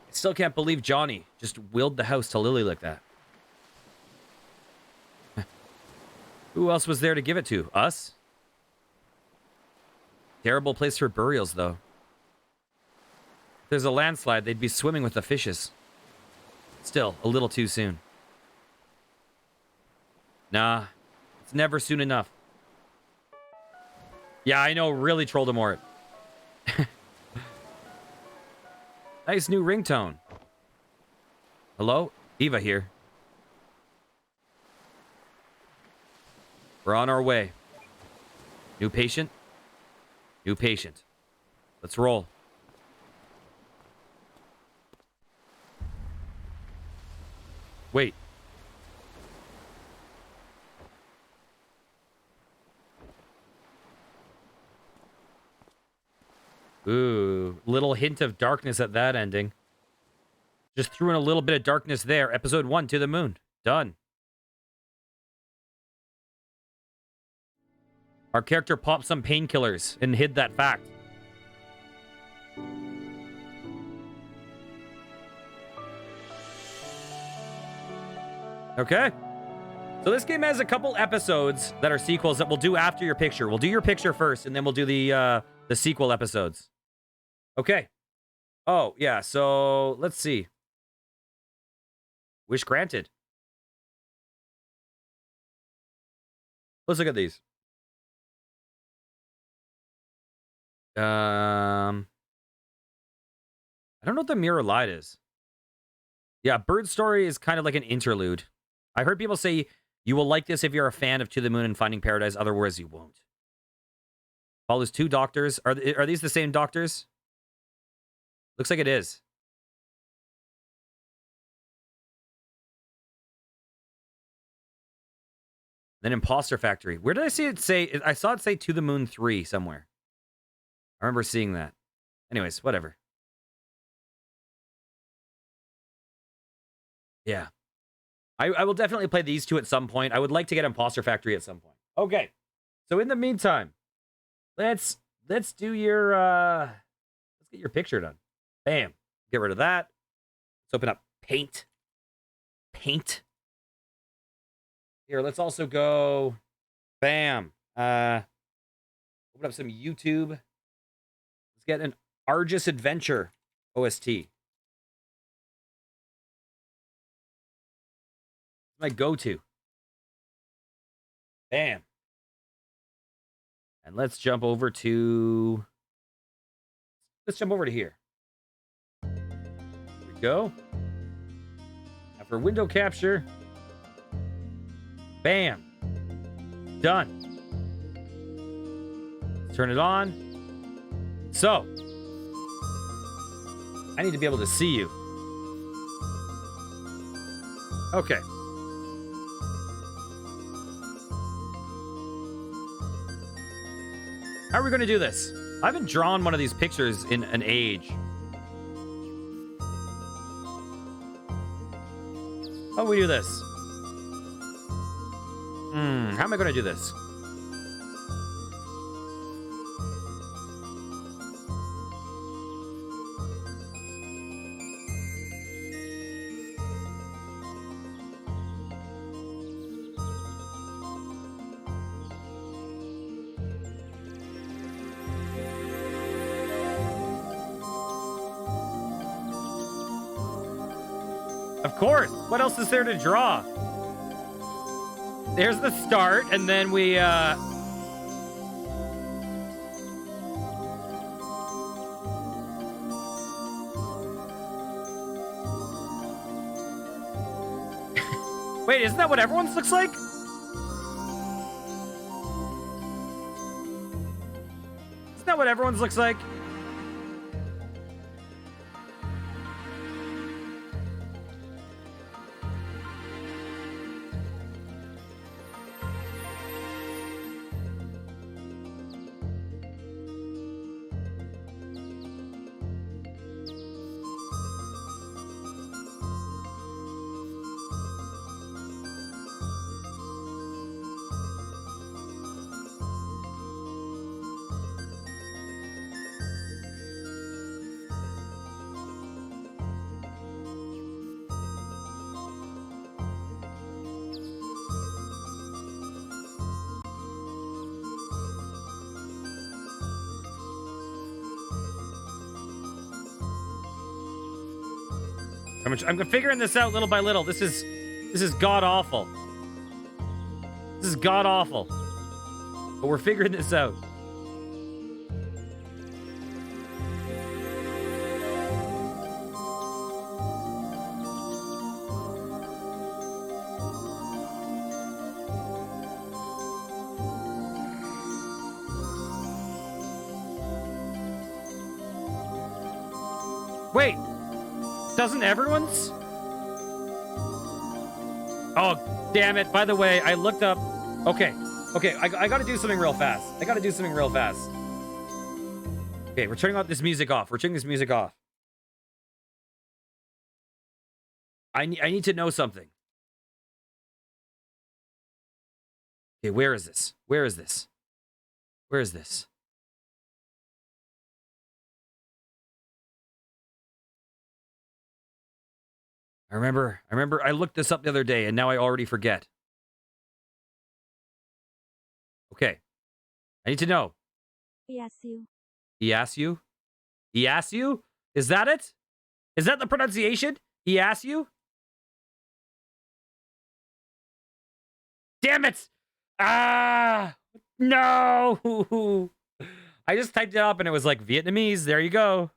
I still can't believe Johnny just willed the house to Lily like that. Who else was there to give it to? Us? Terrible place for burials, though. If there's a landslide, they'd be swimming with the fishes. Still, a little too soon. Nah, it's never soon enough. Yeah, I know, really Troldemort. Nice new ringtone. Hello? Eva here. We're on our way. New patient? New patient. Let's roll. Wait. Ooh, little hint of darkness at that ending. Just threw in a little bit of darkness there. Episode 1, To the Moon. Done. Our character popped some painkillers and hid that fact. Okay. So this game has a couple episodes that are sequels that we'll do after your picture. We'll do your picture first, and then we'll do the sequel episodes. Okay. Oh, yeah, so let's see. Wish granted. Let's look at these. I don't know what the Mirror Light is. Yeah, Bird Story is kind of like an interlude. I heard people say you will like this if you're a fan of To the Moon and Finding Paradise, otherwise you won't. Follows 2 doctors. Are these the same doctors? Looks like it is. Then Imposter Factory. Where did I see it say? I saw it say To the Moon 3 somewhere. I remember seeing that. Anyways, whatever. Yeah. I will definitely play these two at some point. I would like to get Imposter Factory at some point. Okay. So in the meantime, let's do your let's get your picture done. Bam. Get rid of that. Let's open up Paint. Paint. Here, let's also go bam. We'll Open up some YouTube. Let's get an Argus Adventure OST. My go-to. Bam. And let's jump over to... Let's jump over to here. Here we go. Now for window capture. Bam. Done. Let's turn it on. So. I need to be able to see you. Okay. How are we going to do this? I haven't drawn one of these pictures in an age. How do we do this? How am I going to do this? Of course. What else is there to draw? There's the start, and then we, Wait, isn't that what everyone's looks like? Isn't that what everyone's looks like? I'm figuring this out little by little. This is god awful. This is god awful. But we're figuring this out. Wait. Doesn't everyone's? Oh, damn it. By the way, I looked up... Okay, I gotta do something real fast. Okay, we're turning off this music off. I need to know something. Okay, where is this? I remember I looked this up the other day and now I already forget. Okay. I need to know. Yasu. Yasu? Yasu? Is that it? Is that the pronunciation? Yasu? Damn it! Ah! No! I just typed it up and it was like Vietnamese. There you go.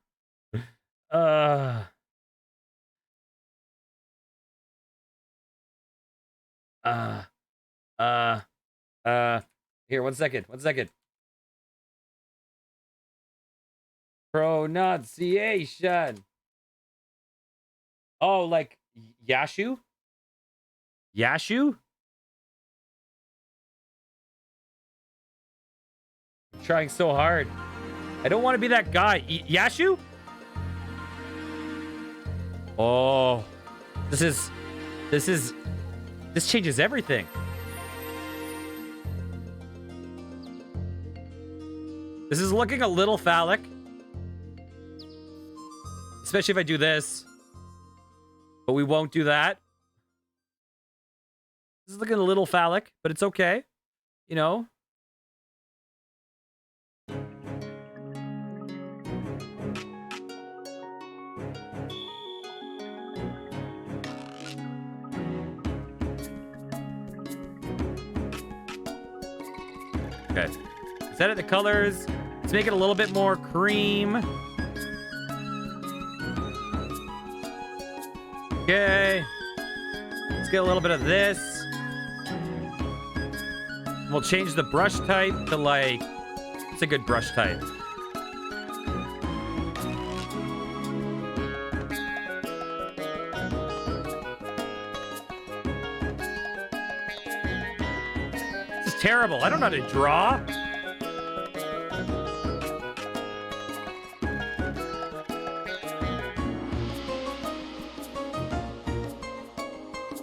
Here, one second. Pronunciation. Oh, like Yashu? Yashu? I'm trying so hard. I don't want to be that guy. Yashu? Oh, this changes everything. This is looking a little phallic. Especially if I do this. But we won't do that. This is looking a little phallic, but it's okay. You know? Okay. Let's edit the colors. Let's make it a little bit more cream. Okay. Let's get a little bit of this. We'll change the brush type to like... It's a good brush type. This is terrible. I don't know how to draw.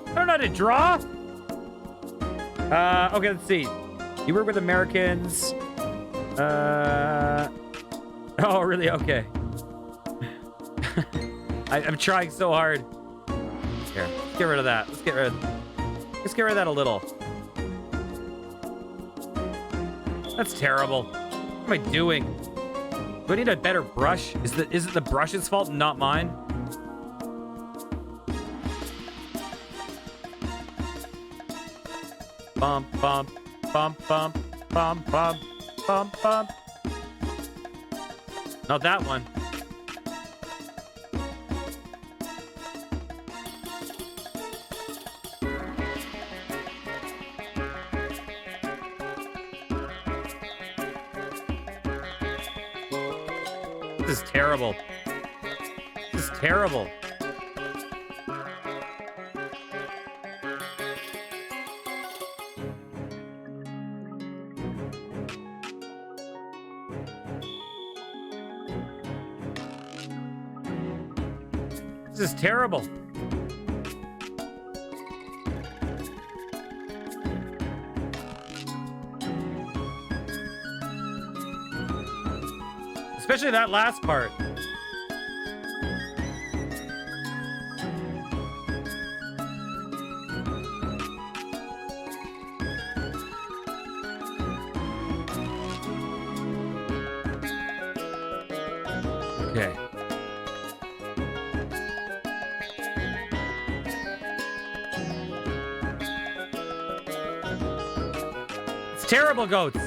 I don't know how to draw. Okay, let's see. You work with Americans. Oh, really? Okay. I'm trying so hard. Here, let's get rid of that. Let's get rid of that a little. That's terrible. What am I doing? Do I need a better brush? Is it the brush's fault and not mine? Bump, bump, bump, bump, bump, bump, bump, bump. Not that one. This is terrible. This is terrible. This is terrible. Especially that last part. Okay. It's terrible, goats.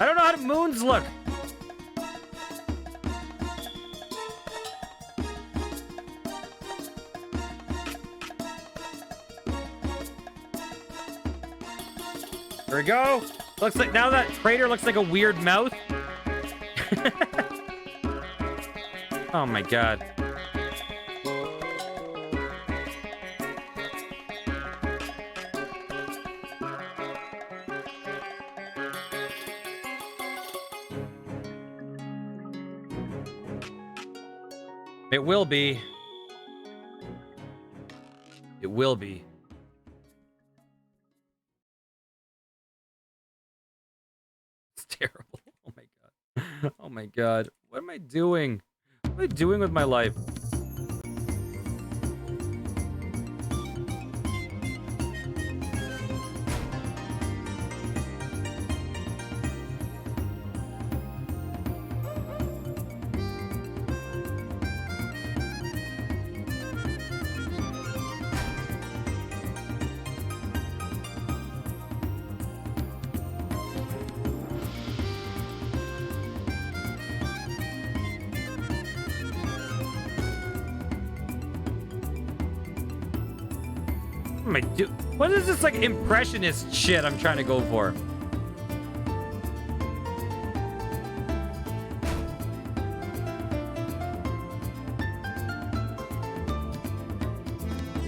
I don't know how the moons look. There we go. Looks like now that crater looks like a weird mouth. Oh my god. It will be. It will be. It's terrible. Oh my god. Oh my god. What am I doing? What am I doing with my life? What is this like impressionist shit I'm trying to go for?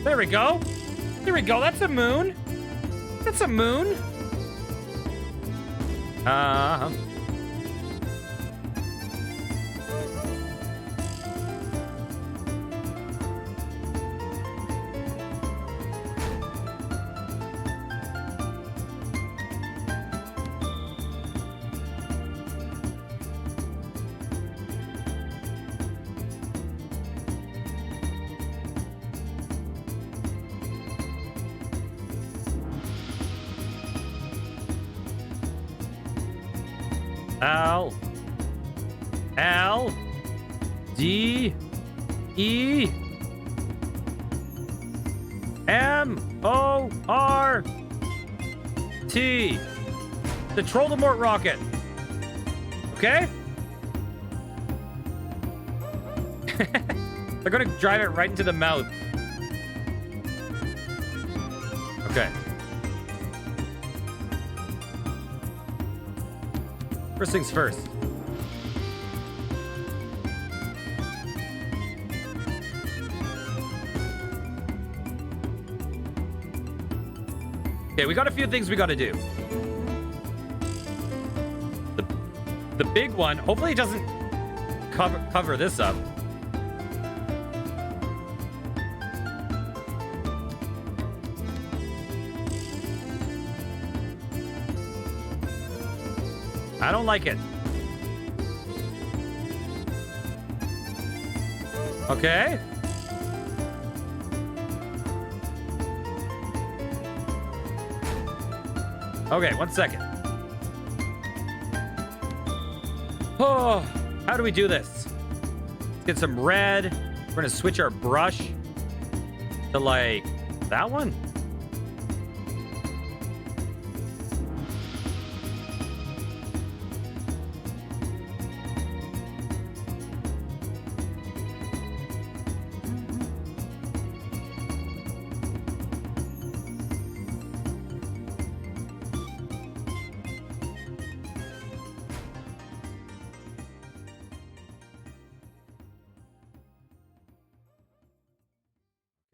There we go. There we go. That's a moon. That's a moon. L L D E M O R T. The Troldemort rocket. Okay? They're gonna drive it right into the mouth. Okay. First things first. Okay, we got a few things we gotta do. The big one, hopefully it doesn't cover this up. I don't like it. Okay. Okay, 1 second. Oh, how do we do this? Let's get some red. We're gonna switch our brush to like that one.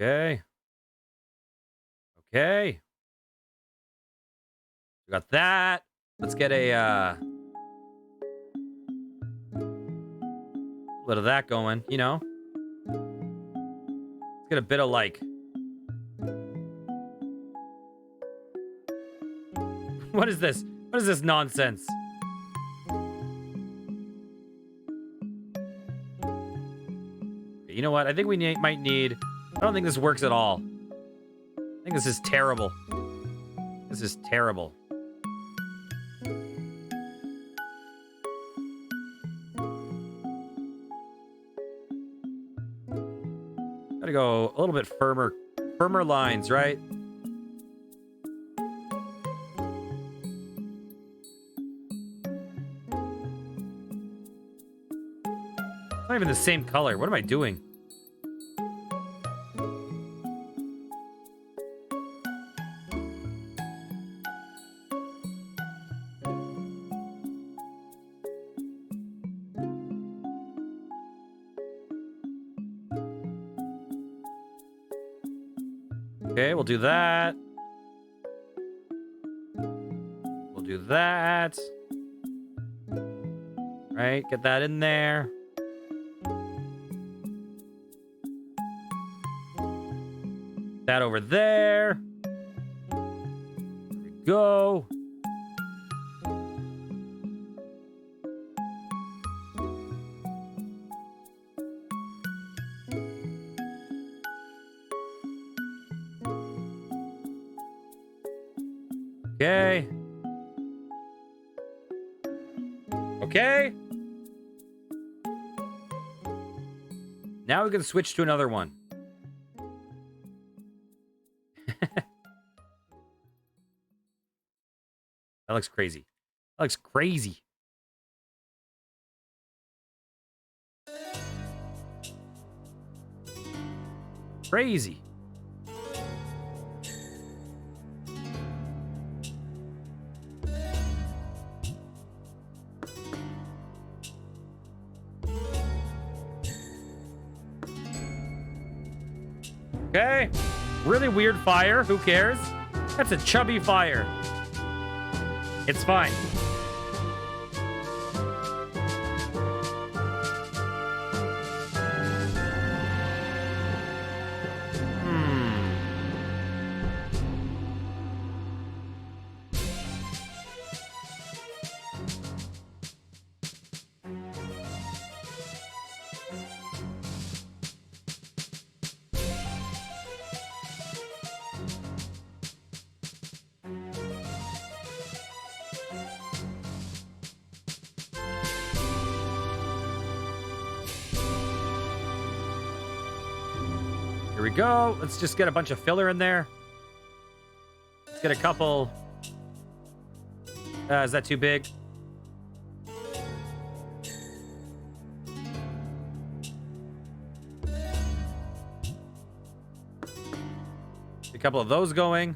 Okay. Okay. We got that. Let's get a bit of that going, you know? Let's get a bit of like What is this? What is this nonsense? You know what? I think we might need I don't think this works at all. I think this is terrible. This is terrible. Gotta go a little bit firmer lines, right? It's not even the same color. What am I doing? Okay, we'll do that. We'll do that. Right, get that in there. That over there. There we go. Okay. Okay. Now we can switch to another one. That looks crazy. That looks crazy. Crazy. Okay. Really weird fire. Who cares? That's a chubby fire. It's fine. Here we go. Let's just get a bunch of filler in there. Let's get a couple. Is that too big? A couple of those going.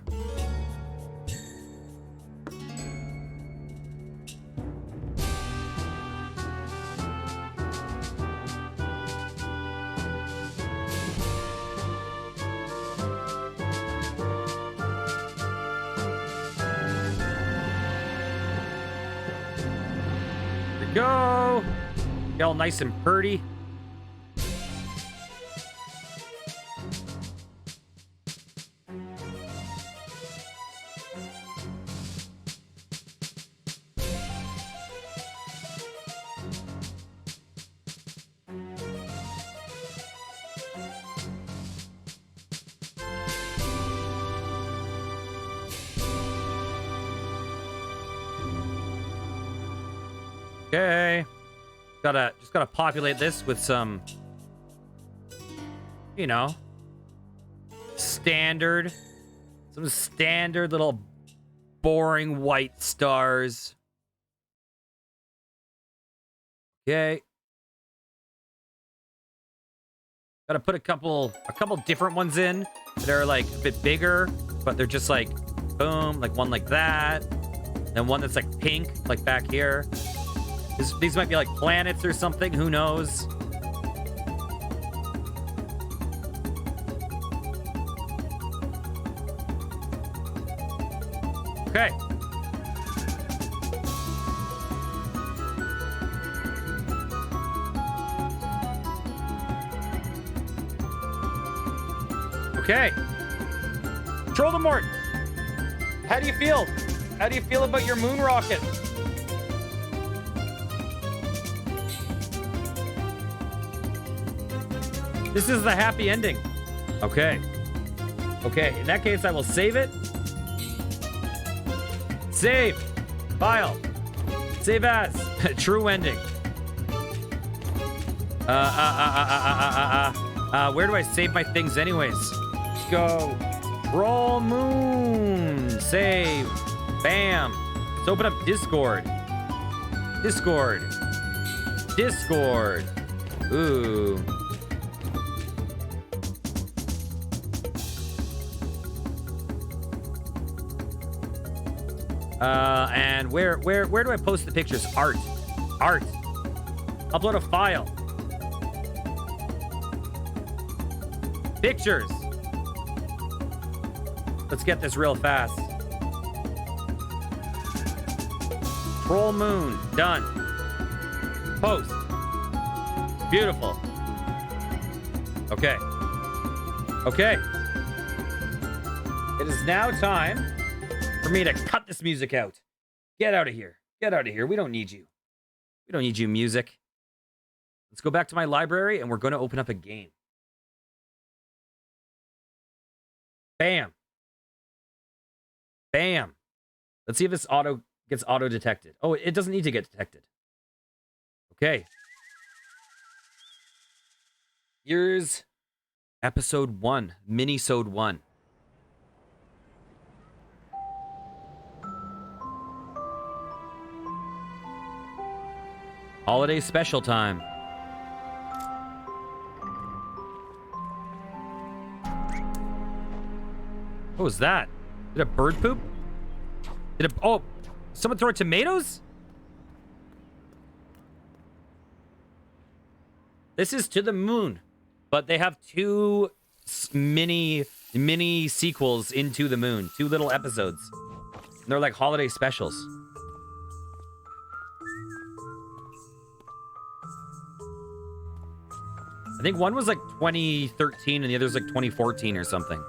Go. Get all nice and purty. Okay. Just gotta populate this with some, you know, some standard little boring white stars. Okay. Gotta put a couple different ones in that are like a bit bigger, but they're just like, boom, like one like that. Then one that's like pink, like back here. These might be like planets or something. Who knows? Okay. Okay. Troldemort, how do you feel? How do you feel about your moon rocket? This is the happy ending. Okay. Okay, in that case, I will save it. Save. File. Save as. True ending. Where do I save my things anyways? Let's go. Roll moon. Save. Bam. Let's open up Discord. Discord. Ooh. And where do I post the pictures? Art. Upload a file. Pictures. Let's get this real fast. Troll moon. Done. Post. Beautiful. Okay. Okay. It is now time for me to cut this music out. Get out of here. Get out of here. We don't need you. We don't need you, music. Let's go back to my library and we're going to open up a game. Bam. Bam. Let's see if this gets auto-detected. Oh, it doesn't need to get detected. Okay. Here's episode 1, mini-sode 1. Holiday special time. What was that? Did a bird poop? Oh, someone throw tomatoes? This is To the Moon, but they have 2 mini sequels in To the Moon, 2 little episodes. And they're like holiday specials. I think one was like 2013 and the other was like 2014 or something.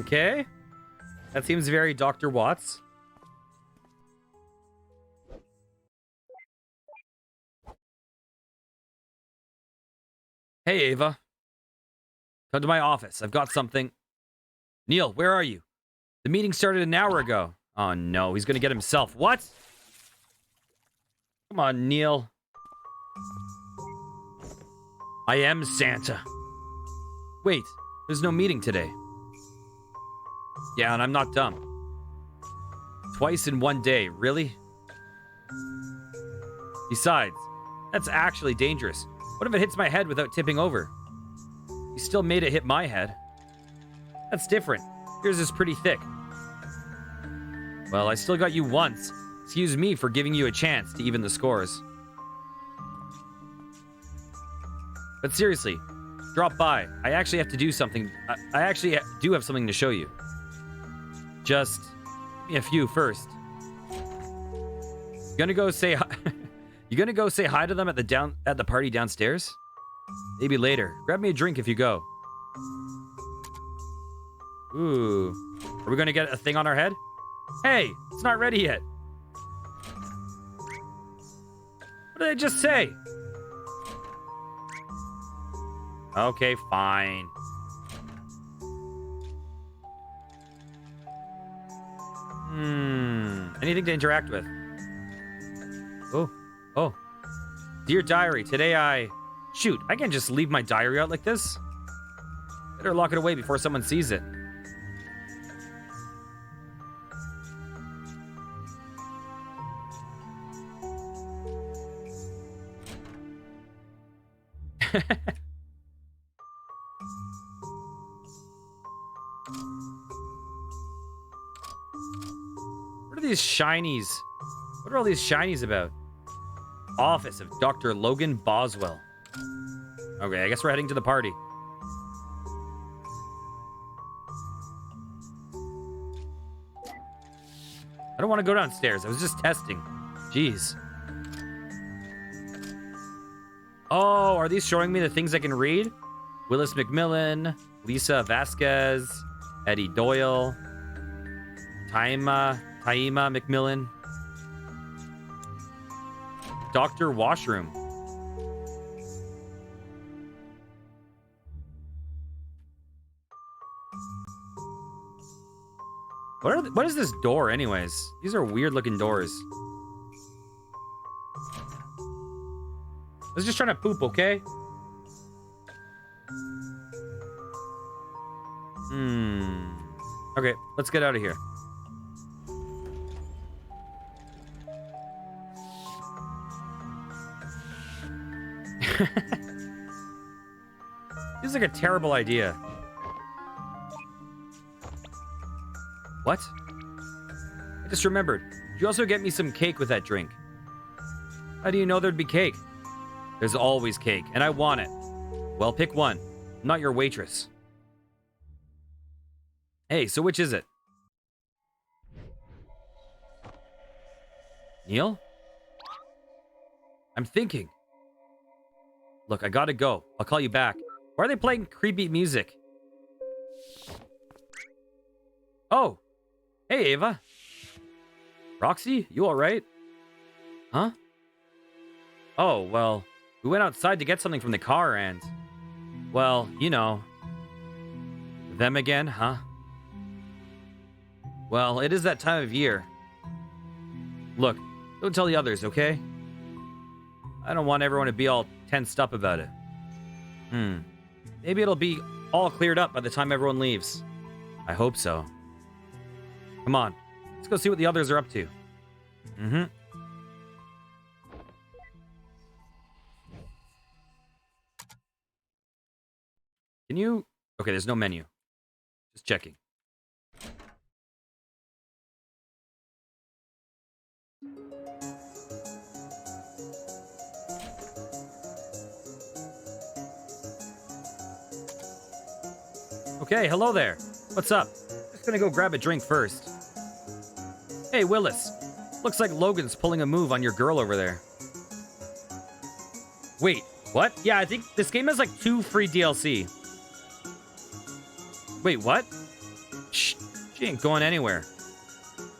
Okay. That seems very Dr. Watts. Hey, Ava. Come to my office. I've got something. Neil, where are you? The meeting started an hour ago. Oh, no. He's going to get himself. What? Come on, Neil. I am Santa. Wait, there's no meeting today. Yeah, and I'm not dumb. Twice in one day, really? Besides, that's actually dangerous. What if it hits my head without tipping over? You still made it hit my head. That's different. Yours is pretty thick. Well, I still got you once. Excuse me for giving you a chance to even the scores. But seriously, drop by. I actually have to do something. I actually do have something to show you. Just give me a few first. You gonna go say hi? You gonna go say hi to them at the party downstairs? Maybe later. Grab me a drink if you go. Ooh. Are we gonna get a thing on our head? Hey, it's not ready yet. What did I just say? Okay, fine. Anything to interact with? Oh. Dear diary, today Shoot, I can't just leave my diary out like this. Better lock it away before someone sees it. What are these shinies? What are all these shinies about? Office of Dr. Logan Boswell. Okay, I guess we're heading to the party. I don't want to go downstairs. I was just testing. Jeez. Oh, are these showing me the things I can read? Willis McMillan, Lisa Vasquez, Eddie Doyle, Taima McMillan, Dr. Washroom. What is this door anyways? These are weird looking doors. I was just trying to poop, okay? Okay, let's get out of here. This is like a terrible idea. What? I just remembered. Did you also get me some cake with that drink? How do you know there'd be cake? There's always cake, and I want it. Well, pick one. I'm not your waitress. Hey, so which is it? Neil? I'm thinking. Look, I gotta go. I'll call you back. Why are they playing creepy music? Oh. Hey, Ava. Roxy, you alright? Huh? Oh, well, we went outside to get something from the car and... Well, you know. Them again, huh? Well, it is that time of year. Look, don't tell the others, okay? I don't want everyone to be all tensed up about it. Maybe it'll be all cleared up by the time everyone leaves. I hope so. Come on, let's go see what the others are up to. Can you... Okay, there's no menu. Just checking. Okay, hello there. What's up? Just gonna go grab a drink first. Hey, Willis. Looks like Logan's pulling a move on your girl over there. Wait, what? Yeah, I think this game has like 2 free DLC. Wait, what? Shh, she ain't going anywhere.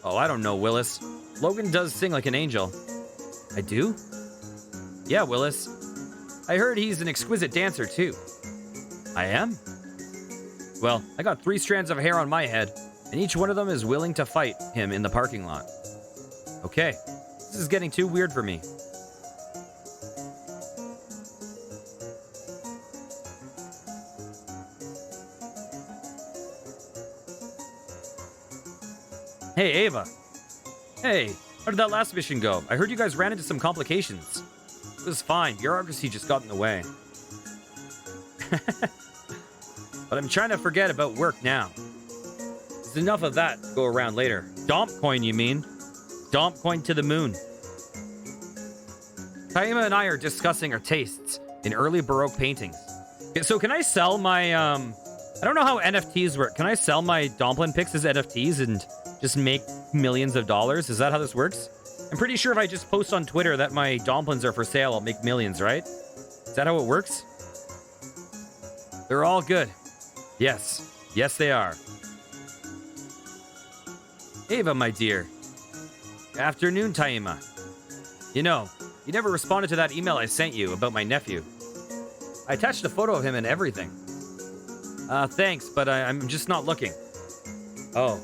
Oh, I don't know, Willis. Logan does sing like an angel. I do? Yeah, Willis. I heard he's an exquisite dancer, too. I am? Well, I got 3 strands of hair on my head, and each one of them is willing to fight him in the parking lot. Okay, this is getting too weird for me. Hey, Ava. Hey, how did that last mission go? I heard you guys ran into some complications. It was fine. Bureaucracy just got in the way. But I'm trying to forget about work now. There's enough of that to go around later. Domp coin, you mean? Domp coin to the moon. Taima and I are discussing our tastes in early Baroque paintings. Okay, so can I sell my, I don't know how NFTs work. Can I sell my Domplin pics as NFTs and just make millions of dollars? Is that how this works? I'm pretty sure if I just post on Twitter that my Domplins are for sale, I'll make millions, right? Is that how it works? They're all good. Yes. Yes, they are. Ava, my dear. Afternoon, Taima. You know, you never responded to that email I sent you about my nephew. I attached a photo of him and everything. Thanks, but I'm just not looking. Oh.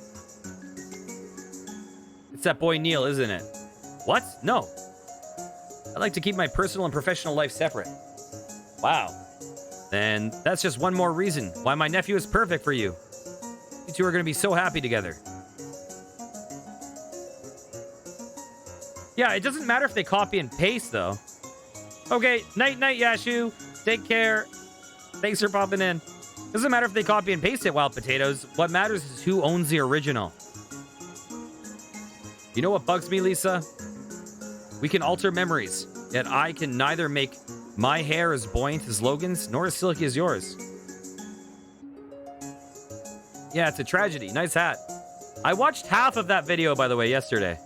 It's that boy Neil, isn't it? What? No. I like to keep my personal and professional life separate. Wow. Then that's just one more reason why my nephew is perfect for you. You two are going to be so happy together. Yeah, it doesn't matter if they copy and paste, though. Okay, night, Yashu. Take care. Thanks for popping in. Doesn't matter if they copy and paste it, Wild Potatoes. What matters is who owns the original. You know what bugs me, Lisa? We can alter memories, yet I can neither make my hair as buoyant as Logan's, nor as silky as yours. Yeah, it's a tragedy. Nice hat. I watched half of that video, by the way, yesterday.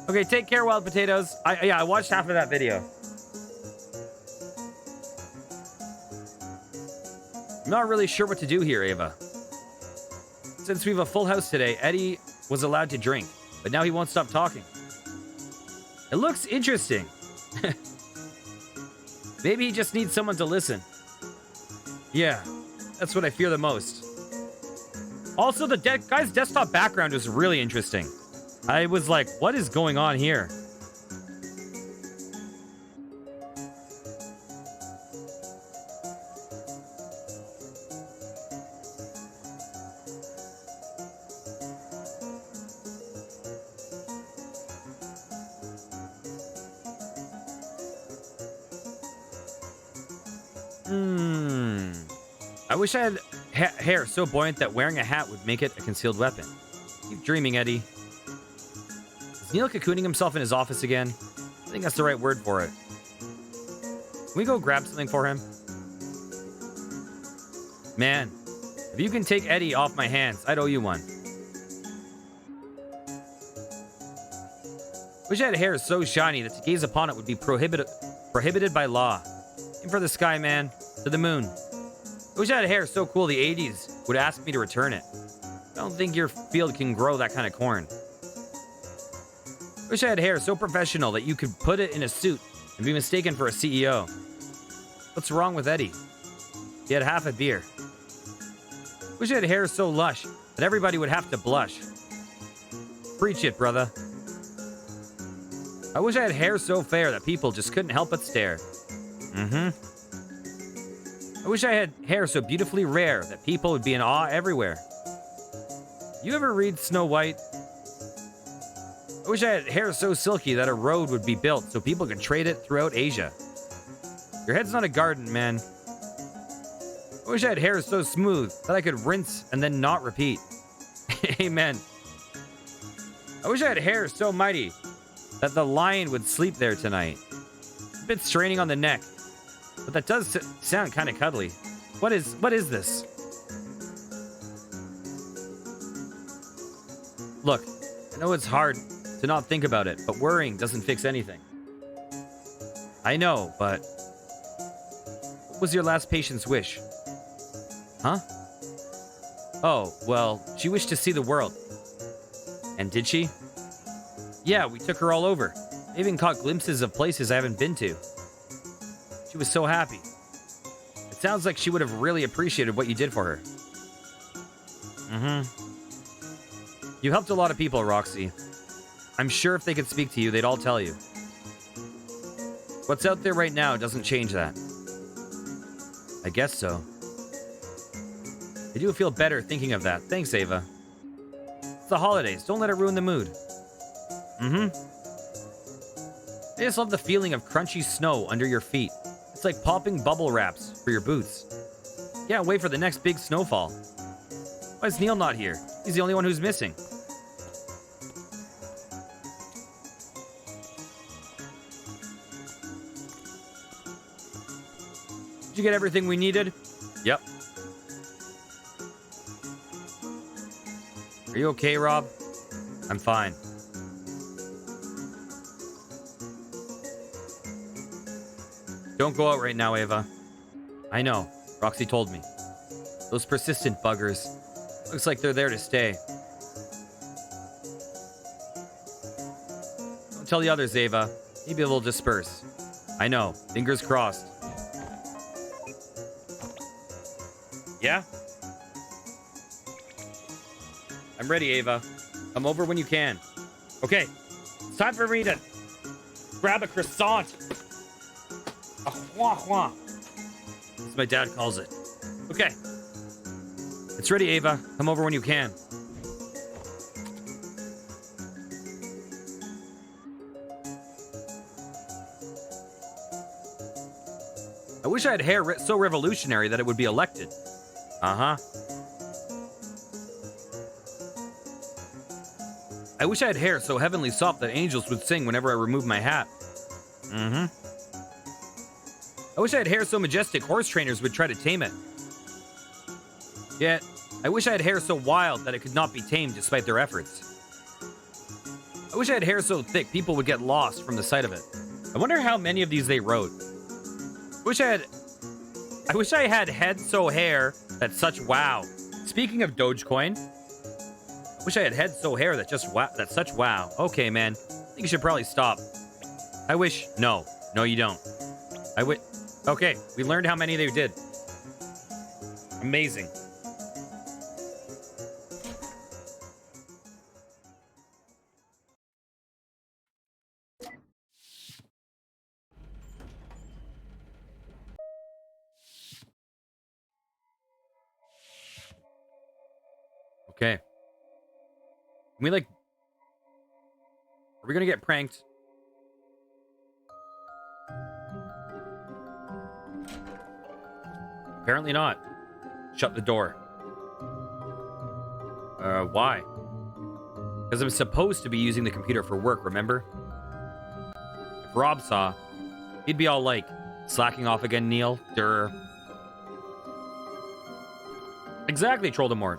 Okay, take care, Wild Potatoes. I watched half of that video. I'm not really sure what to do here, Ava. Since we have a full house today, Eddie was allowed to drink, but now he won't stop talking. It looks interesting. Maybe he just needs someone to listen. Yeah, that's what I fear the most. Also, the guy's desktop background is really interesting. I was like, what is going on here? I wish I had hair so buoyant that wearing a hat would make it a concealed weapon. Keep dreaming, Eddie. Is Neil cocooning himself in his office again? I think that's the right word for it. Can we go grab something for him? Man, if you can take Eddie off my hands, I'd owe you one. Wish I had hair so shiny that to gaze upon it would be prohibited by law. Aim for the sky, man. To the moon. I wish I had hair so cool the 80s would ask me to return it. I don't think your field can grow that kind of corn. I wish I had hair so professional that you could put it in a suit and be mistaken for a CEO. What's wrong with Eddie? He had half a beer. I wish I had hair so lush that everybody would have to blush. Preach it, brother. I wish I had hair so fair that people just couldn't help but stare. I wish I had hair so beautifully rare that people would be in awe everywhere. You ever read Snow White? I wish I had hair so silky that a road would be built so people could trade it throughout Asia. Your head's not a garden, man. I wish I had hair so smooth that I could rinse and then not repeat. Amen. I wish I had hair so mighty that the lion would sleep there tonight. A bit straining on the neck, but that does sound kind of cuddly. What is this? Look, I know it's hard to not think about it, but worrying doesn't fix anything. I know, but what was your last patient's wish? Huh? Oh, well, she wished to see the world. And did she? Yeah, we took her all over. I even caught glimpses of places I haven't been to. She She was so happy. It sounds like she would have really appreciated what you did for her. You helped a lot of people, Roxy. I'm sure if they could speak to you, they'd all tell you. What's out there right now doesn't change that. I guess so. I do feel better thinking of that. Thanks, Ava. It's the holidays. Don't let it ruin the mood. I just love the feeling of crunchy snow under your feet. It's like popping bubble wraps for your boots. Can't wait for the next big snowfall. Why is Neil not here? He's the only one who's missing. Did you get everything we needed? Yep. Are you okay, Rob? I'm fine. Don't go out right now, Ava. I know. Roxy told me. Those persistent buggers. Looks like they're there to stay. Don't tell the others, Ava. Maybe they'll disperse. I know. Fingers crossed. Yeah? I'm ready, Ava. Come over when you can. Okay. It's time for me to grab a croissant. A hua-hua. As my dad calls it. Okay. It's ready, Ava. Come over when you can. I wish I had hair so revolutionary that it would be elected. Uh-huh. I wish I had hair so heavenly soft that angels would sing whenever I removed my hat. I wish I had hair so majestic horse trainers would try to tame it. Yet, I wish I had hair so wild that it could not be tamed despite their efforts. I wish I had hair so thick people would get lost from the sight of it. I wonder how many of these they wrote. I wish I had head so hair that such wow. Speaking of Dogecoin, I wish I had head so hair that just wow, that such wow. Okay, man. I think you should probably stop. I wish. No, you don't. Okay, we learned how many they did. Amazing. Okay. Can we, like... Are we gonna get pranked? Apparently not. Shut the door. Why? Because I'm supposed to be using the computer for work, remember? If Rob saw, he'd be all like, slacking off again, Neil? Durr. Exactly, Troldemort.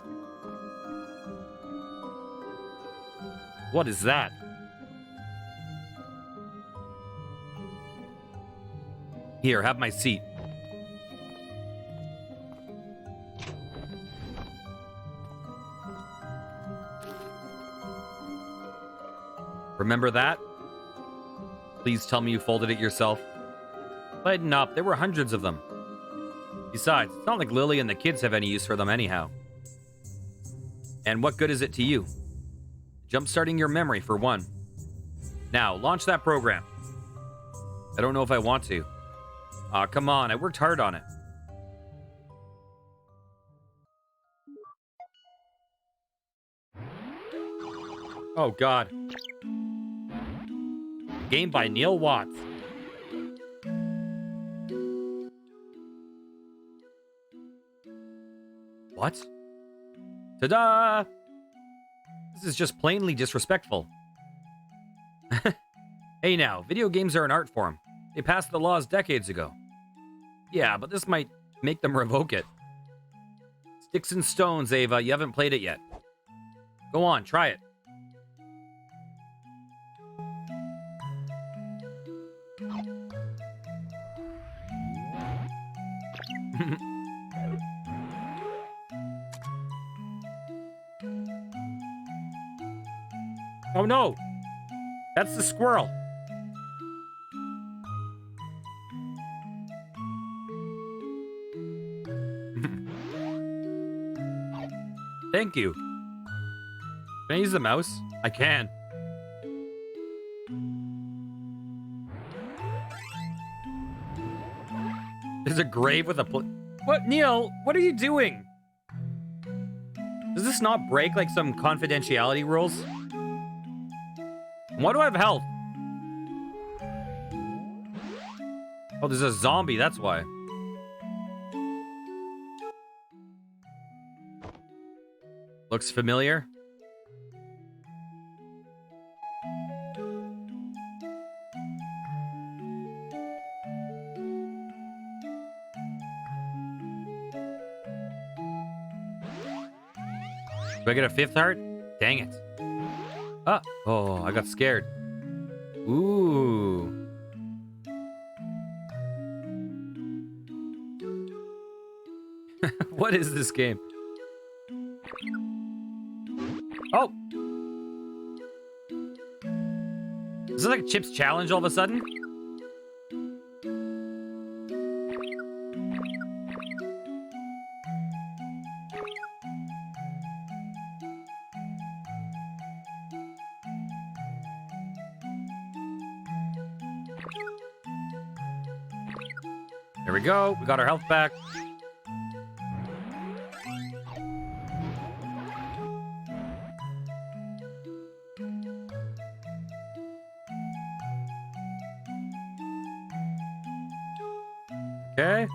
What is that? Here, have my seat. Remember that? Please tell me you folded it yourself. Lighten up, there were hundreds of them. Besides, it's not like Lily and the kids have any use for them anyhow. And what good is it to you? Jump-starting your memory, for one. Now, launch that program. I don't know if I want to. Aw, come on, I worked hard on it. Oh, God. Game by Neil Watts. What? Ta-da! This is just plainly disrespectful. Hey now, video games are an art form. They passed the laws decades ago. Yeah, but this might make them revoke it. Sticks and stones, Ava. You haven't played it yet. Go on, try it. Oh no! That's the squirrel. Thank you. Can I use the mouse? I can. There's a grave with a What, Neil? What are you doing? Does this not break like some confidentiality rules? Why do I have health? Oh, there's a zombie, that's why. Looks familiar. Do I get a 5th heart? Dang it. Oh, I got scared. Ooh. What is this game? Oh! Is this like a Chips challenge all of a sudden? There we go. We got our health back. Okay.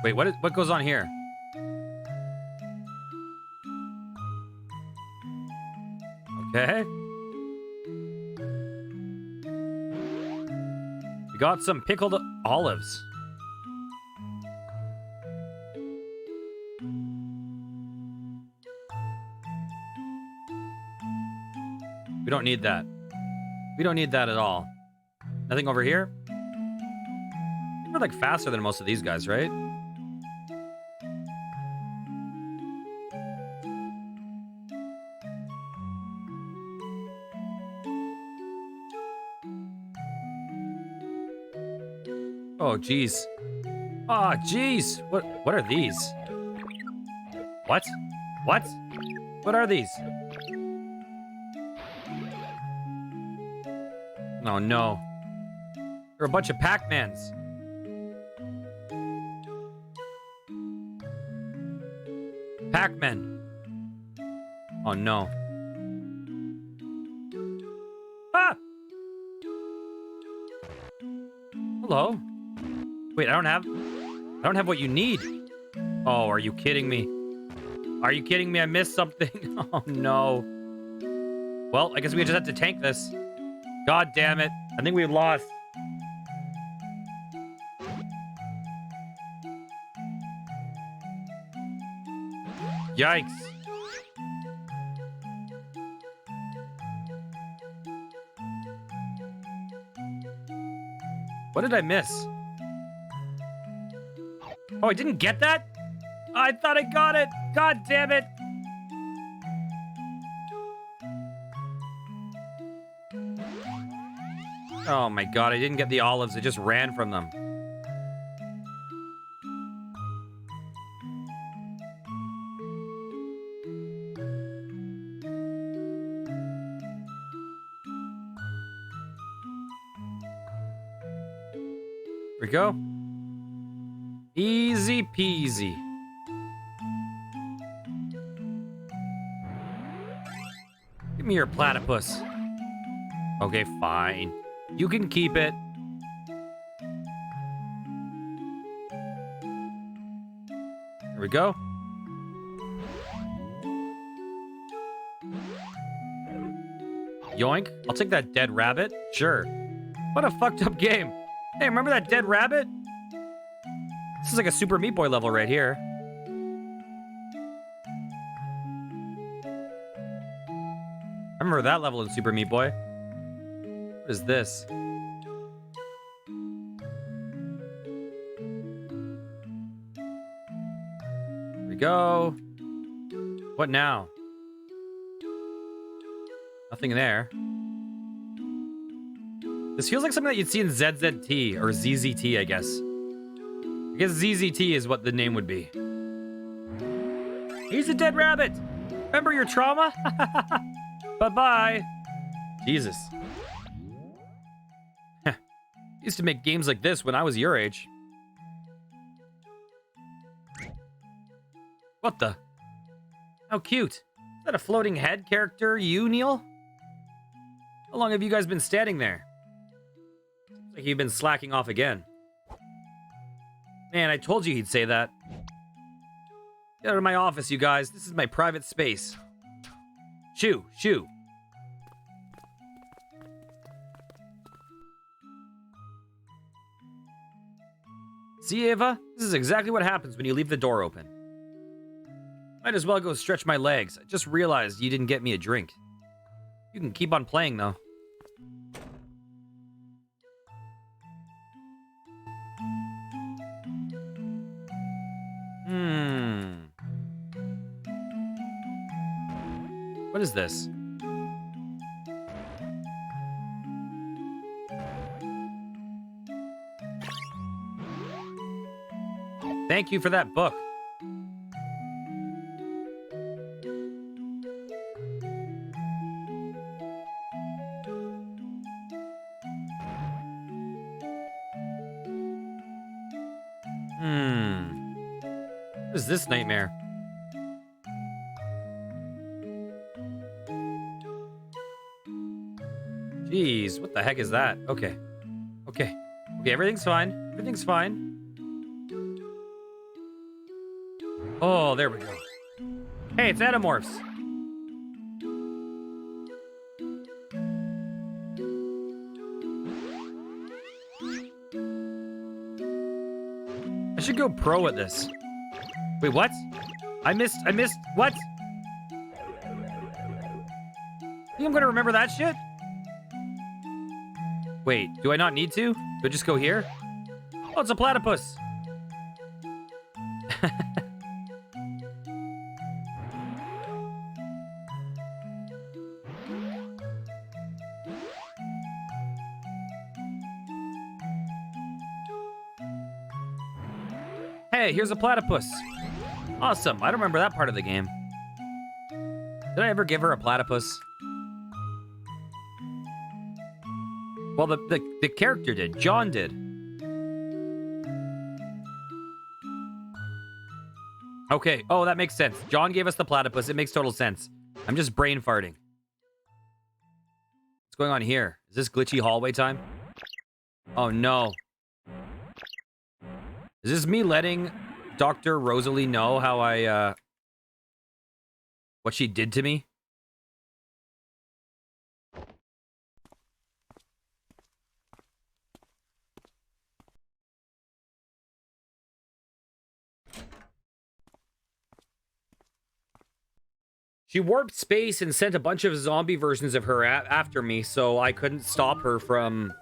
Wait, what goes on here? Okay. We got some pickled olives. We don't need that. We don't need that at all. Nothing over here? We're like faster than most of these guys, right? Oh, jeez. Oh, jeez. What are these? What? What? What are these? Oh, no. They're a bunch of Pac-Mans. Pac-Man. Oh, no. Ah! Hello? Wait, I don't have what you need. Oh, are you kidding me? Are you kidding me? I missed something. Oh, no. Well, I guess we just have to tank this. God damn it. I think we've lost. Yikes. What did I miss? Oh, I didn't get that? I thought I got it. God damn it. Oh my god, I didn't get the olives. I just ran from them. There we go. Easy peasy. Give me your platypus. Okay, fine. You can keep it. There we go. Yoink. I'll take that dead rabbit. Sure. What a fucked up game. Hey, remember that dead rabbit? This is like a Super Meat Boy level right here. I remember that level in Super Meat Boy. What is this? Here we go. What now? Nothing there. This feels like something that you'd see in ZZT or ZZT, I guess. I guess ZZT is what the name would be. He's a dead rabbit. Remember your trauma? Bye-bye. Jesus. Used to make games like this when I was your age. What the? How cute. Is that a floating head character, you, Neil? How long have you guys been standing there? Looks like you've been slacking off again. Man, I told you he'd say that. Get out of my office, you guys. This is my private space. Shoo, shoo. See, Ava? This is exactly what happens when you leave the door open. Might as well go stretch my legs. I just realized you didn't get me a drink. You can keep on playing, though. What is this? Thank you for that book. What is this nightmare? Jeez, what the heck is that? Okay. Okay, everything's fine. Everything's fine. Oh, there we go. Hey, it's Animorphs. I should go pro at this. Wait, what? I missed, what? Think I'm gonna remember that shit? Wait, do I not need to? Do I just go here? Oh, it's a platypus. Hey, here's a platypus. Awesome. I don't remember that part of the game. Did I ever give her a platypus? Well, the character did. John did. Okay. Oh, that makes sense. John gave us the platypus. It makes total sense. I'm just brain farting. What's going on here? Is this glitchy hallway time? Oh, no. Is this me letting Dr. Rosalie know how I, what she did to me? She warped space and sent a bunch of zombie versions of her after me, so I couldn't stop her from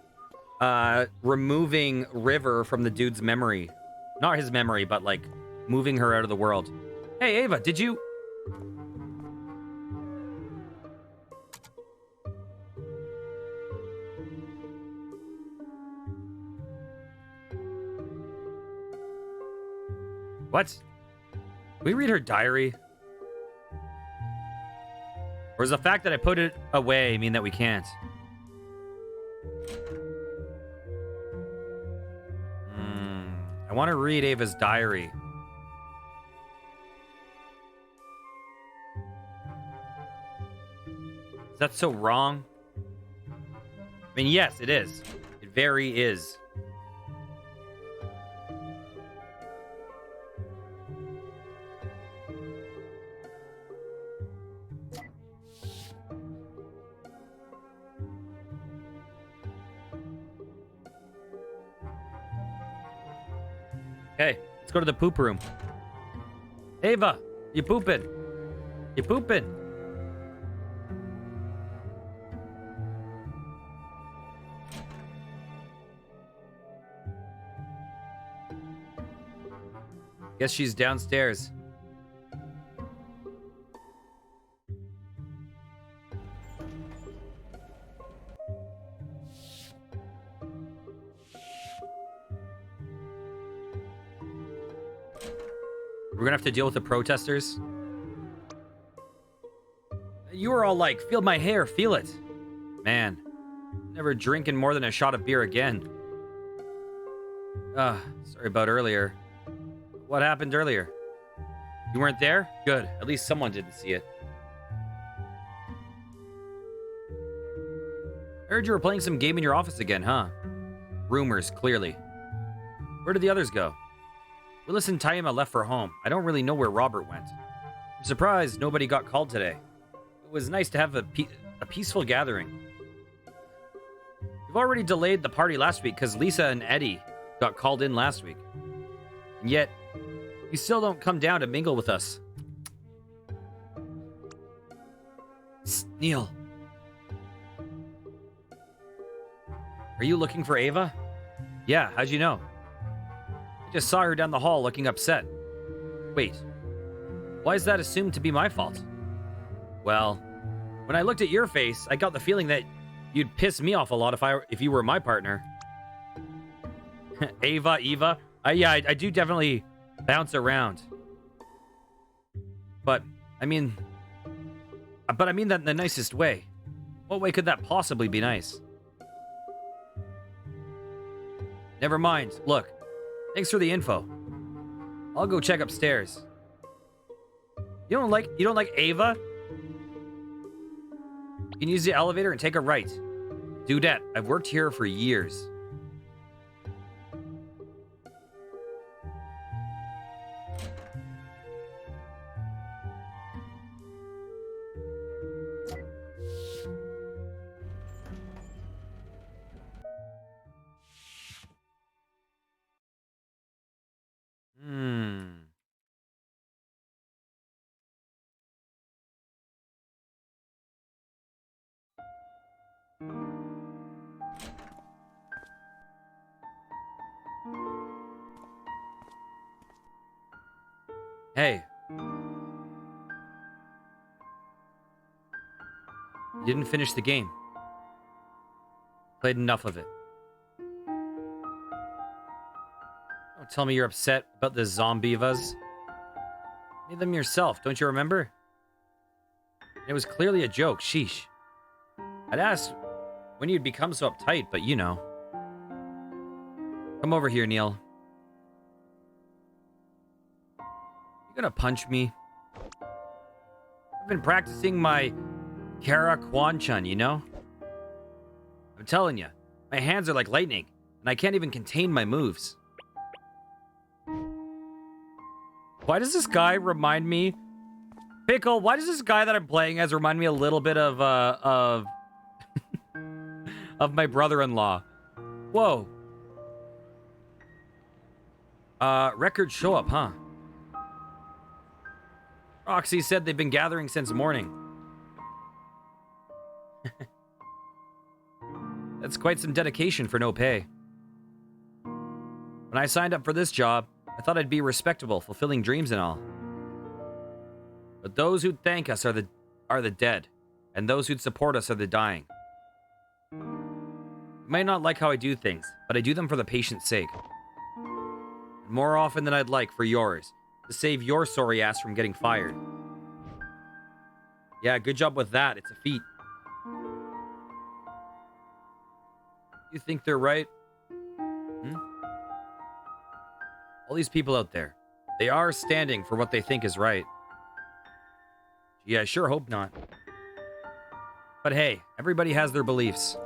removing River from the dude's memory. Not his memory, but like moving her out of the world. Hey, Ava, did you... What? Can we read her diary? Or does the fact that I put it away mean that we can't? I want to read Ava's diary. Is that so wrong? I mean, yes, it is. It very is. Okay, let's go to the poop room. Ava, you pooping? You pooping? Guess she's downstairs. We're gonna have to deal with the protesters. You were all like, feel my hair, feel it. Man, never drinking more than a shot of beer again. Sorry about earlier. What happened earlier? You weren't there? Good. At least someone didn't see it. I heard you were playing some game in your office again, huh? Rumors, clearly. Where did the others go? Willis and Taima left for home. I don't really know where Robert went. I'm surprised nobody got called today. It was nice to have a peaceful gathering. You've already delayed the party last week because Lisa and Eddie got called in last week. And yet, you still don't come down to mingle with us. Neil. Are you looking for Ava? Yeah, how'd you know? I just saw her down the hall looking upset. Wait, why is that assumed to be my fault? Well, when I looked at your face, I got the feeling that you'd piss me off a lot if you were my partner. Eva. Yeah, I do definitely bounce around. But I mean that in the nicest way. What way could that possibly be nice? Never mind. Look, thanks for the info. I'll go check upstairs. You don't like Ava? You can use the elevator and take a right. Dudette, I've worked here for years. Hey. You didn't finish the game. Played enough of it. Don't tell me you're upset about the Zombievas. Made them yourself, don't you remember? It was clearly a joke, sheesh. I'd asked when you'd become so uptight, but you know. Come over here, Neil. You gonna punch me? I've been practicing my Kara Kwanchun, you know? I'm telling you, my hands are like lightning, and I can't even contain my moves. Why does this guy remind me... Pickle, why does this guy that I'm playing as remind me a little bit of of my brother-in-law? Whoa. Records show up, huh? Roxy said they've been gathering since morning. That's quite some dedication for no pay. When I signed up for this job, I thought I'd be respectable, fulfilling dreams and all. But those who'd thank us are the dead, and those who'd support us are the dying. You might not like how I do things, but I do them for the patient's sake. And more often than I'd like for yours, to save your sorry ass from getting fired. Yeah, good job with that. It's a feat. You think they're right? All these people out there, they are standing for what they think is right. Yeah, I sure hope not. But hey, everybody has their beliefs.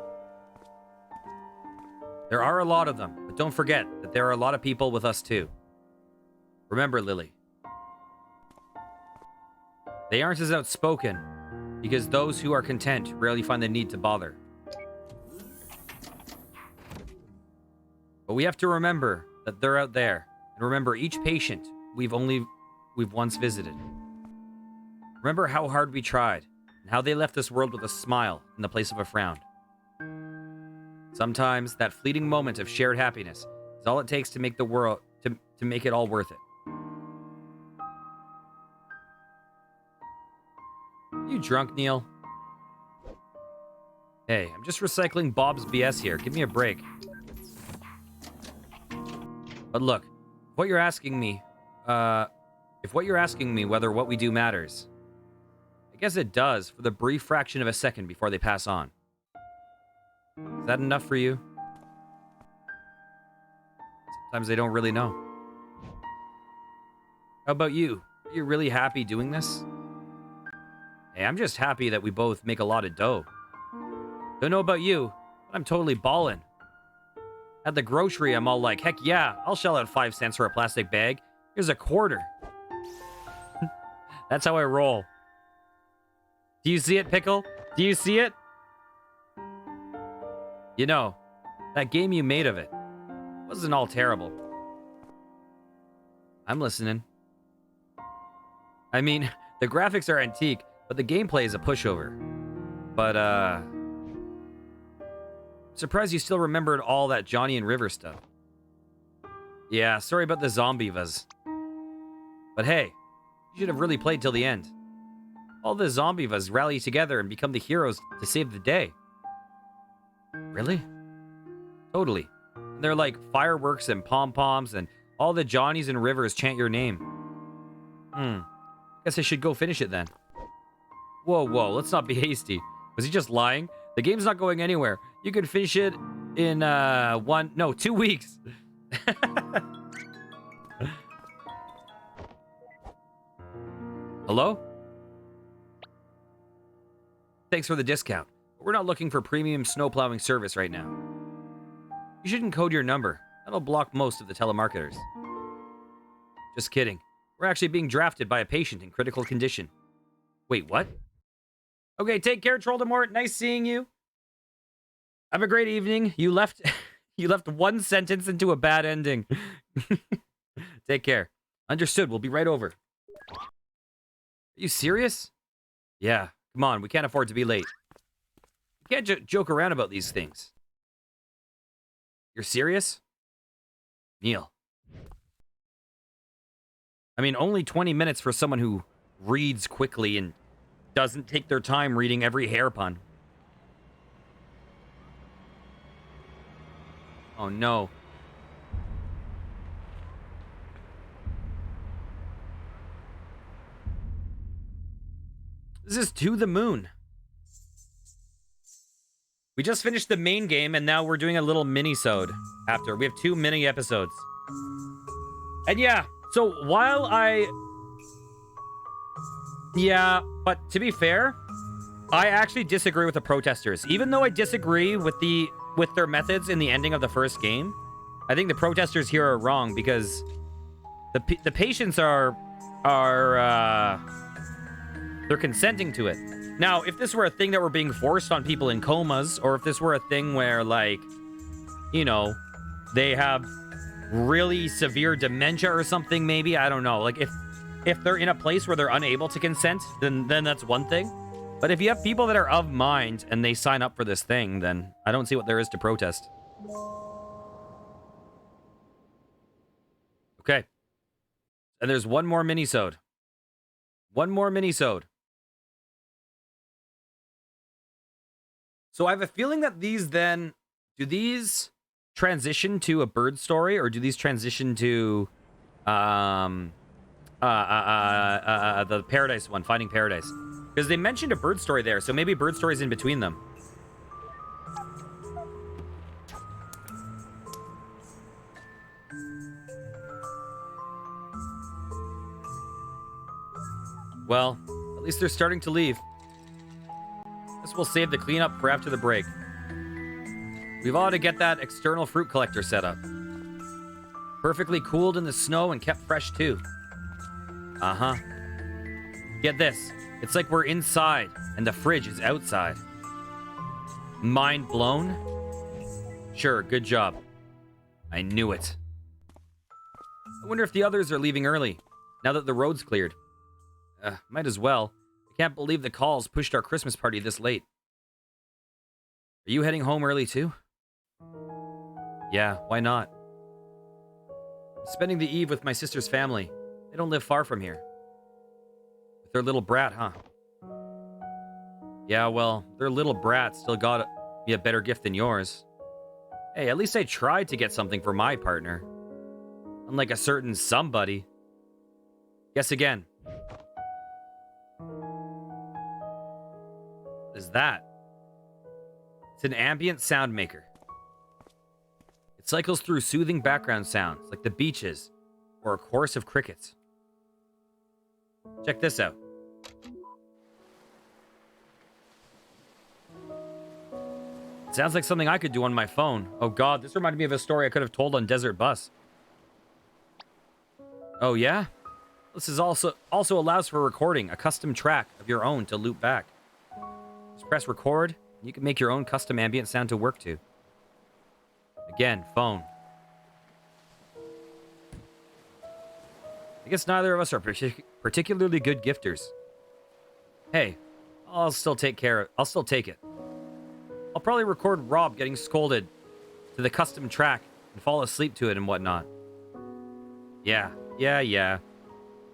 There are a lot of them, but don't forget that there are a lot of people with us too. Remember, Lily. They aren't as outspoken, because those who are content rarely find the need to bother. But we have to remember that they're out there, and remember each patient we've once visited. Remember how hard we tried, and how they left this world with a smile in the place of a frown. Sometimes that fleeting moment of shared happiness is all it takes to make the world to make it all worth it. You drunk, Neil? Hey, I'm just recycling Bob's BS here. Give me a break. But look, if what you're asking me whether what we do matters, I guess it does for the brief fraction of a second before they pass on. Is that enough for you? Sometimes they don't really know. How about you? Are you really happy doing this? Hey, I'm just happy that we both make a lot of dough. Don't know about you, but I'm totally ballin'. At the grocery, I'm all like, heck yeah, I'll shell out 5 cents for a plastic bag. Here's a quarter. That's how I roll. Do you see it, Pickle? Do you see it? You know, that game you made of it wasn't all terrible. I'm listening. I mean, the graphics are antique, but the gameplay is a pushover. But, surprised you still remembered all that Johnny and River stuff. Yeah, sorry about the Zombievas. But hey, you should have really played till the end. All the Zombievas rally together and become the heroes to save the day. Really? Totally. And they're like fireworks and pom-poms, and all the Johnnies and Rivers chant your name. Guess I should go finish it then. Whoa, let's not be hasty. Was he just lying? The game's not going anywhere. You can finish it in 2 weeks. Hello? Thanks for the discount. But we're not looking for premium snowplowing service right now. You shouldn't code your number. That'll block most of the telemarketers. Just kidding. We're actually being drafted by a patient in critical condition. Wait, what? Okay, take care, Troldemort. Nice seeing you. Have a great evening. You left one sentence into a bad ending. Take care. Understood. We'll be right over. Are you serious? Yeah. Come on. We can't afford to be late. You can't joke around about these things. You're serious? Neil. I mean, only 20 minutes for someone who reads quickly and doesn't take their time reading every hairpun. Oh no. This is To the Moon. We just finished the main game and now we're doing a little mini-sode after. We have 2 mini episodes. And yeah, so while but to be fair, I actually disagree with the protesters. Even though I disagree with their methods in the ending of the first game, I think the protesters here are wrong because the patients are they're consenting to it. Now, if this were a thing that were being forced on people in comas, or if this were a thing where, like, you know, they have really severe dementia or something, maybe, I don't know. Like, if they're in a place where they're unable to consent, then that's one thing. But if you have people that are of mind and they sign up for this thing, then I don't see what there is to protest. Okay. And there's one more mini-sode. One more mini-sode. So I have a feeling that these then... Do these transition to a bird story, or do these transition to... the Paradise one, Finding Paradise? Because they mentioned a bird story there, so maybe bird story's in between them. Well, at least they're starting to leave. Guess we'll save the cleanup for after the break. We've ought to get that external fruit collector set up. Perfectly cooled in the snow and kept fresh too. Uh-huh. Get this. It's like we're inside and the fridge is outside. Mind blown? Sure, good job. I knew it. I wonder if the others are leaving early, now that the road's cleared. Might as well. I can't believe the calls pushed our Christmas party this late. Are you heading home early too? Yeah, why not? I'm spending the eve with my sister's family. They don't live far from here. With their little brat, huh? Yeah, well, their little brat still got me a better gift than yours. Hey, at least I tried to get something for my partner. Unlike a certain somebody. Guess again. that? It's an ambient sound maker. It cycles through soothing background sounds like the beaches or a chorus of crickets. Check this out. It sounds like something I could do on my phone. Oh god, this reminded me of a story I could have told on Desert Bus. Oh yeah? This is also allows for recording a custom track of your own to loop back. Just press record, and you can make your own custom ambient sound to work to. Again, phone. I guess neither of us are particularly good gifters. Hey, I'll still take it. I'll probably record Rob getting scolded to the custom track and fall asleep to it and whatnot. Yeah.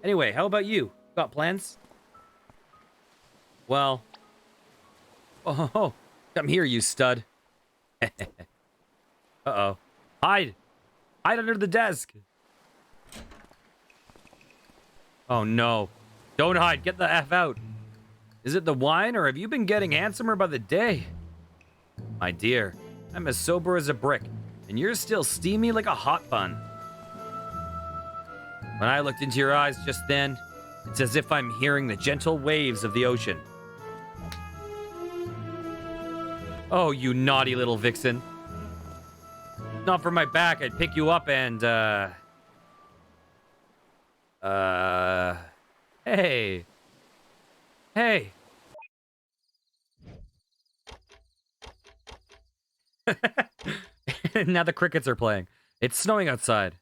Anyway, how about you? Got plans? Well... Oh, come here, you stud. Uh-oh. Hide! Hide under the desk! Oh, no. Don't hide. Get the F out. Is it the wine, or have you been getting handsomer by the day? My dear, I'm as sober as a brick, and you're still steamy like a hot bun. When I looked into your eyes just then, it's as if I'm hearing the gentle waves of the ocean. Oh, you naughty little vixen. If not for my back, I'd pick you up and, Hey. Hey. Now the crickets are playing. It's snowing outside.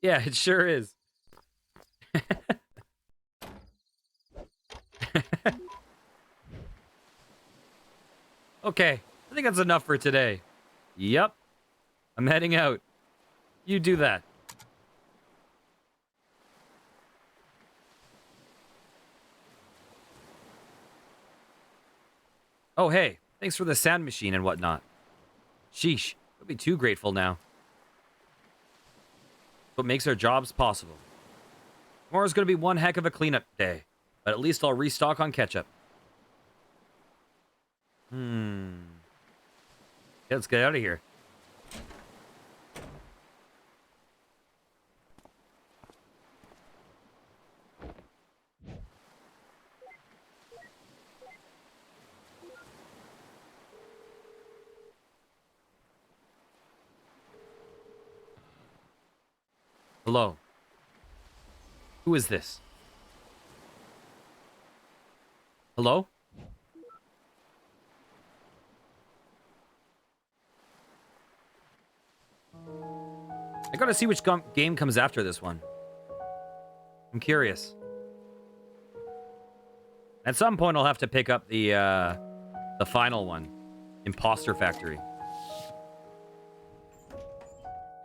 Yeah, it sure is. Okay, I think that's enough for today. Yep. I'm heading out. You do that. Oh, hey. Thanks for the sound machine and whatnot. Sheesh. Don't be too grateful now. What makes our jobs possible. Tomorrow's going to be one heck of a cleanup day, but at least I'll restock on ketchup. Yeah, let's get out of here. Hello. Who is this? Hello? I gotta see which game comes after this one. I'm curious. At some point, I'll have to pick up the final one, Imposter Factory.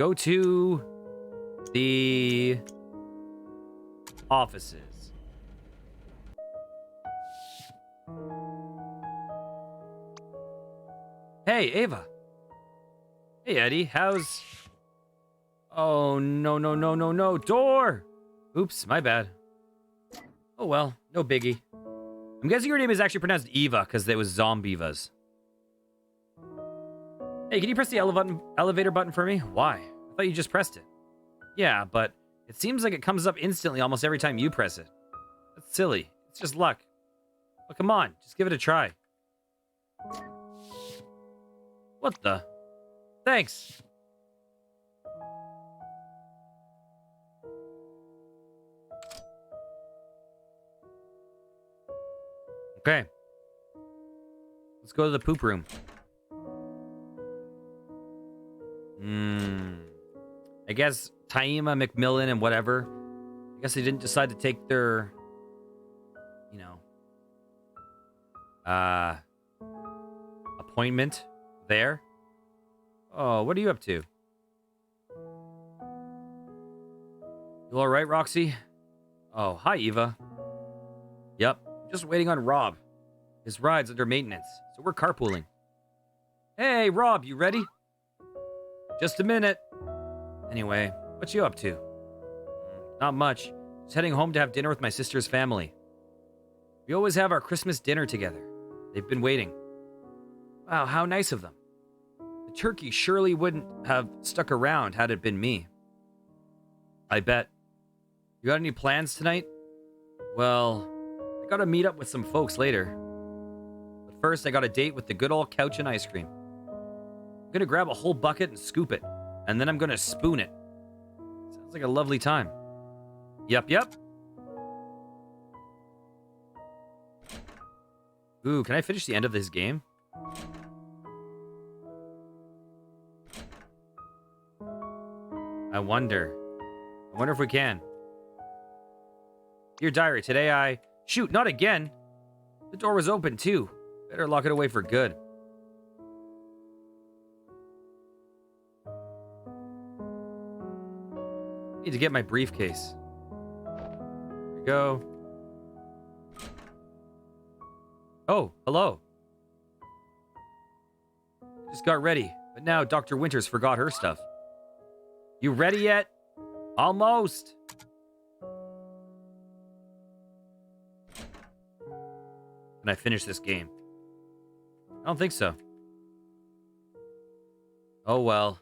Go to the offices. Hey, Ava. Hey, Eddie. How's... Oh, no. Door! Oops, my bad. Oh, well. No biggie. I'm guessing your name is actually pronounced Eva because there was Zombievas. Hey, can you press the elevator button for me? Why? I thought you just pressed it. Yeah, but it seems like it comes up instantly almost every time you press it. That's silly. It's just luck. But come on, just give it a try. What the? Thanks. Okay. Let's go to the poop room. I guess Taima, McMillan, and whatever. I guess they didn't decide to take their, appointment there. Oh, what are you up to? You all right, Roxy? Oh, hi, Eva. Yep, just waiting on Rob. His ride's under maintenance, so we're carpooling. Hey, Rob, you ready? Just a minute. Anyway, what you up to? Not much. Just heading home to have dinner with my sister's family. We always have our Christmas dinner together. They've been waiting. Wow, how nice of them. The turkey surely wouldn't have stuck around had it been me. I bet. You got any plans tonight? Well, I gotta meet up with some folks later. But first, I got a date with the good old couch and ice cream. I'm gonna grab a whole bucket and scoop it, and then I'm gonna spoon it. Sounds like a lovely time. Yep. Ooh, can I finish the end of this game? I wonder if we can. Dear diary, today I... Shoot, not again! The door was open, too. Better lock it away for good. Need to get my briefcase. Here we go. Oh, hello. Just got ready, but now Dr. Winters forgot her stuff. You ready yet? Almost. Can I finish this game? I don't think so. Oh well.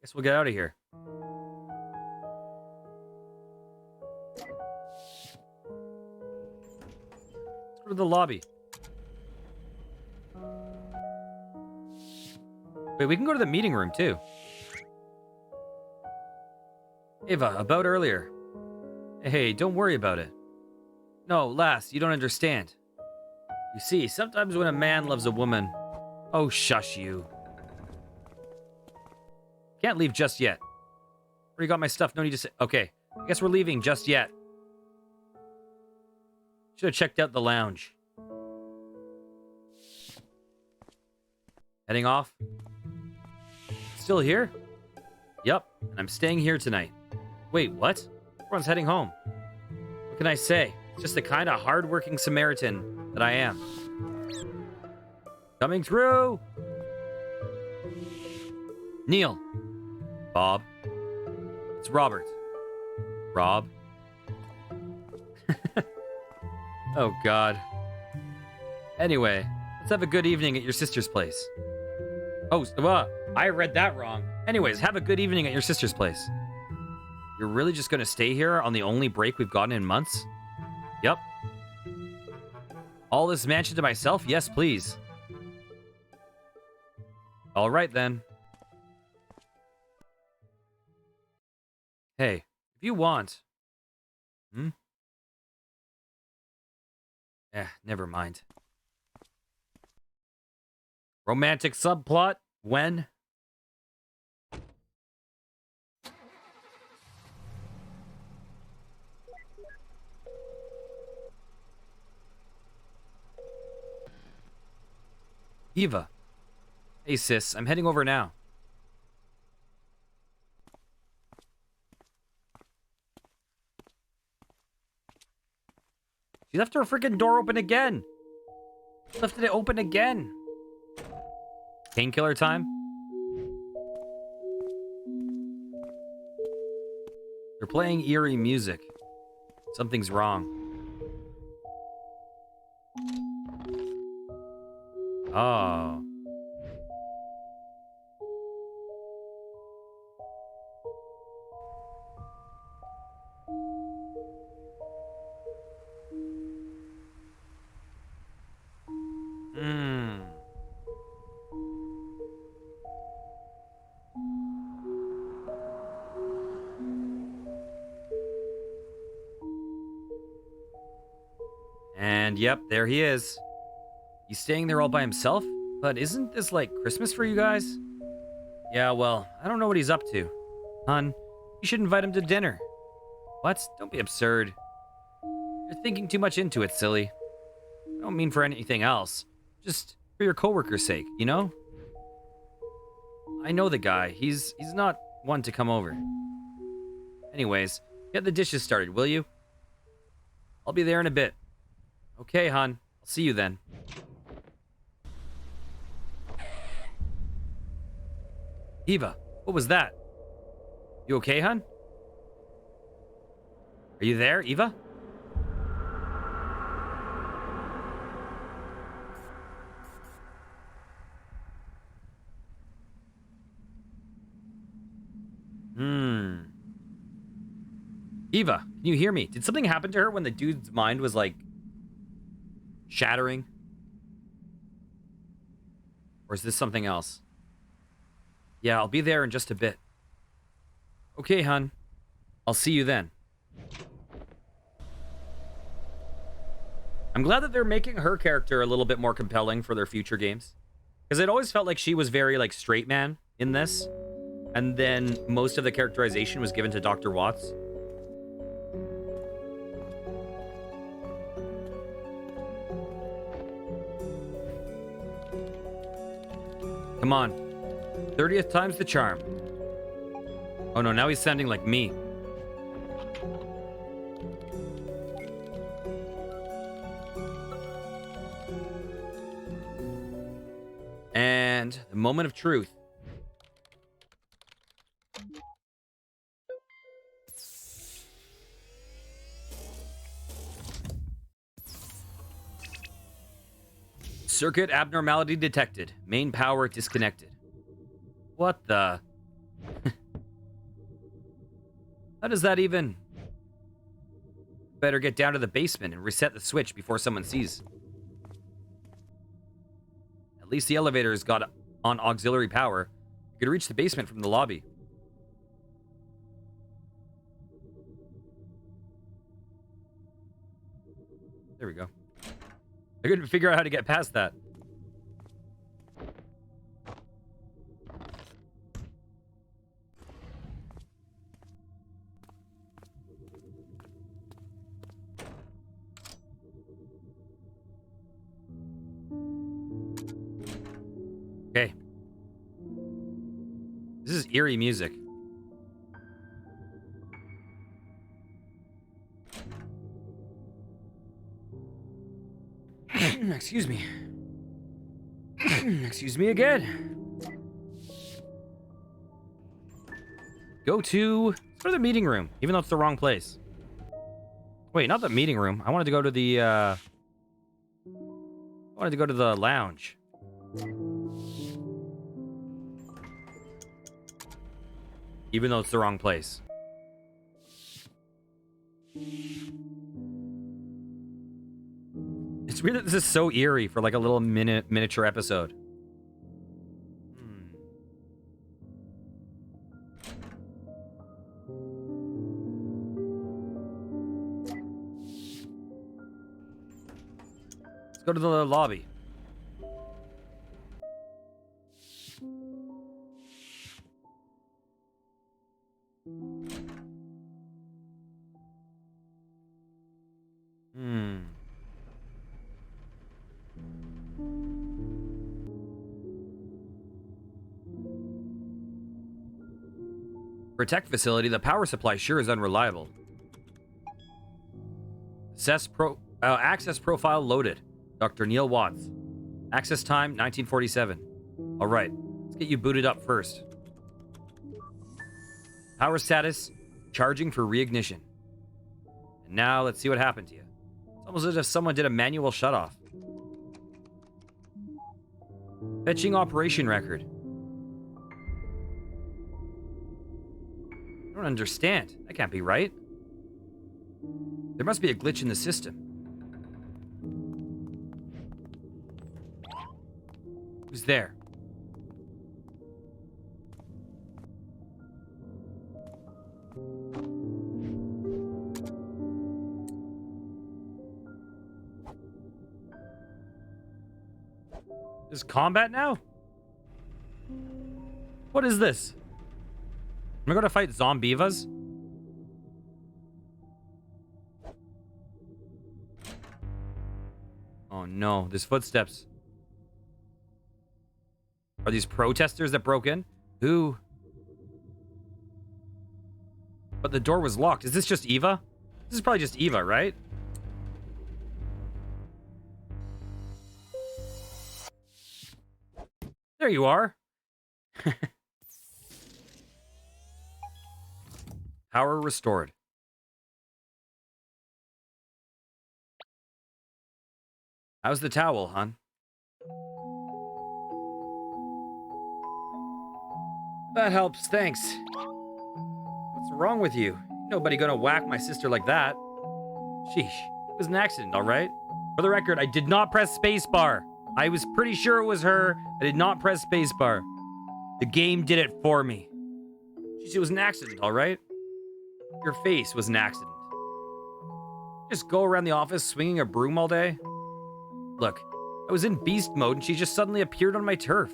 Guess we'll get out of here. Let's go to the lobby. Wait, we can go to the meeting room too. Ava, about earlier. Hey, don't worry about it. No, lass, you don't understand. You see, sometimes when a man loves a woman... Oh, shush you. Can't leave just yet. Already got my stuff, no need to say... Okay, I guess we're leaving just yet. Should have checked out the lounge. Heading off. Still here? Yep, and I'm staying here tonight. Wait, what? Everyone's heading home. What can I say? It's just the kind of hard-working Samaritan that I am. Coming through! Neil. Bob. It's Robert. Rob. Oh, God. Anyway, let's have a good evening at your sister's place. Oh, I read that wrong. Anyways, have a good evening at your sister's place. You're really just going to stay here on the only break we've gotten in months? Yep. All this mansion to myself? Yes, please. All right, then. Hey, if you want... never mind. Romantic subplot? When? Eva. Hey, sis. I'm heading over now. She left her freaking door open again. She left it open again. Painkiller time? They're playing eerie music. Something's wrong. Oh. And yep, there he is. He's staying there all by himself? But isn't this like Christmas for you guys? Yeah, well, I don't know what he's up to. Hun, you should invite him to dinner. What? Don't be absurd. You're thinking too much into it, silly. I don't mean for anything else. Just for your coworker's sake, you know? I know the guy. He's not one to come over. Anyways, get the dishes started, will you? I'll be there in a bit. Okay, hon. I'll see you then. Eva, what was that? You okay, hon? Are you there, Eva? Eva, can you hear me? Did something happen to her when the dude's mind was, like, shattering? Or is this something else? Yeah, I'll be there in just a bit. Okay, hun. I'll see you then. I'm glad that they're making her character a little bit more compelling for their future games. Because it always felt like she was very, like, straight man in this. And then most of the characterization was given to Dr. Watts. Come on. 30th time's the charm. Oh no, now he's sounding like me. And the moment of truth. Circuit abnormality detected. Main power disconnected. What the? How does that even? Better get down to the basement and reset the switch before someone sees. At least the elevator's got on auxiliary power. You could reach the basement from the lobby. There we go. I couldn't figure out how to get past that. Okay. This is eerie music. Excuse me. Excuse me again. Go to the meeting room, even though it's the wrong place. Wait, not the meeting room. I wanted to go to the lounge. Even though it's the wrong place. It's weird that this is so eerie for like a little miniature episode. Let's go to the lobby. Protect facility, the power supply sure is unreliable. Access profile loaded. Dr. Neil Watts. Access time, 1947. All right, let's get you booted up first. Power status, charging for reignition. And now let's see what happened to you. It's almost as if someone did a manual shutoff. Fetching operation record. I don't understand. That can't be right. There must be a glitch in the system. Who's there? Is combat now? What is this? Am I going to fight Zombievas? Oh no, there's footsteps. Are these protesters that broke in? Who? But the door was locked. Is this just Eva? This is probably just Eva, right? There you are. Power restored. How's the towel, hon? That helps, thanks. What's wrong with you? Nobody gonna whack my sister like that. Sheesh. It was an accident, all right? For the record, I did not press spacebar. I was pretty sure it was her. I did not press spacebar. The game did it for me. Sheesh, it was an accident, all right? Your face was an accident. Just go around the office swinging a broom all day? Look, I was in beast mode and she just suddenly appeared on my turf.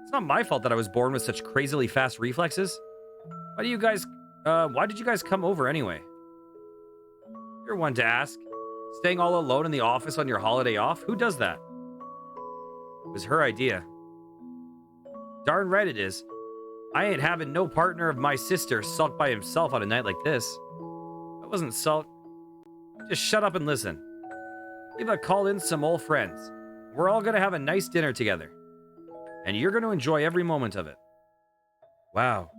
It's not my fault that I was born with such crazily fast reflexes. Why did you guys come over anyway? You're one to ask. Staying all alone in the office on your holiday off? Who does that? It was her idea. Darn right it is. I ain't having no partner of my sister sulk by himself on a night like this. I wasn't sulk. Just shut up and listen. Eva called in some old friends. We're all gonna have a nice dinner together. And you're gonna enjoy every moment of it. Wow.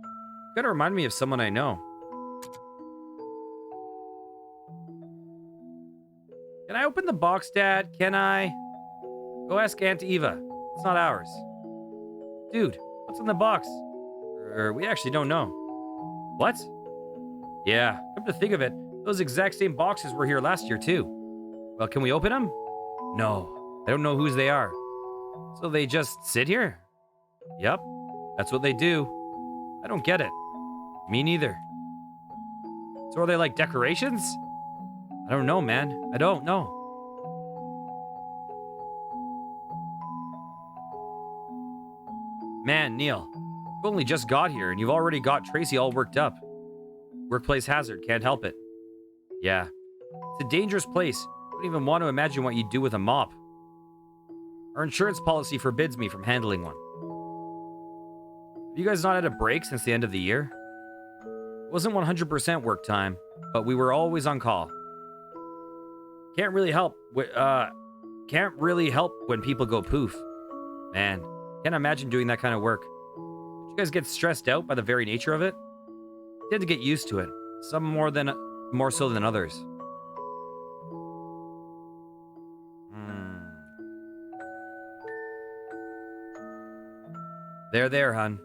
Gotta remind me of someone I know. Can I open the box, Dad? Can I? Go ask Aunt Eva. It's not ours. Dude, what's in the box? We actually don't know. What? Yeah, come to think of it, those exact same boxes were here last year too. Well, can we open them? No, I don't know whose they are. So they just sit here? Yep, that's what they do. I don't get it. Me neither. So are they like decorations? I don't know, man. I don't know. Man, Neil, you've only just got here and you've already got Tracy all worked up. Workplace hazard, can't help it. Yeah, it's a dangerous place. I don't even want to imagine what you'd do with a mop. Our insurance policy forbids me from handling one. Have you guys not had a break since the end of the year? It wasn't 100% work time, but we were always on call. Can't really help when people go poof. Man, can't imagine doing that kind of work. Did you guys get stressed out by the very nature of it? You had to get used to it. Some more so than others. There, hun.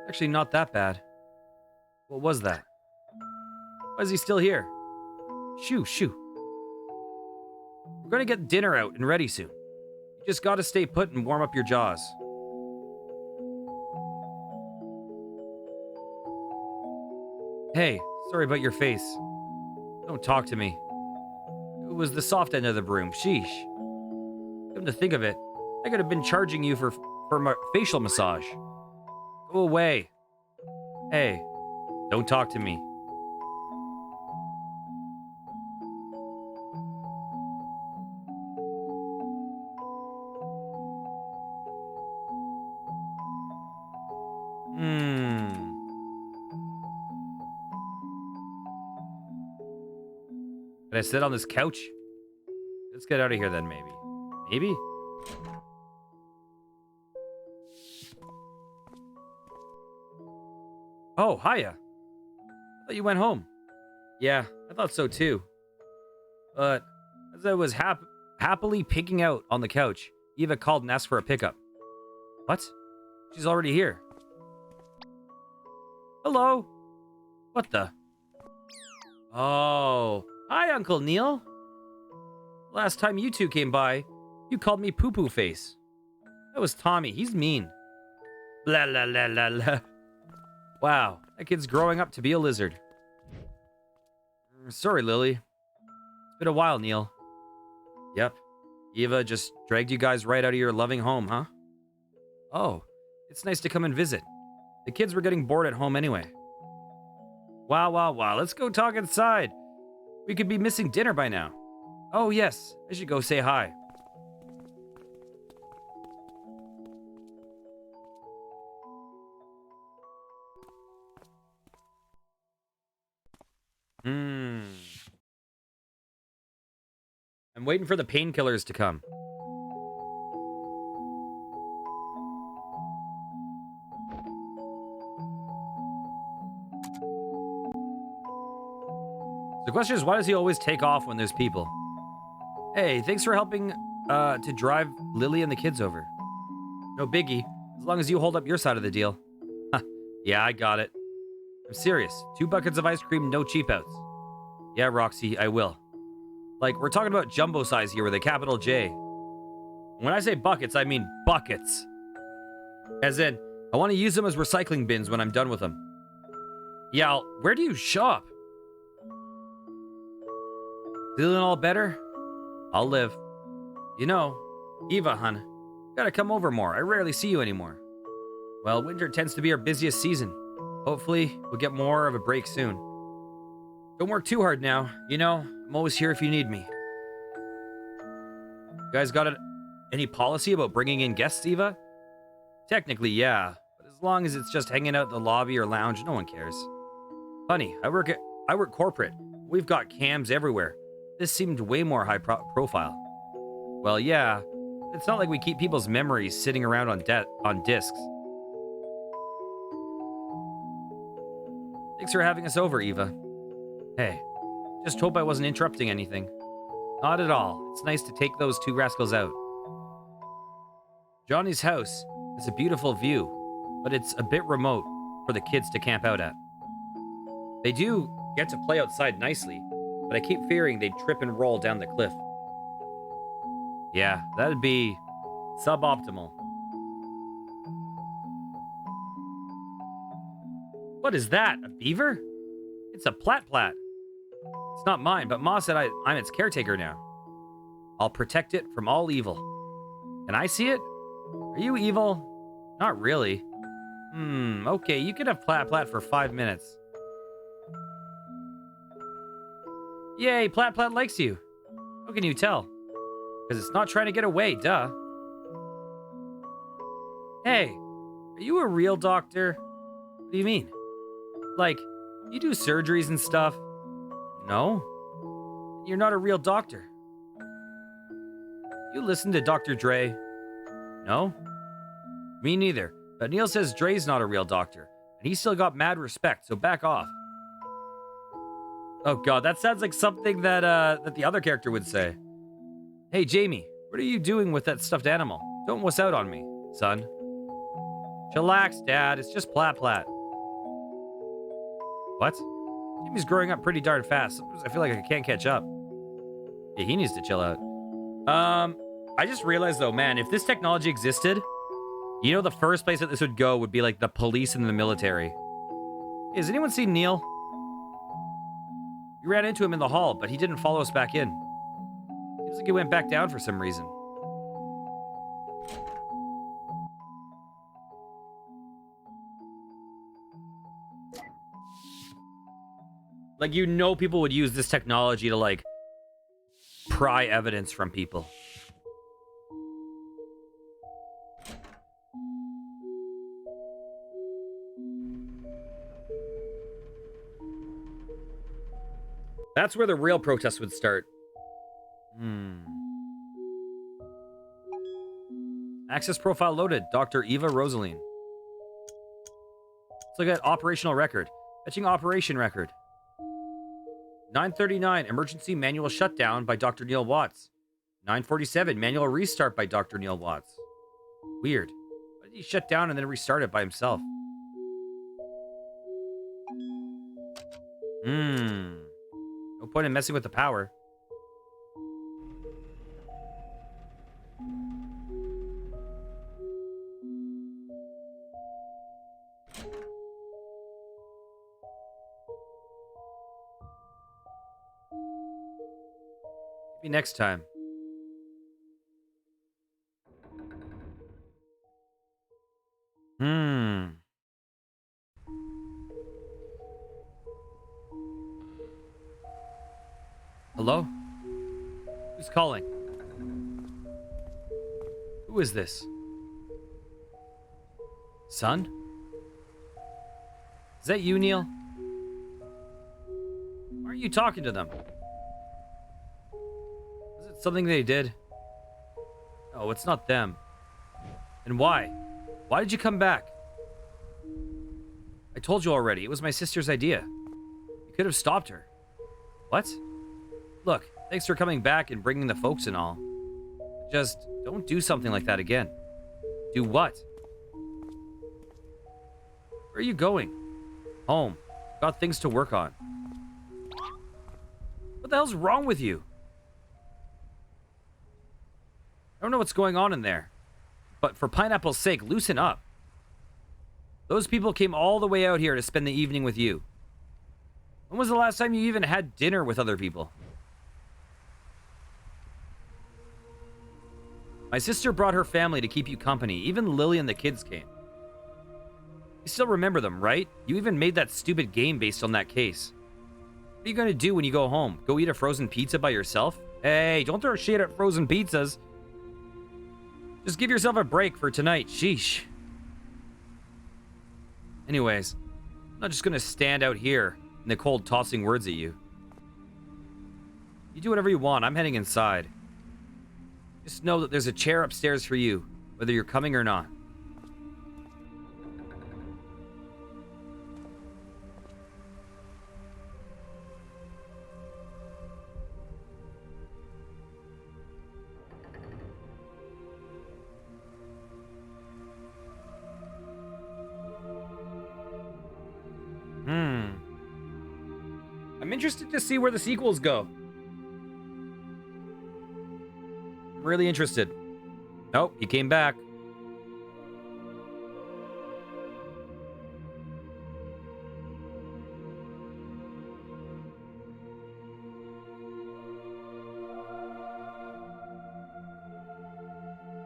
Actually, not that bad. What was that? Why is he still here? Shoo. We're gonna get dinner out and ready soon. You just gotta stay put and warm up your jaws. Hey, sorry about your face. Don't talk to me. It was the soft end of the broom. Sheesh. Come to think of it, I could have been charging you for my facial massage. Go away. Hey, don't talk to me. Can I sit on this couch? Let's get out of here then, maybe. Maybe? Oh, hiya. I thought you went home. Yeah, I thought so too. But as I was happily picking out on the couch, Eva called and asked for a pickup. What? She's already here. Hello? What the? Oh. Hi, Uncle Neil. Last time you two came by, you called me poo-poo face. That was Tommy. He's mean. Blah, la, la, la, la. Wow, that kid's growing up to be a lizard. Sorry, Lily. It's been a while, Neil. Yep. Eva just dragged you guys right out of your loving home, huh? Oh, it's nice to come and visit. The kids were getting bored at home anyway. Wow. Let's go talk inside. We could be missing dinner by now. Oh, yes. I should go say hi. I'm waiting for the painkillers to come. The question is, why does he always take off when there's people? Hey, thanks for helping to drive Lily and the kids over. No biggie, as long as you hold up your side of the deal. Yeah, I got it. I'm serious. 2 buckets of ice cream, no cheap outs. Yeah, Roxy, I will. Like, we're talking about jumbo size here with a capital J. When I say buckets, I mean buckets. As in, I want to use them as recycling bins when I'm done with them. Yeah, where do you shop? Feeling all better? I'll live. You know, Eva, hun, gotta come over more. I rarely see you anymore. Well, winter tends to be our busiest season. Hopefully, we'll get more of a break soon. Don't work too hard now. You know, I'm always here if you need me. You guys got any policy about bringing in guests, Eva? Technically, yeah. But as long as it's just hanging out in the lobby or lounge, no one cares. Honey, I work corporate. We've got cams everywhere. This seemed way more high profile. Well, yeah. It's not like we keep people's memories sitting around on discs. Thanks for having us over, Eva. Hey, just hope I wasn't interrupting anything. Not at all. It's nice to take those 2 rascals out. Johnny's house is a beautiful view, but it's a bit remote for the kids to camp out at. They do get to play outside nicely, but I keep fearing they'd trip and roll down the cliff. Yeah, that'd be suboptimal. What is that? A beaver? It's a plat-plat. It's not mine, but Ma said I'm its caretaker now. I'll protect it from all evil. Can I see it? Are you evil? Not really. Okay, you can have plat-plat for 5 minutes. Yay, plat-plat likes you. How can you tell? Because it's not trying to get away, duh. Hey, are you a real doctor? What do you mean? Like, you do surgeries and stuff? No? You're not a real doctor. You listen to Dr. Dre? No? Me neither. But Neil says Dre's not a real doctor, and he's still got mad respect, so back off. Oh god, that sounds like something that that the other character would say. Hey Jamie, what are you doing with that stuffed animal? Don't wuss out on me, son. Chillax, Dad, it's just plat-plat. What? Jamie's growing up pretty darn fast. I feel like I can't catch up. Yeah, he needs to chill out. I just realized though, man, if this technology existed, you know the first place that this would go would be like the police and the military. Hey, has anyone seen Neil? We ran into him in the hall, but he didn't follow us back in. Seems like he went back down for some reason. Like, you know, people would use this technology to, like, pry evidence from people. That's where the real protests would start. Access profile loaded. Dr. Eva Rosaline. Let's look at operational record. Fetching operation record. 9:39, emergency manual shutdown by Dr. Neil Watts. 9:47, manual restart by Dr. Neil Watts. Weird. Why did he shut down and then restart it by himself? No point in messing with the power. Maybe next time. Hello? Who's calling? Who is this? Son? Is that you, Neil? Why aren't you talking to them? Was it something they did? No, it's not them. And why? Why did you come back? I told you already, it was my sister's idea. You could have stopped her. What? Look, thanks for coming back and bringing the folks and all. Just don't do something like that again. Do what? Where are you going? Home. Got things to work on. What the hell's wrong with you? I don't know what's going on in there. But for Pineapple's sake, loosen up. Those people came all the way out here to spend the evening with you. When was the last time you even had dinner with other people? My sister brought her family to keep you company. Even Lily and the kids came. You still remember them, right? You even made that stupid game based on that case. What are you going to do when you go home? Go eat a frozen pizza by yourself? Hey, don't throw shit at frozen pizzas. Just give yourself a break for tonight. Sheesh. Anyways, I'm not just going to stand out here in the cold tossing words at you. You do whatever you want. I'm heading inside. Just know that there's a chair upstairs for you, whether you're coming or not. I'm interested to see where the sequels go. I'm really interested. Nope, he came back.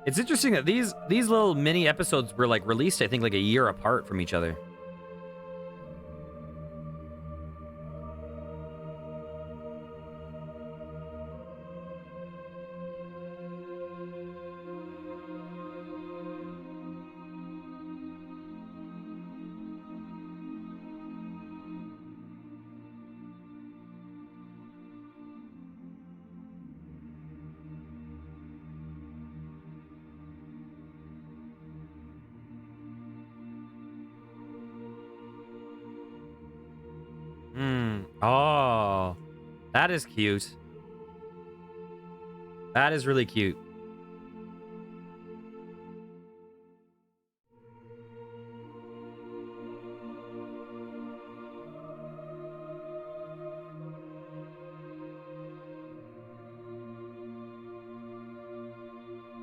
It's interesting that these little mini episodes were like released, I think, like a year apart from each other. Oh, that is cute. That is really cute.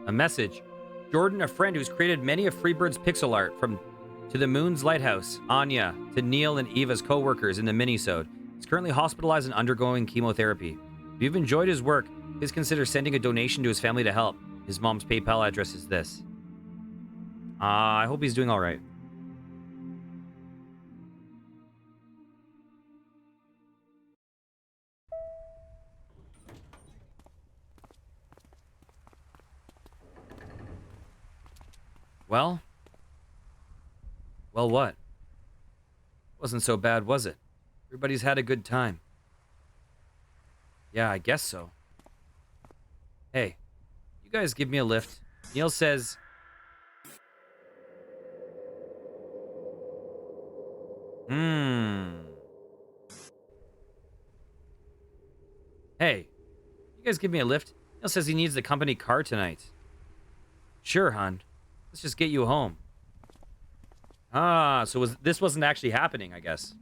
A message. Jordan, a friend who's created many of Freebird's pixel art, from To the Moon's Lighthouse, Anya, to Neil and Eva's co-workers in the minisode. He's currently hospitalized and undergoing chemotherapy. If you've enjoyed his work, please consider sending a donation to his family to help. His mom's PayPal address is this. I hope he's doing all right. Well, what? Wasn't so bad, was it? Everybody's had a good time. Yeah, I guess so. Hey, you guys give me a lift. Neil says... Hey, you guys give me a lift? Neil says he needs the company car tonight. Sure, hon. Let's just get you home. Ah, so this wasn't actually happening, I guess.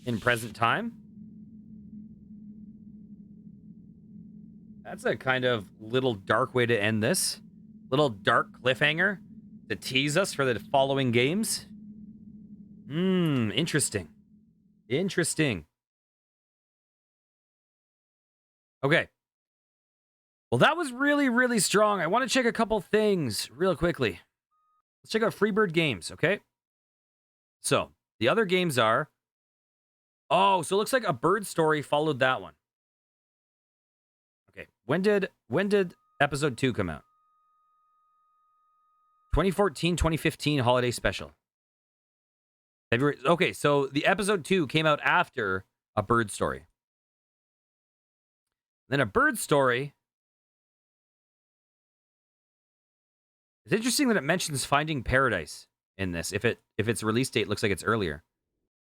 In present time? That's a kind of little dark way to end this. Little dark cliffhanger to tease us for the following games. Interesting. Interesting. Okay. Well, that was really, really strong. I want to check a couple things real quickly. Let's check out Freebird Games, okay? So, the other games are... Oh, so it looks like A Bird Story followed that one. Okay, when did episode 2 come out? 2014, 2015 holiday special. February. Okay, so the episode 2 came out after A Bird Story. Then A Bird Story. It's interesting that it mentions Finding Paradise in this. If its release date looks like it's earlier.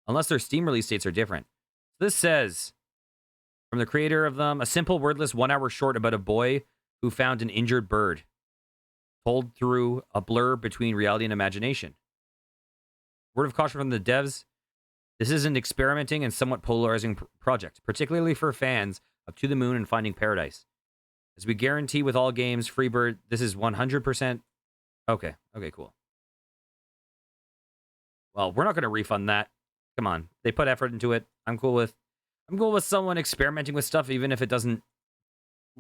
Unless their Steam release dates are different. This says, from the creator of them, a simple, wordless 1-hour short about a boy who found an injured bird, told through a blur between reality and imagination. Word of caution from the devs. This is an experimenting and somewhat polarizing project, particularly for fans of To the Moon and Finding Paradise. As we guarantee with all games, Freebird, this is 100%. Okay, cool. Well, we're not going to refund that. Come on, they put effort into it. I'm cool with someone experimenting with stuff, even if it doesn't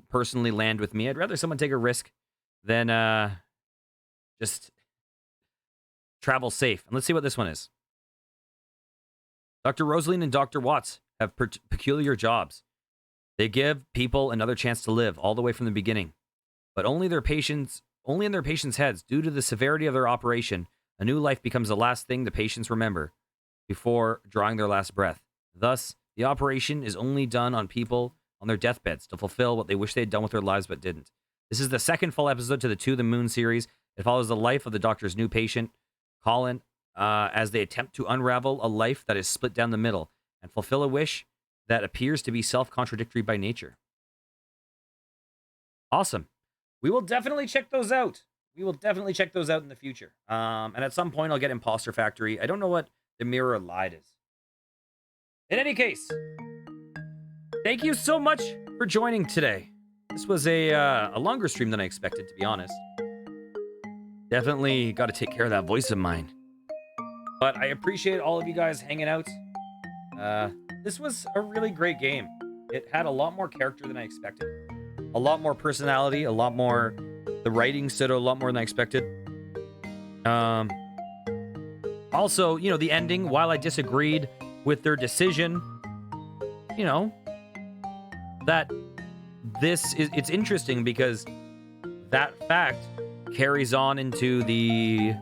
personally land with me. I'd rather someone take a risk than just travel safe. And let's see what this one is. Dr. Rosaline and Dr. Watts have peculiar jobs. They give people another chance to live all the way from the beginning, but only in their patients' heads. Due to the severity of their operation, a new life becomes the last thing the patients remember before drawing their last breath. Thus, the operation is only done on people on their deathbeds to fulfill what they wish they had done with their lives but didn't. This is the second full episode to the To the Moon series. It follows the life of the doctor's new patient, Colin, as they attempt to unravel a life that is split down the middle and fulfill a wish that appears to be self-contradictory by nature. Awesome. We will definitely check those out. We will definitely check those out in the future. And at some point, I'll get Imposter Factory. I don't know what the Mirror Light is. In any case, thank you so much for joining today. This was a longer stream than I expected, to be honest. Definitely got to take care of that voice of mine. But I appreciate all of you guys hanging out. This was a really great game. It had a lot more character than I expected. A lot more personality, a lot more... The writing stood out a lot more than I expected. Also, you know, the ending, while I disagreed with their decision, you know, that it's interesting because that fact carries on into the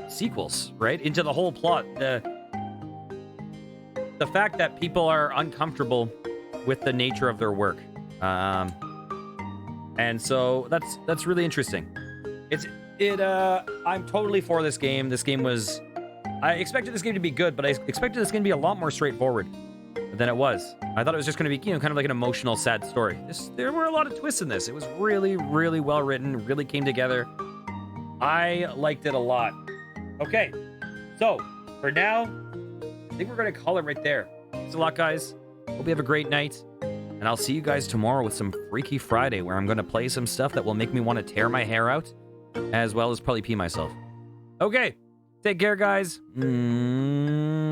sequels, right? Into the whole plot. The fact that people are uncomfortable with the nature of their work. And so that's really interesting. I'm totally for this game. This game was... I expected this game to be good, but I expected this game to be a lot more straightforward than it was. I thought it was just going to be, you know, kind of like an emotional, sad story. There were a lot of twists in this. It was really, really well written. Really came together. I liked it a lot. Okay, so for now, I think we're going to call it right there. Thanks a lot, guys. Hope you have a great night. And I'll see you guys tomorrow with some Freaky Friday, where I'm going to play some stuff that will make me want to tear my hair out, as well as probably pee myself. Okay, take care, guys. Mwah.